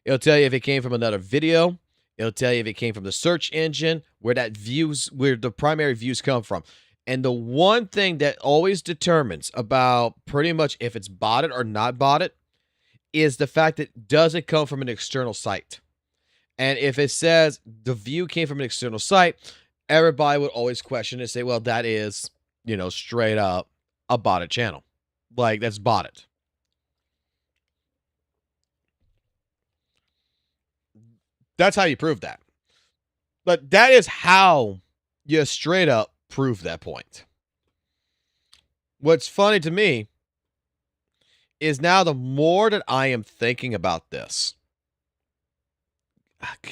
It'll tell you if it came from another video. It'll tell you if it came from the search engine, where the primary views come from. And the one thing that always determines about pretty much if it's botted or not botted is the fact that does it come from an external site. And if it says the view came from an external site, everybody would always question it and say, well, that is, straight up a botted channel. Like, that's botted. That's how you prove that. But that is how you straight up prove that point. What's funny to me is now the more that I am thinking about this,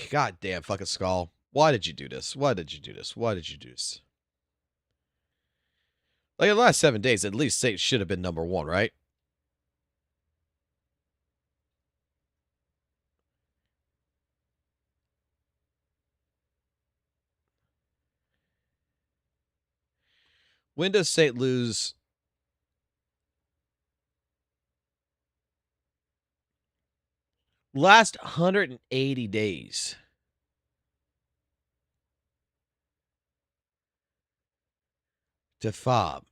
God damn fucking Skull, why did you do this? Why did you do this? Why did you do this? Like, in the last 7 days, at least Saint should have been number 1, right? When does Saint lose? Last 180 days. To Fob.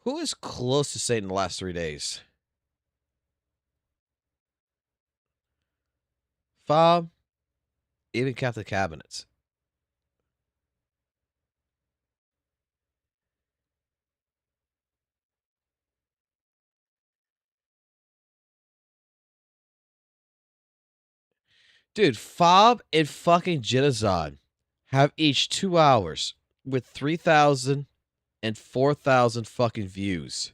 Who is close to Saint in the last 3 days? Fob. Even Catholic Cabinets. Dude, Fob and fucking Genocide have each 2 hours with 3,000 and 4,000 fucking views.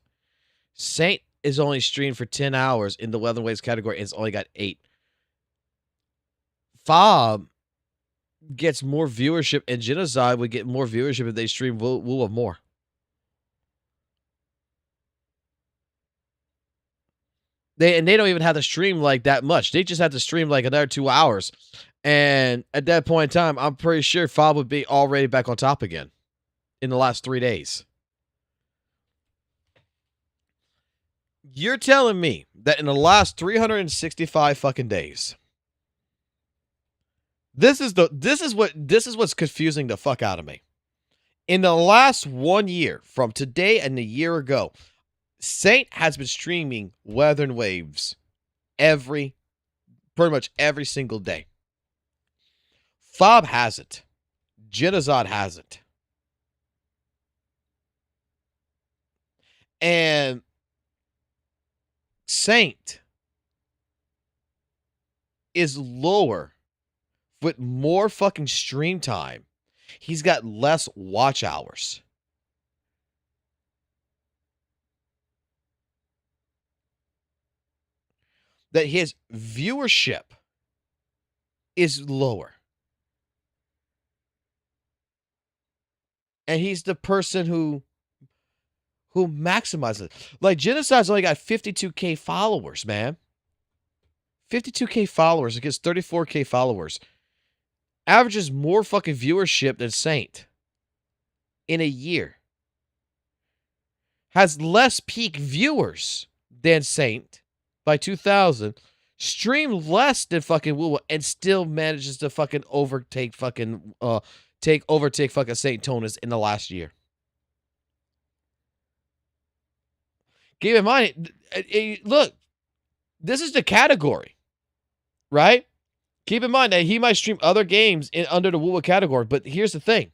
Saint is only streamed for 10 hours in the Weather Waves category and it's only got 8. Fob gets more viewership and Genocide would get more viewership if they stream WUWA more. They don't even have to stream like that much. They just have to stream like another 2 hours. And at that point in time, I'm pretty sure Fob would be already back on top again in the last 3 days. You're telling me that in the last 365 fucking days, this is what's confusing the fuck out of me. In the last 1 year, from today and a year ago, Saint has been streaming Weather and Waves pretty much every single day. Fob hasn't. Genocide hasn't. And Saint is lower with more fucking stream time. He's got less watch hours. That his viewership is lower. And he's the person who maximizes it. Like, Genocide's only got 52K followers, man. 52K followers against 34K followers. Averages more fucking viewership than Saint in a year. Has less peak viewers than Saint by 2,000. Streamed less than fucking WUWA and still manages to fucking overtake fucking Saint Tonus in the last year. Keep in mind, look, this is the category, right? Keep in mind that he might stream other games under the WUWA category, but here's the thing.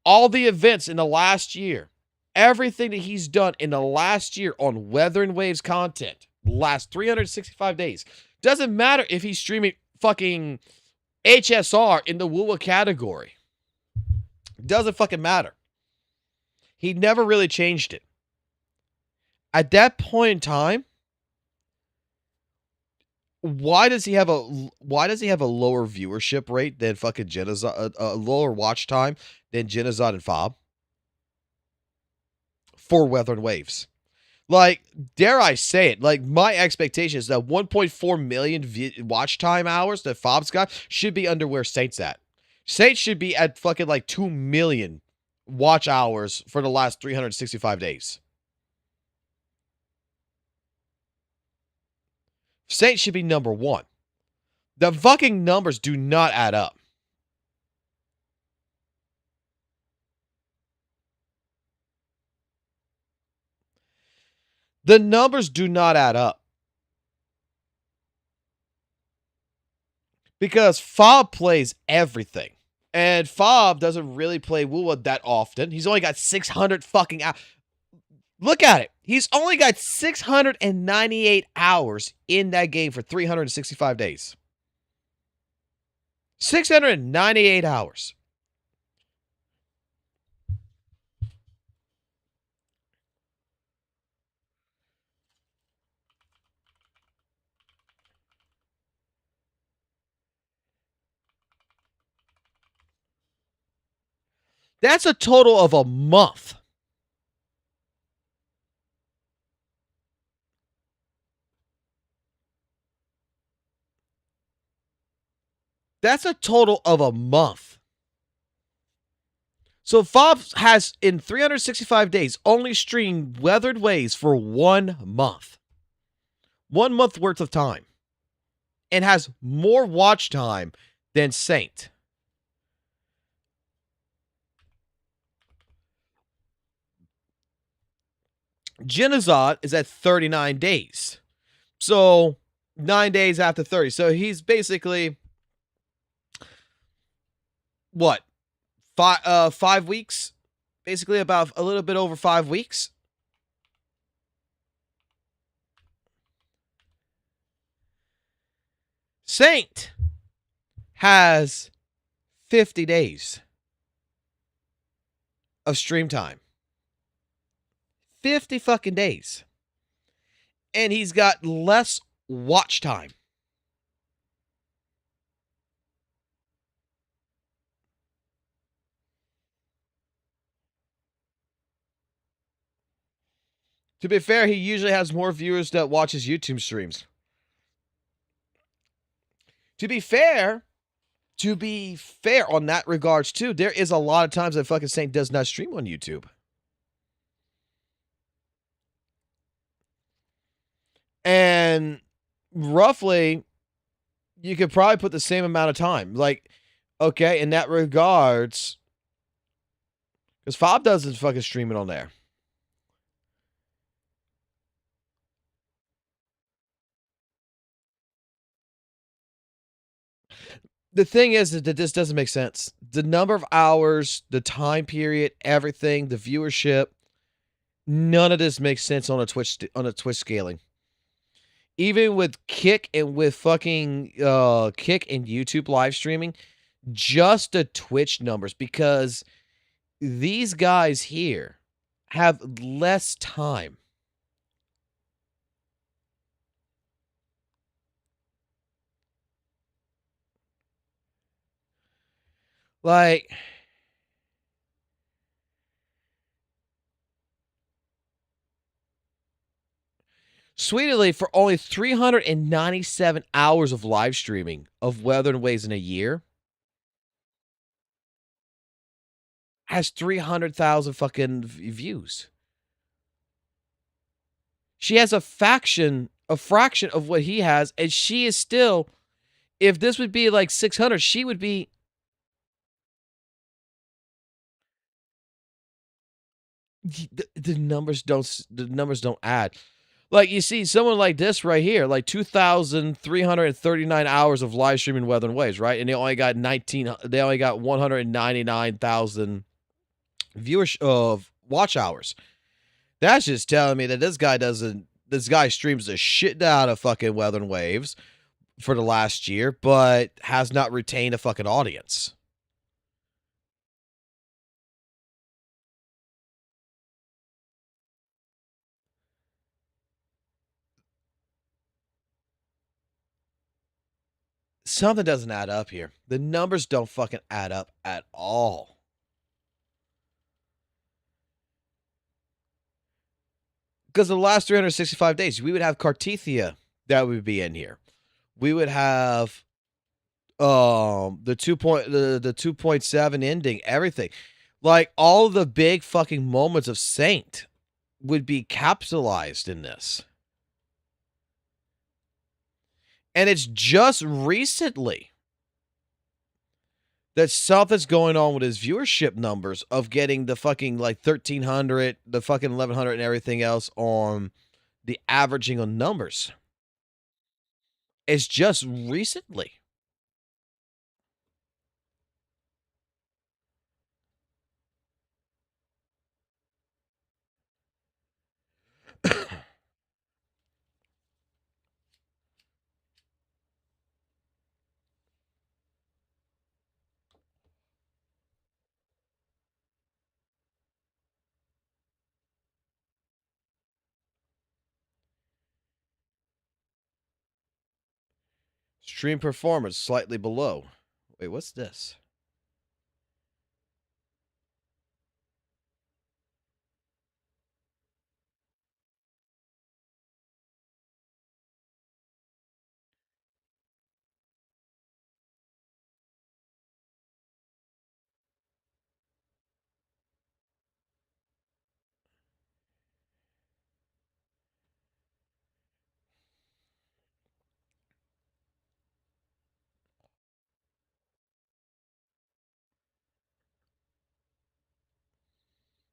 All the events in the last year, everything that he's done in the last year on Weather and Waves content, last 365 days, doesn't matter if he's streaming fucking HSR in the WUWA category. Doesn't fucking matter. He never really changed it. At that point in time, why does he have a lower viewership rate than fucking Genocide, a lower watch time than Genocide and Fob for Weather and Waves? Like, dare I say it, like, my expectation is that 1.4 million watch time hours that Fob's got should be under where Saint's at. Saint should be at fucking like 2 million watch hours for the last 365 days. Saint should be number 1. The fucking numbers do not add up. The numbers do not add up. Because Fob plays everything. And Fob doesn't really play WUWA that often. He's only got 600 fucking hours. Look at it. He's only got 698 hours in that game for 365 days. 698 hours. That's a total of a month. That's a total of a month. So Fob has, in 365 days, only streamed Weathered Ways for 1 month. 1 month worth of time. And has more watch time than Saint. Genazot is at 39 days. So 9 days after 30. So he's basically what? 5 weeks? Basically about a little bit over 5 weeks. Saint has 50 days of stream time. 50 fucking days. And he's got less watch time. To be fair, he usually has more viewers that watch his YouTube streams. To be fair on that regards too, there is a lot of times that fucking Saint does not stream on YouTube. And roughly, you could probably put the same amount of time. Like, okay, in that regards, because Fob doesn't fucking stream it on there. The thing is that this doesn't make sense. The number of hours, the time period, everything, the viewership, none of this makes sense on a Twitch scaling. Even with Kick and with fucking Kick and YouTube live streaming, just the Twitch numbers, because these guys here have less time. Like, Sweetly, for only 397 hours of live streaming of Weathered Ways in a year, has 300,000 fucking views. She has a fraction of what he has, and she is still, if this would be like 600, she would be the numbers don't add. Like, you see someone like this right here, like 2,339 hours of live streaming Weathered Ways, right? And they only got 199,000 viewers of watch hours. That's just telling me that this guy streams the shit out of fucking Weathered Waves for the last year, but has not retained a fucking audience. Something doesn't add up here. The numbers don't fucking add up at all. Because the last 365 days, we would have Cartethia that would be in here. We would have the 2.7 ending, everything. Like, all the big fucking moments of Saint would be capitalized in this. And it's just recently that something's going on with his viewership numbers of getting the fucking like 1,300, the fucking 1,100 and everything else on the averaging on numbers. It's just recently. Stream performance slightly below. Wait, what's this?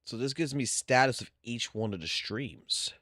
So this gives me status of each one of the streams.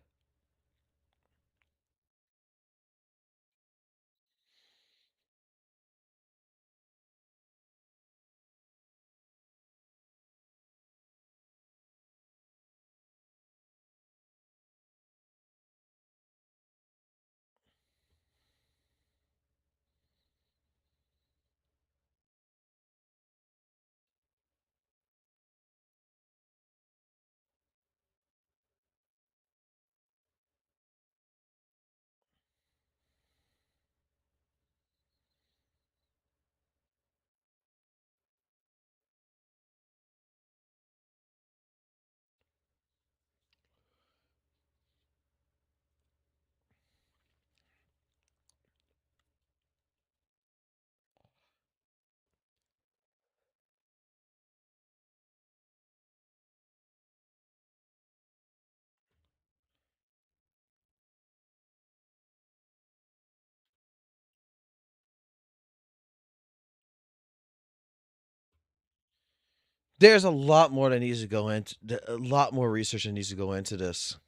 There's a lot more that needs to go into, a lot more research that needs to go into this.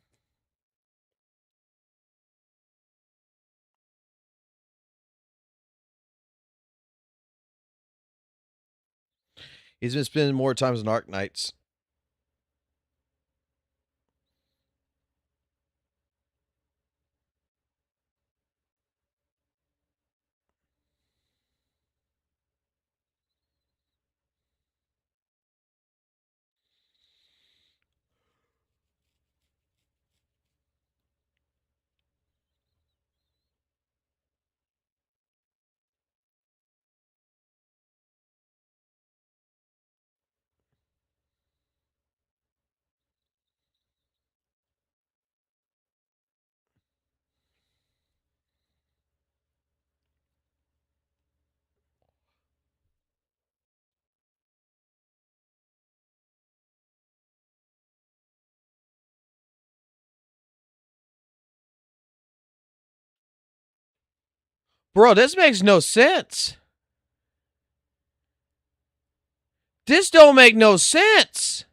He's been spending more time on Arc Knights. Bro, this makes no sense. This don't make no sense.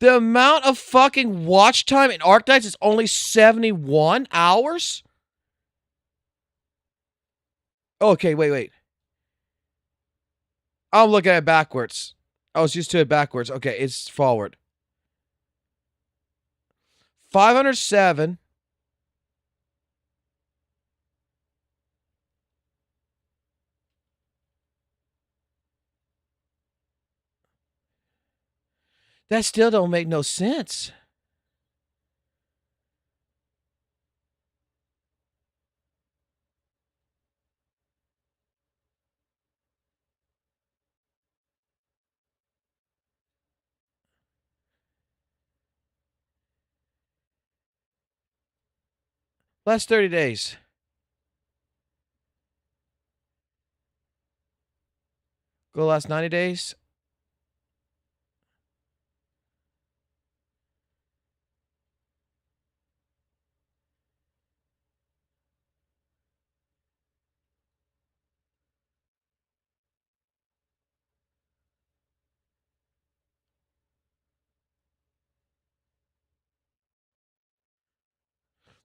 The amount of fucking watch time in Arc Knights is only 71 hours? Okay, wait. I'm looking at it backwards. I was used to it backwards. Okay, it's forward. 507. That still don't make no sense. Last 30 days. Go last 90 days.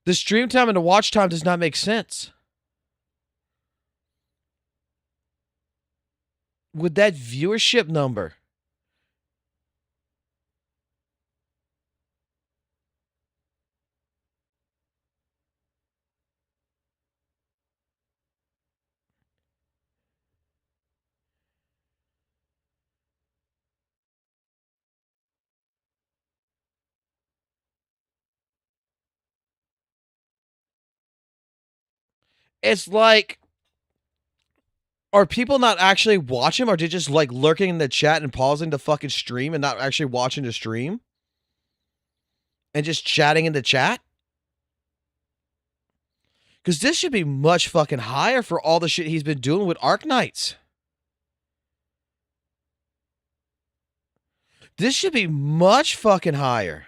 The stream time and the watch time does not make sense. With that viewership number. It's like, are people not actually watching, or are they just like lurking in the chat and pausing the fucking stream and not actually watching the stream? And just chatting in the chat? Because this should be much fucking higher for all the shit he's been doing with Arc Knights. This should be much fucking higher.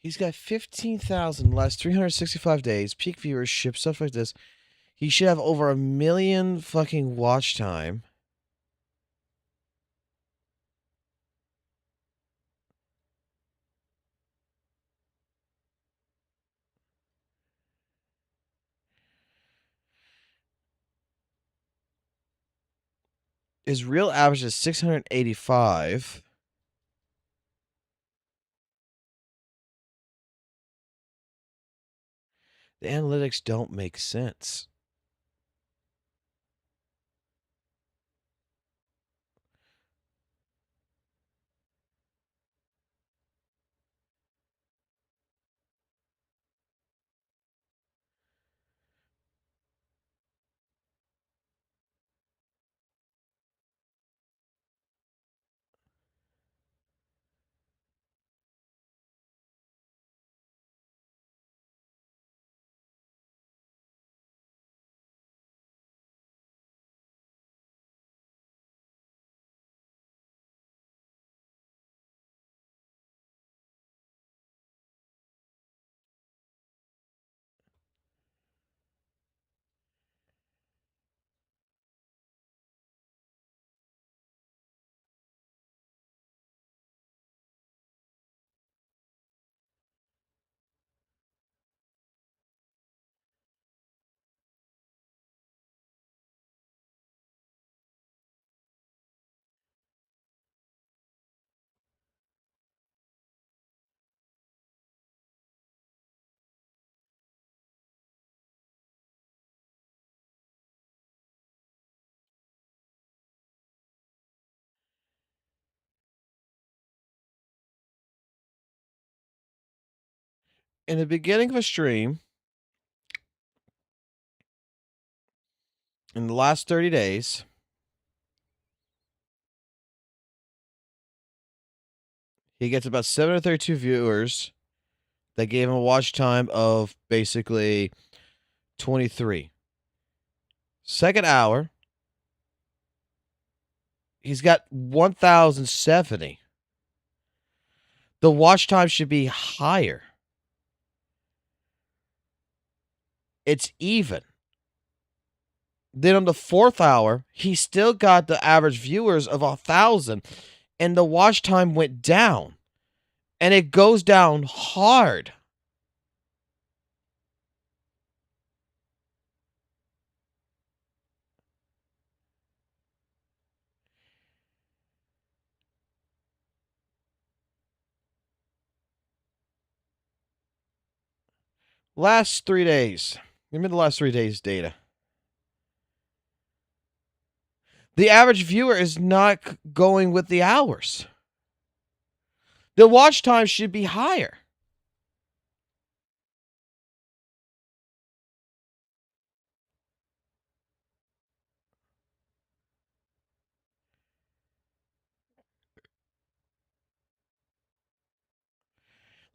He's got 15,000 less, 365 days, peak viewership, stuff like this. He should have over 1 million fucking watch time. His real average is 685. The analytics don't make sense. In the beginning of a stream, in the last 30 days, he gets about 732 viewers that gave him a watch time of basically 23. Second hour, he's got 1,070. The watch time should be higher. It's even. Then on the fourth hour, he still got the average viewers of 1,000, and the watch time went down. And it goes down hard. Last 3 days. Give me the last 3 days data. The average viewer is not going with the hours. The watch time should be higher.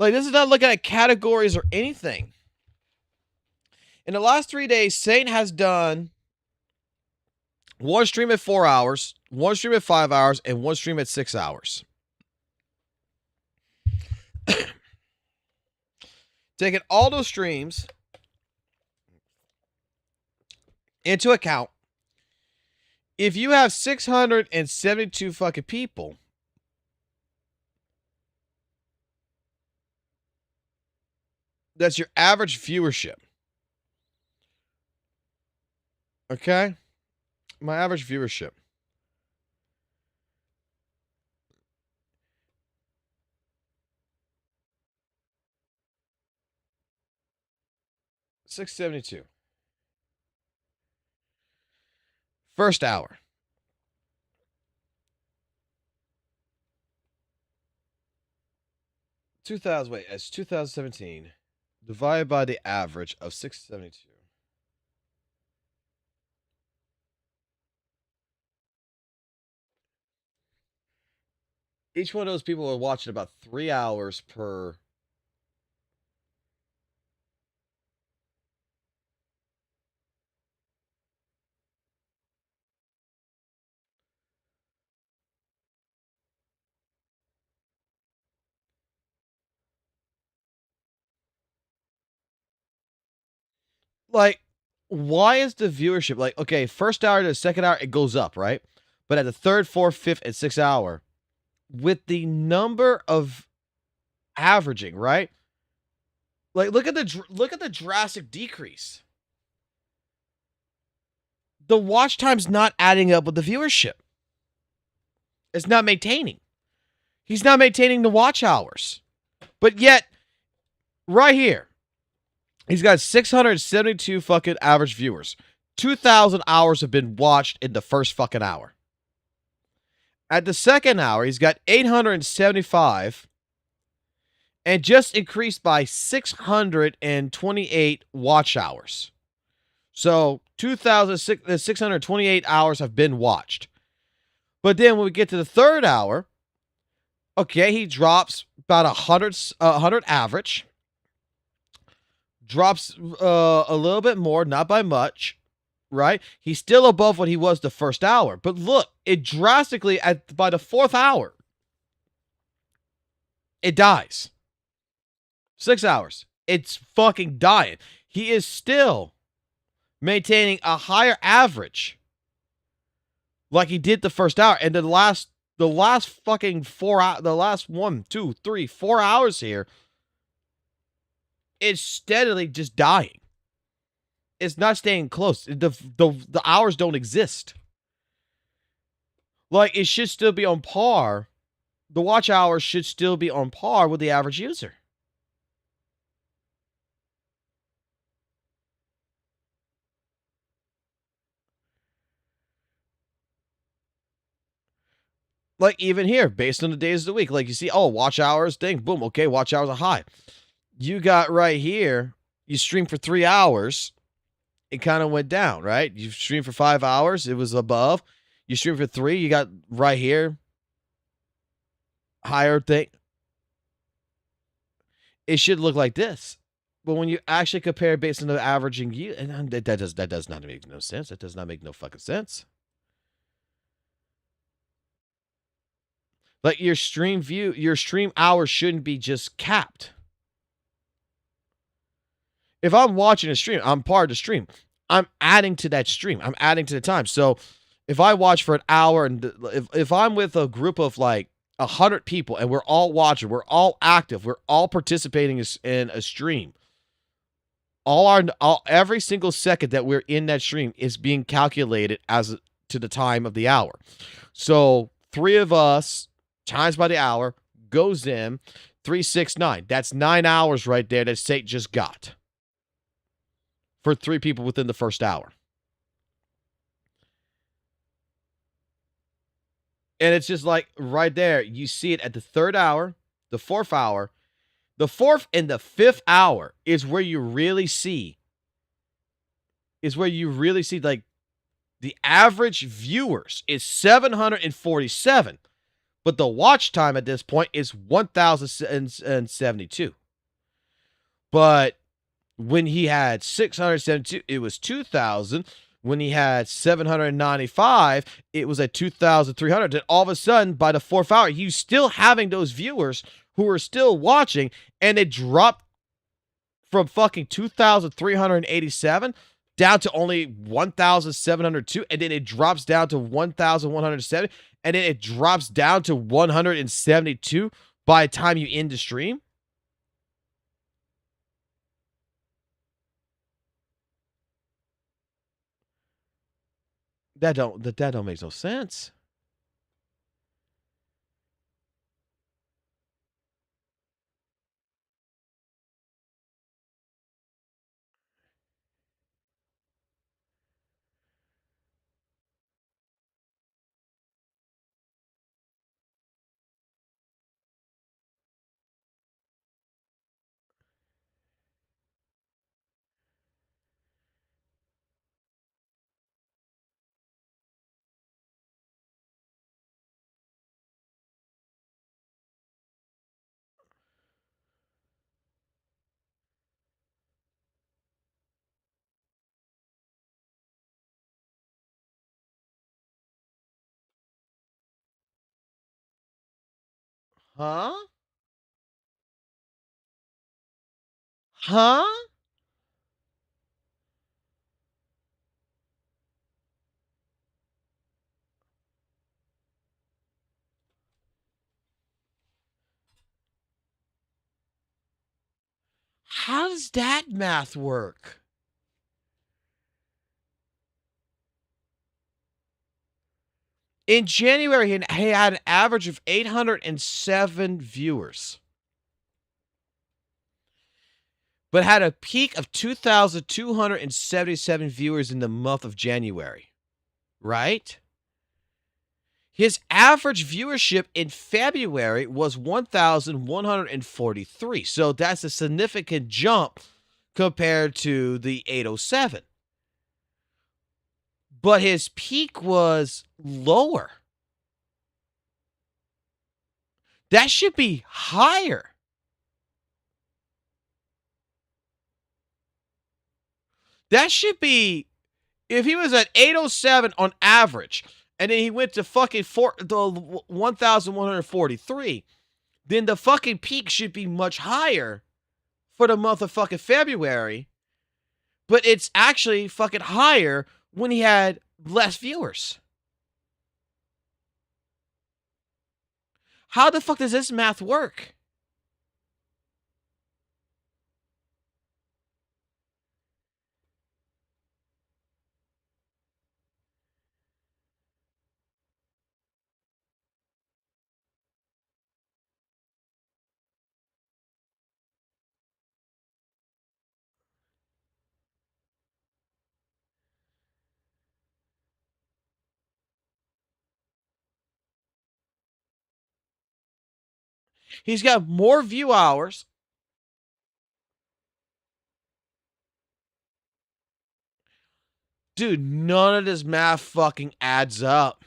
Like, this is not looking at categories or anything. In the last 3 days, Saint has done one stream at 4 hours, one stream at 5 hours, and one stream at 6 hours. Taking all those streams into account, if you have 672 fucking people, that's your average viewership. Okay? My average viewership. $672. First hour. 2000. Wait, it's 2017 divided by the average of 672. Each one of those people are watching about 3 hours per. Like, why is the viewership like, okay, first hour to the second hour, it goes up, right? But at the third, fourth, fifth, and sixth hour, with the number of averaging, right? Like, look at the drastic decrease. The watch time's not adding up with the viewership. It's not maintaining. He's not maintaining the watch hours. But yet, right here, he's got 672 fucking average viewers. 2,000 hours have been watched in the first fucking hour. At the second hour, he's got 875 and just increased by 628 watch hours. So 2,628 hours have been watched. But then when we get to the third hour, okay, he drops about 100 average. Drops a little bit more, not by much, right? He's still above what he was the first hour. But look, it drastically, by the fourth hour, it dies. 6 hours. It's fucking dying. He is still maintaining a higher average like he did the first hour. And the last fucking 4 hours, the last 1, 2, 3, 4 hours here, it's steadily just dying. It's not staying close. The hours don't exist. Like, it should still be on par. The watch hours should still be on par with the average user. Like, even here, based on the days of the week, like, you see, oh, watch hours, ding, boom, okay, watch hours are high. You got right here, you stream for 3 hours, it kind of went down, right? You stream for 5 hours, it was above. You stream for 3, you got right here, higher thing. It should look like this. But when you actually compare based on the averaging, and that does not make no sense. That does not make no fucking sense. Like, your stream hours shouldn't be just capped. If I'm watching a stream, I'm part of the stream. I'm adding to that stream. I'm adding to the time. So if I watch for an hour, and if I'm with a group of like 100 people and we're all watching, we're all active, we're all participating in a stream, every single second that we're in that stream is being calculated as to the time of the hour. So 3 of us times by the hour goes in 3, 6, 9. That's 9 hours right there that Sate just got for 3 people within the first hour. And it's just like right there, you see it at the 3rd hour, the 4th hour. The 4th and the 5th hour is where you really see like the average viewers is 747, but the watch time at this point is 1072. But when he had 672, it was 2000. When he had 795, it was at 2,300. And all of a sudden, by the 4th hour, he's still having those viewers who are still watching, and it dropped from fucking 2,387 down to only 1,702, and then it drops down to 1,170, and then it drops down to 172 by the time you end the stream. That don't make no sense. Huh? Huh? How does that math work? In January, he had an average of 807 viewers, but had a peak of 2,277 viewers in the month of January, right? His average viewership in February was 1,143. So that's a significant jump compared to the 807. But his peak was lower. That should be higher. That should be, if he was at 807 on average, and then he went to fucking 1,143, then the fucking peak should be much higher for the month of fucking February. But it's actually fucking higher when he had less viewers. How the fuck does this math work? He's got more view hours. Dude, none of this math fucking adds up.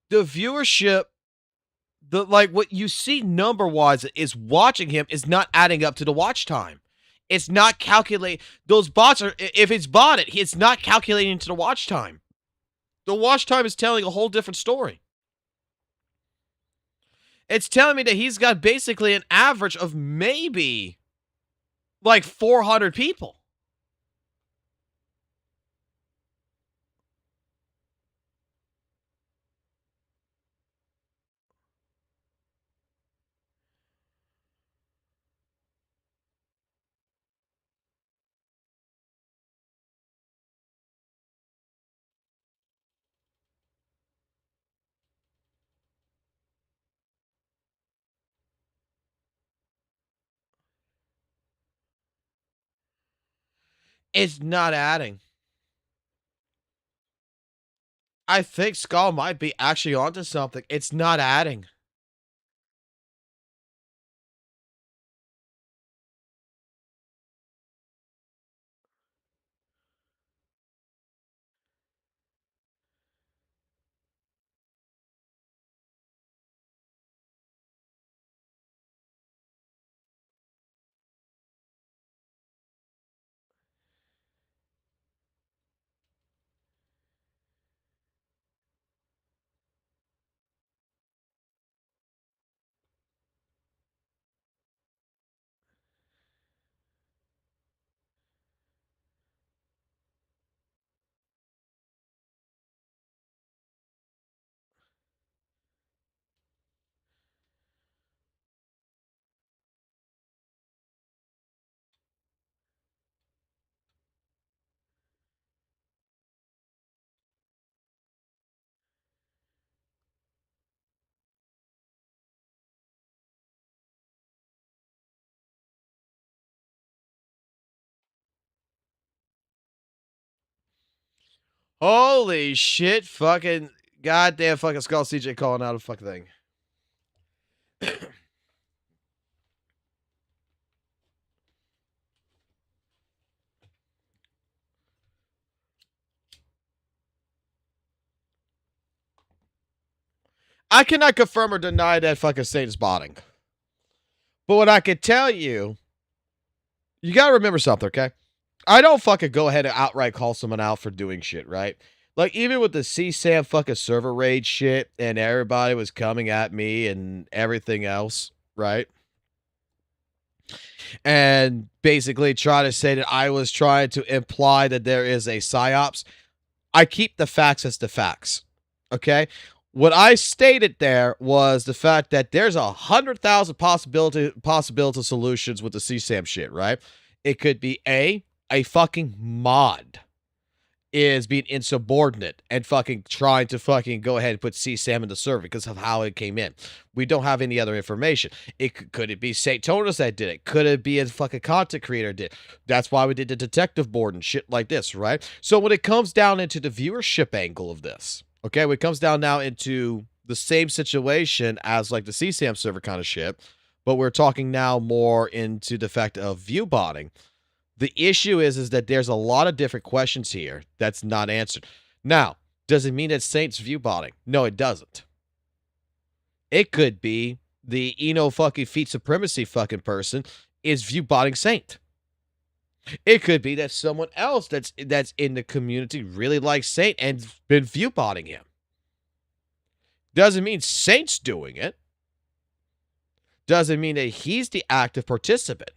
The viewership, what you see number wise is watching him is not adding up to the watch time. It's not calculate. Those bots are, if it's botted, it's not calculating to the watch time. The watch time is telling a whole different story. It's telling me that he's got basically an average of maybe like 400 people. It's not adding. I think Skull might be actually onto something. It's not adding. Holy shit, fucking goddamn fucking Skull CJ calling out a fucking thing. I cannot confirm or deny that fucking Saint is botting. But what I can tell you, you gotta remember something, okay? I don't fucking go ahead and outright call someone out for doing shit, right? Like, even with the CSAM fucking server raid shit and everybody was coming at me and everything else, right? And basically try to say that I was trying to imply that there is a psyops. I keep the facts as the facts, okay? What I stated there was the fact that there's 100,000 possibility solutions with the CSAM shit, right? It could be a fucking mod is being insubordinate and fucking trying to fucking go ahead and put CSAM in the server because of how it came in. We don't have any other information. Could it be St. Tonus that did it? Could it be a fucking content creator did? That's why we did the detective board and shit like this, right? So when it comes down into the viewership angle of this, okay, when it comes down now into the same situation as like the CSAM server kind of shit, but we're talking now more into the fact of view botting. The issue is that there's a lot of different questions here that's not answered. Now, does it mean that Saint's view botting? No, it doesn't. It could be the Eno fucking feet supremacy fucking person is view botting Saint. It could be that someone else that's in the community really likes Saint and been view botting him. Doesn't mean Saint's doing it. Doesn't mean that he's the active participant.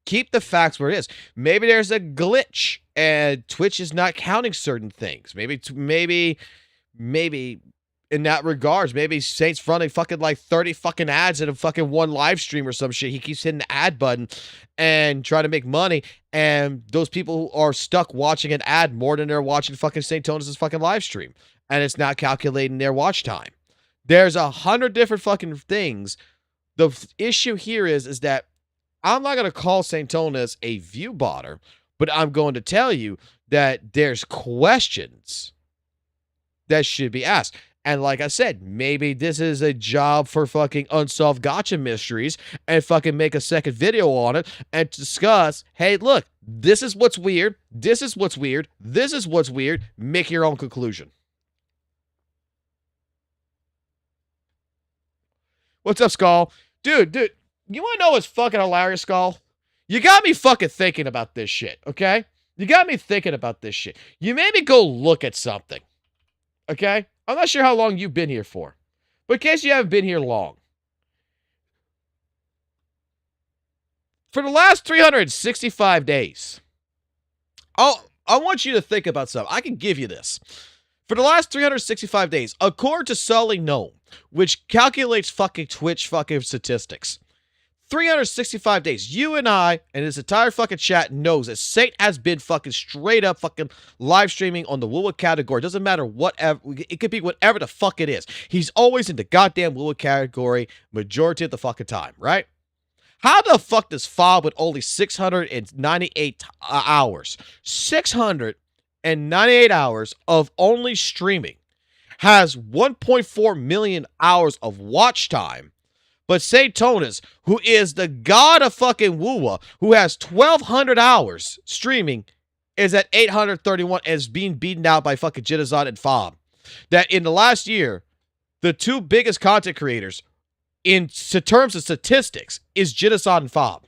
Keep the facts where it is. Maybe there's a glitch and Twitch is not counting certain things. Maybe in that regards, maybe Saint's running fucking like 30 fucking ads in a fucking one live stream or some shit. He keeps hitting the ad button and trying to make money, and those people are stuck watching an ad more than they're watching fucking St. Tonus' fucking live stream, and it's not calculating their watch time. There's 100 different fucking things. The issue here is that I'm not going to call St. Tonus a view botter, but I'm going to tell you that there's questions that should be asked. And like I said, maybe this is a job for fucking Unsolved Gacha Mysteries and fucking make a second video on it and discuss, hey, look, this is what's weird. This is what's weird. This is what's weird. Make your own conclusion. What's up, Skull? Dude, you want to know what's fucking hilarious, Skull? You got me fucking thinking about this shit, okay? You got me thinking about this shit. You made me go look at something, okay? I'm not sure how long you've been here for, but in case you haven't been here long, for the last 365 days, I want you to think about something. I can give you this. For the last 365 days, according to Sully Gnome, which calculates fucking Twitch fucking statistics, 365 days, you and I and this entire fucking chat knows that Saint has been fucking straight up fucking live streaming on the WUWA category. Doesn't matter whatever, it could be whatever the fuck it is. He's always in the goddamn WUWA category majority of the fucking time, right? How the fuck does Fob with only 698 hours, 698 hours of only streaming, has 1.4 million hours of watch time, but Saintonis, who is the god of fucking WUWA, who has 1,200 hours streaming, is at 831 and is being beaten out by fucking Jittazon and Fob. That in the last year, the two biggest content creators in terms of statistics is Jittazon and Fob.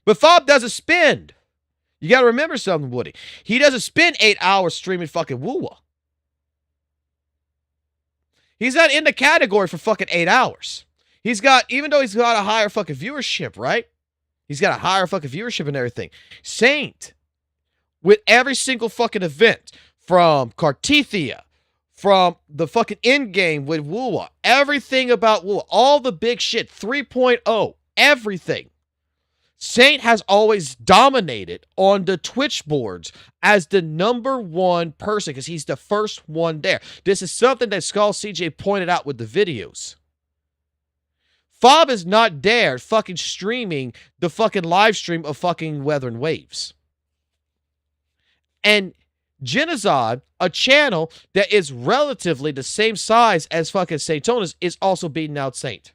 But Fob doesn't spend. You got to remember something, Woody. He doesn't spend 8 hours streaming fucking WUWA. He's not in the category for fucking 8 hours. He's got, even though he's got a higher fucking viewership, right? He's got a higher fucking viewership and everything. Saint, with every single fucking event, from Cartethia, from the fucking end game with WUWA, everything about WUWA, all the big shit, 3.0, everything. Saint has always dominated on the Twitch boards as the #1 person because he's the first one there. This is something that Skull CJ pointed out with the videos. Fob is not there fucking streaming the fucking live stream of fucking Weather and Waves. And Genozod, a channel that is relatively the same size as fucking Saintonis, is also beating out Saint.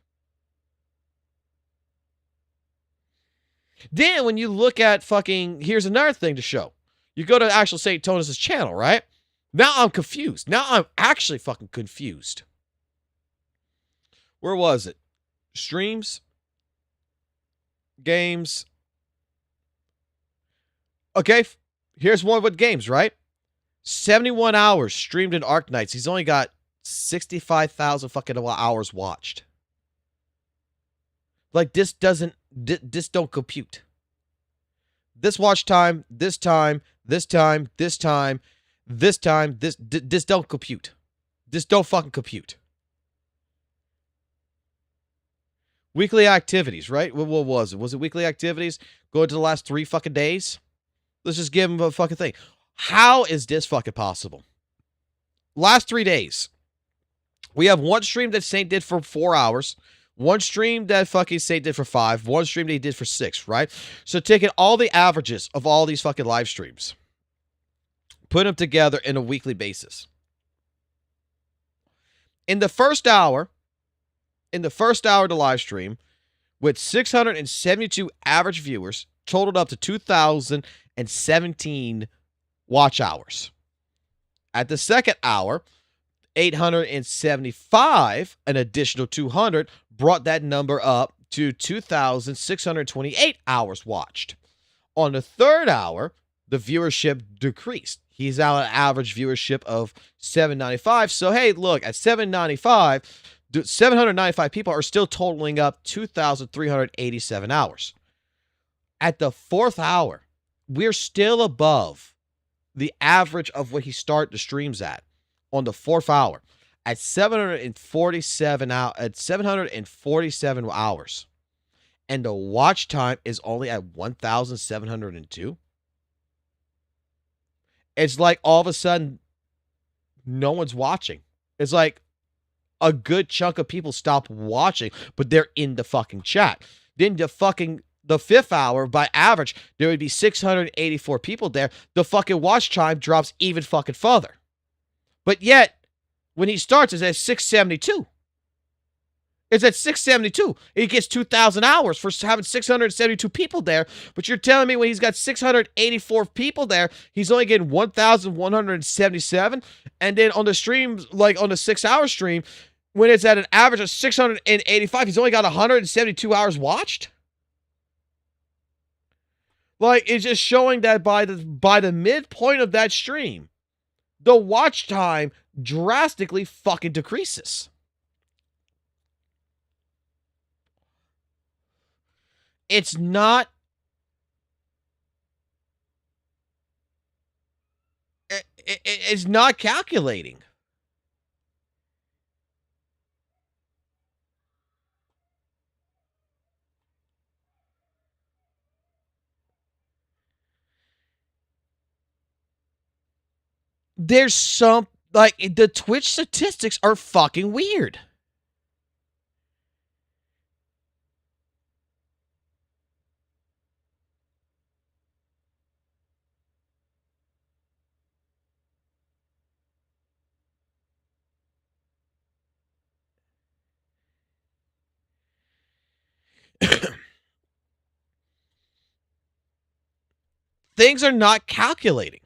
Then when you look at fucking, here's another thing to show. You go to actual Saintonis' channel, right? Now I'm confused. Now I'm actually fucking confused. Where was it? Streams? Games? Okay, here's one with games, right? 71 hours streamed in Arknights. He's only got 65,000 fucking hours watched. Like, this don't compute. This watch time, this don't compute. This don't fucking compute. Weekly activities, right? What was it? Was it weekly activities? Go into the last 3 fucking days? Let's just give him a fucking thing. How is this fucking possible? Last 3 days. We have one stream that Saint did for 4 hours. One stream that fucking Saint did for 5. One stream that he did for 6, right? So taking all the averages of all these fucking live streams. Put them together in a weekly basis. In the first hour of the live stream, with 672 average viewers, totaled up to 2,017 watch hours. At the second hour, 875, an additional 200, brought that number up to 2,628 hours watched. On the third hour, the viewership decreased. He's out an average viewership of 795. So, hey, look, at 795 people are still totaling up 2,387 hours. At the fourth hour, we're still above the average of what he started the streams at on the fourth hour at 747 hours. And the watch time is only at 1,702. It's like all of a sudden no one's watching. It's like a good chunk of people stop watching, but they're in the fucking chat. Then the fifth hour, by average, there would be 684 people there. The fucking watch time drops even fucking further. But yet, when he starts, it's at 672. It's at 672. He gets 2,000 hours for having 672 people there. But you're telling me when he's got 684 people there, he's only getting 1,177. And then on the stream, like on the 6-hour stream, when it's at an average of 685, he's only got 172 hours watched? Like, it's just showing that by the midpoint of that stream, the watch time drastically fucking decreases. It's not... It's not calculating. there's some, like, the Twitch statistics are fucking weird. Things are not calculating.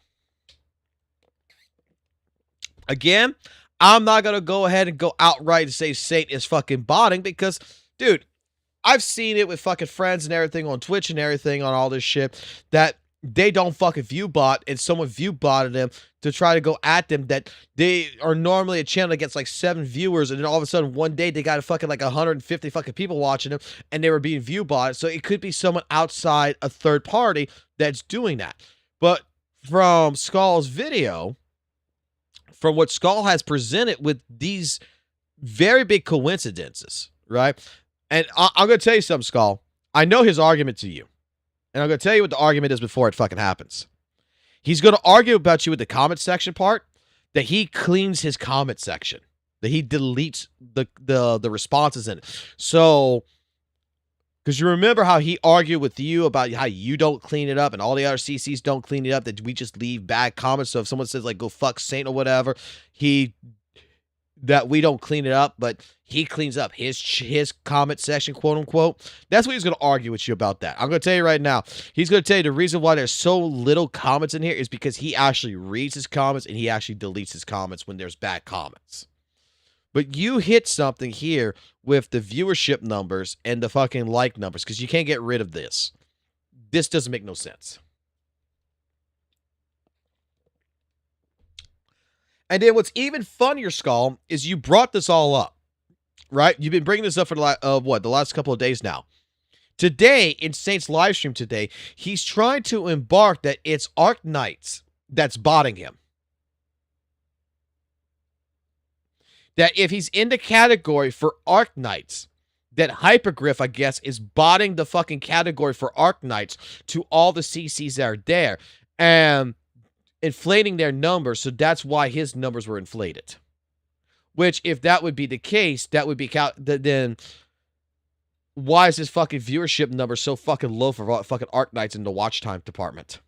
Again, I'm not going to go ahead and go outright and say Saint is fucking botting because, dude, I've seen it with fucking friends and everything on Twitch and everything on all this shit that they don't fucking view bot and someone view botted them to try to go at them, that they are normally a channel that gets like 7 viewers, and then all of a sudden one day they got a fucking like 150 fucking people watching them and they were being view botted. So it could be someone outside a third party that's doing that. But from Skull's video, from what Skull has presented with these very big coincidences, right? And I'm going to tell you something, Skull. I know his argument to you. And I'm going to tell you what the argument is before it fucking happens. He's going to argue about you with the comment section part, that he cleans his comment section, that he deletes the responses in it. So, because you remember how he argued with you about how you don't clean it up and all the other CCs don't clean it up, that we just leave bad comments. So if someone says like, go fuck Saint or whatever, that we don't clean it up, but he cleans up his comment section, quote unquote. That's what he's going to argue with you about that. I'm going to tell you right now. He's going to tell you the reason why there's so little comments in here is because he actually reads his comments and he actually deletes his comments when there's bad comments. But you hit something here with the viewership numbers and the fucking like numbers, because you can't get rid of this. This doesn't make no sense. And then what's even funnier, Skull, is you brought this all up, right? You've been bringing this up for the last couple of days now. Today, in Saint's live stream today, he's trying to embark that it's Arc Knights that's botting him. That if he's in the category for Arc Knights, that Hypergriff, I guess, is botting the fucking category for Arc Knights to all the CCs that are there. And inflating their numbers, so that's why his numbers were inflated. Which, if that would be the case, that would be then why is his fucking viewership number so fucking low for fucking Arc Knights in the watch time department?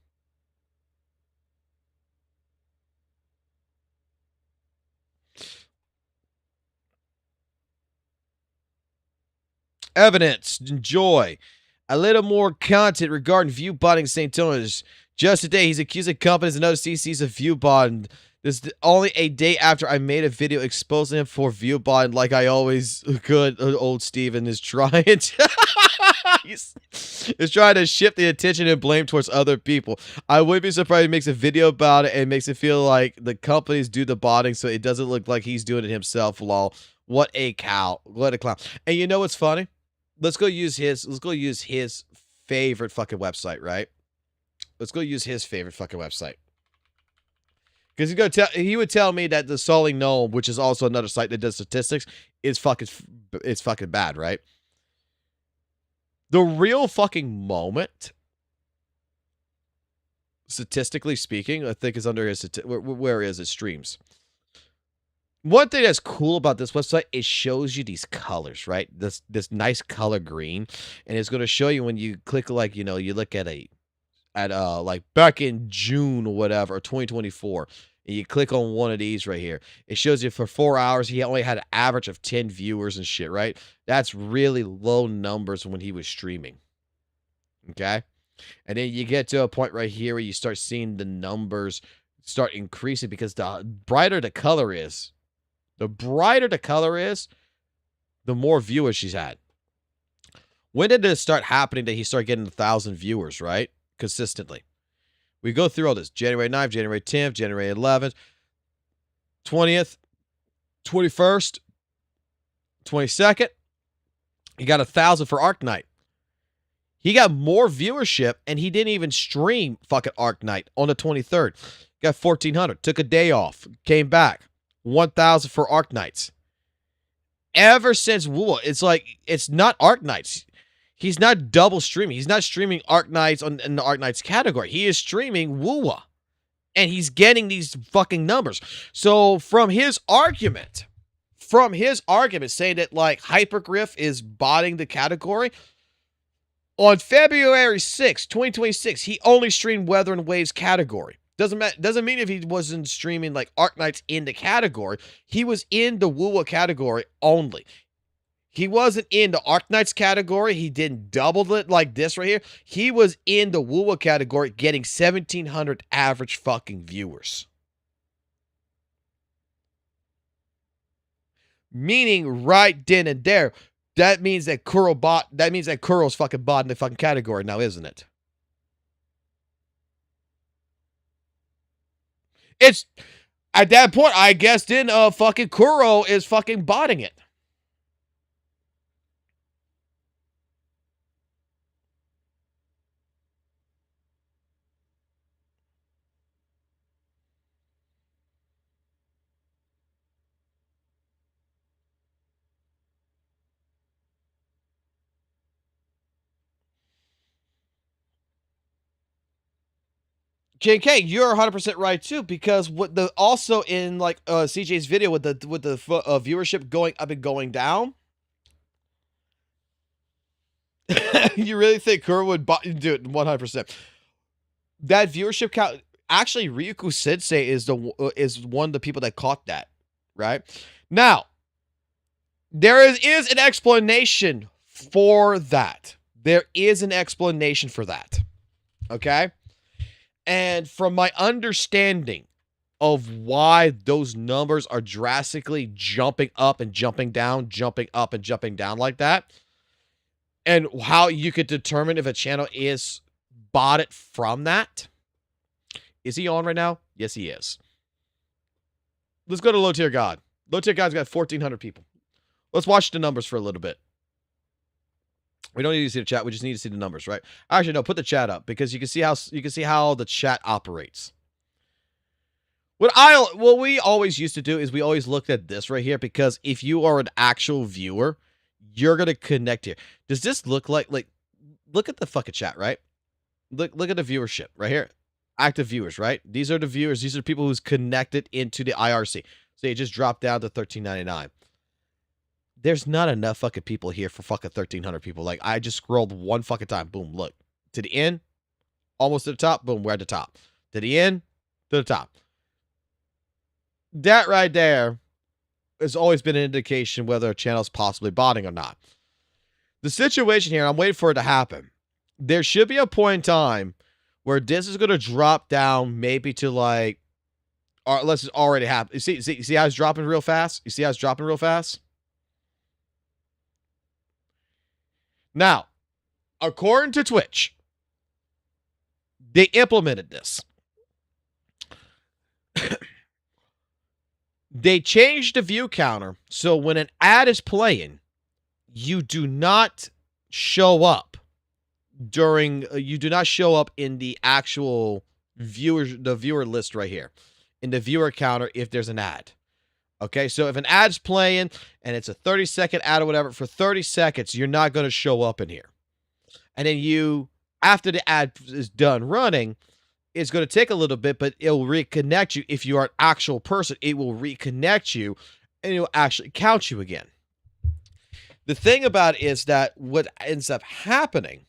Evidence, enjoy. A little more content regarding view botting St. Tony's. Just today, he's accusing companies and other CCs of view botting. This is only a day after I made a video exposing him for view botting, like I always could. Old Steven is trying to he's trying to shift the attention and blame towards other people. I wouldn't be surprised if he makes a video about it and makes it feel like the companies do the botting, so it doesn't look like he's doing it himself. Lol. What a cow. What a clown. And you know what's funny? Let's go use his favorite fucking website, right? Let's go use his favorite fucking website. Because he would tell me that the Sulling Gnome, which is also another site that does statistics, is fucking bad, right? The real fucking moment, statistically speaking, I think is under his, where is his streams. One thing that's cool about this website, it shows you these colors, right? This nice color green, and it's going to show you when you click, like, you know, you look at like back in June or whatever, or 2024, and you click on one of these right here. It shows you for 4 hours, he only had an average of 10 viewers and shit, right? That's really low numbers when he was streaming. Okay? And then you get to a point right here where you start seeing the numbers start increasing, because the brighter the color is, the more viewers she's had. When did this start happening that he started getting 1,000 viewers, right? Consistently. We go through all this. January 9th, January 10th, January 11th, 20th, 21st, 22nd. He got 1,000 for Arc Knight. He got more viewership, and he didn't even stream fucking Arc Knight on the 23rd. Got 1,400. Took a day off. Came back. 1,000 for Arc Knights. Ever since WUWA, it's like, it's not Arc Knights. He's not double streaming. He's not streaming Arc Knights in the Arc Knights category. He is streaming WUWA. And he's getting these fucking numbers. So from his argument saying that like Hypergriff is botting the category, on February 6, 2026, he only streamed Weather and Waves category. Doesn't mean if he wasn't streaming like Arknights in the category, he was in the WUWA category only. He wasn't in the Arknights category. He didn't double it like this right here. He was in the WUWA category getting 1,700 average fucking viewers. Meaning right then and there, that means that Kuro's fucking bot in the fucking category now, isn't it? It's at that point, I guess then fucking Kuro is fucking botting it. JK, you're 100% right too, because what the also in like CJ's video with the viewership going up and going down. You really think Kuro would do it 100%? That viewership count, actually, Ryuku Sensei is one of the people that caught that, right? Now, there is an explanation for that. There is an explanation for that. Okay? And from my understanding of why those numbers are drastically jumping up and jumping down, jumping up and jumping down like that, and how you could determine if a channel is botted from that. Is he on right now? Yes, he is. Let's go to Low Tier God. Low Tier God's got 1,400 people. Let's watch the numbers for a little bit. We don't need to see the chat. We just need to see the numbers, right? Actually, no, put the chat up because you can see how the chat operates. What we always used to do is we always looked at this right here, because if you are an actual viewer, you're gonna connect here. Does this look like look at the fucking chat, right? Look at the viewership right here. Active viewers, right? These are the viewers. These are people who's connected into the IRC. So you just drop down to 1399. There's not enough fucking people here for fucking 1,300 people. Like, I just scrolled one fucking time. Boom, look. To the end, almost to the top. Boom, we're at the top. To the end, to the top. That right there has always been an indication whether a channel is possibly botting or not. The situation here, I'm waiting for it to happen. There should be a point in time where this is going to drop down maybe to like, or unless it's already happened. You see how it's dropping real fast? You see how it's dropping real fast? Now, according to Twitch, they implemented this. They changed the view counter so when an ad is playing, you do not show up you do not show up in the actual viewer list right here, in the viewer counter if there's an ad. Okay, so if an ad's playing and it's a 30-second ad or whatever, for 30 seconds, you're not going to show up in here. And then after the ad is done running, it's going to take a little bit, but it'll reconnect you. If you are an actual person, it will reconnect you and it will actually count you again. The thing about it is that what ends up happening,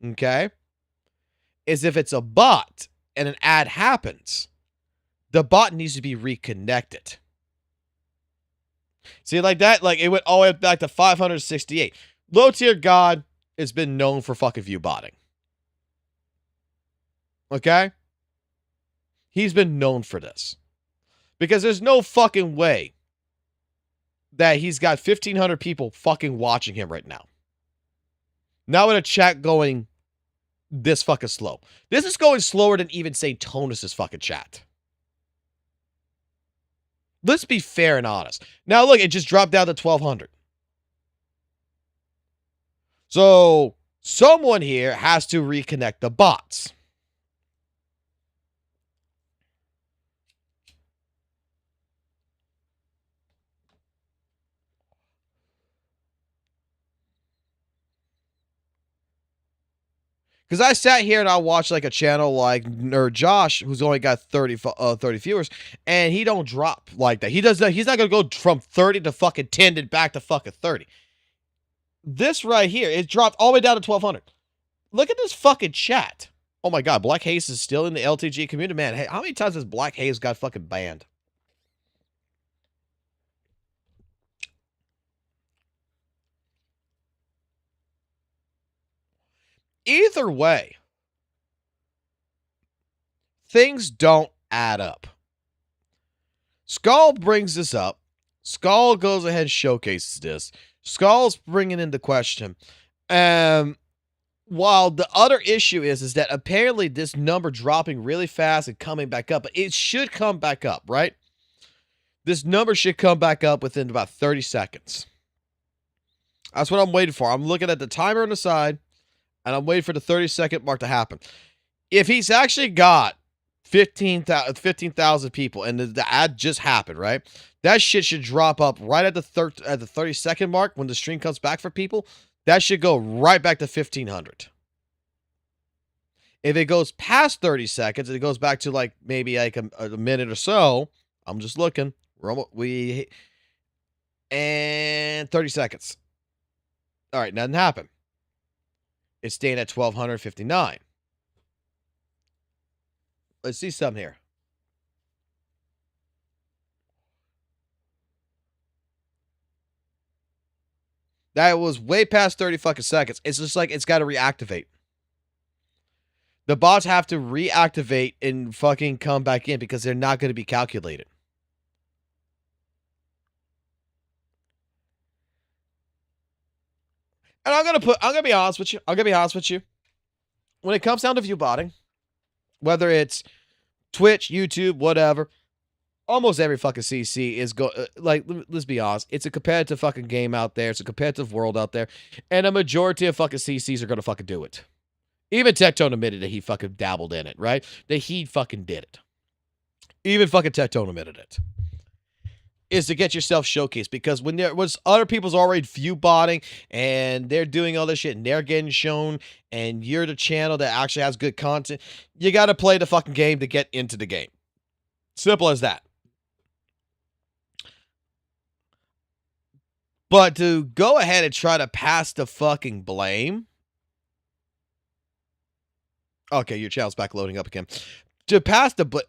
okay, is if it's a bot and an ad happens, the bot needs to be reconnected. See, like that? Like, it went all the way back to 568. Low Tier God has been known for fucking view botting. Okay? He's been known for this. Because there's no fucking way that he's got 1,500 people fucking watching him right now. Now with a chat going this fucking slow. This is going slower than even St. Tonus's fucking chat. Let's be fair and honest. Now, look, it just dropped down to 1,200. So, someone here has to reconnect the bots. Because I sat here and I watched like a channel like Nerd Josh, who's only got 30 viewers, and he don't drop like that. He does that. He's not gonna go from 30 to fucking 10 and back to fucking 30. This right here, it dropped all the way down to 1200. Look at this fucking chat. Oh my god, Black Haze is still in the LTG community, man. Hey, how many times has Black Haze got fucking banned? Either way, things don't add up. Skull brings this up. Skull goes ahead and showcases this. Skull's bringing into question. While the other issue is that apparently this number dropping really fast and coming back up, but it should come back up, right? This number should come back up within about 30 seconds. That's what I'm waiting for. I'm looking at the timer on the side, and I'm waiting for the 30-second mark to happen. If he's actually got 15,000 people, and the ad just happened, right? That shit should drop up right at the 30-second mark when the stream comes back for people. That should go right back to 1,500. If it goes past 30 seconds, and it goes back to like maybe like a minute or so. I'm just looking. And 30 seconds. All right, nothing happened. It's staying at 1,259. Let's see something here. That was way past 30 fucking seconds. It's just like it's got to reactivate. The bots have to reactivate and fucking come back in because they're not going to be calculated. And I'm gonna be honest with you. When it comes down to view botting, whether it's Twitch, YouTube, whatever, almost every fucking CC is let's be honest, it's a competitive fucking game out there. It's a competitive world out there. And a majority of fucking CCs are gonna fucking do it. Even Tectone admitted that he fucking dabbled in it, right? That he fucking did it. Even fucking Tectone admitted it. Is to get yourself showcased, because when there was other people's already view botting and they're doing all this shit and they're getting shown and you're the channel that actually has good content, you got to play the fucking game to get into the game. Simple as that. But to go ahead and try to pass the fucking blame. Okay, your channel's back loading up again. To pass the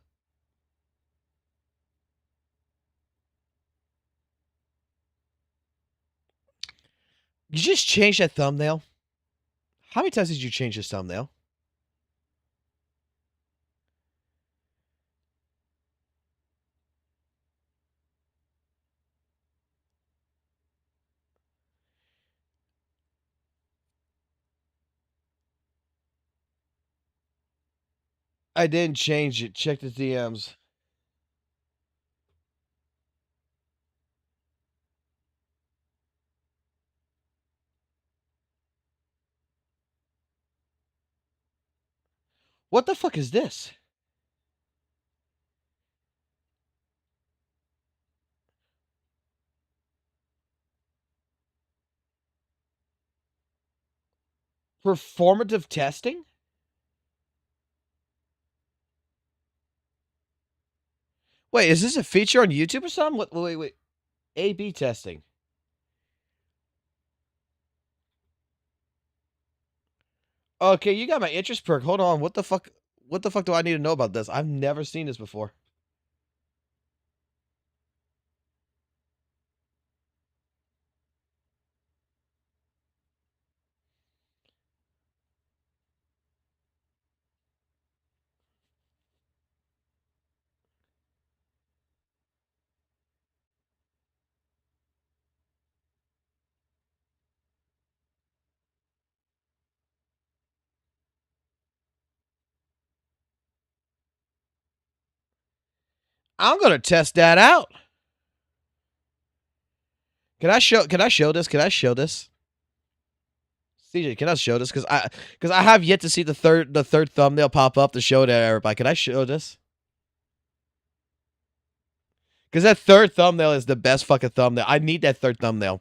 You just changed that thumbnail? How many times did you change this thumbnail? I didn't change it. Check the DMs. What the fuck is this? Performative testing? Wait, is this a feature on YouTube or something? Wait. A/B testing. Okay, you got my interest perk. Hold on. What the fuck do I need to know about this? I've never seen this before. I'm gonna test that out. Can I show this? Can I show this? CJ, can I show this? Because I have yet to see the third thumbnail pop up to show it to everybody. Can I show this? Because that third thumbnail is the best fucking thumbnail. I need that third thumbnail.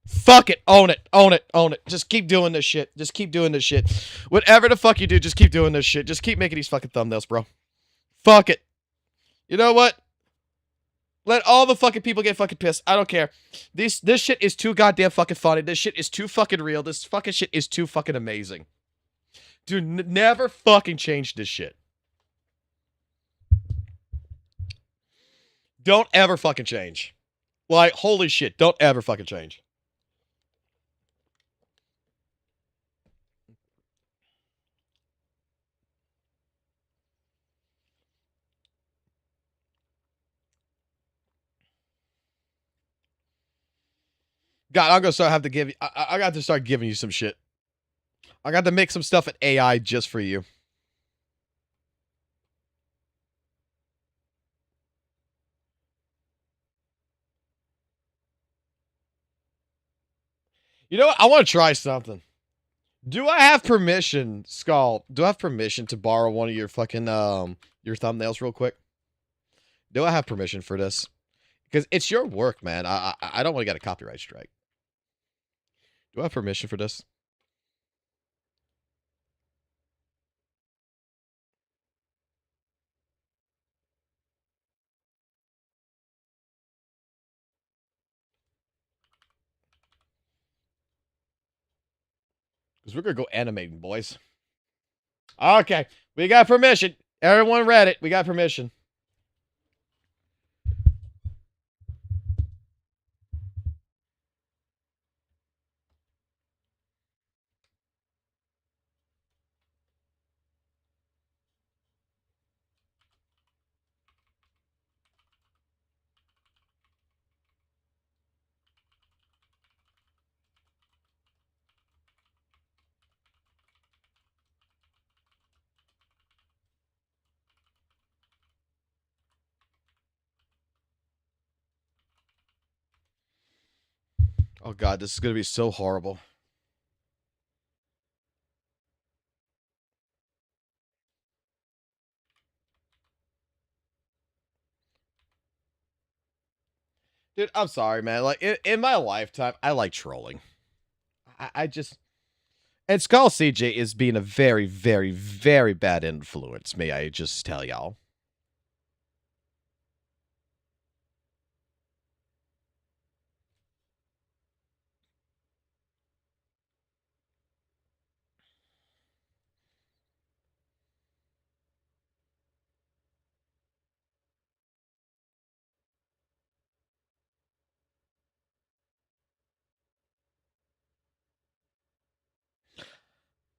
Fuck it. Own it. Own it. Own it. Just keep doing this shit. Just keep doing this shit. Whatever the fuck you do, just keep doing this shit. Just keep making these fucking thumbnails, bro. Fuck it. You know what? Let all the fucking people get fucking pissed. I don't care. This shit is too goddamn fucking funny. This shit is too fucking real. This fucking shit is too fucking amazing. Dude, never fucking change this shit. Don't ever fucking change. Like, holy shit. Don't ever fucking change. God, I'm gonna start have to give you. I got to start giving you some shit. I got to make some stuff at AI just for you. You know what? I want to try something. Do I have permission, Skull? Do I have permission to borrow one of your fucking your thumbnails real quick? Do I have permission for this? Because it's your work, man. I don't want to get a copyright strike. Do I have permission for this? Because we're going to go animating, boys. Okay. We got permission. Everyone read it. We got permission. Oh, God. This is going to be so horrible. Dude, I'm sorry, man. Like, in my lifetime, I like trolling. I just... And Skull CJ is being a very, very, very bad influence, may I just tell y'all.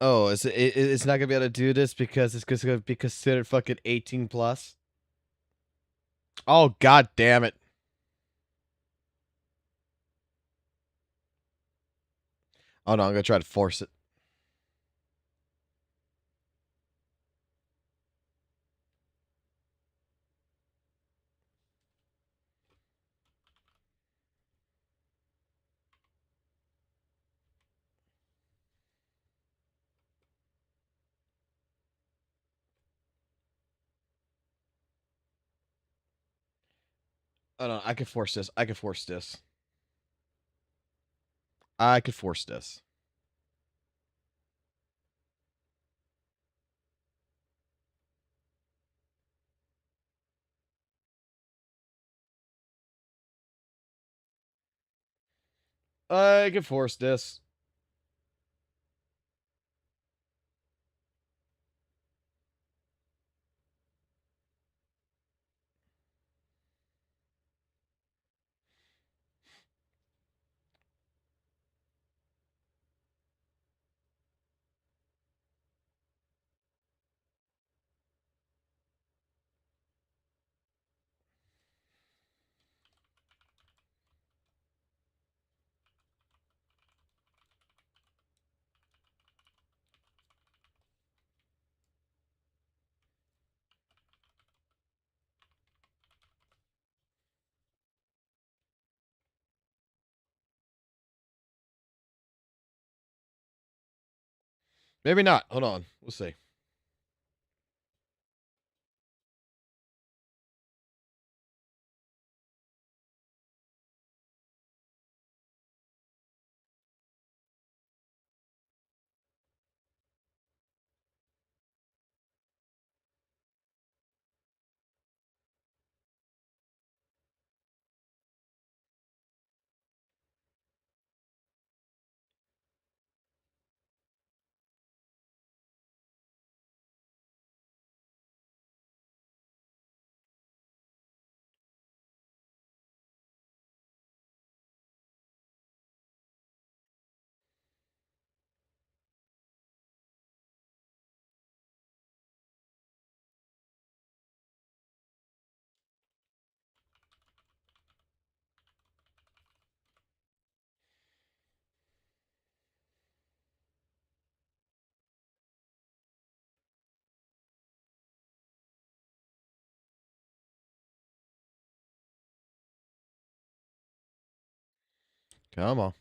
Oh, it's not gonna be able to do this because it's gonna be considered fucking 18 plus? Oh, God damn it. Oh, no, I'm gonna try to force it. Oh, no, I can force this. I can force this. I could force this. I can force this. Maybe not. Hold on. We'll see. Come on.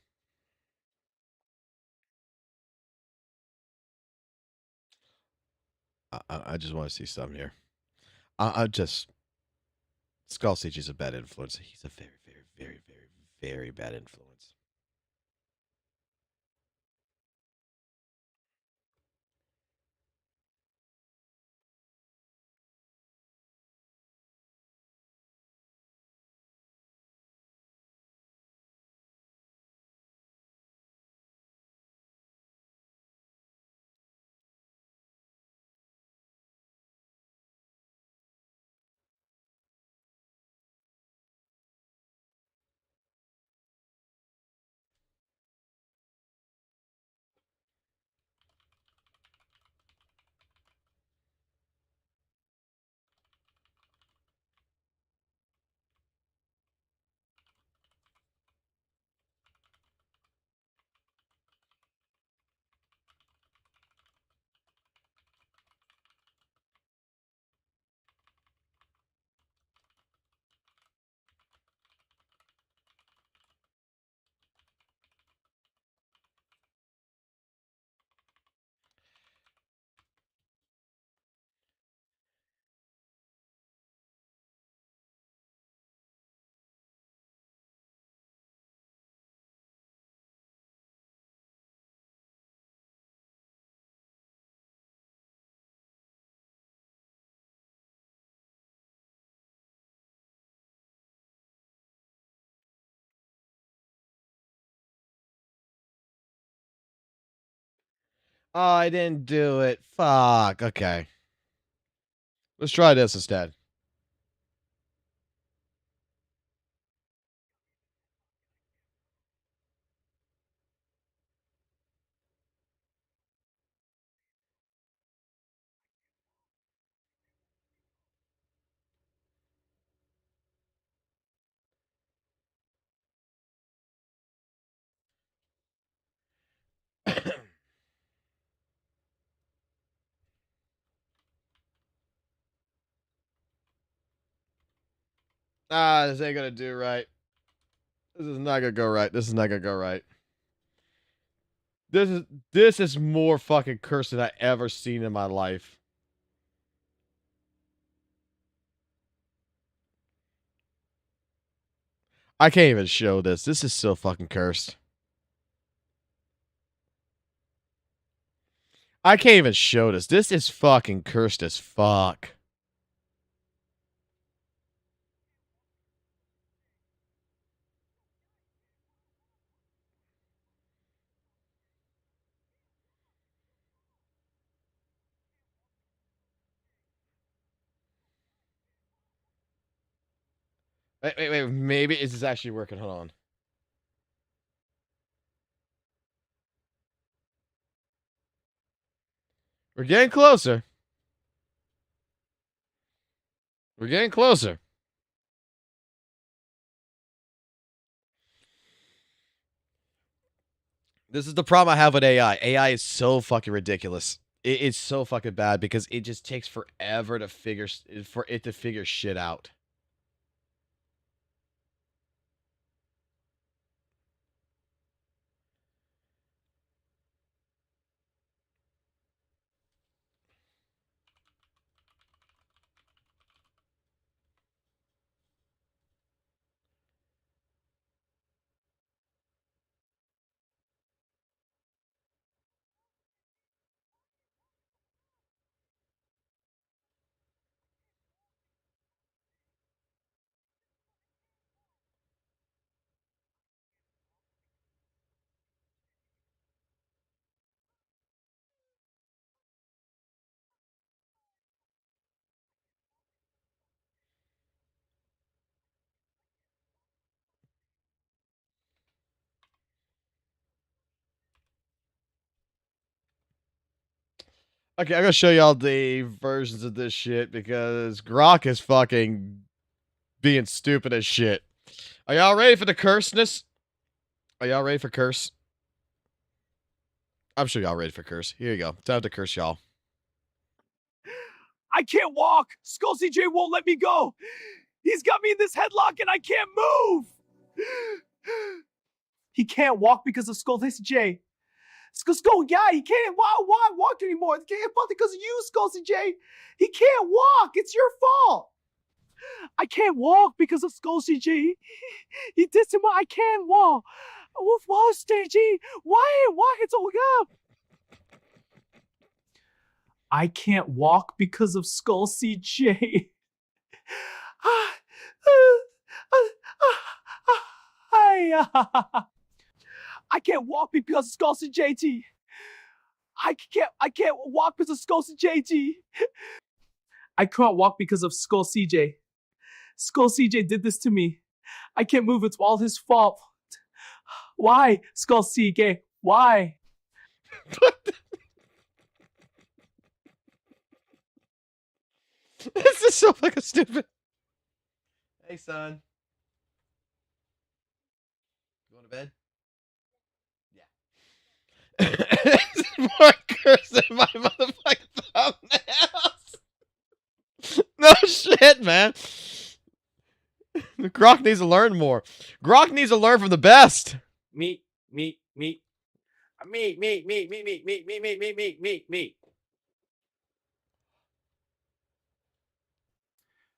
I just want to see something here. I just Skull Siege is a bad influence. He's a very, very, very, very, very bad influence. Oh, I didn't do it. Fuck. Okay. Let's try this instead. This ain't gonna do right. This is not gonna go right. This is not gonna go right. This is more fucking cursed than I ever seen in my life. I can't even show this. This is so fucking cursed. I can't even show this. This is fucking cursed as fuck. Wait. Maybe this is actually working. Hold on. We're getting closer. We're getting closer. This is the problem I have with AI. AI is so fucking ridiculous. It's so fucking bad because it just takes forever to figure shit out. Okay, I'm gonna show y'all the versions of this shit because Grok is fucking being stupid as shit. Are y'all ready for the curseness? Are y'all ready for curse? I'm sure y'all ready for curse. Here you go. Time to curse y'all. I can't walk. Skull CJ won't let me go. He's got me in this headlock and I can't move. He can't walk because of Skull CJ. Skull, yeah, he can't walk anymore. It's because of you, Skull CJ. He can't walk. It's your fault. I can't walk because of Skull CJ. He did to my. I can't walk. Why, Stagey? Why it's all up? I can't walk because of Skull CJ. I can't walk because of Skull CJ. I can't walk because of Skull CJ. I can't walk because of Skull CJ. Skull CJ did this to me. I can't move. It's all his fault. Why, Skull CJ? Why? This is so fucking stupid. Hey, son. You want to bed? Yeah. This is more cursed than my motherfucking thumbnails. No shit, man. Grok needs to learn more. Grok needs to learn from the best. Me.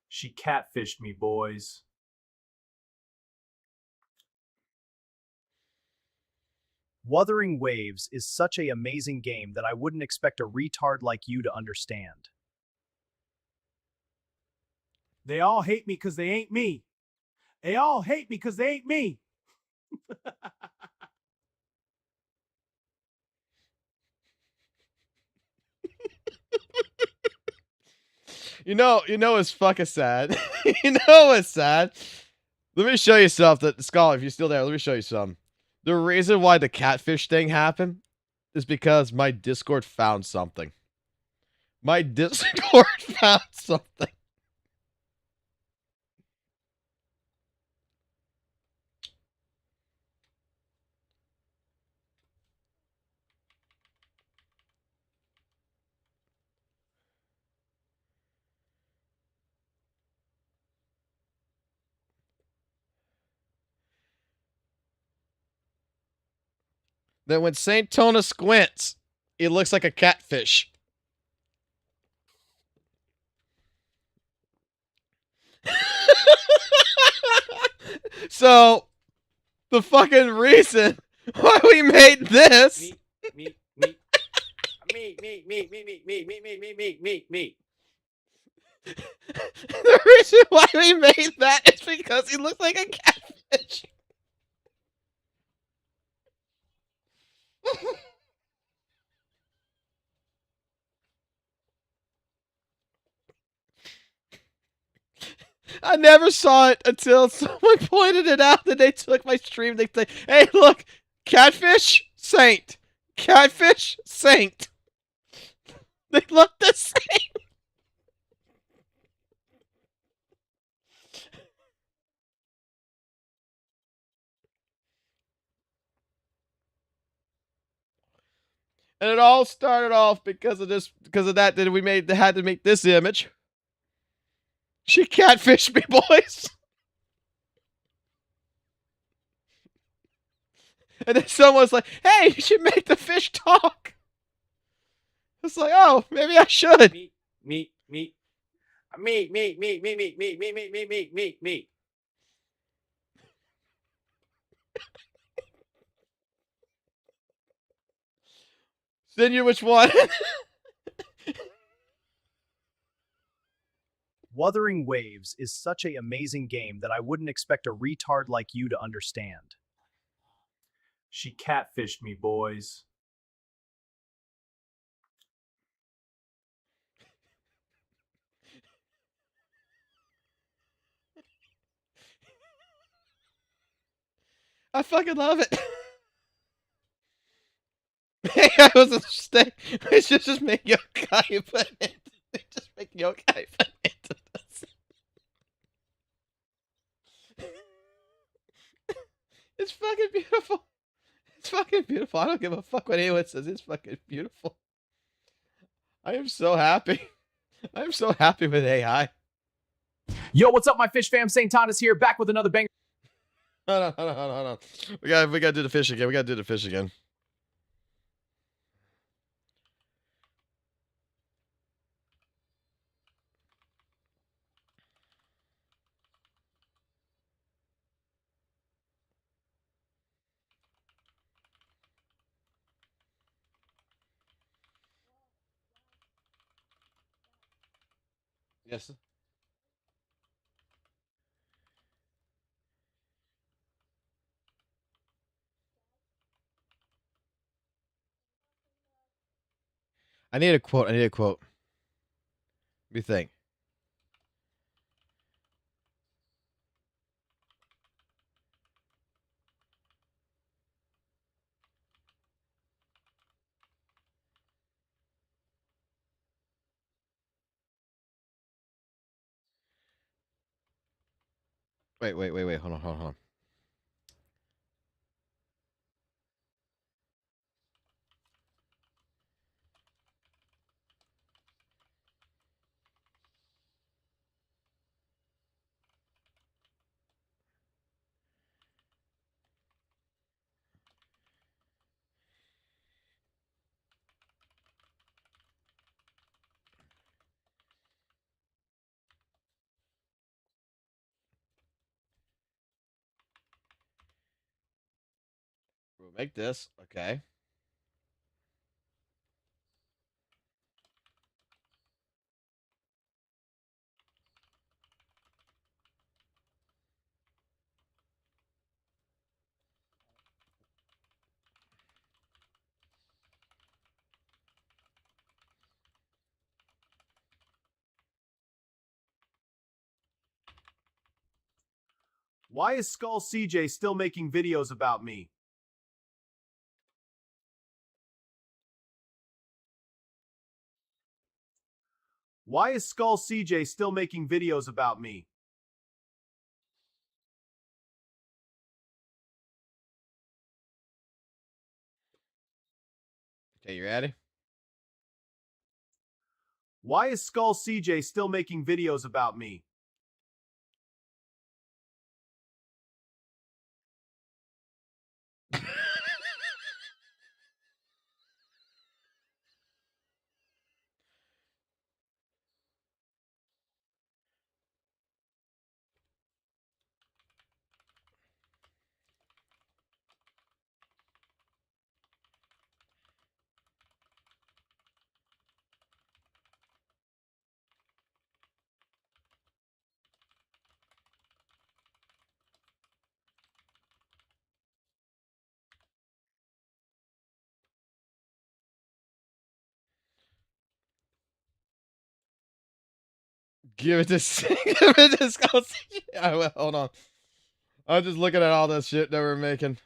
She catfished me, boys. Wuthering Waves is such an amazing game that I wouldn't expect a retard like you to understand. They all hate me because they ain't me. They all hate me because they ain't me. You know it's fucking sad. You know it's sad. Let me show you something. Scholar, if you're still there, let me show you something. The reason why the catfish thing happened is because my Discord found something. My Discord found something. That when Saint Tona squints, it looks like a catfish. So, the fucking reason why we made this. Me. The reason why we made that is because he looks like a catfish. I never saw it until someone pointed it out that they took my stream. They say, hey, look, catfish, saint. Catfish, saint. They look the same. And it all started off because of that we had to make this image. She catfished me, boys. And then someone's like, hey, you should make the fish talk. It's like, oh, maybe I should. Me. Then you which one? Wuthering Waves is such an amazing game that I wouldn't expect a retard like you to understand. She catfished me, boys. I fucking love it. I was a mistake. It's just make yokai put it. Just make yokai put into this. It's fucking beautiful. It's fucking beautiful. I don't give a fuck what anyone says. It's fucking beautiful. I am so happy. I'm so happy with AI. Yo, what's up, my fish fam? St. Thomas here, back with another banger. Hold on. We gotta do the fish again. We gotta do the fish again. Yes. I need a quote. What do you think? Wait. Hold on. We'll make this. Okay. Why is Skull CJ still making videos about me? Why is Skull CJ still making videos about me? Okay, you ready? Why is Skull CJ still making videos about me? Give it to give it to Skull CJ. Hold on. I'm just looking at all this shit that we're making.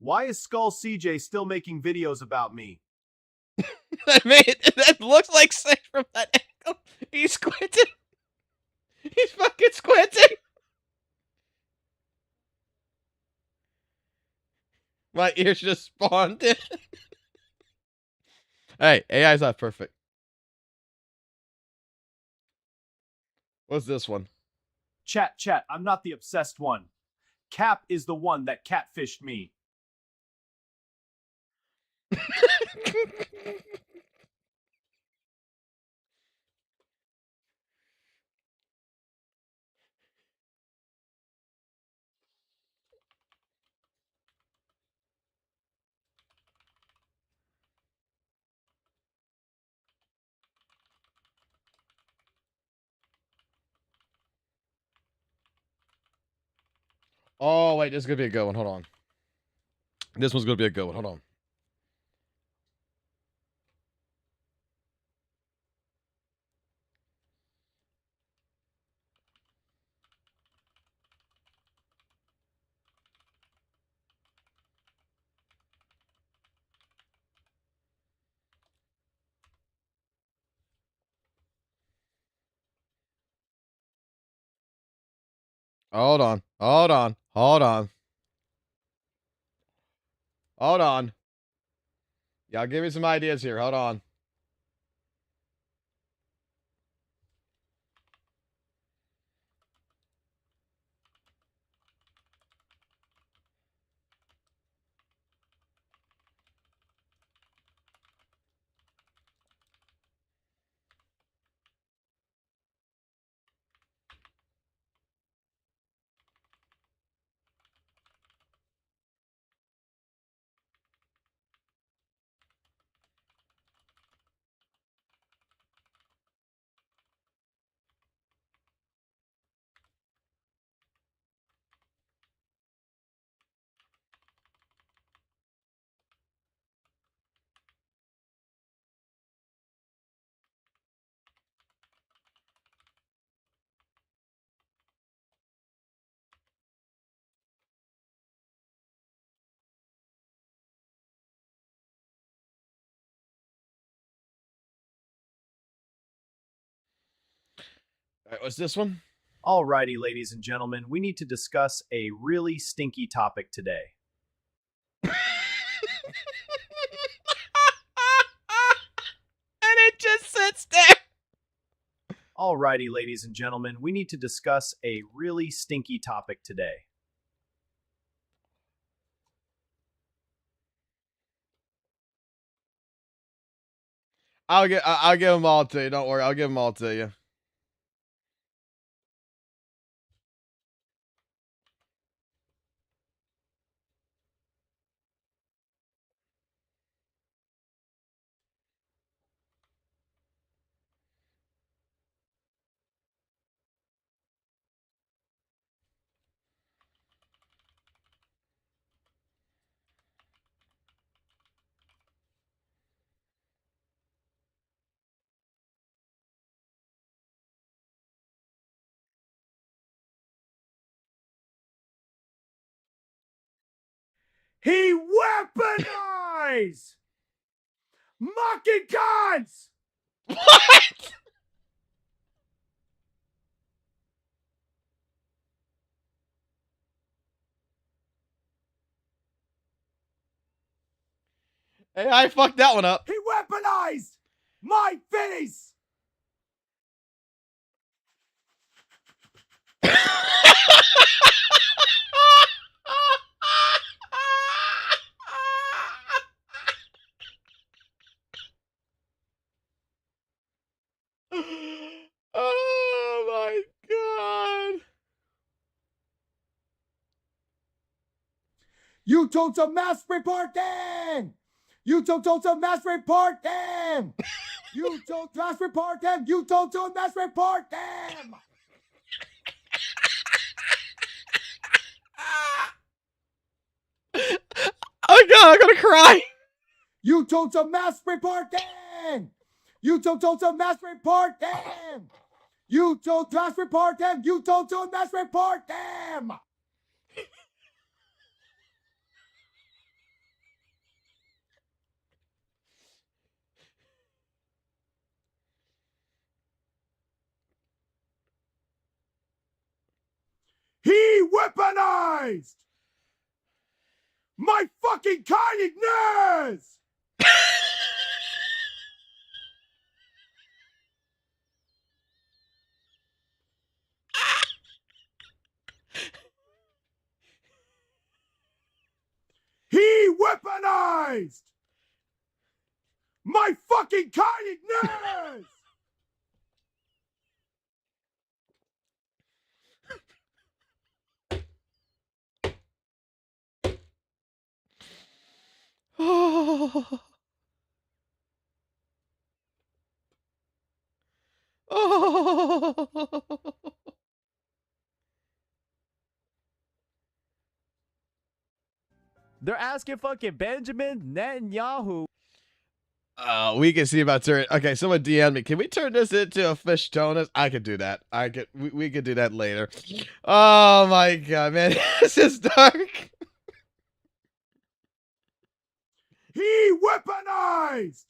Why is Skull CJ still making videos about me? That looks like Safe from that angle. He's squinting. He's fucking squinting. My ears just spawned in. Hey, AI's not perfect. What's this one? Chat, I'm not the obsessed one. Cap is the one that catfished me. Oh, wait, this is going to be a good one. Hold on. This one's going to be a good one. Hold on. Hold on. Hold on. Hold on. Hold on. Y'all give me some ideas here. Hold on. All right, what's this one? Alrighty, ladies and gentlemen, we need to discuss a really stinky topic today. And it just sits there. Alrighty, ladies and gentlemen, we need to discuss a really stinky topic today. I'll give them all to you. Don't worry, I'll give them all to you. He weaponized mocking cons. What? Hey, I fucked that one up. He weaponized my face. Oh my god. You told some mass reporting. You told some mass reporting. You told mass reporting. You told some mass reporting. Oh god, I'm gonna cry. You told some mass reporting. You told some mass reporting. You told mass reporting. You told some mass reporting. He weaponized my fucking kindness. He weaponized my fucking kindness. Oh. Oh. They're asking fucking Benjamin Netanyahu. We can see about turn. Okay, someone DM me. Can we turn this into a fish tonus? I could do that. We could do that later. Oh my god, man, this is dark. He weaponized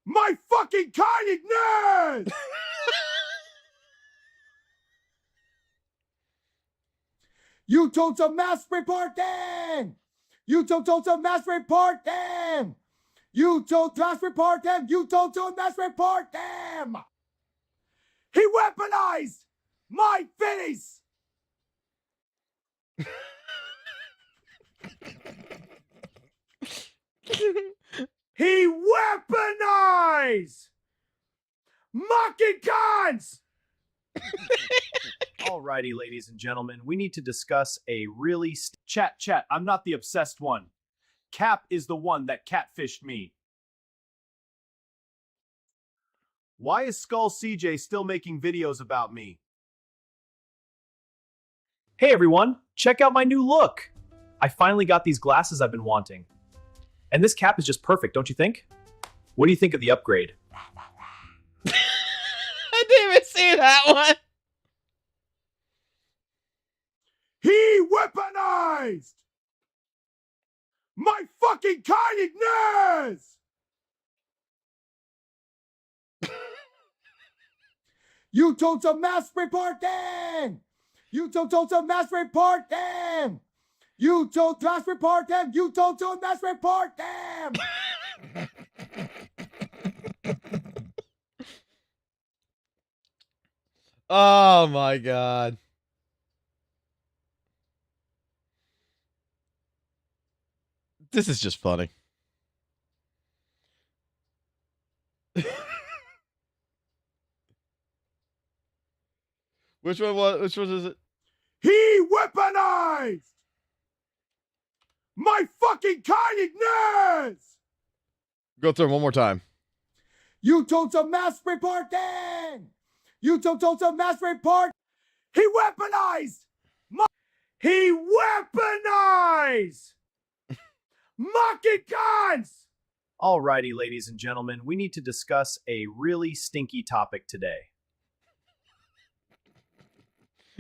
my fucking kindness. You told some mass reporting. You told some mass reporting. You told mass reporting. You told some mass reporting. He weaponized my face. He weaponized mocking cons. Alrighty, ladies and gentlemen, we need to discuss a really chat. I'm not the obsessed one. Cap is the one that catfished me. Why is Skull CJ still making videos about me? Hey everyone, check out my new look. I finally got these glasses I've been wanting. And this cap is just perfect, don't you think? What do you think of the upgrade? I didn't even see that one. He weaponized my fucking kindness. You told some mass reporting! You told some mass reporting! You told mass reporting! You told some mass reporting! Oh my god. This is just funny. Which one is it? He weaponized my fucking kindness! Go through it one more time. You told some mass reporting! You told some mass report! He weaponized! He weaponized! Mocking guns! Alrighty, ladies and gentlemen, we need to discuss a really stinky topic today.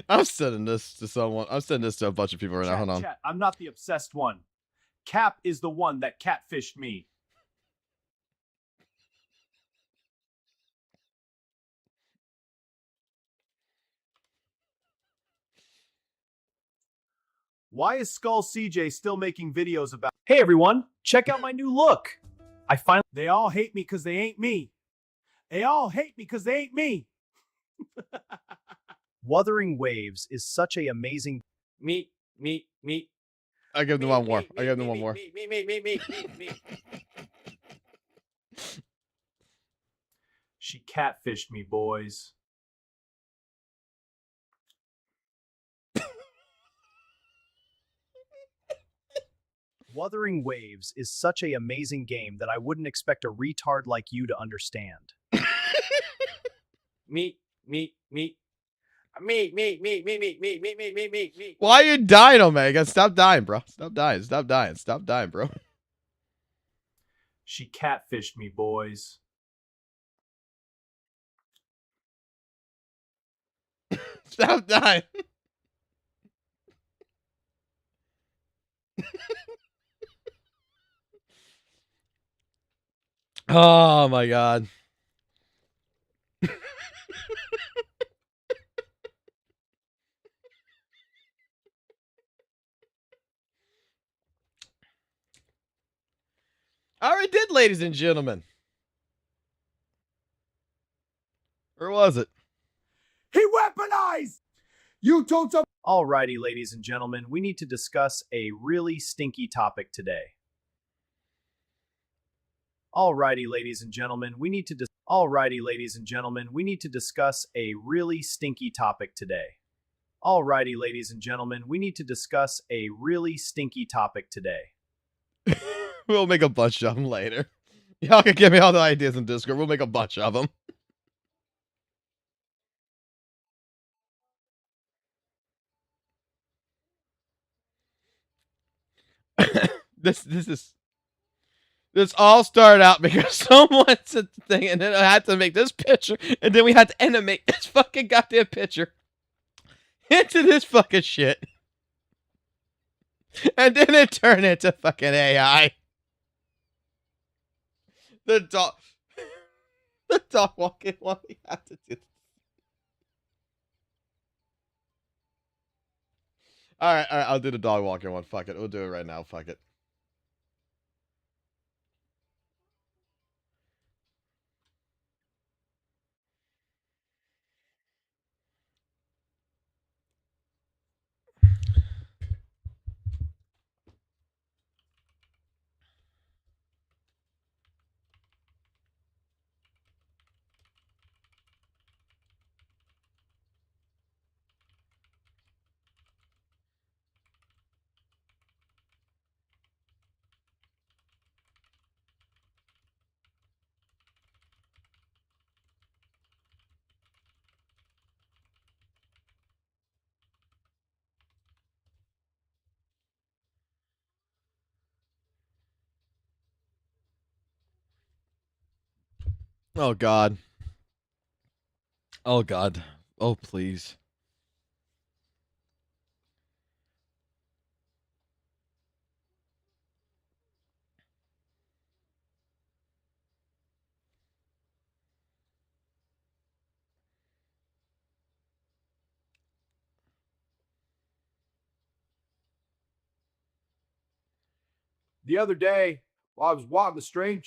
I'm sending this to someone. I'm sending this to a bunch of people right now. Hold on. Chat, I'm not the obsessed one. Cap is the one that catfished me. Why is Skull CJ still making videos about— Hey everyone, check out my new look. They all hate me because they ain't me. They all hate me because they ain't me. Wuthering Waves is such a amazing— Me. I give them one more. I give them one more. Me. She catfished me, boys. Wuthering Waves is such a amazing game that I wouldn't expect a retard like you to understand. Me. Why are you dying, Omega? Stop dying, bro. Stop dying. Stop dying. Stop dying, bro. She catfished me, boys. Stop dying. Oh my god. I already did, ladies and gentlemen. Or was it? He weaponized! You told some— Alrighty, ladies and gentlemen, we need to discuss a really stinky topic today. Alrighty, ladies and gentlemen, we need to discuss a really stinky topic today. Alrighty, ladies and gentlemen, we need to discuss a really stinky topic today. We'll make a bunch of them later. Y'all can give me all the ideas in Discord. We'll make a bunch of them. This all started out because someone said the thing, and then I had to make this picture, and then we had to animate this fucking goddamn picture into this fucking shit. And then it turned into fucking AI. The dog walking one, we have to do. Alright, I'll do the dog walking one. Fuck it. We'll do it right now. Fuck it. Oh god. Oh god. Oh please. The other day, while I was walking the street,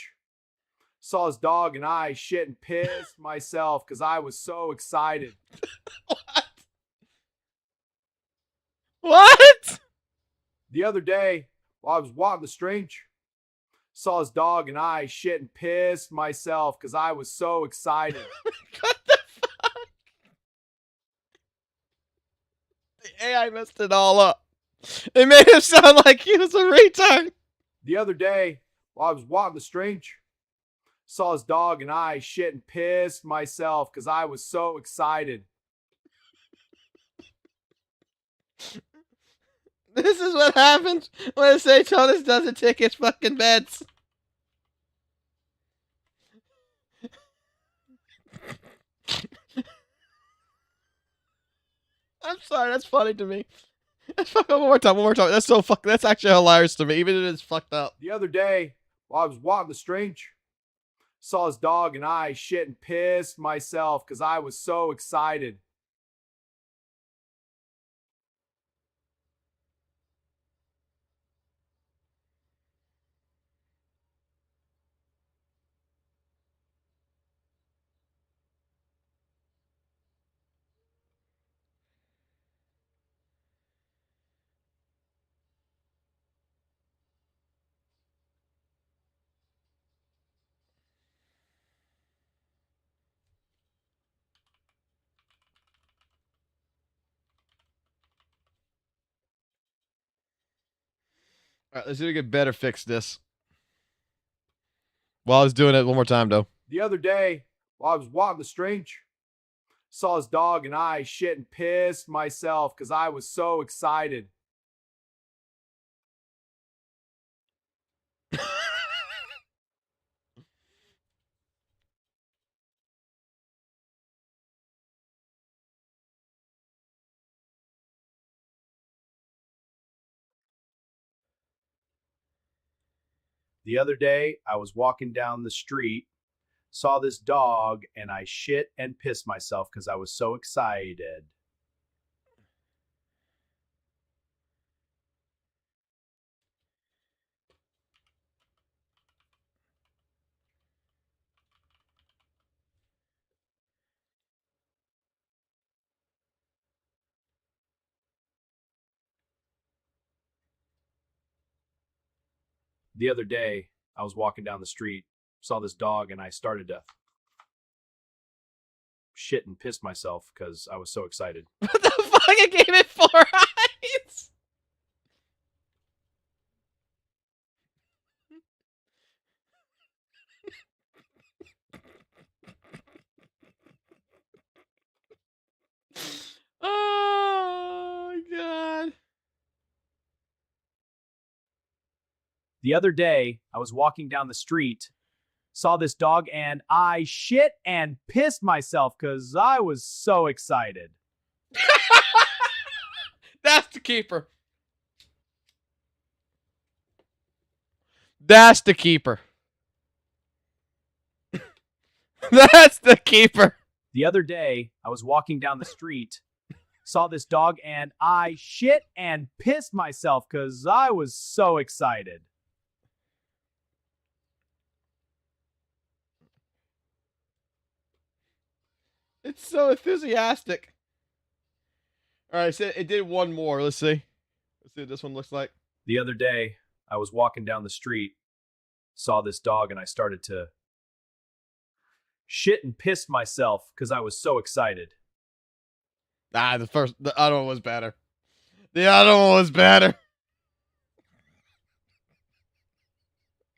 saw his dog and I shit and pissed myself because I was so excited. What? The other day, while I was walking the street, saw his dog and I shit and pissed myself because I was so excited. The AI messed it all up. It made him sound like he was a retard. The other day, while I was walking the street, saw his dog and I shit and pissed myself because I was so excited. This is what happens when Satanus doesn't take his fucking meds. I'm sorry, that's funny to me. Let's fuck up one more time. That's so fucking. That's actually hilarious to me, even if it's fucked up. The other day, while I was walking the street, saw his dog and I shit and pissed myself because I was so excited. All right, let's see if we can better fix this. While I was doing it one more time, though. The other day, while I was walking the street, saw his dog and I shit and pissed myself because I was so excited. The other day, I was walking down the street, saw this dog, and I shit and pissed myself because I was so excited. The other day, I was walking down the street, saw this dog, and I started to shit and piss myself because I was so excited. What the fuck? I gave it 4 eyes. Oh my god. The other day, I was walking down the street, saw this dog, and I shit and pissed myself because I was so excited. That's the keeper. That's the keeper. That's the keeper. The other day, I was walking down the street, saw this dog, and I shit and pissed myself because I was so excited. It's so enthusiastic. All right, so it did one more. Let's see. Let's see what this one looks like. The other day, I was walking down the street, saw this dog, and I started to shit and piss myself because I was so excited. The other one was better. The other one was better.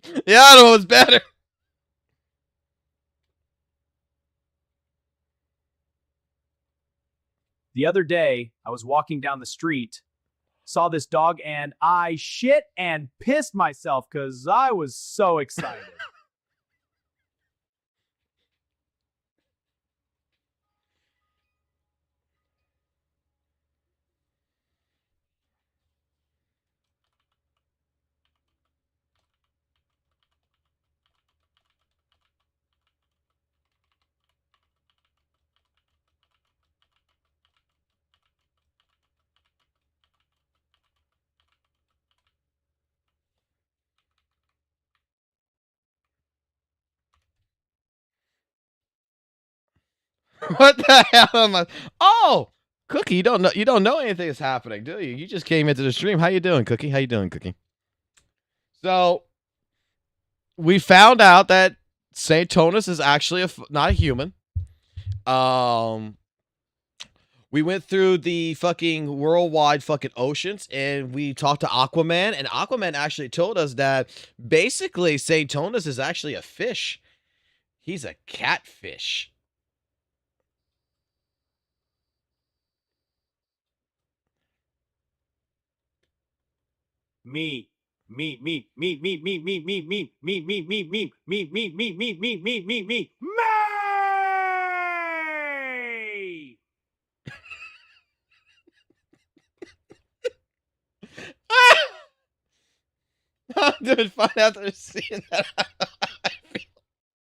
The other one was better. The other day, I was walking down the street, saw this dog, and I shit and pissed myself because I was so excited. What the hell am I? Oh, Cookie, you don't know anything is happening, do you? You just came into the stream. How you doing, Cookie? How you doing, Cookie? So we found out that Saint Tonus is actually not a human. We went through the fucking worldwide fucking oceans and we talked to Aquaman, and Aquaman actually told us that basically Saint Tonus is actually a fish. He's a catfish. Me. Dude, find out they're seeing that.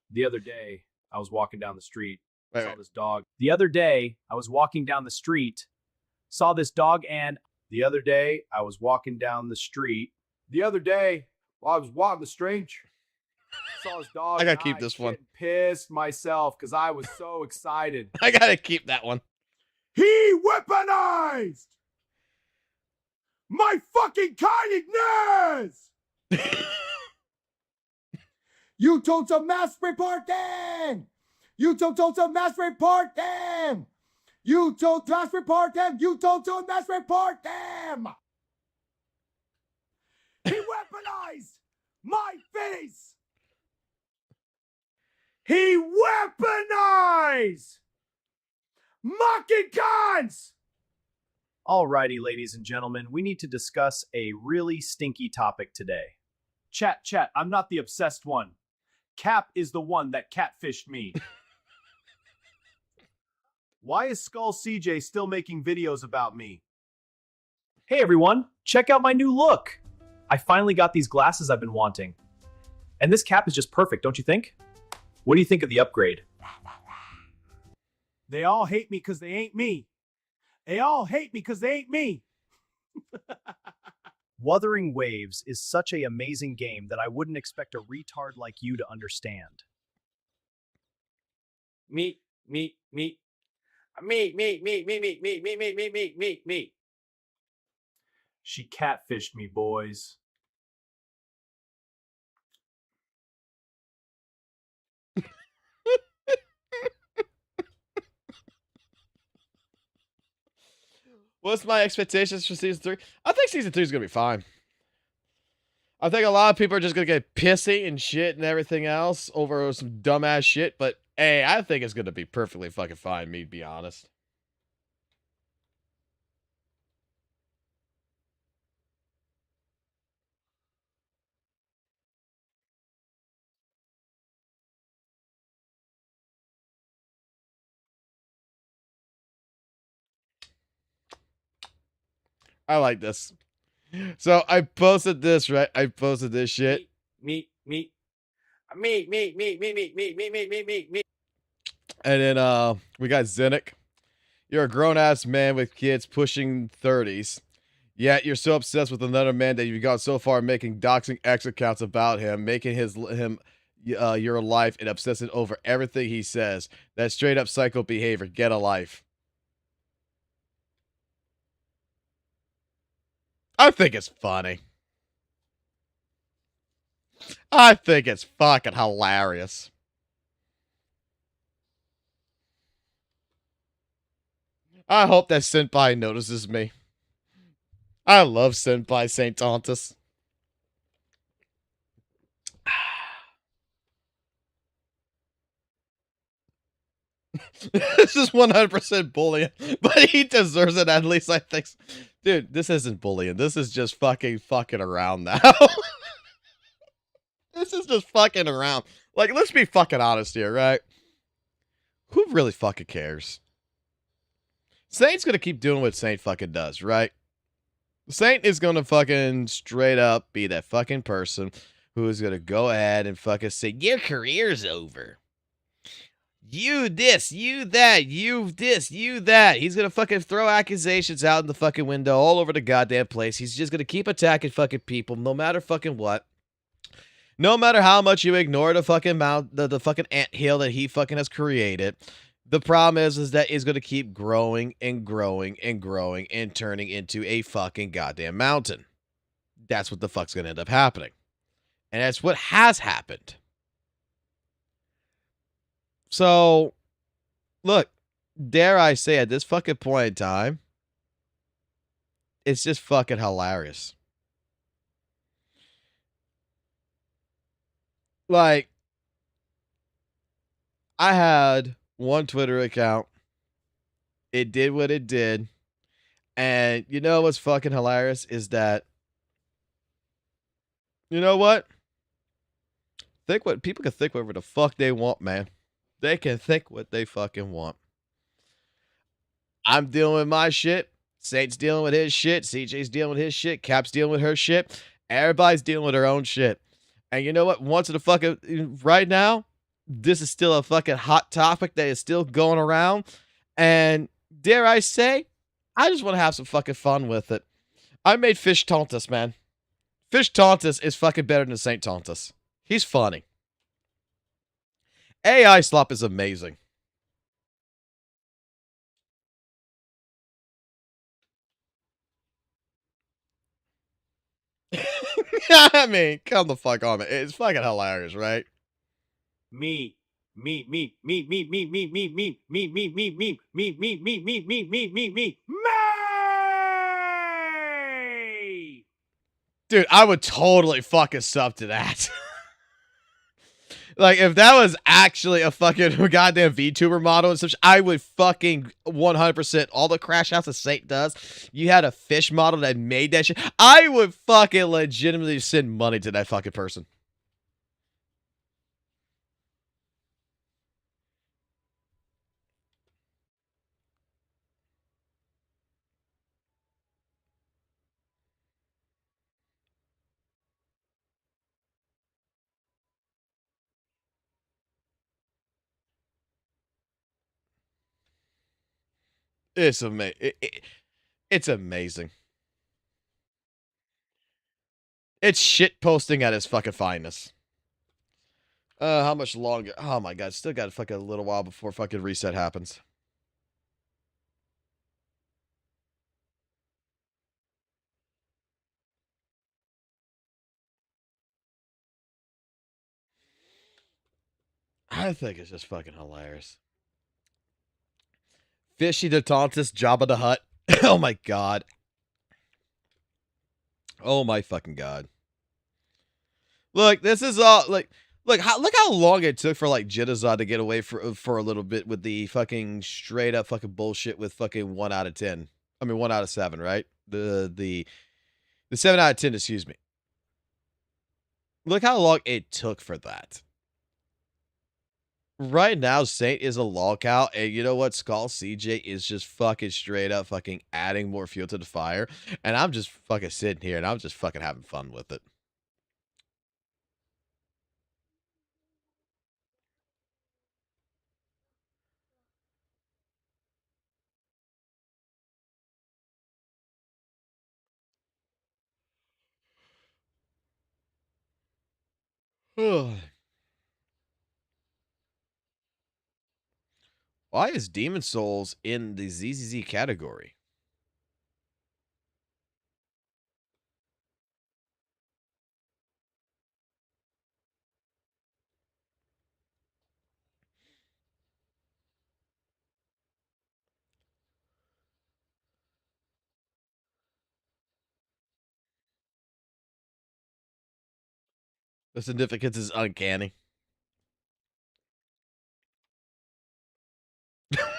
The other day, I was walking down the street, Wait, saw wait. this dog. The other day, I was walking down the street, saw this dog, and the other day, I was walking down the street. The other day, while I was walking the street, saw this dog. I gotta and keep this one. Pissed myself because I was so excited. I gotta keep that one. He weaponized my fucking kindness! You told some mass reporting! You told some mass reporting! You told mass reporting! You told some mass reporting! He weaponized my face! He weaponized mocking cons! Alrighty, ladies and gentlemen, we need to discuss a really stinky topic today. Chat, I'm not the obsessed one. Cap is the one that catfished me. Why is Skull CJ still making videos about me? Hey everyone, check out my new look! I finally got these glasses I've been wanting. And this cap is just perfect, don't you think? What do you think of the upgrade? They all hate me because they ain't me. They all hate me because they ain't me. Wuthering Waves is such an amazing game that I wouldn't expect a retard like you to understand. Me. She catfished me, boys. What's my expectations for season 3? I think season 3 is gonna be fine. I think a lot of people are just gonna get pissy and shit and everything else over some dumbass shit, but hey, I think it's gonna be perfectly fucking fine, me to be honest. I like this. So I posted this, right? I posted this shit. Me. And then we got Zennick. You're a grown-ass man with kids pushing 30s. Yet you're so obsessed with another man that you've gone so far making doxing X accounts about him, making him your life, and obsessing over everything he says. That's straight up psycho behavior. Get a life. I think it's funny. I think it's fucking hilarious. I hope that Senpai notices me. I love Senpai St. Tontus. This is 100% bullying, but he deserves it at least, I think. Dude, this isn't bullying. This is just fucking around now. This is just fucking around. Like, let's be fucking honest here, right? Who really fucking cares? Saint's gonna keep doing what Saint fucking does, right? Saint is gonna fucking straight up be that fucking person who is gonna go ahead and fucking say, your career's over. You this, you that, you this, you that. He's gonna fucking throw accusations out in the fucking window all over the goddamn place. He's just gonna keep attacking fucking people no matter fucking what. No matter how much you ignore the fucking the fucking anthill that he fucking has created, The problem is that it's going to keep growing and growing and growing and turning into a fucking goddamn mountain. That's what the fuck's going to end up happening. And that's what has happened. So, look, dare I say at this fucking point in time, it's just fucking hilarious. Like, I had one Twitter account. It did what it did. And you know what's fucking hilarious is that, you know what? Think what people can think whatever the fuck they want, man. They can think what they fucking want. I'm dealing with my shit. Saint's dealing with his shit. CJ's dealing with his shit. Cap's dealing with her shit. Everybody's dealing with their own shit. And you know what? Once in a fucking right now, this is still a fucking hot topic that is still going around. And dare I say, I just want to have some fucking fun with it. I made Fish Tontus, man. Fish Tontus is fucking better than Saint Tontus. He's funny. AI Slop is amazing. I mean, come the fuck on, man. It's fucking hilarious, right? Me. Dude, I would totally fucking sub to that. Like, if that was actually a fucking goddamn VTuber model and such, I would fucking 100% all the crash outs that Saint does. You had a fish model that made that shit. I would fucking legitimately send money to that fucking person. It's amazing. It's amazing. It's shit posting at its fucking finest. How much longer? Oh my god, still got fucking a little while before fucking reset happens. I think it's just fucking hilarious. Fishy the Tontus, Jabba the Hutt. Oh my god. Oh my fucking god. Look, this is all like look how long it took for like Jittazod to get away for a little bit with the fucking straight up fucking bullshit with fucking 1 out of 10. I mean 1 out of 7, right? The 7 out of 10, excuse me. Look how long it took for that. Right now, Saint is a lolcow, and you know what? Skull CJ is just fucking straight up fucking adding more fuel to the fire. And I'm just fucking sitting here and I'm just fucking having fun with it. Why is Demon Souls in the ZZZ category? The significance is uncanny.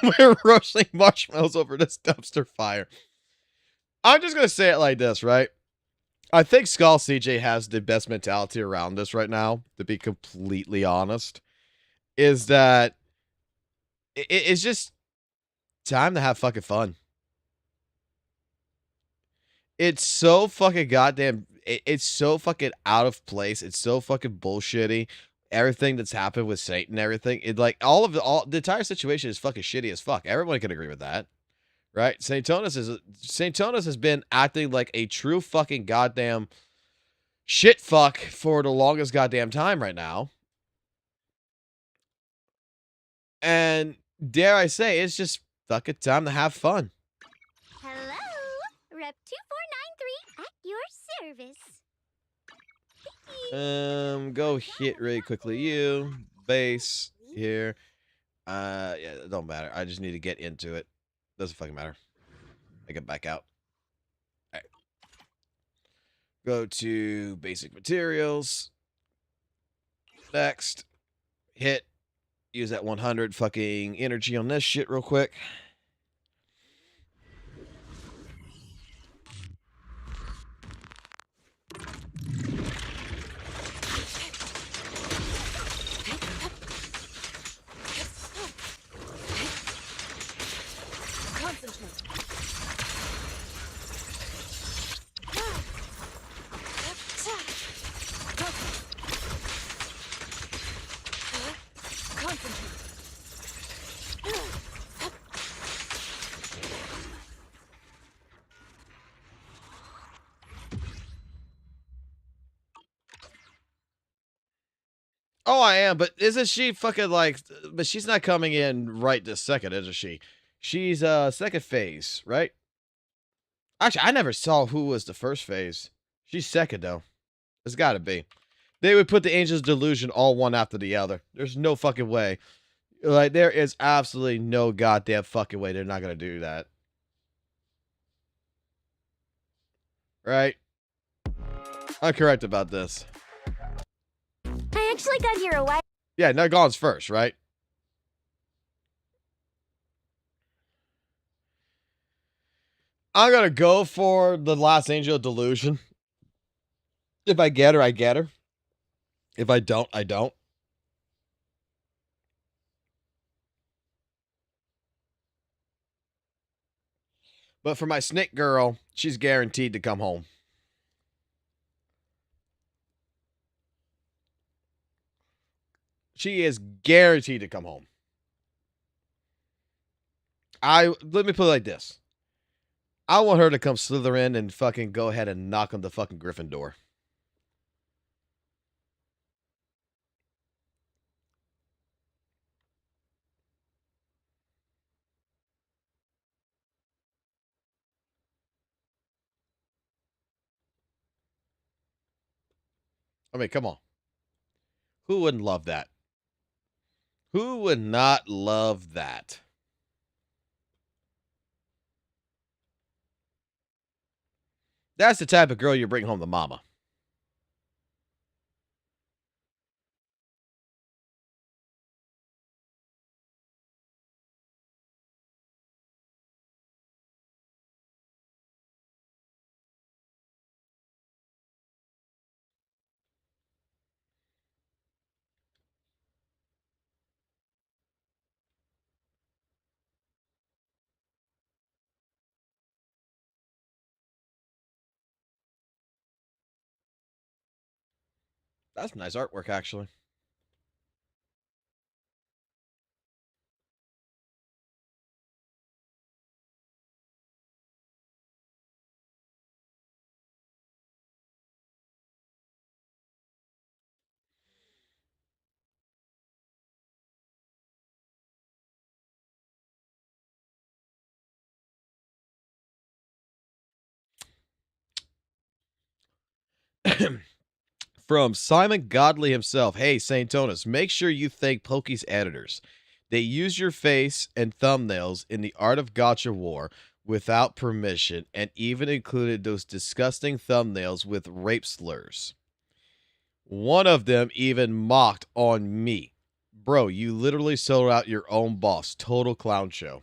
We're roasting marshmallows over this dumpster fire. I'm just going to say it like this, right? I think Skull CJ has the best mentality around this right now, to be completely honest. Is that it's just time to have fucking fun. It's so fucking goddamn, it's so fucking out of place. It's so fucking bullshitty. Everything that's happened with Satan and everything, it like all the entire situation is fucking shitty as fuck. Everyone can agree with that, right? Saint Tonus has been acting like a true fucking goddamn shit fuck for the longest goddamn time right now. And dare I say, it's just fucking time to have fun. Hello, Rep 2493 at your service. Go hit really quickly. You base here. Yeah, it don't matter. I just need to get into it. Doesn't fucking matter. I get back out. All right. Go to basic materials. Next, hit. Use that 100 fucking energy on this shit real quick. Oh, I am, but isn't she fucking like, but she's not coming in right this second, isn't she? She's second phase, right? Actually, I never saw who was the first phase. She's second though. It's gotta be. They would put the Angel's Delusion all one after the other. There's no fucking way. Like, there is absolutely no goddamn fucking way they're not gonna do that. Right? I'm correct about this. I actually got here a while. Yeah, Nargon's first, right? I'm gonna go for the Last Angel Delusion. If I get her, I get her. If I don't, I don't. But for my snake girl, she's guaranteed to come home. She is guaranteed to come home. Let me put it like this. I want her to come slither in and fucking go ahead and knock on the fucking Griffin door. I mean, come on. Who wouldn't love that? Who would not love that? That's the type of girl you bring home to mama. That's nice artwork, actually. From Simon Godley himself. Hey, Saint Tonus, make sure you thank Pokey's editors. They use your face and thumbnails in the Art of Gacha War without permission and even included those disgusting thumbnails with rape slurs. One of them even mocked on me. Bro, you literally sold out your own boss. Total clown show.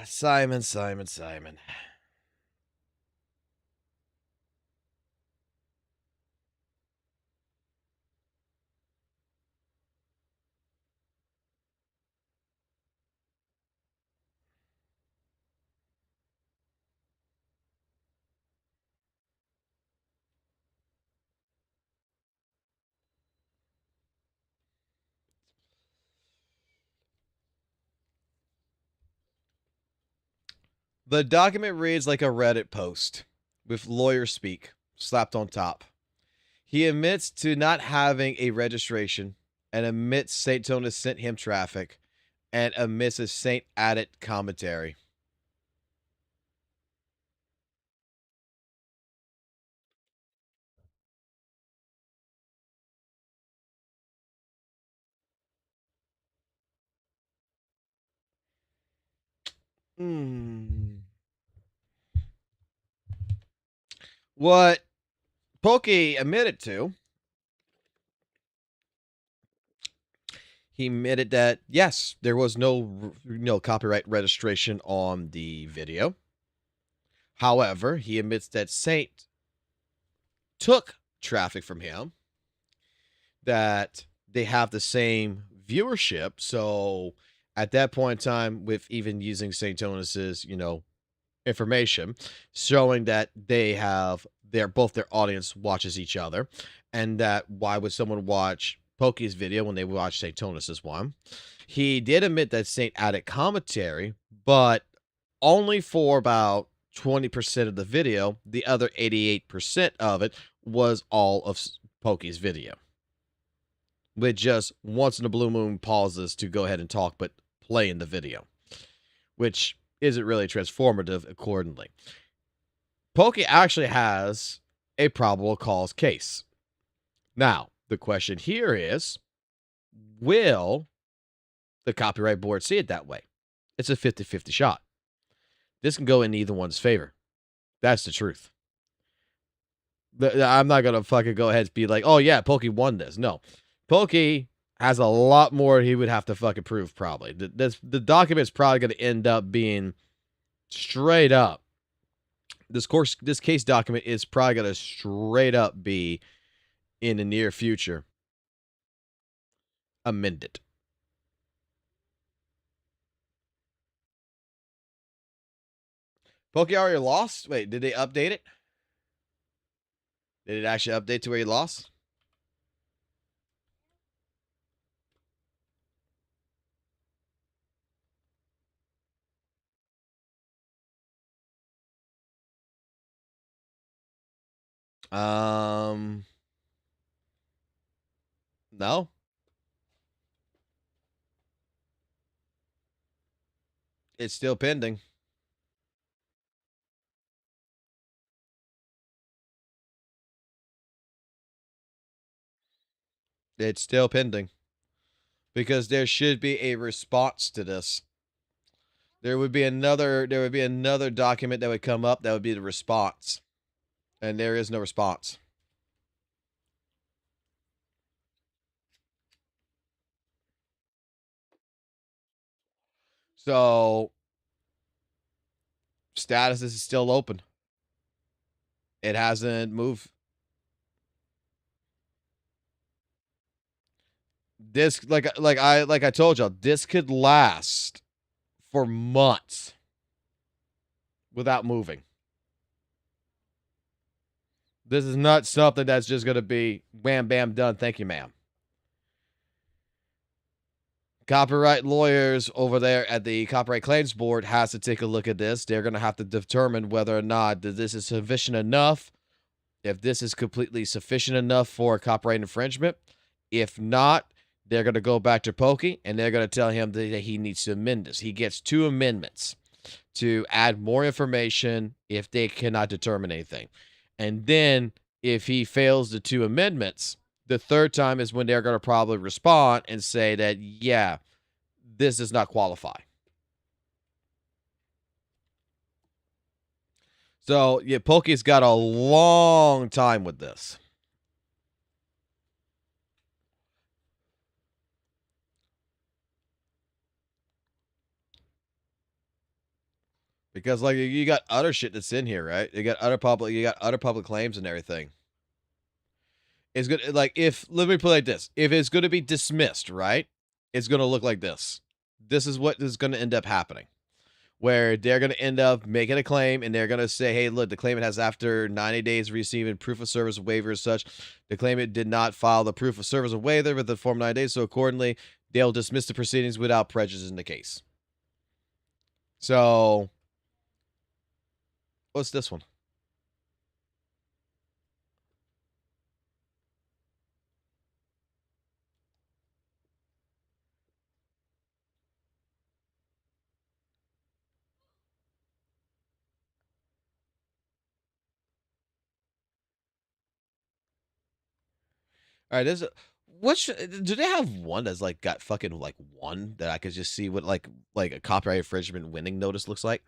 Simon, Simon, Simon. The document reads like a Reddit post with lawyer speak slapped on top. He admits to not having a registration and admits St. Tonus sent him traffic and admits a Saint added commentary. What Pokey admitted to, he admitted that, yes, there was no copyright registration on the video. However, he admits that Saint took traffic from him, that they have the same viewership. So at that point in time, with even using St. Tonus's, information, showing that both their audience watches each other, and that why would someone watch Pokey's video when they watch St. Tonus's one? He did admit that Saint added commentary, but only for about 20% of the video. The other 88% of it was all of Pokey's video, with just once in a blue moon pauses to go ahead and talk, but play in the video, which isn't really transformative accordingly. Pokey actually has a probable cause case. Now, the question here is, will the copyright board see it that way? It's a 50-50 shot. This can go in either one's favor. That's the truth. I'm not going to fucking go ahead and be like, oh yeah, Pokey won this. No. Pokey has a lot more he would have to fucking prove, probably. The document's probably going to end up being straight up. This case document is probably going to straight up be, in the near future, amended. Pokey already lost? Wait, did they update it? Did it actually update to where he lost? No. It's still pending. It's still pending. Because there should be a response to this. There would be another document that would come up that would be the response. And there is no response. So, status is still open. It hasn't moved. This, like I told y'all, this could last for months without moving. This is not something that's just going to be wham, bam, done. Thank you, ma'am. Copyright lawyers over there at the Copyright Claims Board has to take a look at this. They're going to have to determine whether or not this is sufficient enough, if this is completely sufficient enough for copyright infringement. If not, they're going to go back to Pokey, and they're going to tell him that he needs to amend this. He gets 2 amendments to add more information if they cannot determine anything. And then if he fails the 2 amendments, the third time is when they're going to probably respond and say that, yeah, this does not qualify. So, yeah, Pokey's got a long time with this. Because, like, you got other shit that's in here, right? You got other public claims and everything. It's good. Like, let me put it like this. If it's going to be dismissed, right? It's going to look like this. This is what is going to end up happening. Where they're going to end up making a claim, and they're going to say, hey, look, the claimant has, after 90 days, receiving proof of service waiver as such. The claimant did not file the proof of service waiver within the form 9 days, so accordingly, they'll dismiss the proceedings without prejudice in the case. So, What's this one? All right, there's a do they have one that's like got fucking like one that I could just see what like a copyright infringement winning notice looks like?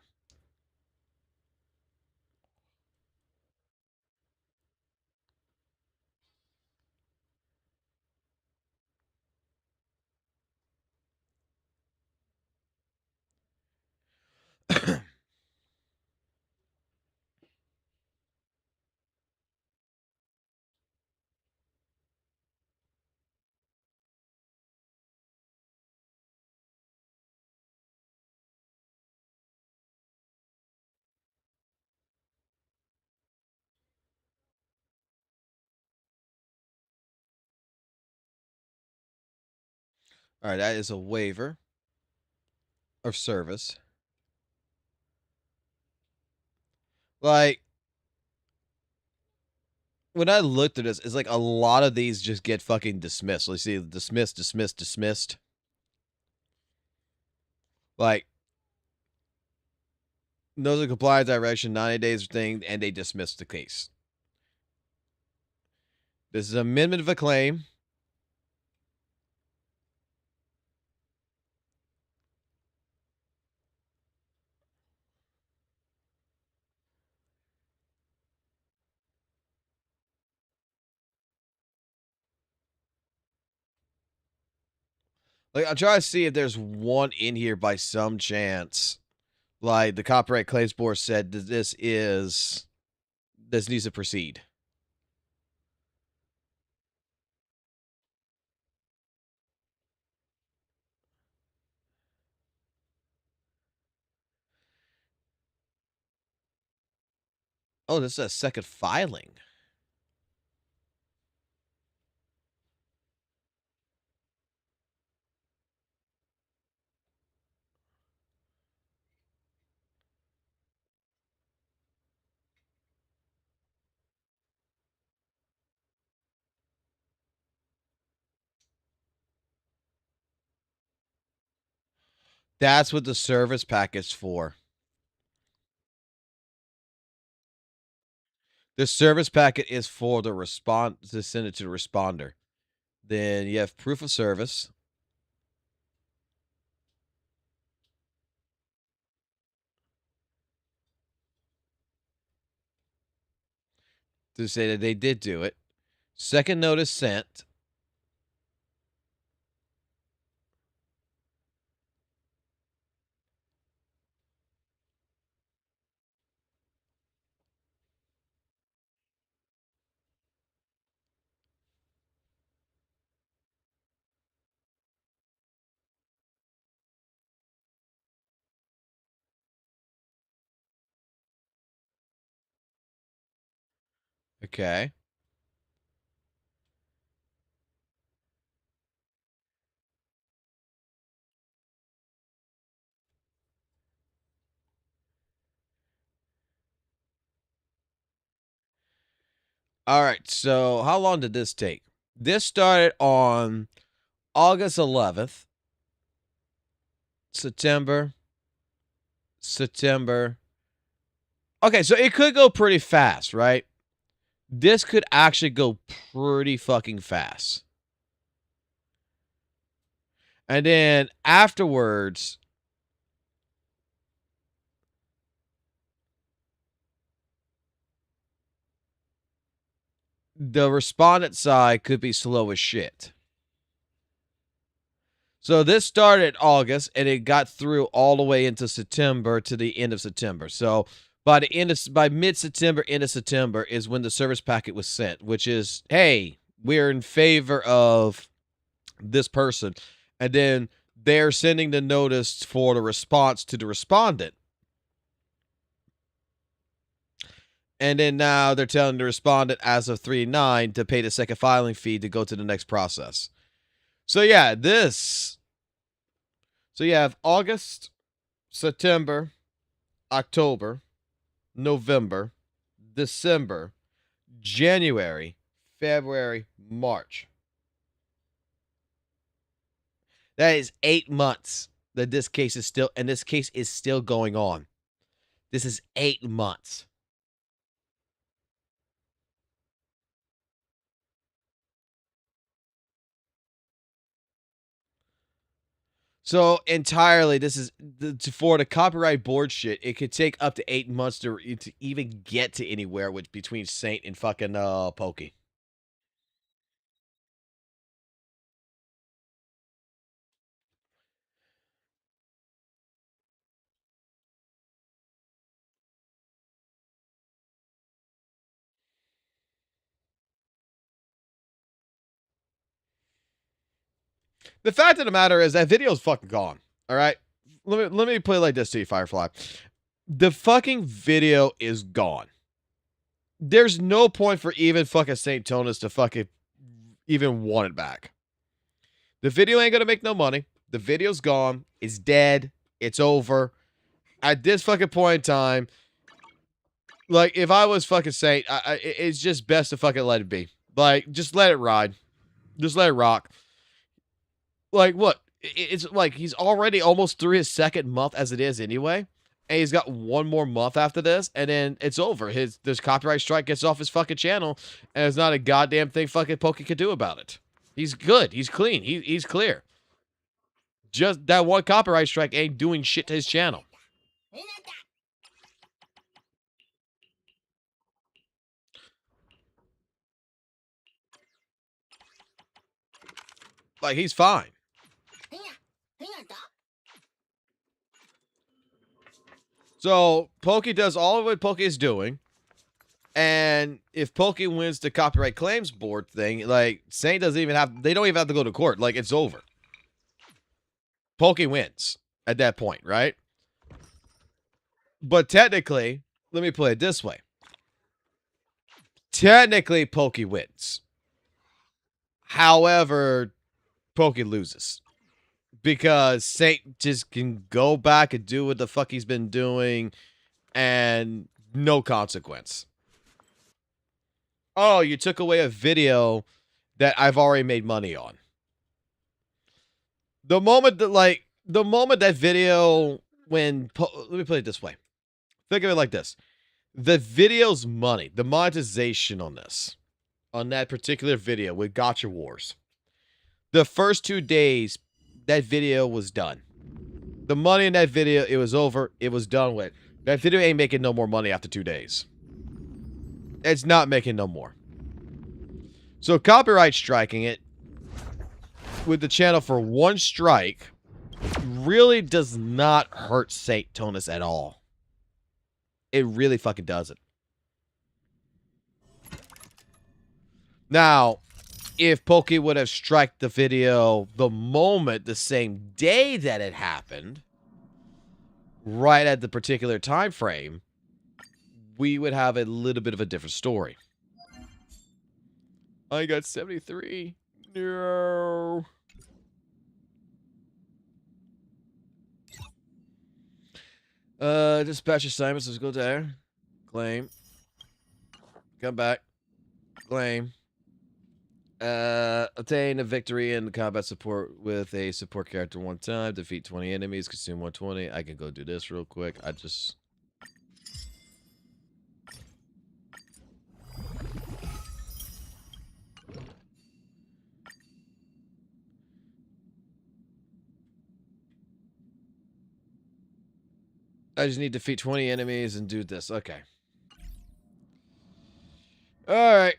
All right, that is a waiver of service. Like, when I looked at this, it's like a lot of these just get fucking dismissed. So you see, dismissed, dismissed, dismissed. Like, notice of compliance direction, 90 days thing, and they dismissed the case. This is amendment of a claim. Like, I'm trying to see if there's one in here by some chance. Like, the Copyright Claims Board said that this needs to proceed. Oh, this is a second filing. That's what the service pack is for. The service packet is for the response to send it to the responder. Then you have proof of service. To say that they did do it. Second notice sent. Okay. All right. So how long did this take? This started on August 11th. September. Okay, so it could go pretty fast, right? This could actually go pretty fucking fast. And then afterwards, the respondent side could be slow as shit. So this started August and it got through all the way into September to the end of September. So by mid-September, end of September is when the service packet was sent, which is, hey, we're in favor of this person. And then they're sending the notice for the response to the respondent. And then now they're telling the respondent as of 3/9 to pay the second filing fee to go to the next process. So yeah, so you have August, September, October, November, December, January, February, March. That is 8 months that this case is still, and this case is still going on. This is 8 months. So entirely, this is for the copyright board shit. It could take up to 8 months to even get to anywhere with between Saint and fucking Pokey. The fact of the matter is that video's fucking gone. All right, let me play like this to you, Firefly. The fucking video is gone. There's no point for even fucking St. Tonus to fucking even want it back. The video ain't gonna make no money. The video's gone. It's dead. It's over. At this fucking point in time, like, if I was fucking Saint, it's just best to fucking let it be. Like, just let it ride. Just let it rock. Like, what? It's like he's already almost through his second month as it is anyway. And he's got one more month after this, and then it's over. This copyright strike gets off his fucking channel, and there's not a goddamn thing fucking Pokey could do about it. He's good. He's clean. He's clear. Just that one copyright strike ain't doing shit to his channel. Like, he's fine. So, Pokey does all of what Pokey is doing. And if Pokey wins the copyright claims board thing, like, Saint doesn't even have, they don't even have to go to court. Like, it's over. Pokey wins at that point, right? But technically, let me play it this way. Technically, Pokey wins. However, Pokey loses. Because Saint just can go back and do what the fuck he's been doing and no consequence. Oh, you took away a video that I've already made money on. The moment that video, let me put it this way. Think of it like this. The video's money, the monetization on this, on that particular video with Gacha Wars. The first 2 days, that video was done. The money in that video, it was over. It was done with. That video ain't making no more money after 2 days. It's not making no more. So copyright striking it with the channel for one strike really does not hurt St. Tonus at all. It really fucking doesn't. Now, if Pokey would have striked the video the moment, the same day that it happened, right at the particular time frame, we would have a little bit of a different story. I got 73. No. Dispatch assignments. Let's go there. Claim. Come back. Claim. Obtain a victory in combat support with a support character one time. Defeat 20 enemies. Consume 120. I can go do this real quick. I just need to defeat 20 enemies and do this. Okay. All right.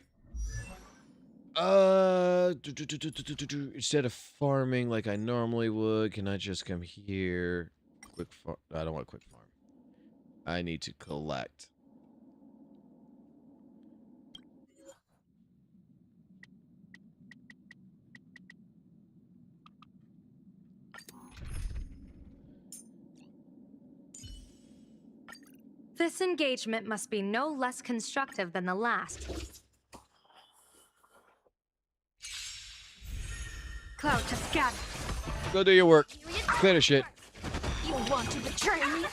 Instead of farming like I normally would, can I just come here? Quick farm. I don't want quick farm. I need to collect. This engagement must be no less constructive than the last. Cloud to scatter. Go do your work. Finish it. You want to betray me?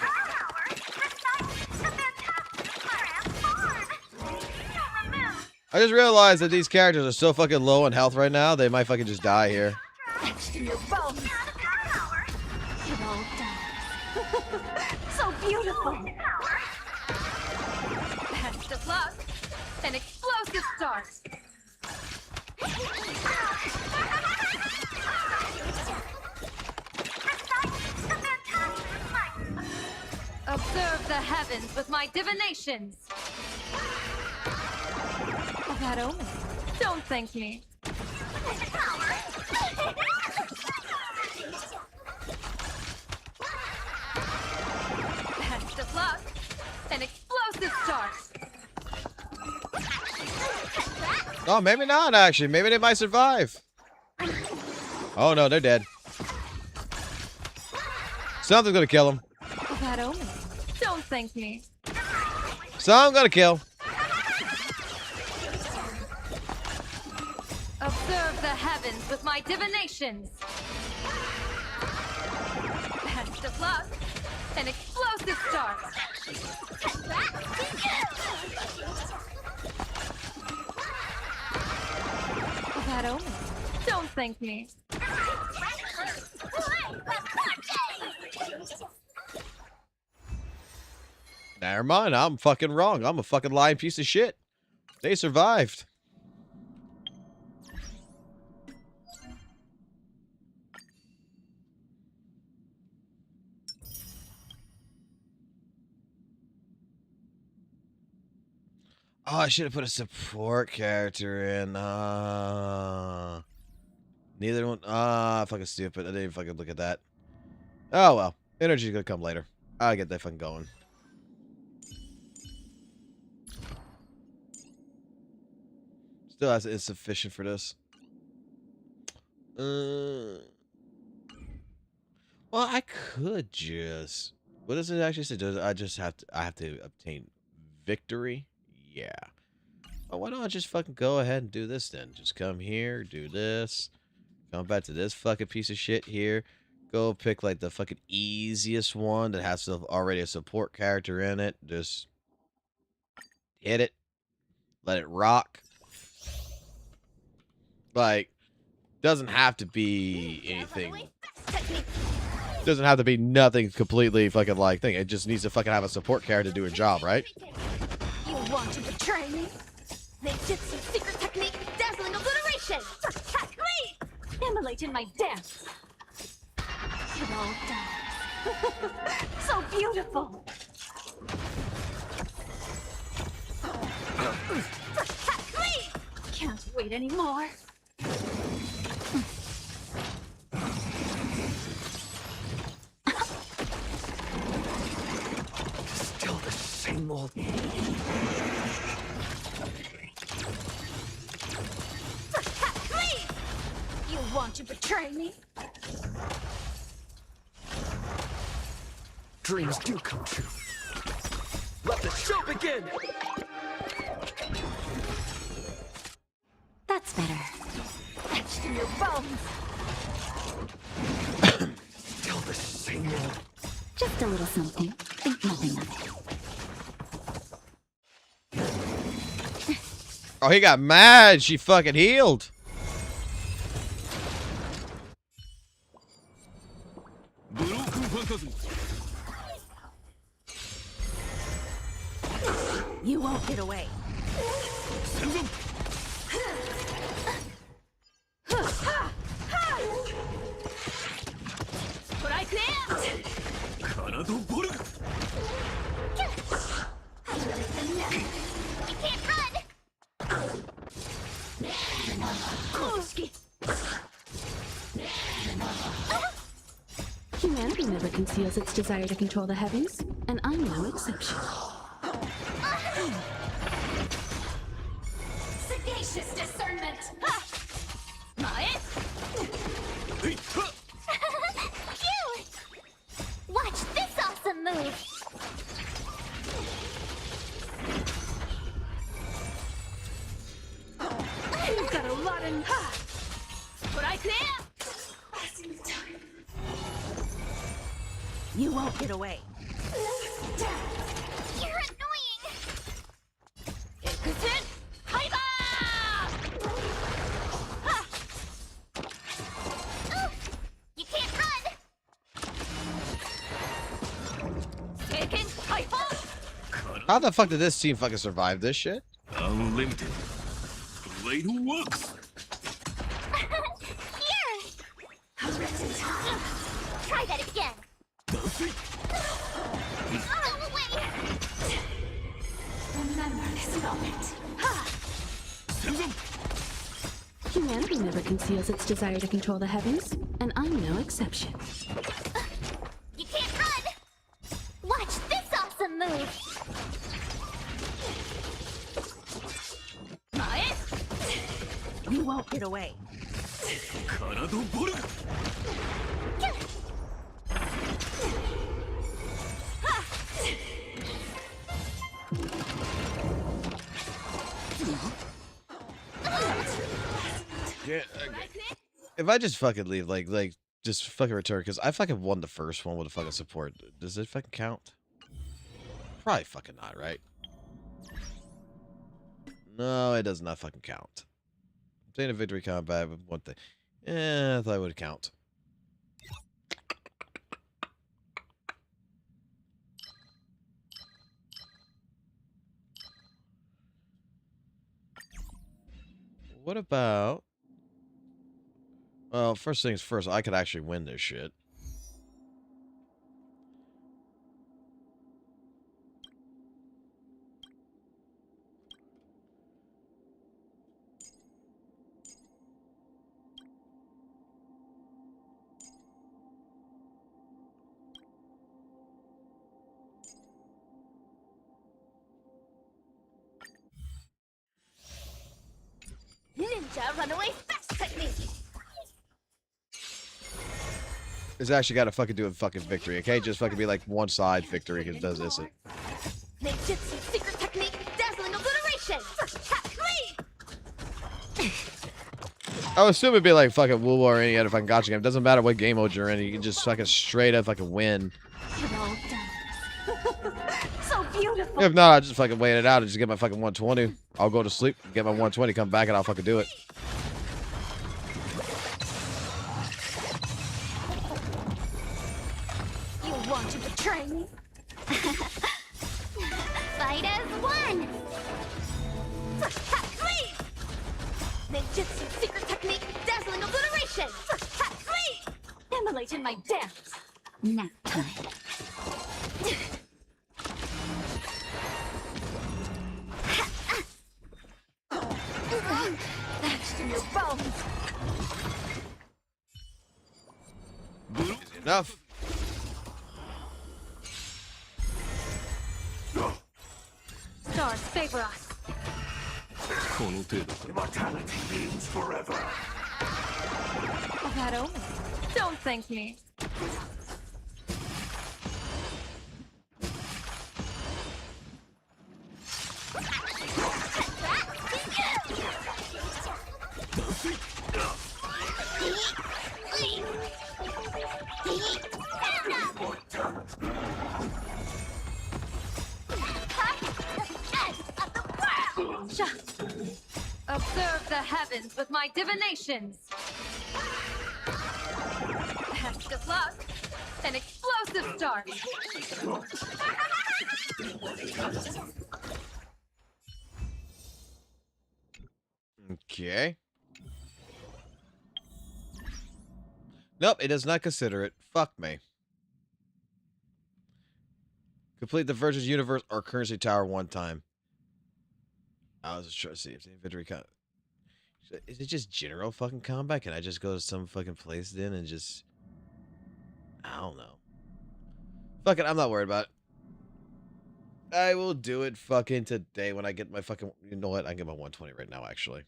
I just realized that these characters are so fucking low on health right now, they might fucking just die here. Your bones. It all dies. So beautiful. Best of luck. An explosive start. Observe the heavens with my divinations. That omen. Don't thank me. Best of luck. An explosive start. Oh, maybe not, actually. Maybe they might survive. Oh, no, they're dead. Something's gonna kill them. That omen. Don't thank me. Some gonna kill. Observe the heavens with my divinations. Best of luck. An explosive start. That omen. Don't thank me. Never mind, I'm fucking wrong. I'm a fucking lying piece of shit. They survived. Oh, I should have put a support character in. Neither one. Fucking stupid. I didn't even fucking look at that. Oh, well. Energy's gonna come later. I'll get that fucking going. Still has insufficient for this. Well, I could just. What does it actually say? Does I just have to? I have to obtain victory. Yeah. Well, why don't I just fucking go ahead and do this then? Just come here, do this. Come back to this fucking piece of shit here. Go pick like the fucking easiest one that has already a support character in it. Just hit it. Let it rock. Like, doesn't have to be anything. Doesn't have to be nothing completely fucking like thing. It just needs to fucking have a support character to do a job, right? You want to betray me? Ninjutsu secret technique, dazzling obliteration! Attack me! Immolate in my dance! It all dies. So beautiful! Attack me! Can't wait anymore. Still the same old. Attack me! You want to betray me? Dreams do come true. Let the show begin! That's better. Etched through your bones! Still the same old. Just a little something. Think nothing of it. Oh, he got mad. She fucking healed. You won't get away. But I can't! You can't run! Kurski! Humanity never conceals its desire to control the heavens, and I'm no exception. Sagacious discernment! Cute! Watch this awesome move! You've got a lot in... But I can't! You won't get away. You're annoying! Bye-bye! How the fuck did this team fucking survive this shit? Unlimited. Blade works. Here! Try that again. Go away! Remember this moment. Humanity never conceals its desire to control the heavens, and I'm no exception. You can't run! Watch this awesome move! You won't get away. Yeah, if I just fucking leave, like, just fucking return, because I fucking won the first one with a fucking support. Does it fucking count? Probably fucking not, right? No, it does not fucking count. Obtain a victory combat with one thing. Yeah, I thought it would count. What about... Well, first things first, I could actually win this shit. Ninja runaway fast technique! It's actually got to fucking do a fucking victory. It can't just fucking be like one side victory because it does this. Ninjutsu secret technique, dazzling obliteration! I would assume it'd be like fucking WUWA or any other fucking Gacha game. It doesn't matter what game mode you're in. You can just fucking straight up fucking win. You're all done. So beautiful! If not, I just fucking wait it out and just get my fucking 120. I'll go to sleep, get my 120, come back, and I'll fucking do it. You want to betray me? Fight as one! Ninjutsu secret technique, dazzling obliteration! Immolate in my dance! Nap time. Etched in your bones! Easy enough. Stars favor us. Immortality means forever. That only. Don't thank me. Observe the heavens with my divinations. Best of luck. An explosive start. Okay. Nope, it does not consider it. Fuck me. Complete the Virgins Universe or Currency Tower one time. I was just trying to see if the inventory count. Is it just general fucking combat? Can I just go to some fucking place then and just... I don't know. Fuck it, I'm not worried about it. I will do it fucking today when I get my fucking... You know what? I can get my 120 right now, actually.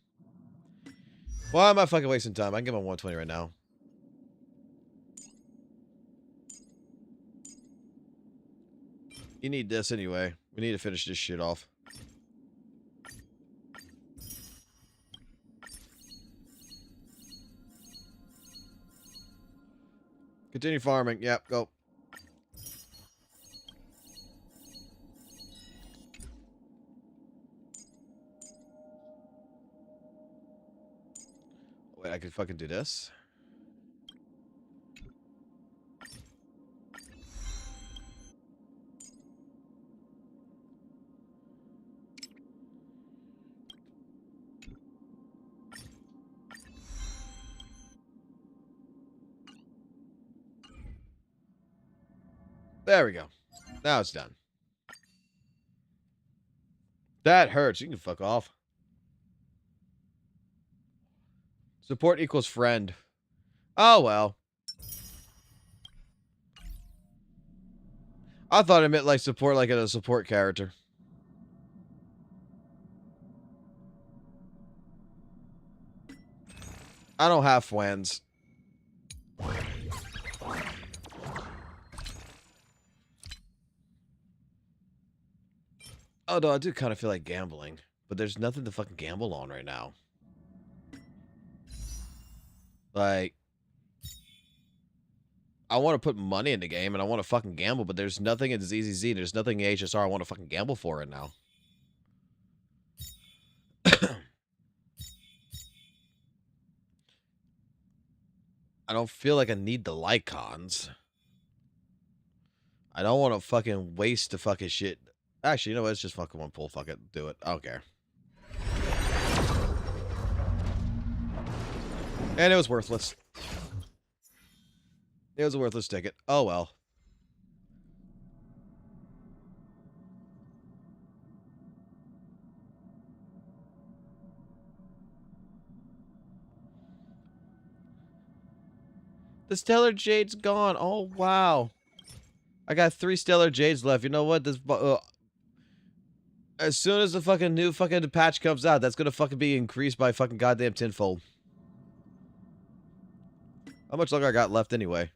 Why am I fucking wasting time? I can get my 120 right now. You need this anyway. We need to finish this shit off. Continue farming. Yep, go. Wait, I could fucking do this. There we go. Now it's done. That hurts. You can fuck off. Support equals friend. Oh, well. I thought it meant like support like a support character. I don't have friends. Although I do kind of feel like gambling, but there's nothing to fucking gamble on right now. Like, I want to put money in the game and I want to fucking gamble, but there's nothing in ZZZ, there's nothing in HSR I want to fucking gamble for right now. I don't feel like I need the Lycons. I don't want to fucking waste the fucking shit. Actually, you know what? It's just fucking one pull. Fuck it. Do it. I don't care. And it was worthless. It was a worthless ticket. Oh, well. The Stellar Jade's gone. Oh, wow. I got 3 Stellar Jades left. You know what? This as soon as the fucking new fucking patch comes out, that's gonna fucking be increased by fucking goddamn tenfold. How much longer I got left anyway?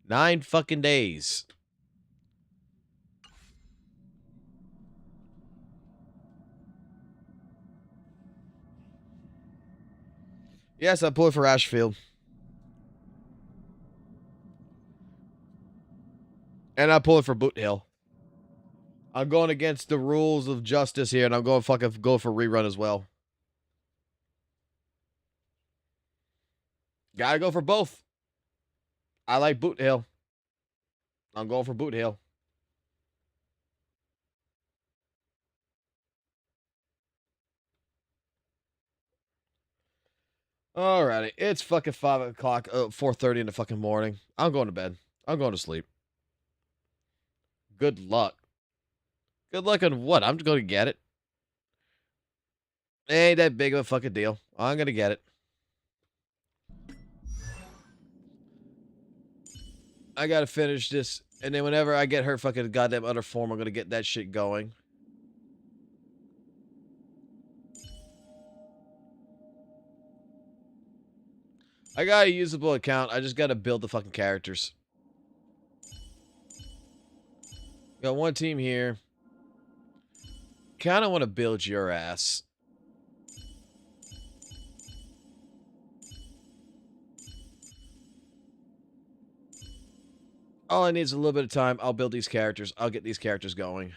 9 fucking days. Yes, I'm pulling for Ashfield. And I'm pulling for Boot Hill. I'm going against the rules of justice here, and I'm going fucking go for rerun as well. Gotta go for both. I like Boot Hill. I'm going for Boot Hill. Alrighty, it's fucking 5 o'clock, 4:30 in the fucking morning. I'm going to bed. I'm going to sleep. Good luck. Good luck on what? I'm going to get it. Ain't that big of a fucking deal. I'm going to get it. I got to finish this. And then whenever I get her fucking goddamn other form, I'm going to get that shit going. I got a usable account. I just got to build the fucking characters. Got one team here. Kind of want to build your ass. All I need is a little bit of time. I'll build these characters. I'll get these characters going.